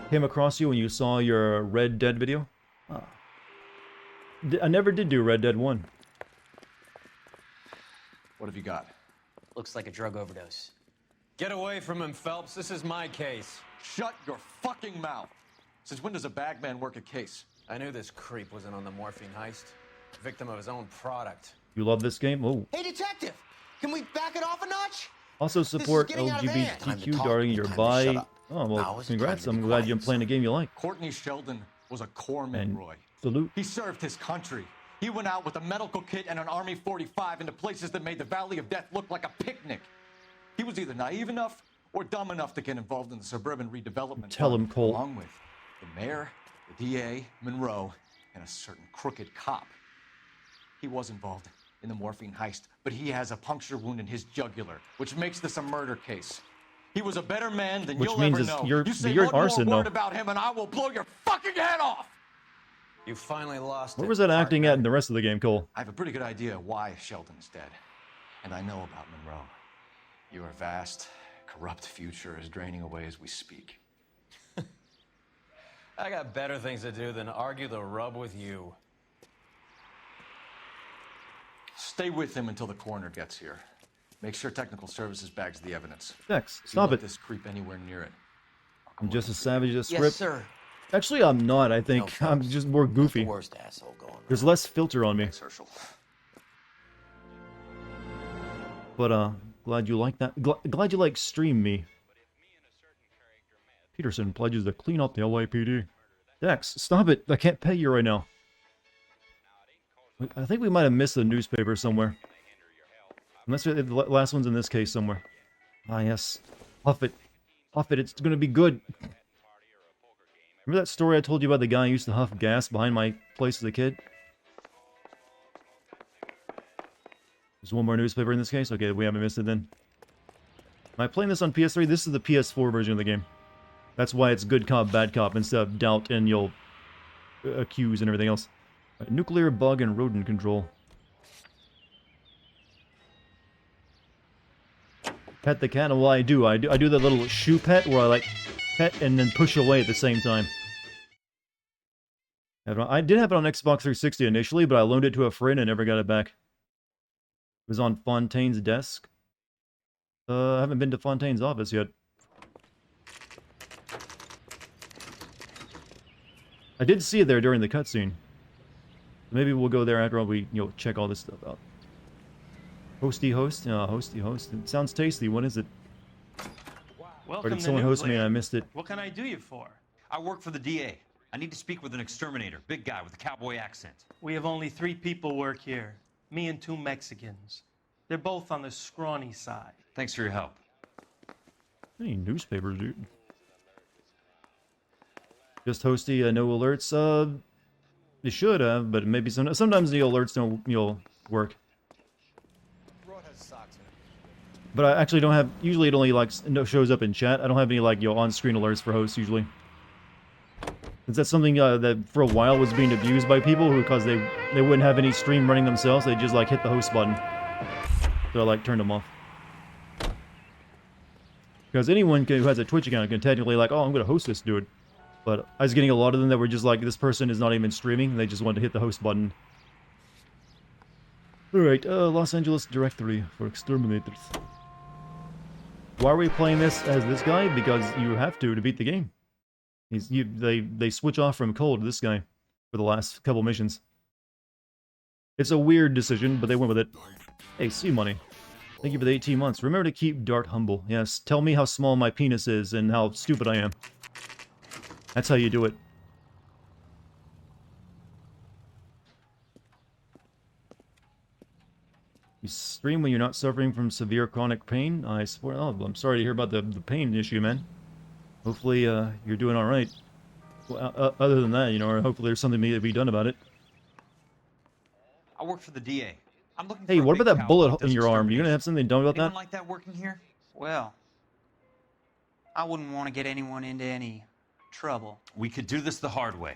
Came across you when you saw your Red Dead video? Oh. I never did do Red Dead 1. What have you got? Looks like a drug overdose. Get away from him, Phelps. This is my case. Shut your fucking mouth. Since when does a bagman work a case? I knew this creep wasn't on the morphine heist. Victim of his own product. You love this game? Oh. Hey, detective! Can we back it off a notch? Also support LGBTQ, Dartigan, you're bi. Oh, well, congrats. I'm glad you're playing a game you like. Courtney Sheldon was a corpsman, Roy. Salute. He served his country. He went out with a medical kit and an Army 45 into places that made the Valley of Death look like a picnic. He was either naive enough or dumb enough to get involved in the suburban redevelopment. Tell him, Cole. Along with the mayor, the DA, Monroe, and a certain crooked cop. He was involved in the morphine heist, but he has a puncture wound in his jugular, which makes this a murder case. He was a better man than you'll ever know. You say one more word about him and I will blow your fucking head off! You finally lost it. Where was that acting at in the rest of the game, Cole? I have a pretty good idea why Sheldon is dead. And I know about Monroe. Your vast, corrupt future is draining away as we speak. I got better things to do than argue the rub with you. Stay with him until the coroner gets here. Make sure technical services bags the evidence. Dex, stop it. This creep anywhere near it. I'm just as savage as Script. Yes, sir. Actually, I'm not. I think I'm just more goofy. The worst asshole going on. There's less filter on me. Thanks, Herschel. But glad you like that. Glad you like Stream Me. Peterson pledges to clean up the LAPD. Dex, stop it. I can't pay you right now. I think we might have missed the newspaper somewhere. Unless the last one's in this case somewhere. Ah, yes. Huff it. Huff it. It's going to be good. Remember that story I told you about the guy who used to huff gas behind my place as a kid? There's one more newspaper in this case? Okay, we haven't missed it then. Am I playing this on PS3? This is the PS4 version of the game. That's why it's good cop, bad cop instead of doubt and you'll accuse and everything else. Right, nuclear bug and rodent control. Pet the cat? Well, I do. I do the little shoe pet where I like pet and then push away at the same time. I did have it on Xbox 360 initially, but I loaned it to a friend and never got it back. It was on Fontaine's desk. I haven't been to Fontaine's office yet. I did see it there during the cutscene. Maybe we'll go there after we, check all this stuff out. Hosty host? Hosty host. It sounds tasty. What is it? Welcome or did someone host me and I missed it? What can I do you for? I work for the DA. I need to speak with an exterminator. Big guy with a cowboy accent. We have only 3 people work here. Me and 2 Mexicans. They're both on the scrawny side. Thanks for your help. Any newspapers, dude? Just hosty, no alerts. They should have, but maybe sometimes the alerts don't, work. But I actually don't have. Usually, it only shows up in chat. I don't have any on-screen alerts for hosts usually. Is that something that for a while was being abused by people because they wouldn't have any stream running themselves? They just hit the host button. So I turned them off. Because anyone who has a Twitch account can technically oh, I'm gonna host this dude. But I was getting a lot of them that were just like, this person is not even streaming. They just wanted to hit the host button. Alright, Los Angeles directory for exterminators. Why are we playing this as this guy? Because you have to beat the game. They switch off from Cole to this guy for the last couple missions. It's a weird decision, but they went with it. Hey, sea money. Thank you for the 18 months. Remember to keep Dart humble. Yes, tell me how small my penis is and how stupid I am. That's how you do it. You stream when you're not suffering from severe chronic pain? I swear, oh, I'm sorry to hear about the pain issue, man. Hopefully, you're doing alright. Well, other than that, you know, or hopefully there's something to be done about it. I work for the DA. I'm looking Hey, for what a about big that bullet cow in your arm? Are you gonna have something done about Anyone that? like that working here? Well, I wouldn't want to get anyone into any trouble. We could do this the hard way.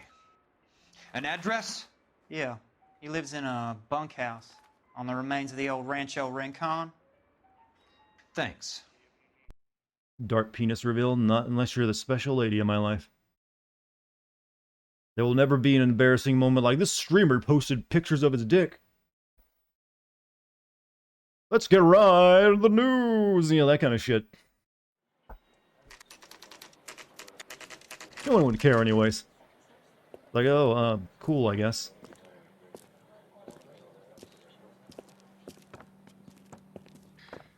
An address? Yeah, he lives in a bunkhouse on the remains of the old Rancho Rincon. Thanks. Dart penis reveal? Not unless you're the special lady in my life. There will never be an embarrassing moment like this streamer posted pictures of his dick. Let's get right to the news! You know, that kind of shit. No one would care anyways. Like, oh, cool, I guess.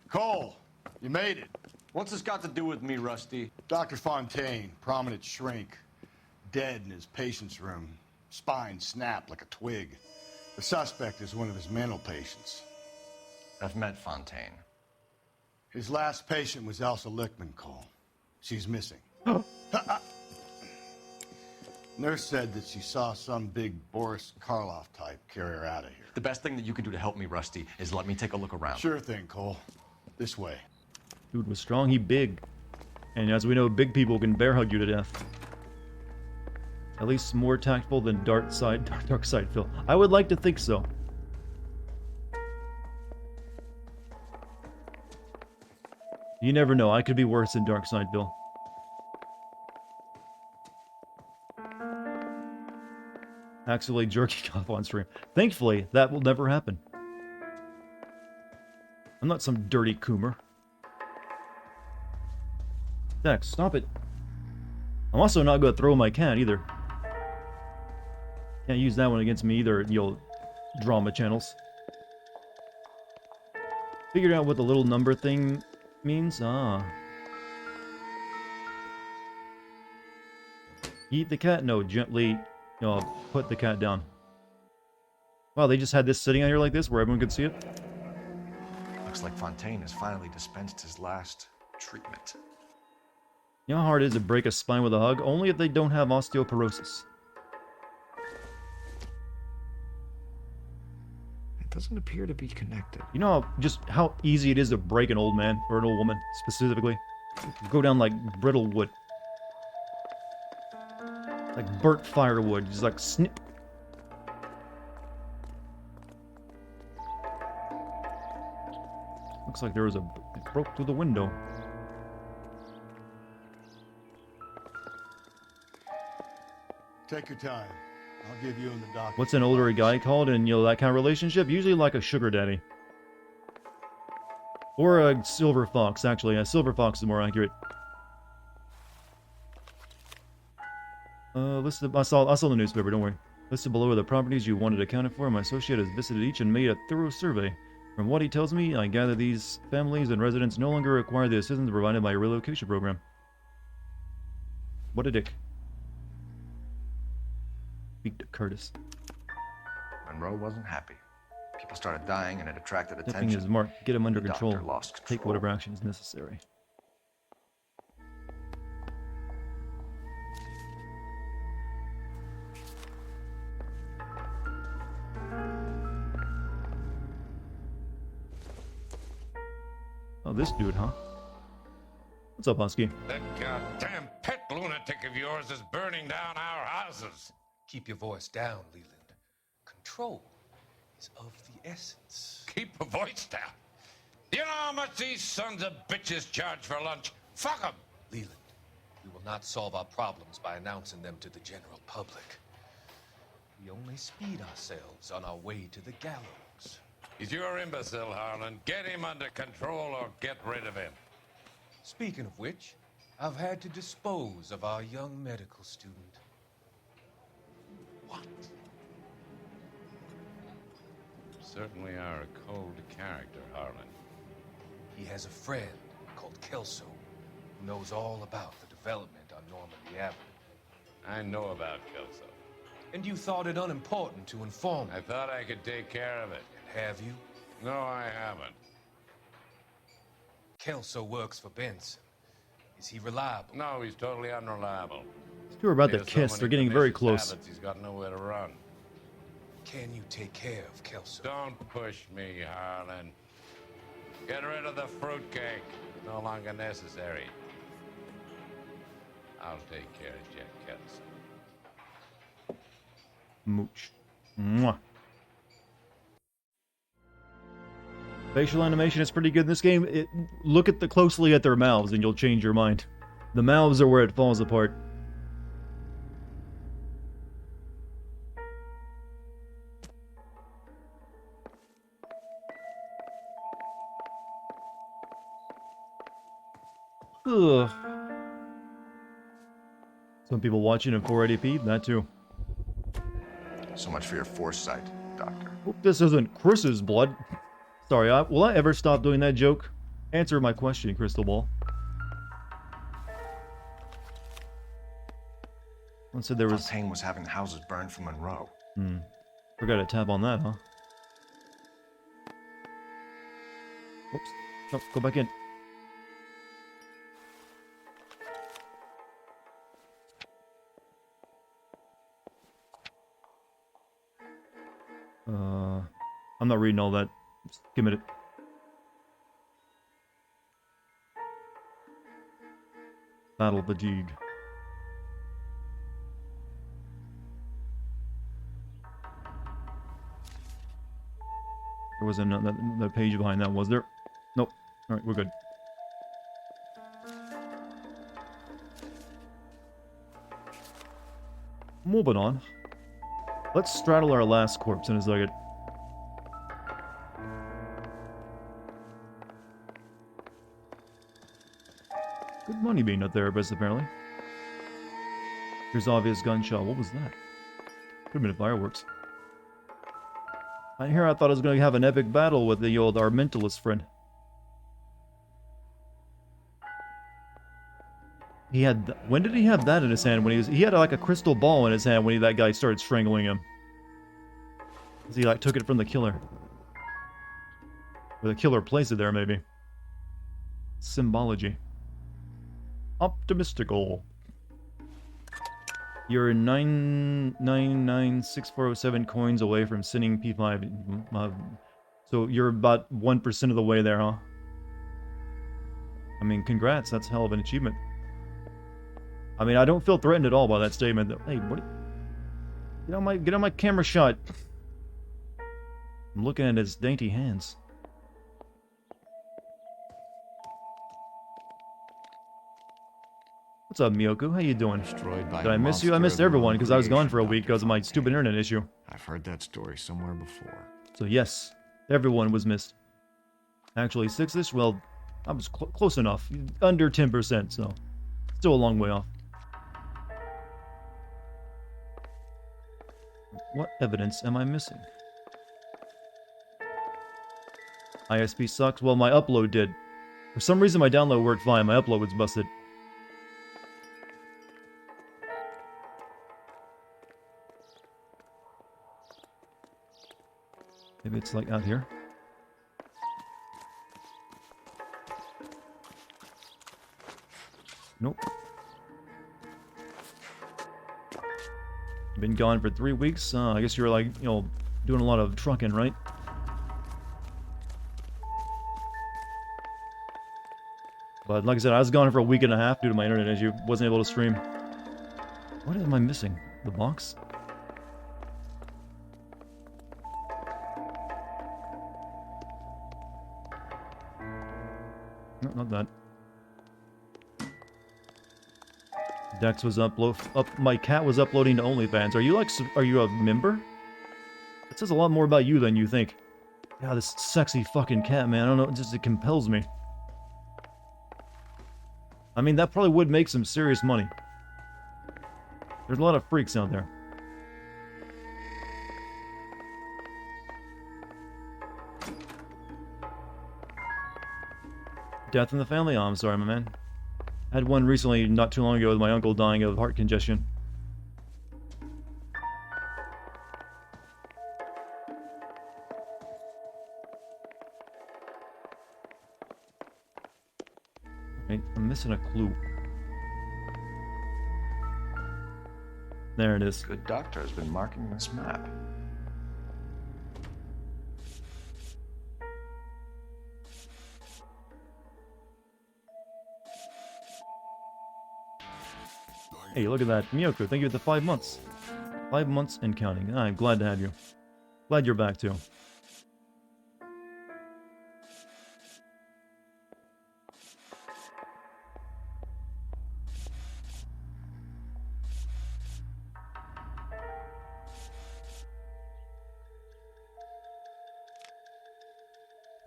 Cole, you made it. What's this got to do with me, Rusty? Dr. Fontaine, prominent shrink, dead in his patient's room, spine snapped like a twig. The suspect is one of his mental patients. I've met Fontaine. His last patient was Elsa Lichtman, Cole. She's missing. Nurse said that she saw some big Boris Karloff type carry her out of here. The best thing that you can do to help me, Rusty, is let me take a look around. Sure thing, Cole. This way. Dude was strong, he big. And as we know, big people can bear hug you to death. At least more tactful than dark side Phil. I would like to think so. You never know, I could be worse than Dark Side Bill. Accidentally jerking off on stream. Thankfully, that will never happen. I'm not some dirty coomer. Dex, stop it. I'm also not going to throw my cat either. Can't use that one against me either, you drama channels. Figured out what the little number thing means? Ah. Eat the cat? No, gently, put the cat down. Wow, they just had this sitting out here like this where everyone could see it? Looks like Fontaine has finally dispensed his last treatment. You know how hard it is to break a spine with a hug? Only if they don't have osteoporosis. It doesn't appear to be connected. You know just how easy it is to break an old man, or an old woman, specifically? Go down like brittle wood. Like burnt firewood, just like snip. Looks like there was it broke through the window. Take your time. I'll give you and the doctor. What's an older guy called in, that kind of relationship? Usually like a sugar daddy. Or a silver fox, actually. A silver fox is more accurate. Listed, I saw the newspaper, don't worry. Listed below are the properties you wanted accounted for. My associate has visited each and made a thorough survey. From what he tells me, I gather these families and residents no longer require the assistance provided by a relocation program. What a dick. Speak to Curtis. Monroe wasn't happy. People started dying and it attracted Stepping attention. his mark. Get him under The control. doctor lost control. Take whatever action is necessary. Oh, this dude, huh? What's up, Husky? That goddamn pet lunatic of yours is burning down our houses. Keep your voice down, Leland. Control is of the essence. Keep your voice down. You know how much these sons of bitches charge for lunch? Fuck them. Leland, We will not solve our problems by announcing them to the general public. We only speed ourselves on our way to the gallows. He's your imbecile, Harlan. Get him under control or get rid of him. Speaking of which, I've had to dispose of our young medical student. What? You certainly are a cold character, Harlan. He has a friend called Kelso who knows all about the development on Normandy Avenue. I know about Kelso. And you thought it unimportant to inform me. I thought I could take care of it. Have you? No, I haven't. Kelso works for Benson. Is he reliable? No, he's totally unreliable. These two are about He to has so kiss. many They're getting very pernicious close. habits, he's got nowhere to run. Can you take care of Kelso? Don't push me, Harlan. Get rid of the fruitcake. It's no longer necessary. I'll take care of Jack Kelso. Mooch. Mwah. Facial animation is pretty good in this game. Look closely at their mouths and you'll change your mind. The mouths are where it falls apart. Ugh. Some people watching in 480p, that too. So much for your foresight, Doctor. Hope this isn't Chris's blood. Sorry, will I ever stop doing that joke? Answer my question, Crystal Ball. One said there was... Payne was having the houses burned for Monroe. Forgot to tap on that, huh? Oops. No, go back in. I'm not reading all that. Just give it. Battle fatigue. There wasn't that page behind that, was there? Nope. All right, we're good. Moving on. Let's straddle our last corpse in a second. Good money being a therapist, apparently. Here's obvious gunshot. What was that? Could have been fireworks. I thought I was going to have an epic battle with our mentalist friend. He had... When did he have that in his hand? When he had like a crystal ball in his hand when that guy started strangling him. He like took it from the killer. Or the killer placed it there, maybe. Symbology. Optimistical. You're 9996407 coins away from sending P5. So you're about 1% of the way there, huh? I mean, congrats. That's a hell of an achievement. I mean, I don't feel threatened at all by that statement. Hey, what? Get on my camera shot. I'm looking at his dainty hands. What's up, Miyoku? How you doing? Did I miss you? I missed everyone because I was gone for a week because of my stupid internet issue. I've heard that story somewhere before. So yes, everyone was missed. Actually, 6-ish? Well, I was close enough. Under 10%, so still a long way off. What evidence am I missing? ISP sucks. Well, my upload did. For some reason, my download worked fine. My upload was busted. Maybe it's like out here. Nope. Been gone for 3 weeks. I guess you're like, doing a lot of trucking, right? But like I said, I was gone for a week and a half due to my internet issue. Wasn't able to stream. What am I missing? The box? No, not that. Dex was my cat was uploading to OnlyFans. Are you are you a member? It says a lot more about you than you think. God, this sexy fucking cat, man. I don't know, it compels me. I mean, that probably would make some serious money. There's a lot of freaks out there. Death in the family? Oh, I'm sorry, my man. I had one recently, not too long ago, with my uncle dying of heart congestion. Right, I'm missing a clue. There it is. Good doctor has been marking this map. Hey, look at that. Miyoko, thank you for the 5 months. 5 months and counting. I'm glad to have you. Glad you're back, too.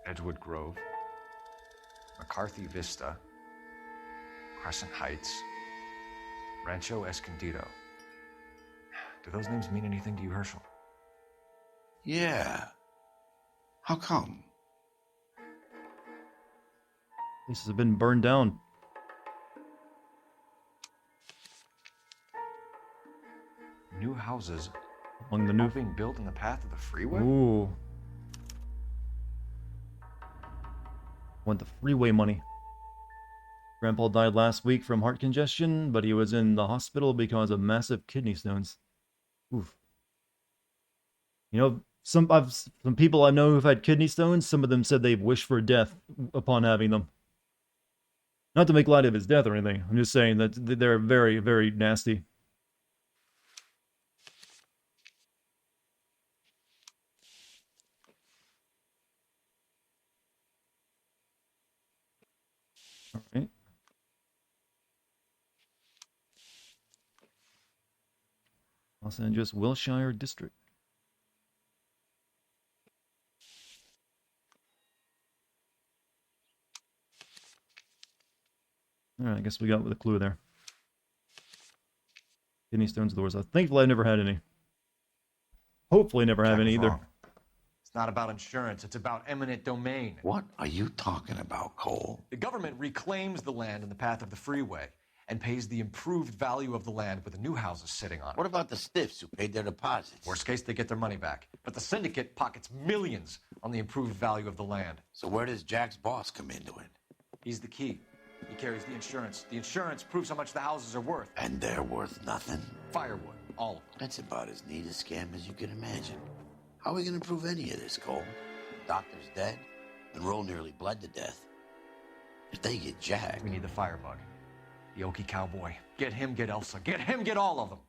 Edgewood Grove, McCarthy Vista, Crescent Heights, Rancho Escondido. Do those names mean anything to you, Herschel? Yeah. How come? Places have been burned down. New houses among the new being built in the path of the freeway? Ooh. Want the freeway money. Grandpa died last week from heart congestion, but he was in the hospital because of massive kidney stones. Oof. You know, some people I know who've had kidney stones, some of them said they've wished for death upon having them. Not to make light of his death or anything. I'm just saying that they're very, very nasty. All right. Los Angeles, Wilshire District. Alright, I guess we got with a clue there. Kidney stones doors. Thankfully, I've never had any. Hopefully, never have any either. It's not about insurance, it's about eminent domain. What are you talking about, Cole? The government reclaims the land in the path of the freeway and pays the improved value of the land with the new houses sitting on it. What about the stiffs who paid their deposits? Worst case, they get their money back. But the syndicate pockets millions on the improved value of the land. So where does Jack's boss come into it? He's the key. He carries the insurance. The insurance proves how much the houses are worth. And they're worth nothing? Firewood, all of them. That's about as neat a scam as you can imagine. How are we going to prove any of this, Cole? Doctor's dead. Monroe nearly bled to death. If they get Jack... We need the firebug. The Okie cowboy. Get him, get Elsa. Get him, get all of them.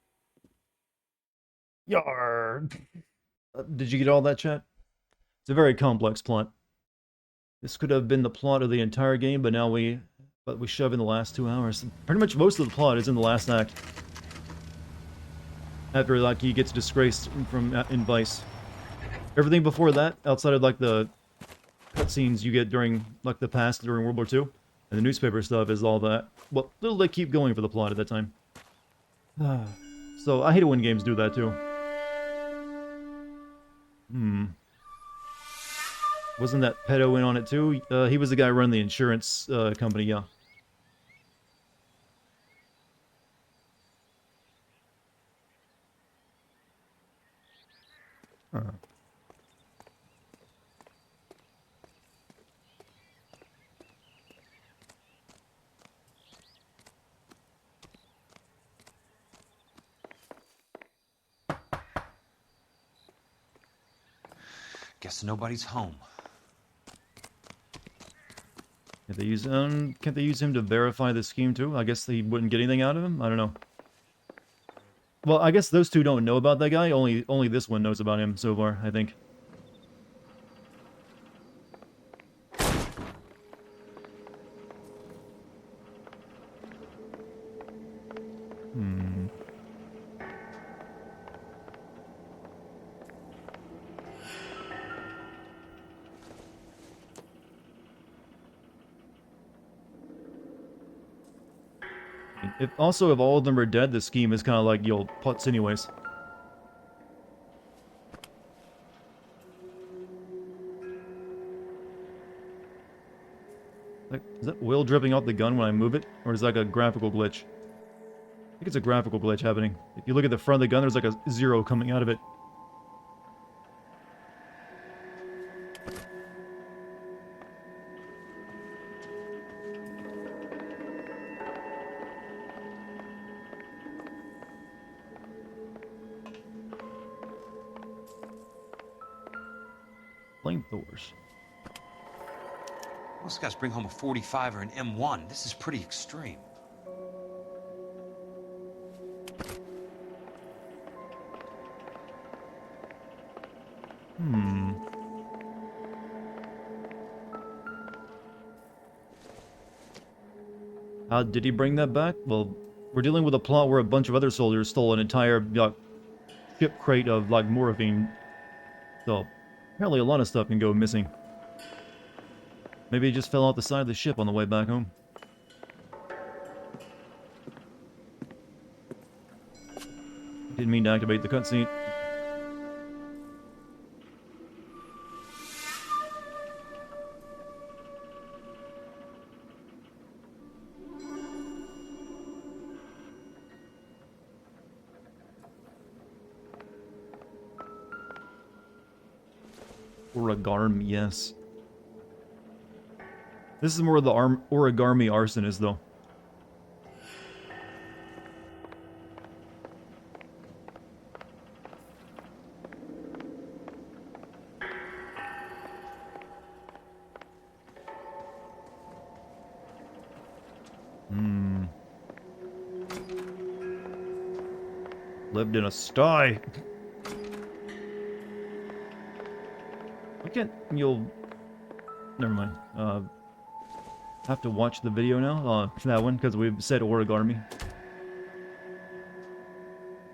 Yarr. Did you get all that, chat? It's a very complex plot. This could have been the plot of the entire game, but now we shove in the last 2 hours. Pretty much most of the plot is in the last act. After, like, he gets disgraced in Vice. Everything before that, outside of, like, the cutscenes you get during, like, the past during World War II, and the newspaper stuff is all that. Well, little they keep going for the plot at that time. So, I hate it when games do that, too. Wasn't that pedo in on it, too? He was the guy running the insurance company, yeah. Guess nobody's home. Can't they use him to verify the scheme too? I guess he wouldn't get anything out of him? I don't know. Well, I guess those two don't know about that guy. Only this one knows about him so far, I think. If also, if all of them are dead, the scheme is kind of like, you'll putz anyways. Like, is that oil dripping off the gun when I move it? Or is that like a graphical glitch? I think it's a graphical glitch happening. If you look at the front of the gun, there's like a 0 coming out of it. Flamethrowers. Most guys bring home a 45 or an M1. This is pretty extreme. How did he bring that back? Well, we're dealing with a plot where a bunch of other soldiers stole an entire ship crate of like morphine. So apparently a lot of stuff can go missing. Maybe it just fell off the side of the ship on the way back home. Didn't mean to activate the cutscene. Origami, yes. This is more of the origami arsonist, though. Lived in a sty. You'll... Never mind. Have to watch the video now for that one, because we've said origami.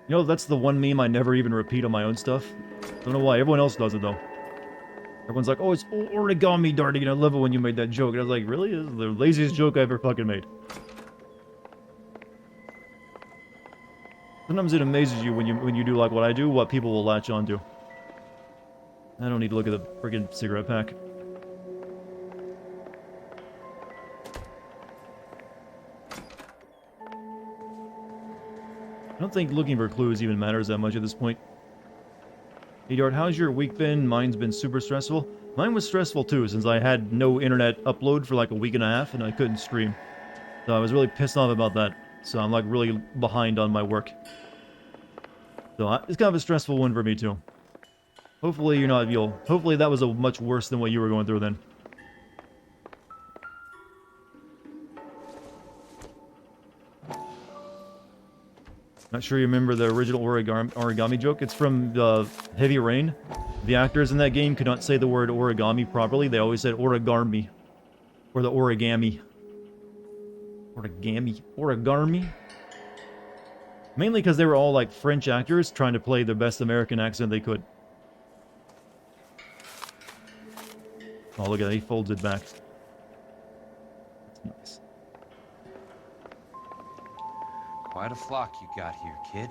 You know, that's the one meme I never even repeat on my own stuff. Don't know why. Everyone else does it, though. Everyone's like, oh, it's origami, Dartigan. I love it when you made that joke. And I was like, really? This is the laziest joke I ever fucking made. Sometimes it amazes you when you do like what I do, what people will latch onto. I don't need to look at the friggin' cigarette pack. I don't think looking for clues even matters that much at this point. Hey Dart, how's your week been? Mine's been super stressful. Mine was stressful too, since I had no internet upload for like a week and a half and I couldn't stream. So I was really pissed off about that. So I'm like really behind on my work. So it's kind of a stressful one for me too. Hopefully you're not, hopefully that was a much worse than what you were going through then. Not sure you remember the original origami joke. It's from Heavy Rain. The actors in that game could not say the word origami properly. They always said origami. Or the origami. Origami. Mainly because they were all like French actors trying to play the best American accent they could. Oh, look at that. He folds it back. That's nice. Quite a flock you got here, kid.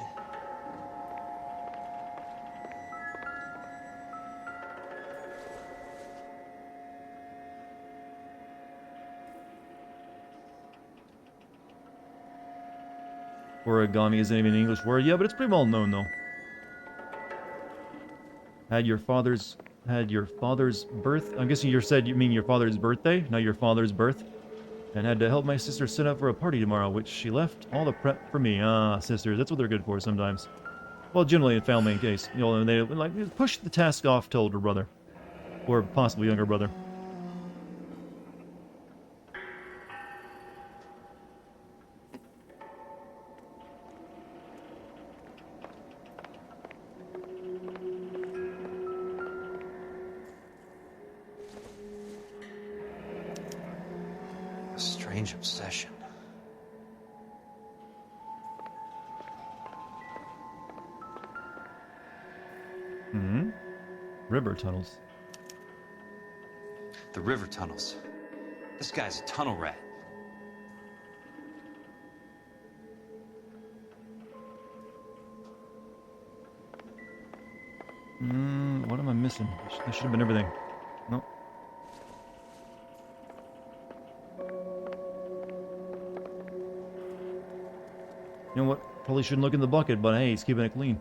Origami isn't even an English word. Yeah, but it's pretty well known, though. Had your father's birth? I'm guessing you mean your father's birthday, not your father's birth. And had to help my sister set up for a party tomorrow, which she left all the prep for me. Ah, sisters, that's what they're good for sometimes. Well, generally in family case, you know, and they like push the task off to older brother. Or possibly younger brother. A strange obsession. River tunnels. The river tunnels. This guy's a tunnel rat. What am I missing? That should have been everything. Nope. You know what? Probably shouldn't look in the bucket, but hey, he's keeping it clean.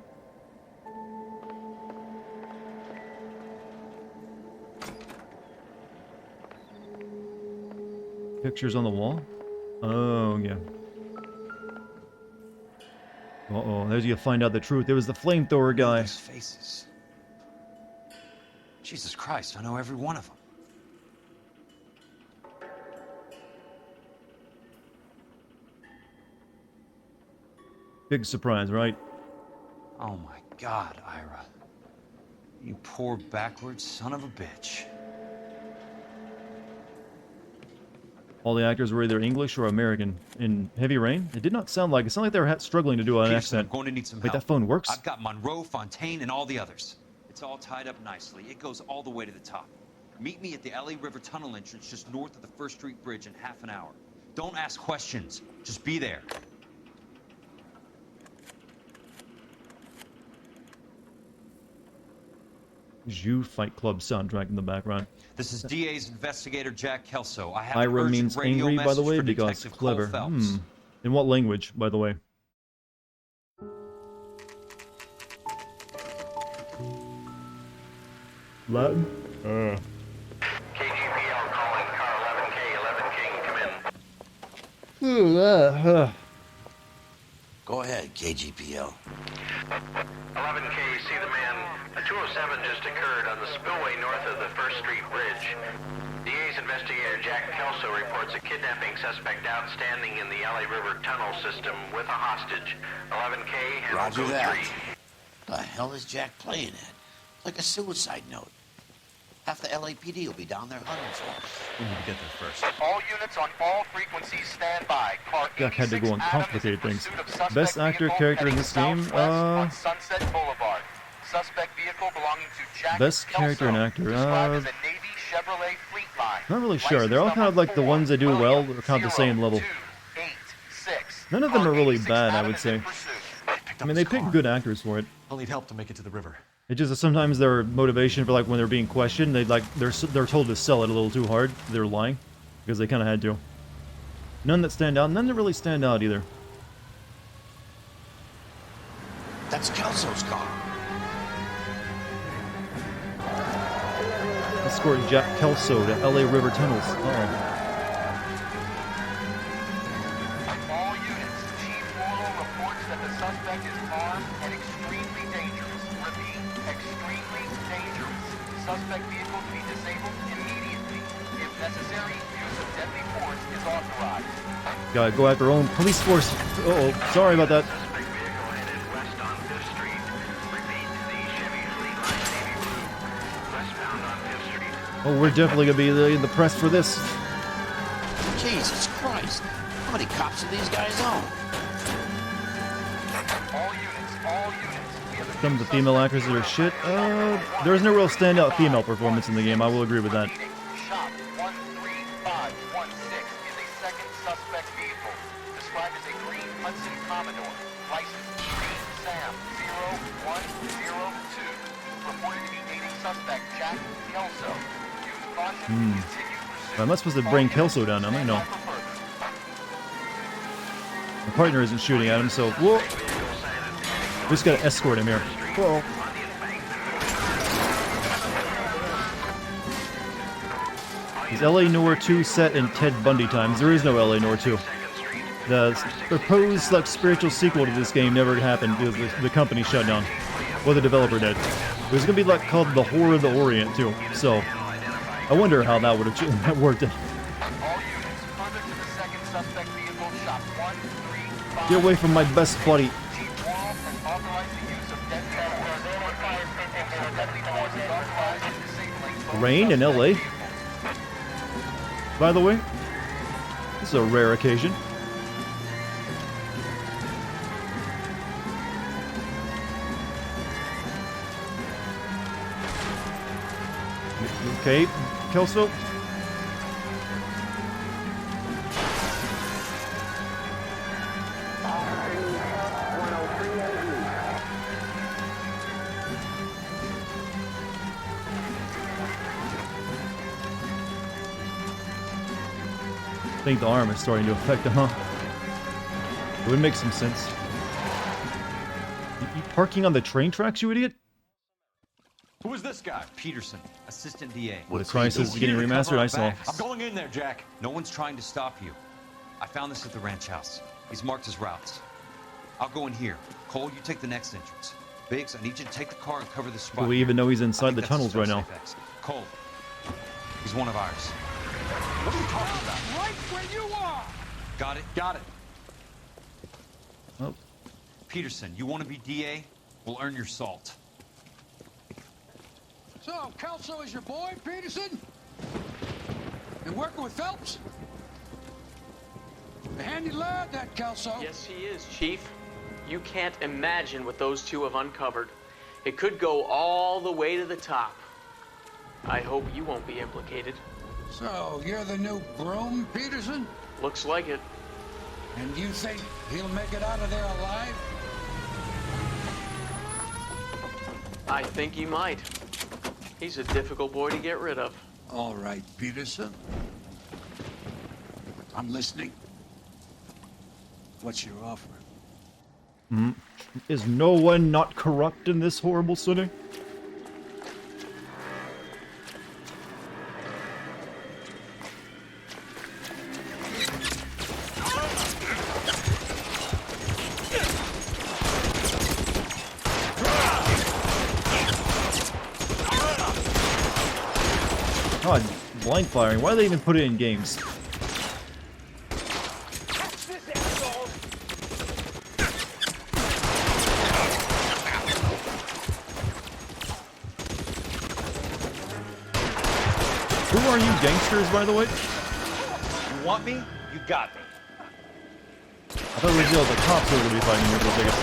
Pictures on the wall? Oh, yeah. Uh-oh, there's you find out the truth. It was the flamethrower guy. Those faces. Jesus Christ, I know every one of them. Big surprise, right? Oh my God, Ira. You poor backwards son of a bitch. All the actors were either English or American. In Heavy Rain, it did not sound like it. Sounded like they were struggling to do an Peterson, accent. I'm going to need some Wait, help. that phone works? I've got Monroe, Fontaine, and all the others. It's all tied up nicely. It goes all the way to the top. Meet me at the LA River Tunnel entrance just north of the First Street Bridge in half an hour. Don't ask questions. Just be there. Ju Fight Club soundtrack in the background. This is DA's investigator Jack Kelso. I have Ira an urgent means radio angry, by the message way, for because Detective clever. Cole Phelps. In what language, by the way? Latin? KGPL calling car 11K, 11 King, come in. Go ahead, KGPL. 11K, see the man. A 207 just occurred on the spillway north of the First Street Bridge. DA's investigator Jack Kelso reports a kidnapping suspect outstanding in the LA River tunnel system with a hostage. 11K, handle Roger code that. 3. The hell is Jack playing at? Like a suicide note. Half the LAPD will be down there hunting for him. We need to get there first. All units on all frequencies stand by. Car Jack had to go on 86 Adam is in complicated things. pursuit of suspect Best actor vehicle character in heading this game? southwest on Sunset Boulevard. Suspect vehicle belonging to Jack Best character and actor? described as a Navy Chevrolet Fleetline. Not really sure. They're all kind of like the ones that do well, or kind of the same level. None of them are really bad, I would say. I mean, they pick good actors for it. I'll need help to make it to the river. It just that sometimes their motivation for like when they're being questioned, they're told to sell it a little too hard. They're lying because they kind of had to. None that stand out. None that really stand out either. That's Kelso's car. Escort Jack Kelso to LA River tunnels. Uh-oh. All units, Chief Morrow reports that the suspect is armed and extremely dangerous. Repeat, extremely dangerous. Suspect vehicle to be disabled immediately. If necessary, use of deadly force is authorized. Gotta go after our own police force. Uh-oh. Sorry about that. Suspect vehicle headed west on Fifth Street. Repeat, the Chevy Fleetline Navy Blue. Westbound on Fifth Street. Oh, we're definitely gonna be in the press for this. Jesus Christ. How many cops do these guys own? All units, all units. We have Some of the female actresses are shit. There's no real standout female performance in the game. I will agree with that. Shop 13516 is a second suspect vehicle, described as a green Hudson Commodore, license Sam0102, reported to be aiding suspect Jack Kelso. Use caution and continue pursuit. I'm not supposed to bring Kelso down, am I? No. My partner isn't shooting at him, so whoa. We just gotta escort him here. Whoa. Is LA Noire 2 set in Ted Bundy times? There is no LA Noire 2. The proposed like spiritual sequel to this game never happened because the company shut down. Well, the developer did. It was gonna be like called The Horror of the Orient too. So I wonder how that would have worked out. Get away from my best buddy. Rain in LA? By the way, this is a rare occasion. Okay, Kelso. think the arm is starting to affect him, huh? It would make some sense. You parking on the train tracks, you idiot? Who is this guy? Peterson, assistant DA. The Crisis is getting remastered, I saw. I'm going in there, Jack. No one's trying to stop you. I found this at the ranch house. He's marked his routes. I'll go in here. Cole, you take the next entrance. Biggs, I need you to take the car and cover the spot. Do we even know he's inside the tunnels right now? Cole, he's one of ours. What are you talking about? Right where you are! Got it? Got it. Oh. Peterson, you want to be DA? We'll earn your salt. So, Kelso is your boy, Peterson? Been working with Phelps? A handy lad, that Kelso. Yes, he is, Chief. You can't imagine what those two have uncovered. It could go all the way to the top. I hope you won't be implicated. So, you're the new broom, Peterson? Looks like it. And you think he'll make it out of there alive? I think he might. He's a difficult boy to get rid of. All right, Peterson. I'm listening. What's your offer? Is no one not corrupt in this horrible city? God, blind firing. Why do they even put it in games? Who are you gangsters, by the way? You want me? You got me. I thought it was the cops who were going to be fighting here for a second.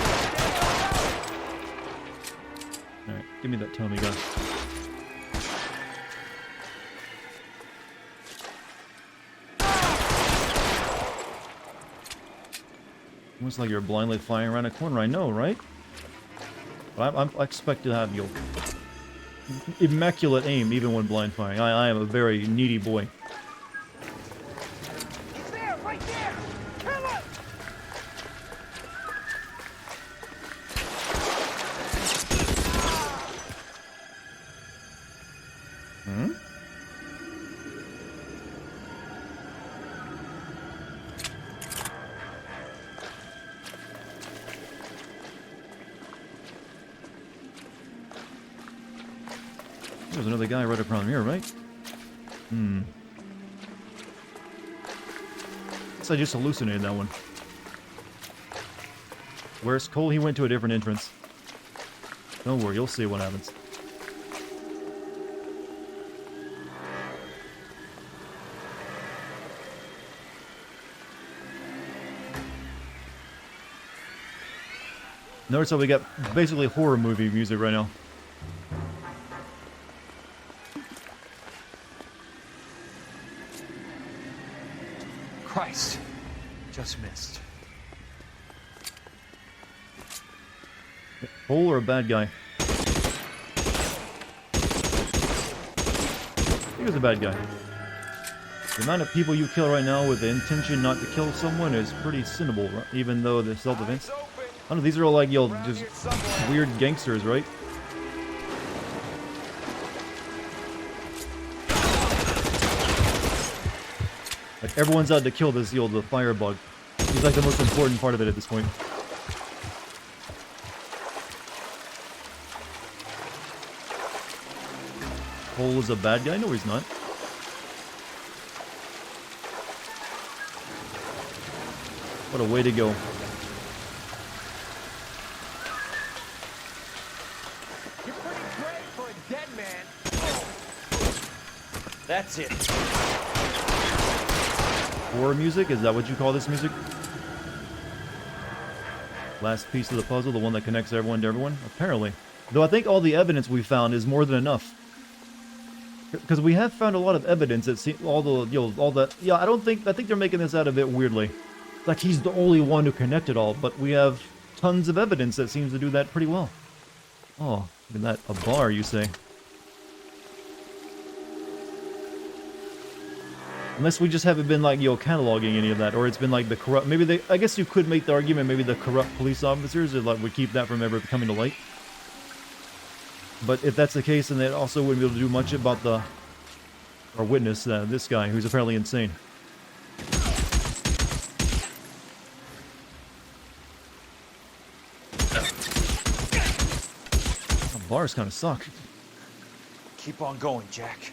Alright, give me that Tommy gun. Looks like you're blindly flying around a corner, I know, right? I expect to have you immaculate aim even when blind firing. I am a very needy boy. He's there, right there! Kill him! Hmm? There's another guy right around here, right? Guess I just hallucinated that one. Where's Cole? He went to a different entrance. Don't worry, you'll see what happens. Notice how we got basically horror movie music right now. Christ. Just missed. Cole or a bad guy? I think it was a bad guy. The amount of people you kill right now with the intention not to kill someone is pretty sinnable, right? Even though they're self-defense. I don't know, these are all like, just weird gangsters, right? Like, everyone's out to kill this, the firebug. He's like the most important part of it at this point. Cole is a bad guy? No, he's not. What a way to go. You're pretty great for a dead man. That's it. Horror music? Is that what you call this music? Last piece of the puzzle, the one that connects everyone to everyone? Apparently. Though I think all the evidence we found is more than enough. Because we have found a lot of evidence that all that. Yeah, I think they're making this out a bit weirdly. Like he's the only one who connected all, but we have tons of evidence that seems to do that pretty well. Oh, look at that. A bar, you say? Unless we just haven't been, like, cataloging any of that, or it's been, like, the corrupt... Maybe they... I guess you could make the argument maybe the corrupt police officers would keep that from ever coming to light. But if that's the case, then they also wouldn't be able to do much about the... Or witness this guy, who's apparently insane. The bars kind of suck. Keep on going, Jack.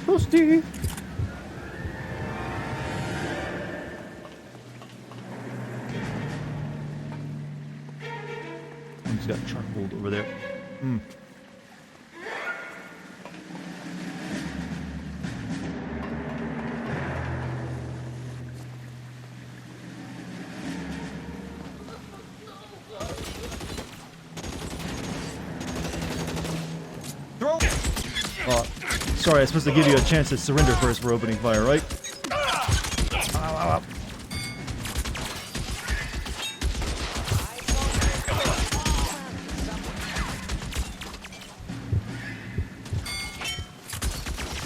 Toasty! He's got charcoal over there. Hmm. Sorry, I was supposed to give you a chance to surrender first for opening fire, right?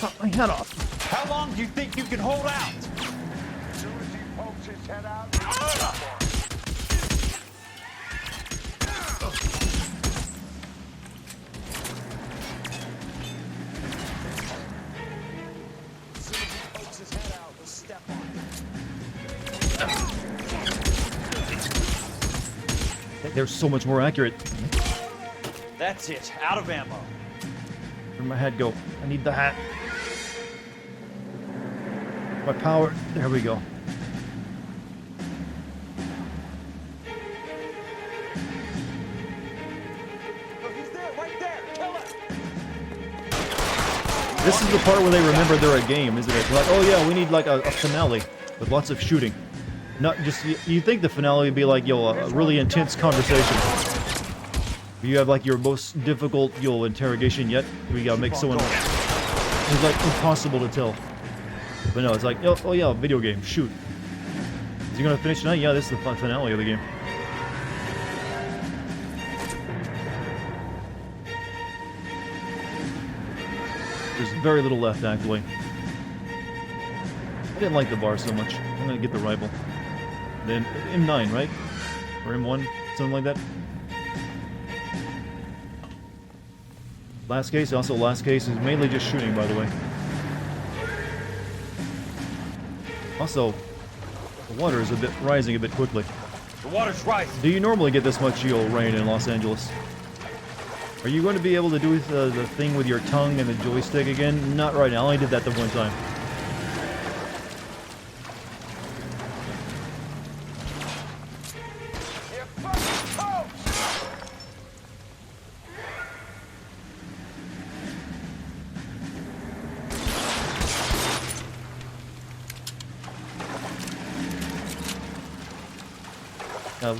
Cut my head off. How long do you think you can hold out? As soon as he pokes his head out, They're so much more accurate. That's it. Out of ammo. Where'd my head go? I need the hat. My power. There we go. This is the part where they remember they're a game, isn't it? Like, oh yeah, we need like a finale with lots of shooting. Not just, you think the finale would be like, a really intense conversation. You have like your most difficult, interrogation yet. We gotta make someone, it's like impossible to tell. But no, it's like, oh yeah, video game, shoot. Is he gonna finish tonight? Yeah, this is the finale of the game. There's very little left, actually. I didn't like the bar so much. I'm gonna get the rival. Then M9, right? Or M1, something like that. Last case, also last case is mainly just shooting, by the way. Also, the water is rising a bit quickly. The water's rising. Do you normally get this much rain in Los Angeles? Are you going to be able to do the thing with your tongue and the joystick again? Not right now. I only did that the one time.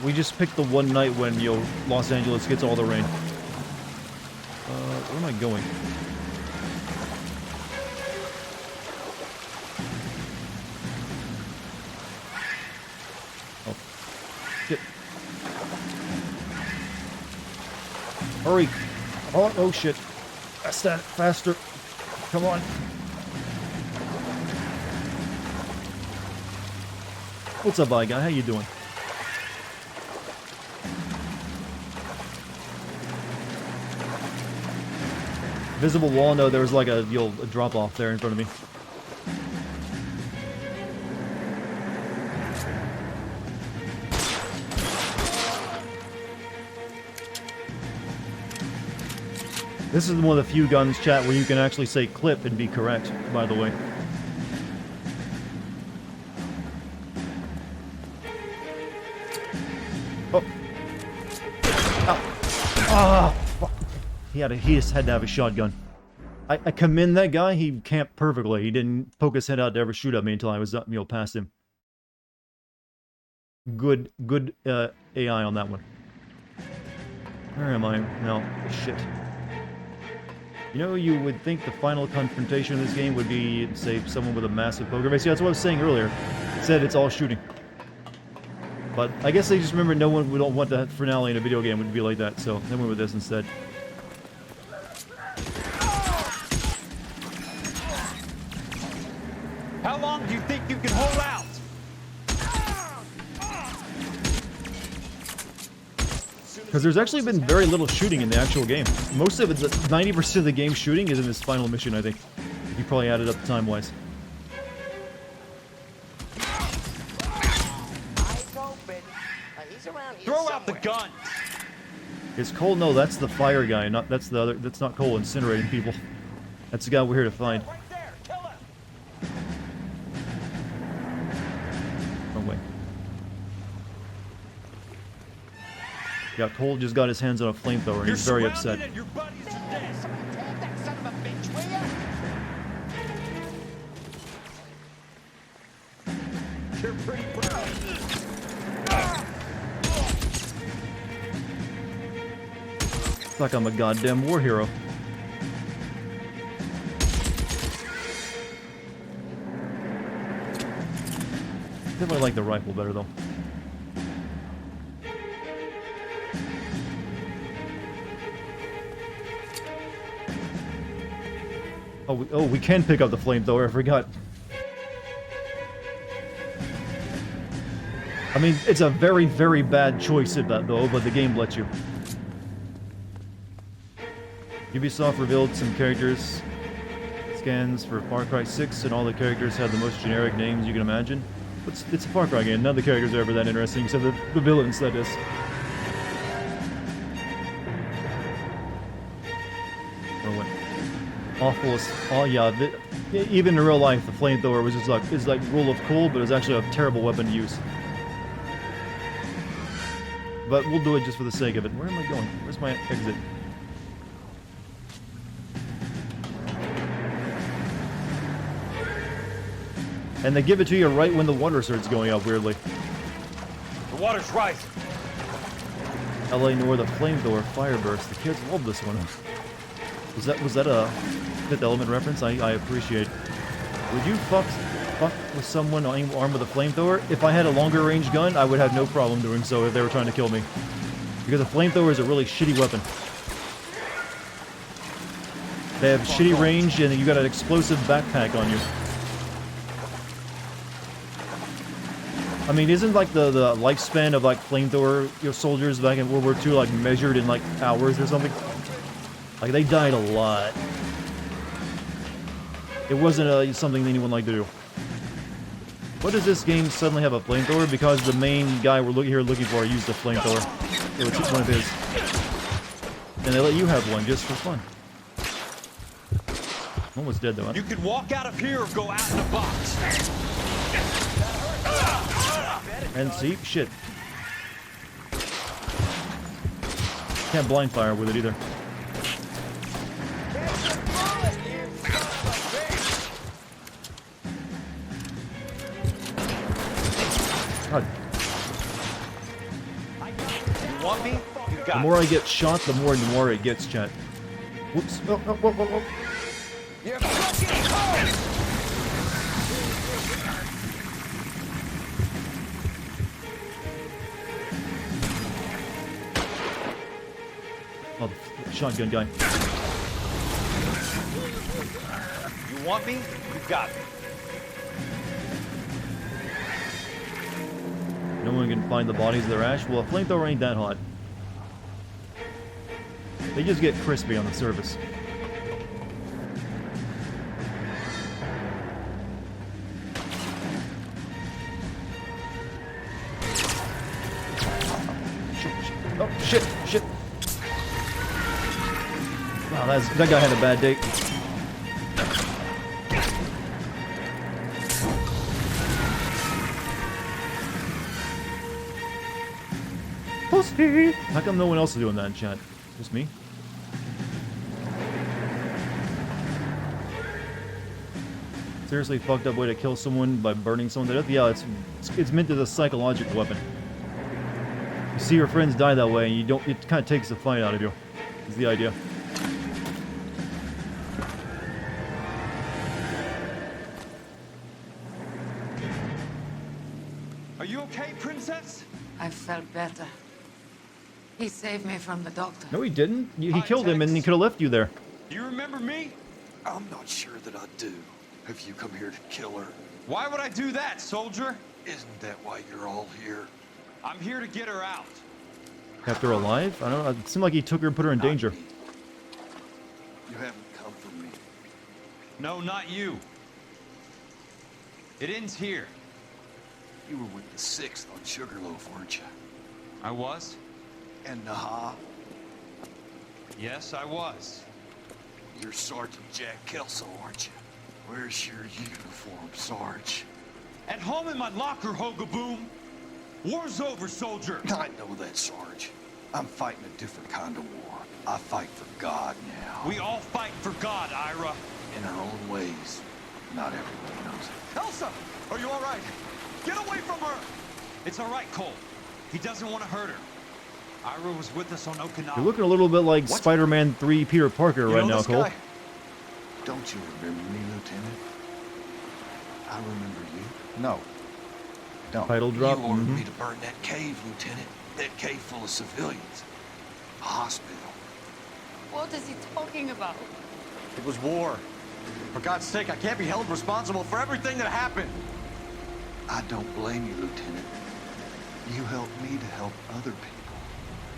We just picked the one night when, Los Angeles gets all the rain. Where am I going? Oh. Shit. Hurry! Oh shit. That's that. Faster. Come on. What's up, guy? How you doing? Visible wall? No, there was like a drop off there in front of me. This is one of the few guns, chat, where you can actually say clip and be correct, by the way. Oh. Ow. Ah! He just had to have a shotgun. I commend that guy. He camped perfectly. He didn't poke his head out to ever shoot at me until I was past him. Good AI on that one. Where am I now? Shit. You would think the final confrontation in this game would be, say, someone with a massive poker face. Yeah, that's what I was saying earlier. It said it's all shooting. But I guess they just remember no one would want the finale in a video game would be like that, so they went with this instead. How long do you think you can hold out? Because there's actually been very little shooting in the actual game. Most of it, 90% of the game shooting is in this final mission, I think. You probably added up time-wise. Throw out the gun. Is Cole? No, that's the fire guy. Not that's the other. That's not Cole incinerating people. That's the guy we're here to find. Wrong way. Yeah, Cole just got his hands on a flamethrower and he's very upset. You're pretty proud. It's like I'm a goddamn war hero. Definitely like the rifle better though. Oh, we can pick up the flamethrower, I forgot. I mean, it's a very, very bad choice of that though, but the game lets you. Ubisoft revealed some characters scans for Far Cry 6, and all the characters have the most generic names you can imagine. It's a Far Cry game, none of the characters are ever that interesting, except the villains, that is. Awfulest. Oh yeah, even in real life, the flamethrower was just like is like rule of cool, but it's actually a terrible weapon to use. But we'll do it just for the sake of it. Where am I going? Where's my exit? And they give it to you right when the water starts going up, weirdly. The water's rising. L A Noire, the flamethrower fireburst. The kids love this one. Was that a Fifth Element reference? I appreciate. Would you fuck with someone armed with a flamethrower? If I had a longer range gun, I would have no problem doing so if they were trying to kill me. Because a flamethrower is a really shitty weapon. They have shitty range and you got an explosive backpack on you. I mean, isn't like the lifespan of like flamethrower soldiers back in World War II like measured in like hours or something? Like they died a lot. It wasn't something anyone liked to do. What does this game suddenly have a flamethrower? Because the main guy we're looking for used a flamethrower. It was one of his. And they let you have one just for fun. Almost dead though, huh? You can walk out of here or go out in a box. And see? Shit. Can't blind fire with it either. God. You want me? You got The more I get shot, the more noir it gets, chat. Whoops. Oh, oh, oh, oh, oh. You're fucking home! Oh, the shotgun guy. You want me? You got me. No one can find the bodies of their ash. Well, a flamethrower ain't that hot. They just get crispy on the surface. Oh, shit, shit. Wow, that guy had a bad day. Pussy! How come no one else is doing that in chat? Just me? Seriously fucked up way to kill someone by burning someone to death? Yeah, it's meant as a psychological weapon. You see your friends die that way, and it kind of takes the fight out of you. Is the idea. Are you okay, princess? He saved me from the doctor. No, he didn't. He killed him, and he could have left you there. Do you remember me? I'm not sure that I do. Have you come here to kill her? Why would I do that, soldier? Isn't that why you're all here? I'm here to get her out. Kept her alive? I don't know. It seemed like he took her and put her in danger. You haven't come for me. No, not you. It ends here. You were with the 6th on Sugarloaf, weren't you? I was? And Naha? Yes, I was. You're Sergeant Jack Kelso, aren't you? Where's your uniform, Sarge? At home in my locker, Hogaboom. War's over, soldier. I know that, Sarge. I'm fighting a different kind of war. I fight for God now. We all fight for God, Ira. In our own ways. Not everyone knows it. Elsa! Are you all right? Get away from her! It's all right, Cole. He doesn't want to hurt her. Ira was with us on Okinawa. You're looking a little bit like Spider-Man 3 Peter Parker right now, Cole. Don't you remember me, Lieutenant? I remember you. No. Don't. Title drop. You ordered me to burn that cave, Lieutenant. That cave full of civilians. A hospital. What is he talking about? It was war. For God's sake, I can't be held responsible for everything that happened. I don't blame you, Lieutenant. You helped me to help other people.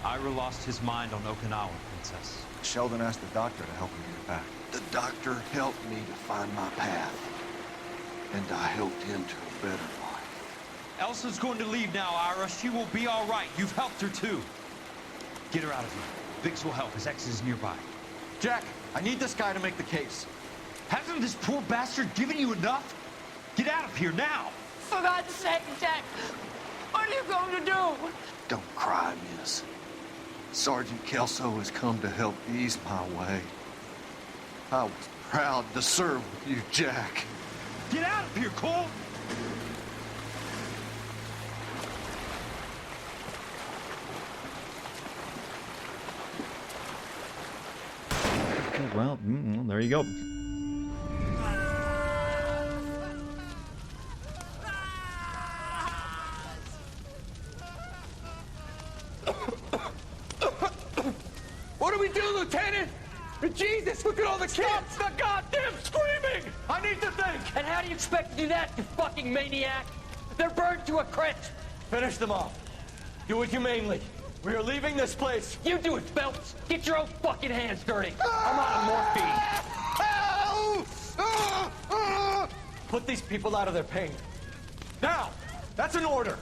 Ira lost his mind on Okinawa, Princess. Sheldon asked the doctor to help him get back. The doctor helped me to find my path. And I helped him to a better life. Elsa's going to leave now, Ira. She will be all right. You've helped her, too. Get her out of here. Biggs will help. His ex is nearby. Jack, I need this guy to make the case. Hasn't this poor bastard given you enough? Get out of here now! For God's sake, Jack! What are you going to do? Don't cry, miss. Sergeant Kelso has come to help ease my way. I was proud to serve with you, Jack. Get out of here, Cole! Well, there you go. What do we do, Lieutenant? Jesus, look at all the kids! Stop the goddamn screaming! I need to think! And how do you expect to do that, you fucking maniac? They're burned to a crisp. Finish them off. Do it humanely. We are leaving this place. You do it, Phelps. Get your own fucking hands dirty. I'm out of morphine. Put these people out of their pain. Now! That's an order!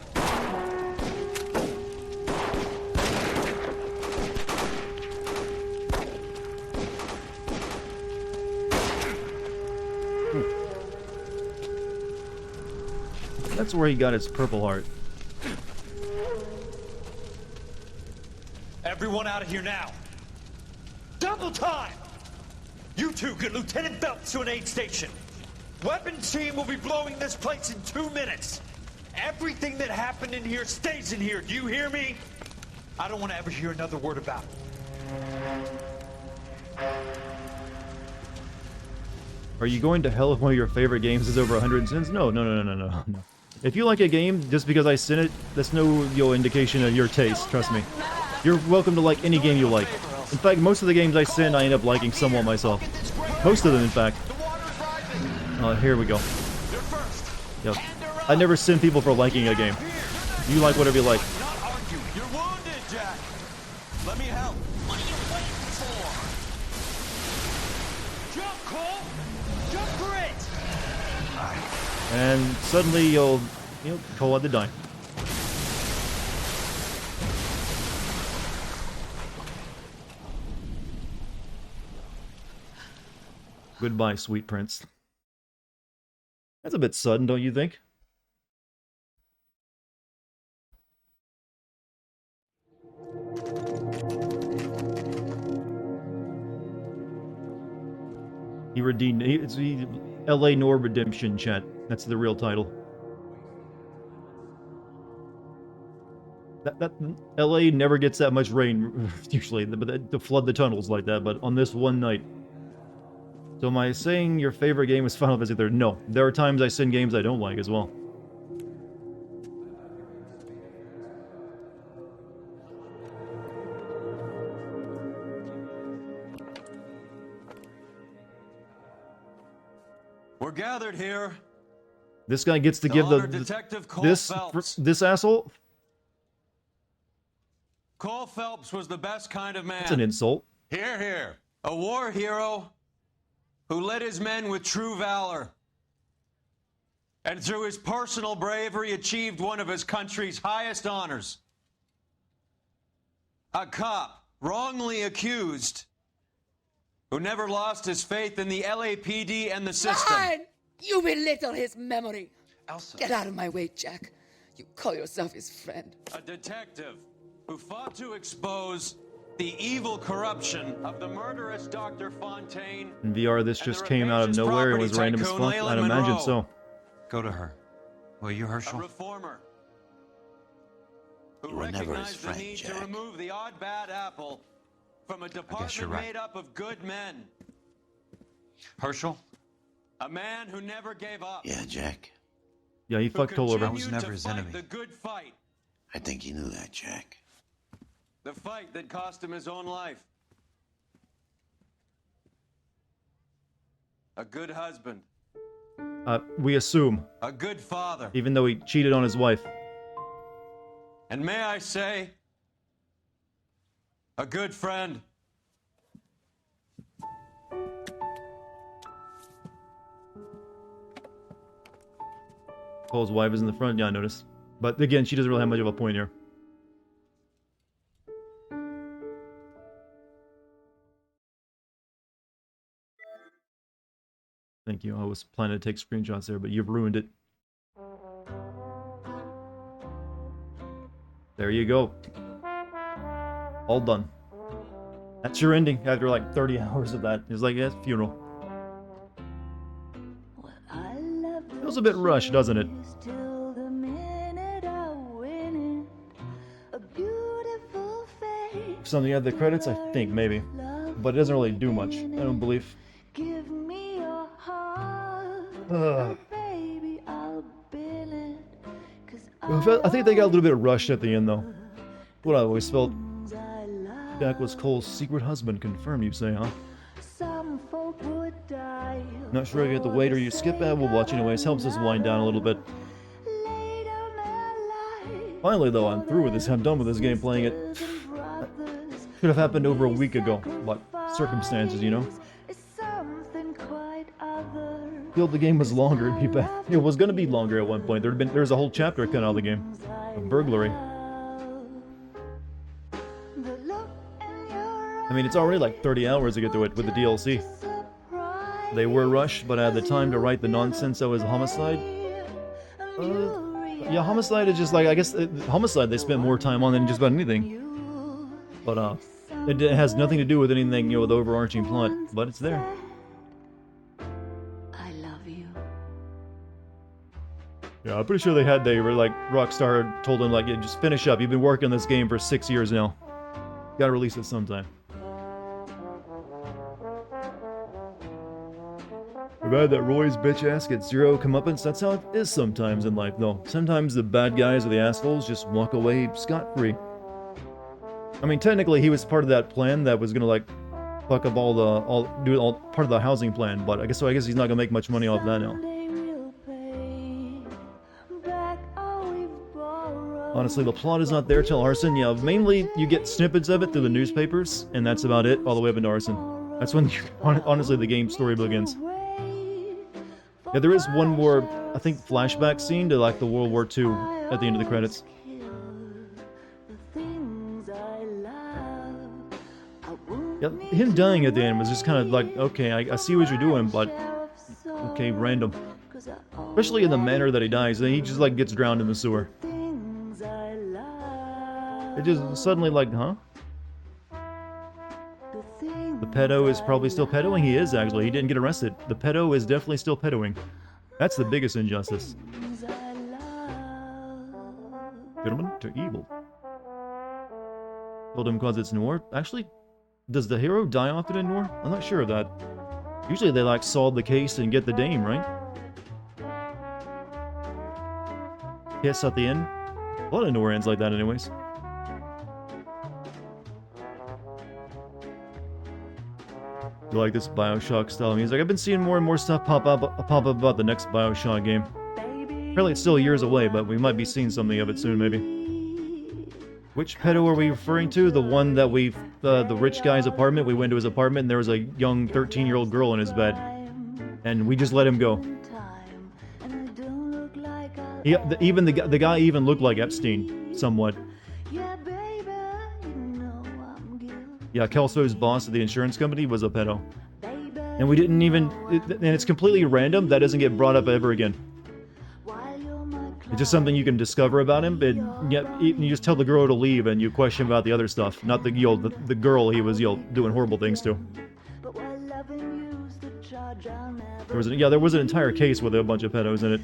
That's where he got his Purple Heart. Everyone out of here now. Double time! You two get Lieutenant Phelps to an aid station. Weapons team will be blowing this place in 2 minutes. Everything that happened in here stays in here. Do you hear me? I don't want to ever hear another word about it. Are you going to hell if one of your favorite games is over 100 sins? No. If you like a game just because I sin it, that's no indication of your taste, trust me. You're welcome to like any game you like. In fact, most of the games I sin, I end up liking somewhat myself. Most of them, in fact. Here we go. Yep. I never sin people for liking a game. You like whatever you like. Not argue. You're wounded, Jack. Let me help. What are you waiting for? Jump, Cole! Jump for it! And suddenly you'll Cole had to die. Goodbye, sweet prince. That's a bit sudden, don't you think? He redeemed. It's the L A Noire Redemption, chat. That's the real title. That LA never gets that much rain usually, but to flood the tunnels like that. But on this one night. So am I saying your favorite game is Final Fantasy 3? No, there are times I sin games I don't like as well. We're gathered here. This guy gets to To give honor Detective Cole Phelps. this asshole. Cole Phelps was the best kind of man. That's an insult. Hear, hear. A war hero who led his men with true valor. And through his personal bravery achieved one of his country's highest honors. A cop wrongly accused who never lost his faith in the LAPD and the system. Fine! You belittle his memory. Elsa. Get out of my way, Jack. You call yourself his friend. A detective who fought to expose the evil corruption of the murderous Dr. Fontaine. In VR, this just came out of nowhere and was random as fuck. I'd imagine so. Go to her. Will you, Herschel? A reformer who You were never his recognized the friend, need Jack. to remove the odd bad apple from a you're department right. made up of good men. Herschel? A man who never gave up. Yeah, Jack. Yeah, he fucked Cole over. I was never his enemy. The good fight. I think you knew that, Jack. The fight that cost him his own life. A good husband. We assume, A good father. even though he cheated on his wife. And may I say, a good friend. Cole's wife is in the front. Yeah, I noticed. But again, she doesn't really have much of a point here. Thank you. I was planning to take screenshots there, but you've ruined it. There you go. All done. That's your ending after like 30 hours of that. It was like, yeah, funeral. Feels a bit rushed, doesn't it? Something at the credits, I think, maybe. But it doesn't really do much, I don't believe. Ugh. I think they got a little bit rushed at the end, though. What I always felt. Jack was Cole's secret husband, confirmed, you say, huh? Not sure I get the wait or you skip it. We'll watch anyways. Helps us wind down a little bit. Finally, though, I'm through with this. I'm done with this game playing it. Should have happened over a week ago, but circumstances, you know. Feel the game was longer, it'd be bad. It was gonna be longer at one point. There's a whole chapter cut out of the game. A burglary. I mean, it's already like 30 hours to get to it with the DLC. They were rushed, but I had the time to write the nonsense that was Homicide. Yeah, Homicide is just like, I guess, Homicide they spent more time on than just about anything. But, it has nothing to do with anything, you know, with the overarching plot, but it's there. Yeah, I'm pretty sure they were like, Rockstar told them, like, yeah, just finish up. You've been working on this game for 6 years now. Gotta release it sometime. Too bad that Roy's bitch ass gets zero comeuppance. That's how it is sometimes in life, though. Sometimes the bad guys or the assholes just walk away scot-free. I mean, technically, he was part of that plan that was gonna, like, fuck up all part of the housing plan, but I guess he's not gonna make much money off that now. Honestly, the plot is not there till arson. Yeah, mainly you get snippets of it through the newspapers, and that's about it, all the way up into arson. That's when, honestly, the game story begins. Yeah, there is one more, I think, flashback scene to, like, the World War II at the end of the credits. Yeah, him dying at the end was just kind of like, okay, I see what you're doing, but okay, random. Especially in the manner that he dies, he just, like, gets drowned in the sewer. It just suddenly like, huh? The pedo is probably still pedoing? He is, actually. He didn't get arrested. The pedo is definitely still pedoing. That's the biggest injustice. Gentlemen to evil. Told him cause it's Noire. Actually, does the hero die often in Noire? I'm not sure of that. Usually they, like, solve the case and get the dame, right? Kiss at the end? A lot of Noire ends like that anyways. You like this Bioshock style music? I've been seeing more and more stuff pop up about the next Bioshock game. Apparently it's still years away, but we might be seeing something of it soon, maybe. Which pedo are we referring to? The one that the rich guy's apartment? We went to his apartment and there was a young 13-year-old girl in his bed. And we just let him go. Even the guy even looked like Epstein, somewhat. Yeah, Kelso's boss at the insurance company was a pedo. And we didn't even... and it's completely random. That doesn't get brought up ever again. It's just something you can discover about him, but yet you just tell the girl to leave and you question about the other stuff. Not the girl he was doing horrible things to. There was an entire case with a bunch of pedos in it.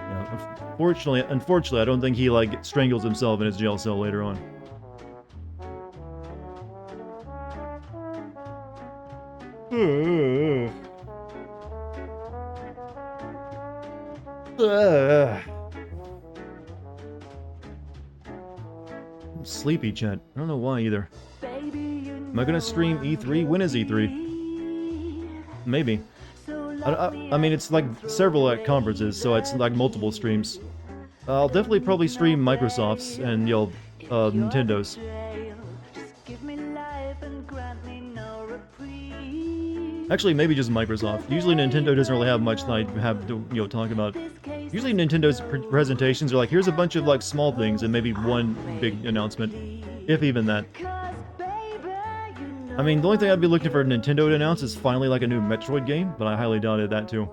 Yeah, unfortunately, I don't think he strangles himself in his jail cell later on. I'm sleepy, chat. I don't know why either. Am I gonna stream E3? When is E3? Maybe. I mean, it's like several at conferences, so it's like multiple streams. I'll definitely probably stream Microsoft's and Nintendo's. Actually, maybe just Microsoft. Usually Nintendo doesn't really have much that I have to talk about. Usually Nintendo's presentations are like, here's a bunch of small things and maybe one big announcement, if even that. I mean, the only thing I'd be looking for Nintendo to announce is finally a new Metroid game, but I highly doubted that too.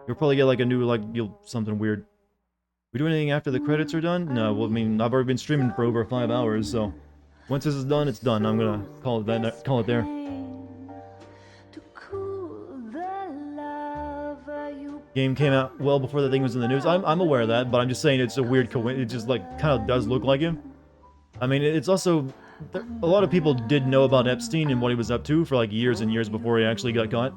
You'll probably get a new something weird. We do anything after the credits are done? No, well, I mean, I've already been streaming for over 5 hours, so once this is done, it's done. I'm gonna call it there. Game came out well before the thing was in the news. I'm aware of that, but I'm just saying it's a weird coincidence. It just kind of does look like him. I mean, it's also a lot of people did know about Epstein and what he was up to for years and years before he actually got caught.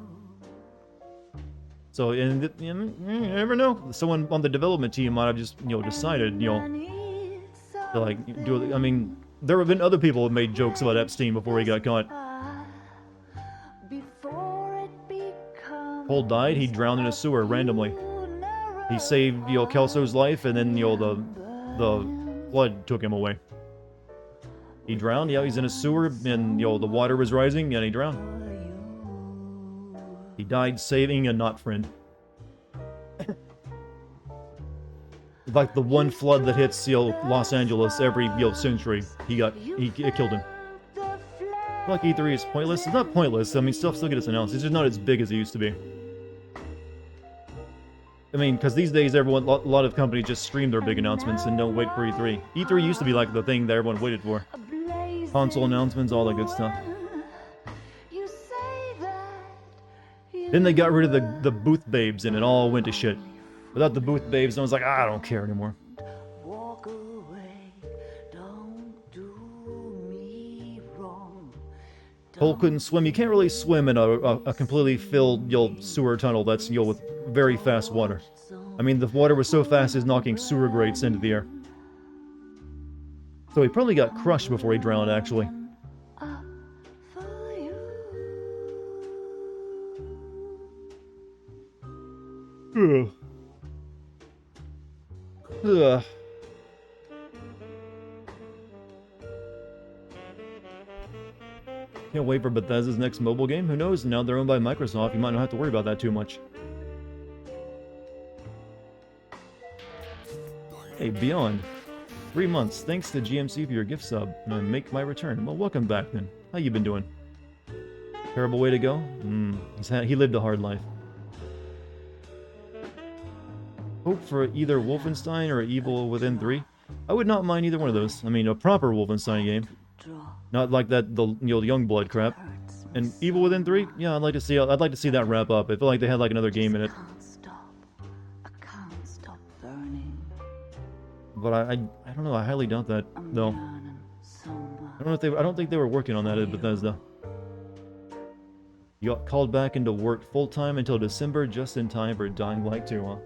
So, and you never know. Someone on the development team might have just decided to do. I mean, there have been other people who made jokes about Epstein before he got caught. Cole died. He drowned in a sewer randomly. He saved Kelso's life, and then the flood took him away. He drowned. Yeah, he's in a sewer, and the water was rising, and he drowned. He died saving a not friend. Like the one flood that hits Los Angeles every century, it killed him. Like E3 is pointless. It's not pointless. I mean, stuff still gets announced. It's just not as big as it used to be. I mean, because these days a lot of companies just stream their big announcements and don't wait for E3. E3 used to be the thing that everyone waited for. Console announcements, all that good stuff. Then they got rid of the booth babes and it all went to shit. Without the booth babes, no one's like, I don't care anymore. Cole couldn't swim. You can't really swim in a completely filled sewer tunnel that's with very fast water. I mean, the water was so fast it's knocking sewer grates into the air. So he probably got crushed before he drowned, actually. Ugh. Can't wait for Bethesda's next mobile game. Who knows? Now they're owned by Microsoft. You might not have to worry about that too much. Hey, Beyond. 3 months. Thanks to GMC for your gift sub. And I make my return. Well, welcome back then. How you been doing? Terrible way to go? He lived a hard life. Hope for either Wolfenstein or Evil Within 3. I would not mind either one of those. I mean, a proper Wolfenstein game. Not like that, the Youngblood crap. And Evil Within 3? Yeah, I'd like to see that wrap up. I feel like they had another game in it. But I don't know, I highly doubt that, though. I don't think they were working on that at Bethesda. You got called back into work full-time until December, just in time for Dying Light 2, huh?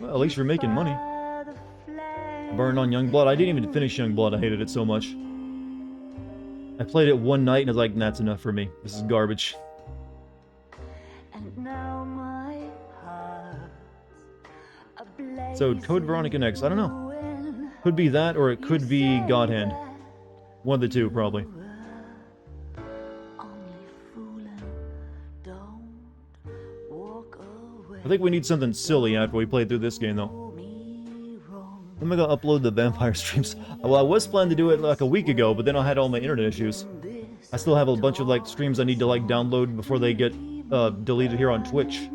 Well, at least you're making money. Burned on Youngblood. I didn't even finish Youngblood. I hated it so much. I played it one night and I was like, that's enough for me. This is garbage. So, Code Veronica next. I don't know. Could be that, or it could be God Hand. One of the two, probably. I think we need something silly after we play through this game, though. I'm gonna upload the vampire streams. Well, I was planning to do it like a week ago, but then I had all my internet issues. I still have a bunch of like streams I need to like download before they get deleted here on Twitch.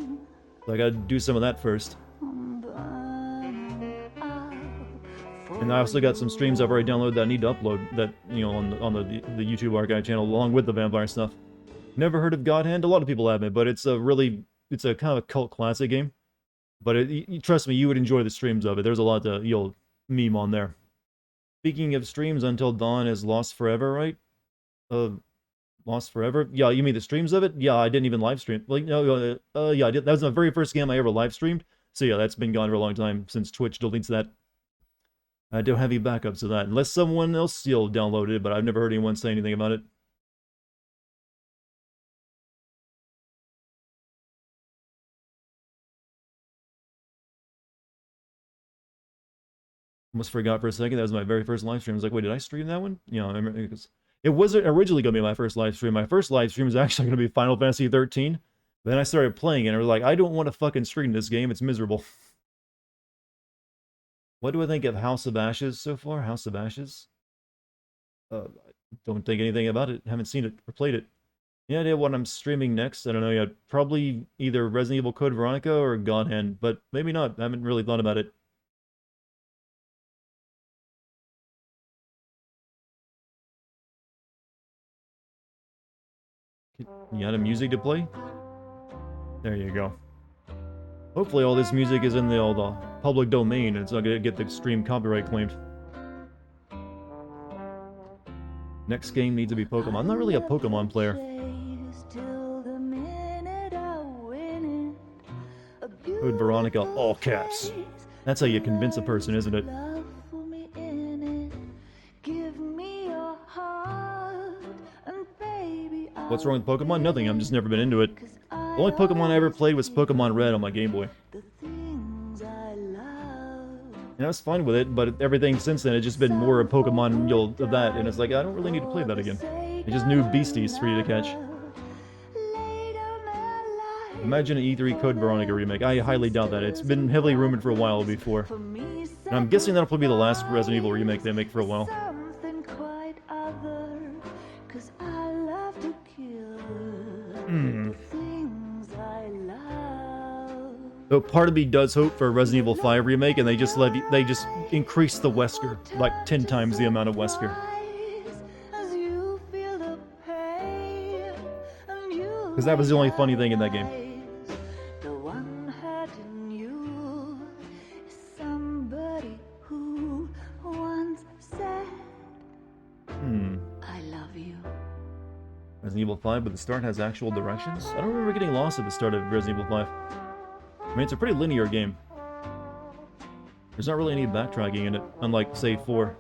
So I gotta do some of that first. And I also got some streams I've already downloaded that I need to upload that, you know, on the YouTube archive channel along with the vampire stuff. Never heard of God Hand? A lot of people haven't, but it's a kind of a cult classic game. But trust me, you would enjoy the streams of it. There's a lot to you'll meme on there. Speaking of streams, Until Dawn is Lost Forever, right? Lost Forever? Yeah, you mean the streams of it? Yeah, I didn't even live stream. Like, no, yeah, I did. That was my very first game I ever live streamed. So yeah, that's been gone for a long time since Twitch deletes that. I don't have any backups of that, unless someone else still downloaded it, but I've never heard anyone say anything about it. Almost forgot for a second, that was my very first live stream. I was like, wait, did I stream that one? Yeah, I remember, it wasn't originally going to be my first live stream. My first live stream was actually going to be Final Fantasy 13. Then I started playing it, and I was like, I don't want to fucking stream this game, it's miserable. What do I think of House of Ashes so far? House of Ashes? I don't think anything about it. Haven't seen it or played it. Any idea what I'm streaming next? I don't know yet. Probably either Resident Evil Code Veronica or God Hand, but maybe not. I haven't really thought about it. You got a music to play? There you go. Hopefully all this music is in the public domain and it's not going to get the stream copyright claimed. Next game needs to be Pokemon. I'm not really a Pokemon player. Code Veronica, all caps. That's how you convince a person, isn't it? What's wrong with Pokemon? Nothing, I've just never been into it. The only Pokemon I ever played was Pokemon Red on my Game Boy. And I was fine with it, but everything since then has just been more a Pokemon of that, and it's like, I don't really need to play that again. It's just new beasties for you to catch. Imagine an E3 Code Veronica remake. I highly doubt that. It's been heavily rumored for a while before. And I'm guessing that'll probably be the last Resident Evil remake they make for a while. Though part of me does hope for a Resident Evil 5 remake, and they just increase the Wesker, like 10 times the amount of Wesker. Because that was the only funny thing in that game. Resident Evil 5, but the start has actual directions? I don't remember getting lost at the start of Resident Evil 5. I mean, it's a pretty linear game. There's not really any backtracking in it, unlike, say, 4.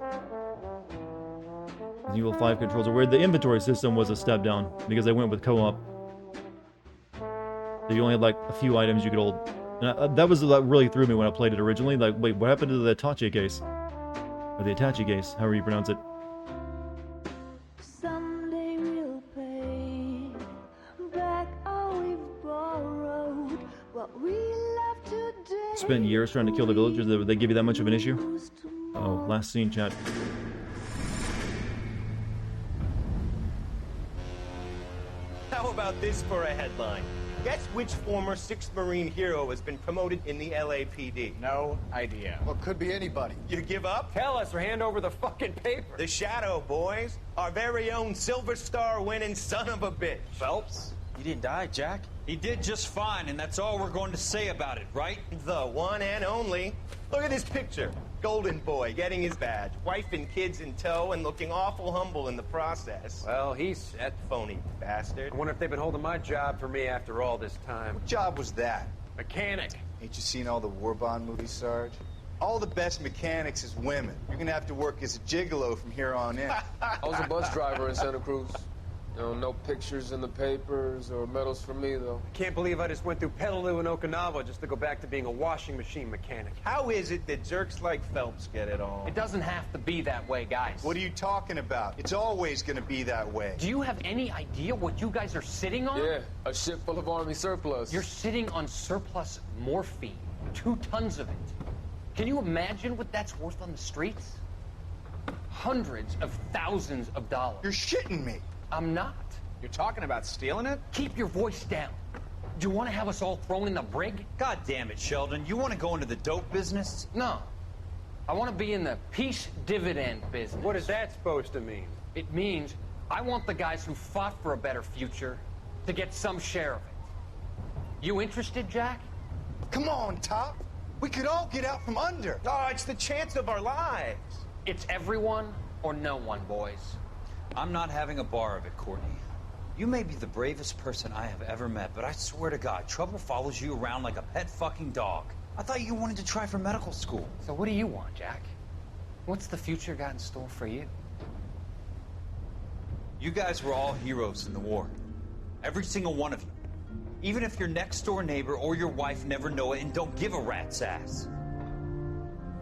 Resident Evil 5 controls are weird. The inventory system was a step down, because they went with co-op. So you only had, like, a few items you could hold. And that was what really threw me when I played it originally. Like, wait, what happened to the Attache case? Or the Attache case, however you pronounce it. Spent years trying to kill the villagers. Did they give you that much of an issue? Oh, last scene, chat. How about this for a headline? Guess which former 6th Marine hero has been promoted in the LAPD? No idea. Well, could be anybody. You give up? Tell us or hand over the fucking paper. The Shadow, boys. Our very own Silver Star winning son of a bitch. Phelps? You didn't die, Jack. He did just fine, and that's all we're going to say about it, right? The one and only. Look at this picture. Golden boy getting his badge, wife and kids in tow, and looking awful humble in the process. Well, he's set. Phony bastard. I wonder if they've been holding my job for me after all this time. What job was that? Mechanic. Ain't you seen all the war bond movies, Sarge? All the best mechanics is women. You're gonna have to work as a gigolo from here on in. I was a bus driver in Santa Cruz. You know, no pictures in the papers or medals for me, though. Can't believe I just went through Petaloo and Okinawa just to go back to being a washing machine mechanic. How is it that jerks like Phelps get it all? It doesn't have to be that way, guys. What are you talking about? It's always gonna be that way. Do you have any idea what you guys are sitting on? Yeah, a ship full of Army surplus. You're sitting on surplus morphine. 2 tons of it. Can you imagine what that's worth on the streets? Hundreds of thousands of dollars. You're shitting me. I'm not. You're talking about stealing it? Keep your voice down. Do you want to have us all thrown in the brig? God damn it, Sheldon. You want to go into the dope business? No. I want to be in the peace dividend business. What is that supposed to mean? It means I want the guys who fought for a better future to get some share of it. You interested, Jack? Come on, Top. We could all get out from under. Oh, it's the chance of our lives. It's everyone or no one, boys. I'm not having a bar of it, Courtney. You may be the bravest person I have ever met, but I swear to God, trouble follows you around like a pet fucking dog. I thought you wanted to try for medical school. So what do you want, Jack? What's the future got in store for you? You guys were all heroes in the war. Every single one of you. Even if your next door neighbor or your wife never know it and don't give a rat's ass.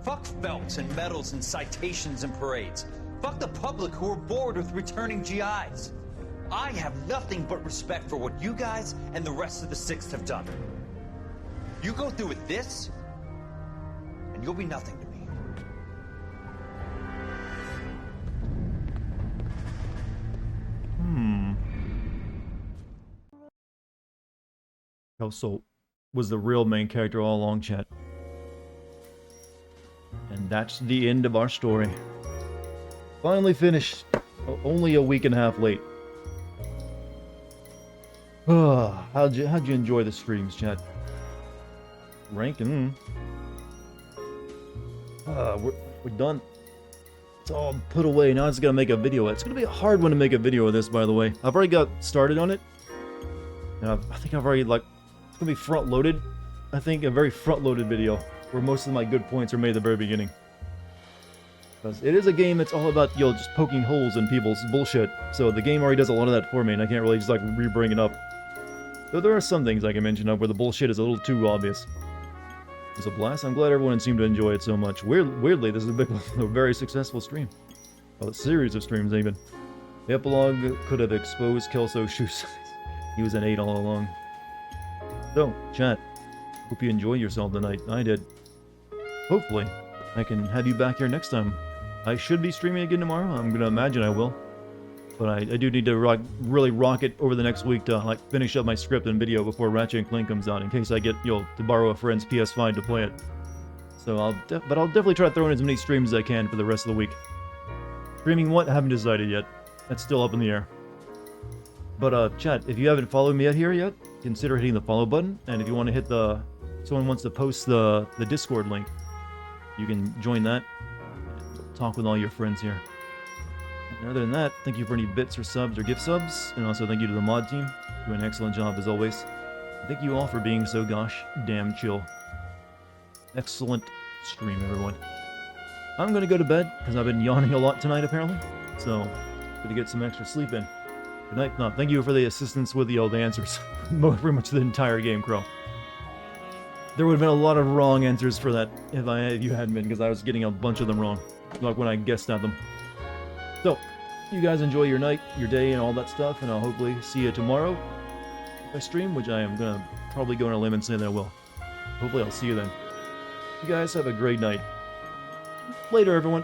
Fuck Phelps and medals and citations and parades. Fuck the public who are bored with returning GIs. I have nothing but respect for what you guys and the rest of the 6th have done. You go through with this, and you'll be nothing to me. Kelso was the real main character all along, chat. And that's the end of our story. Finally finished. Only a week and a half late. How'd you enjoy the streams, chat? Ranking. We're done. It's all put away. Now I just gotta make a video. It's gonna be a hard one to make a video of this, by the way. I've already got started on it. And I think I've already, like, it's gonna be front-loaded. I think a very front-loaded video where most of my good points are made at the very beginning. Because it is a game that's all about, just poking holes in people's bullshit. So the game already does a lot of that for me, and I can't really just, like, re-bring it up. Though there are some things I can mention of where the bullshit is a little too obvious. It was a blast. I'm glad everyone seemed to enjoy it so much. Weirdly, this is a very successful stream. Well, a series of streams, even. The epilogue could have exposed Kelso's shoe size. He was an 8 all along. So, chat, hope you enjoyed yourself tonight. I did. Hopefully, I can have you back here next time. I should be streaming again tomorrow. I'm gonna imagine I will. But I do need to really rock it over the next week to, like, finish up my script and video before Ratchet & Clank comes out, in case I get, to borrow a friend's PS5 to play it. So I'll definitely try to throw in as many streams as I can for the rest of the week. Streaming what? I haven't decided yet. That's still up in the air. But, chat, if you haven't followed me here yet, consider hitting the follow button, and if you want to hit someone wants to post the Discord link, you can join that, talk with all your friends here. And other than that, thank you for any bits or subs or gift subs, and also thank you to the mod team, doing an excellent job as always. And thank you all for being so gosh damn chill. Excellent stream, everyone. I'm gonna go to bed, because I've been yawning a lot tonight apparently, so gonna get some extra sleep in. Good night. No, thank you for the assistance with the answers. Pretty much the entire game, Crow. There would have been a lot of wrong answers for that if you hadn't been, because I was getting a bunch of them wrong, like when I guessed at them. So, you guys enjoy your night, your day, and all that stuff, and I'll hopefully see you tomorrow if I stream, which I am gonna probably go on a limb and say that I will. Hopefully I'll see you then. You guys have a great night. Later, everyone.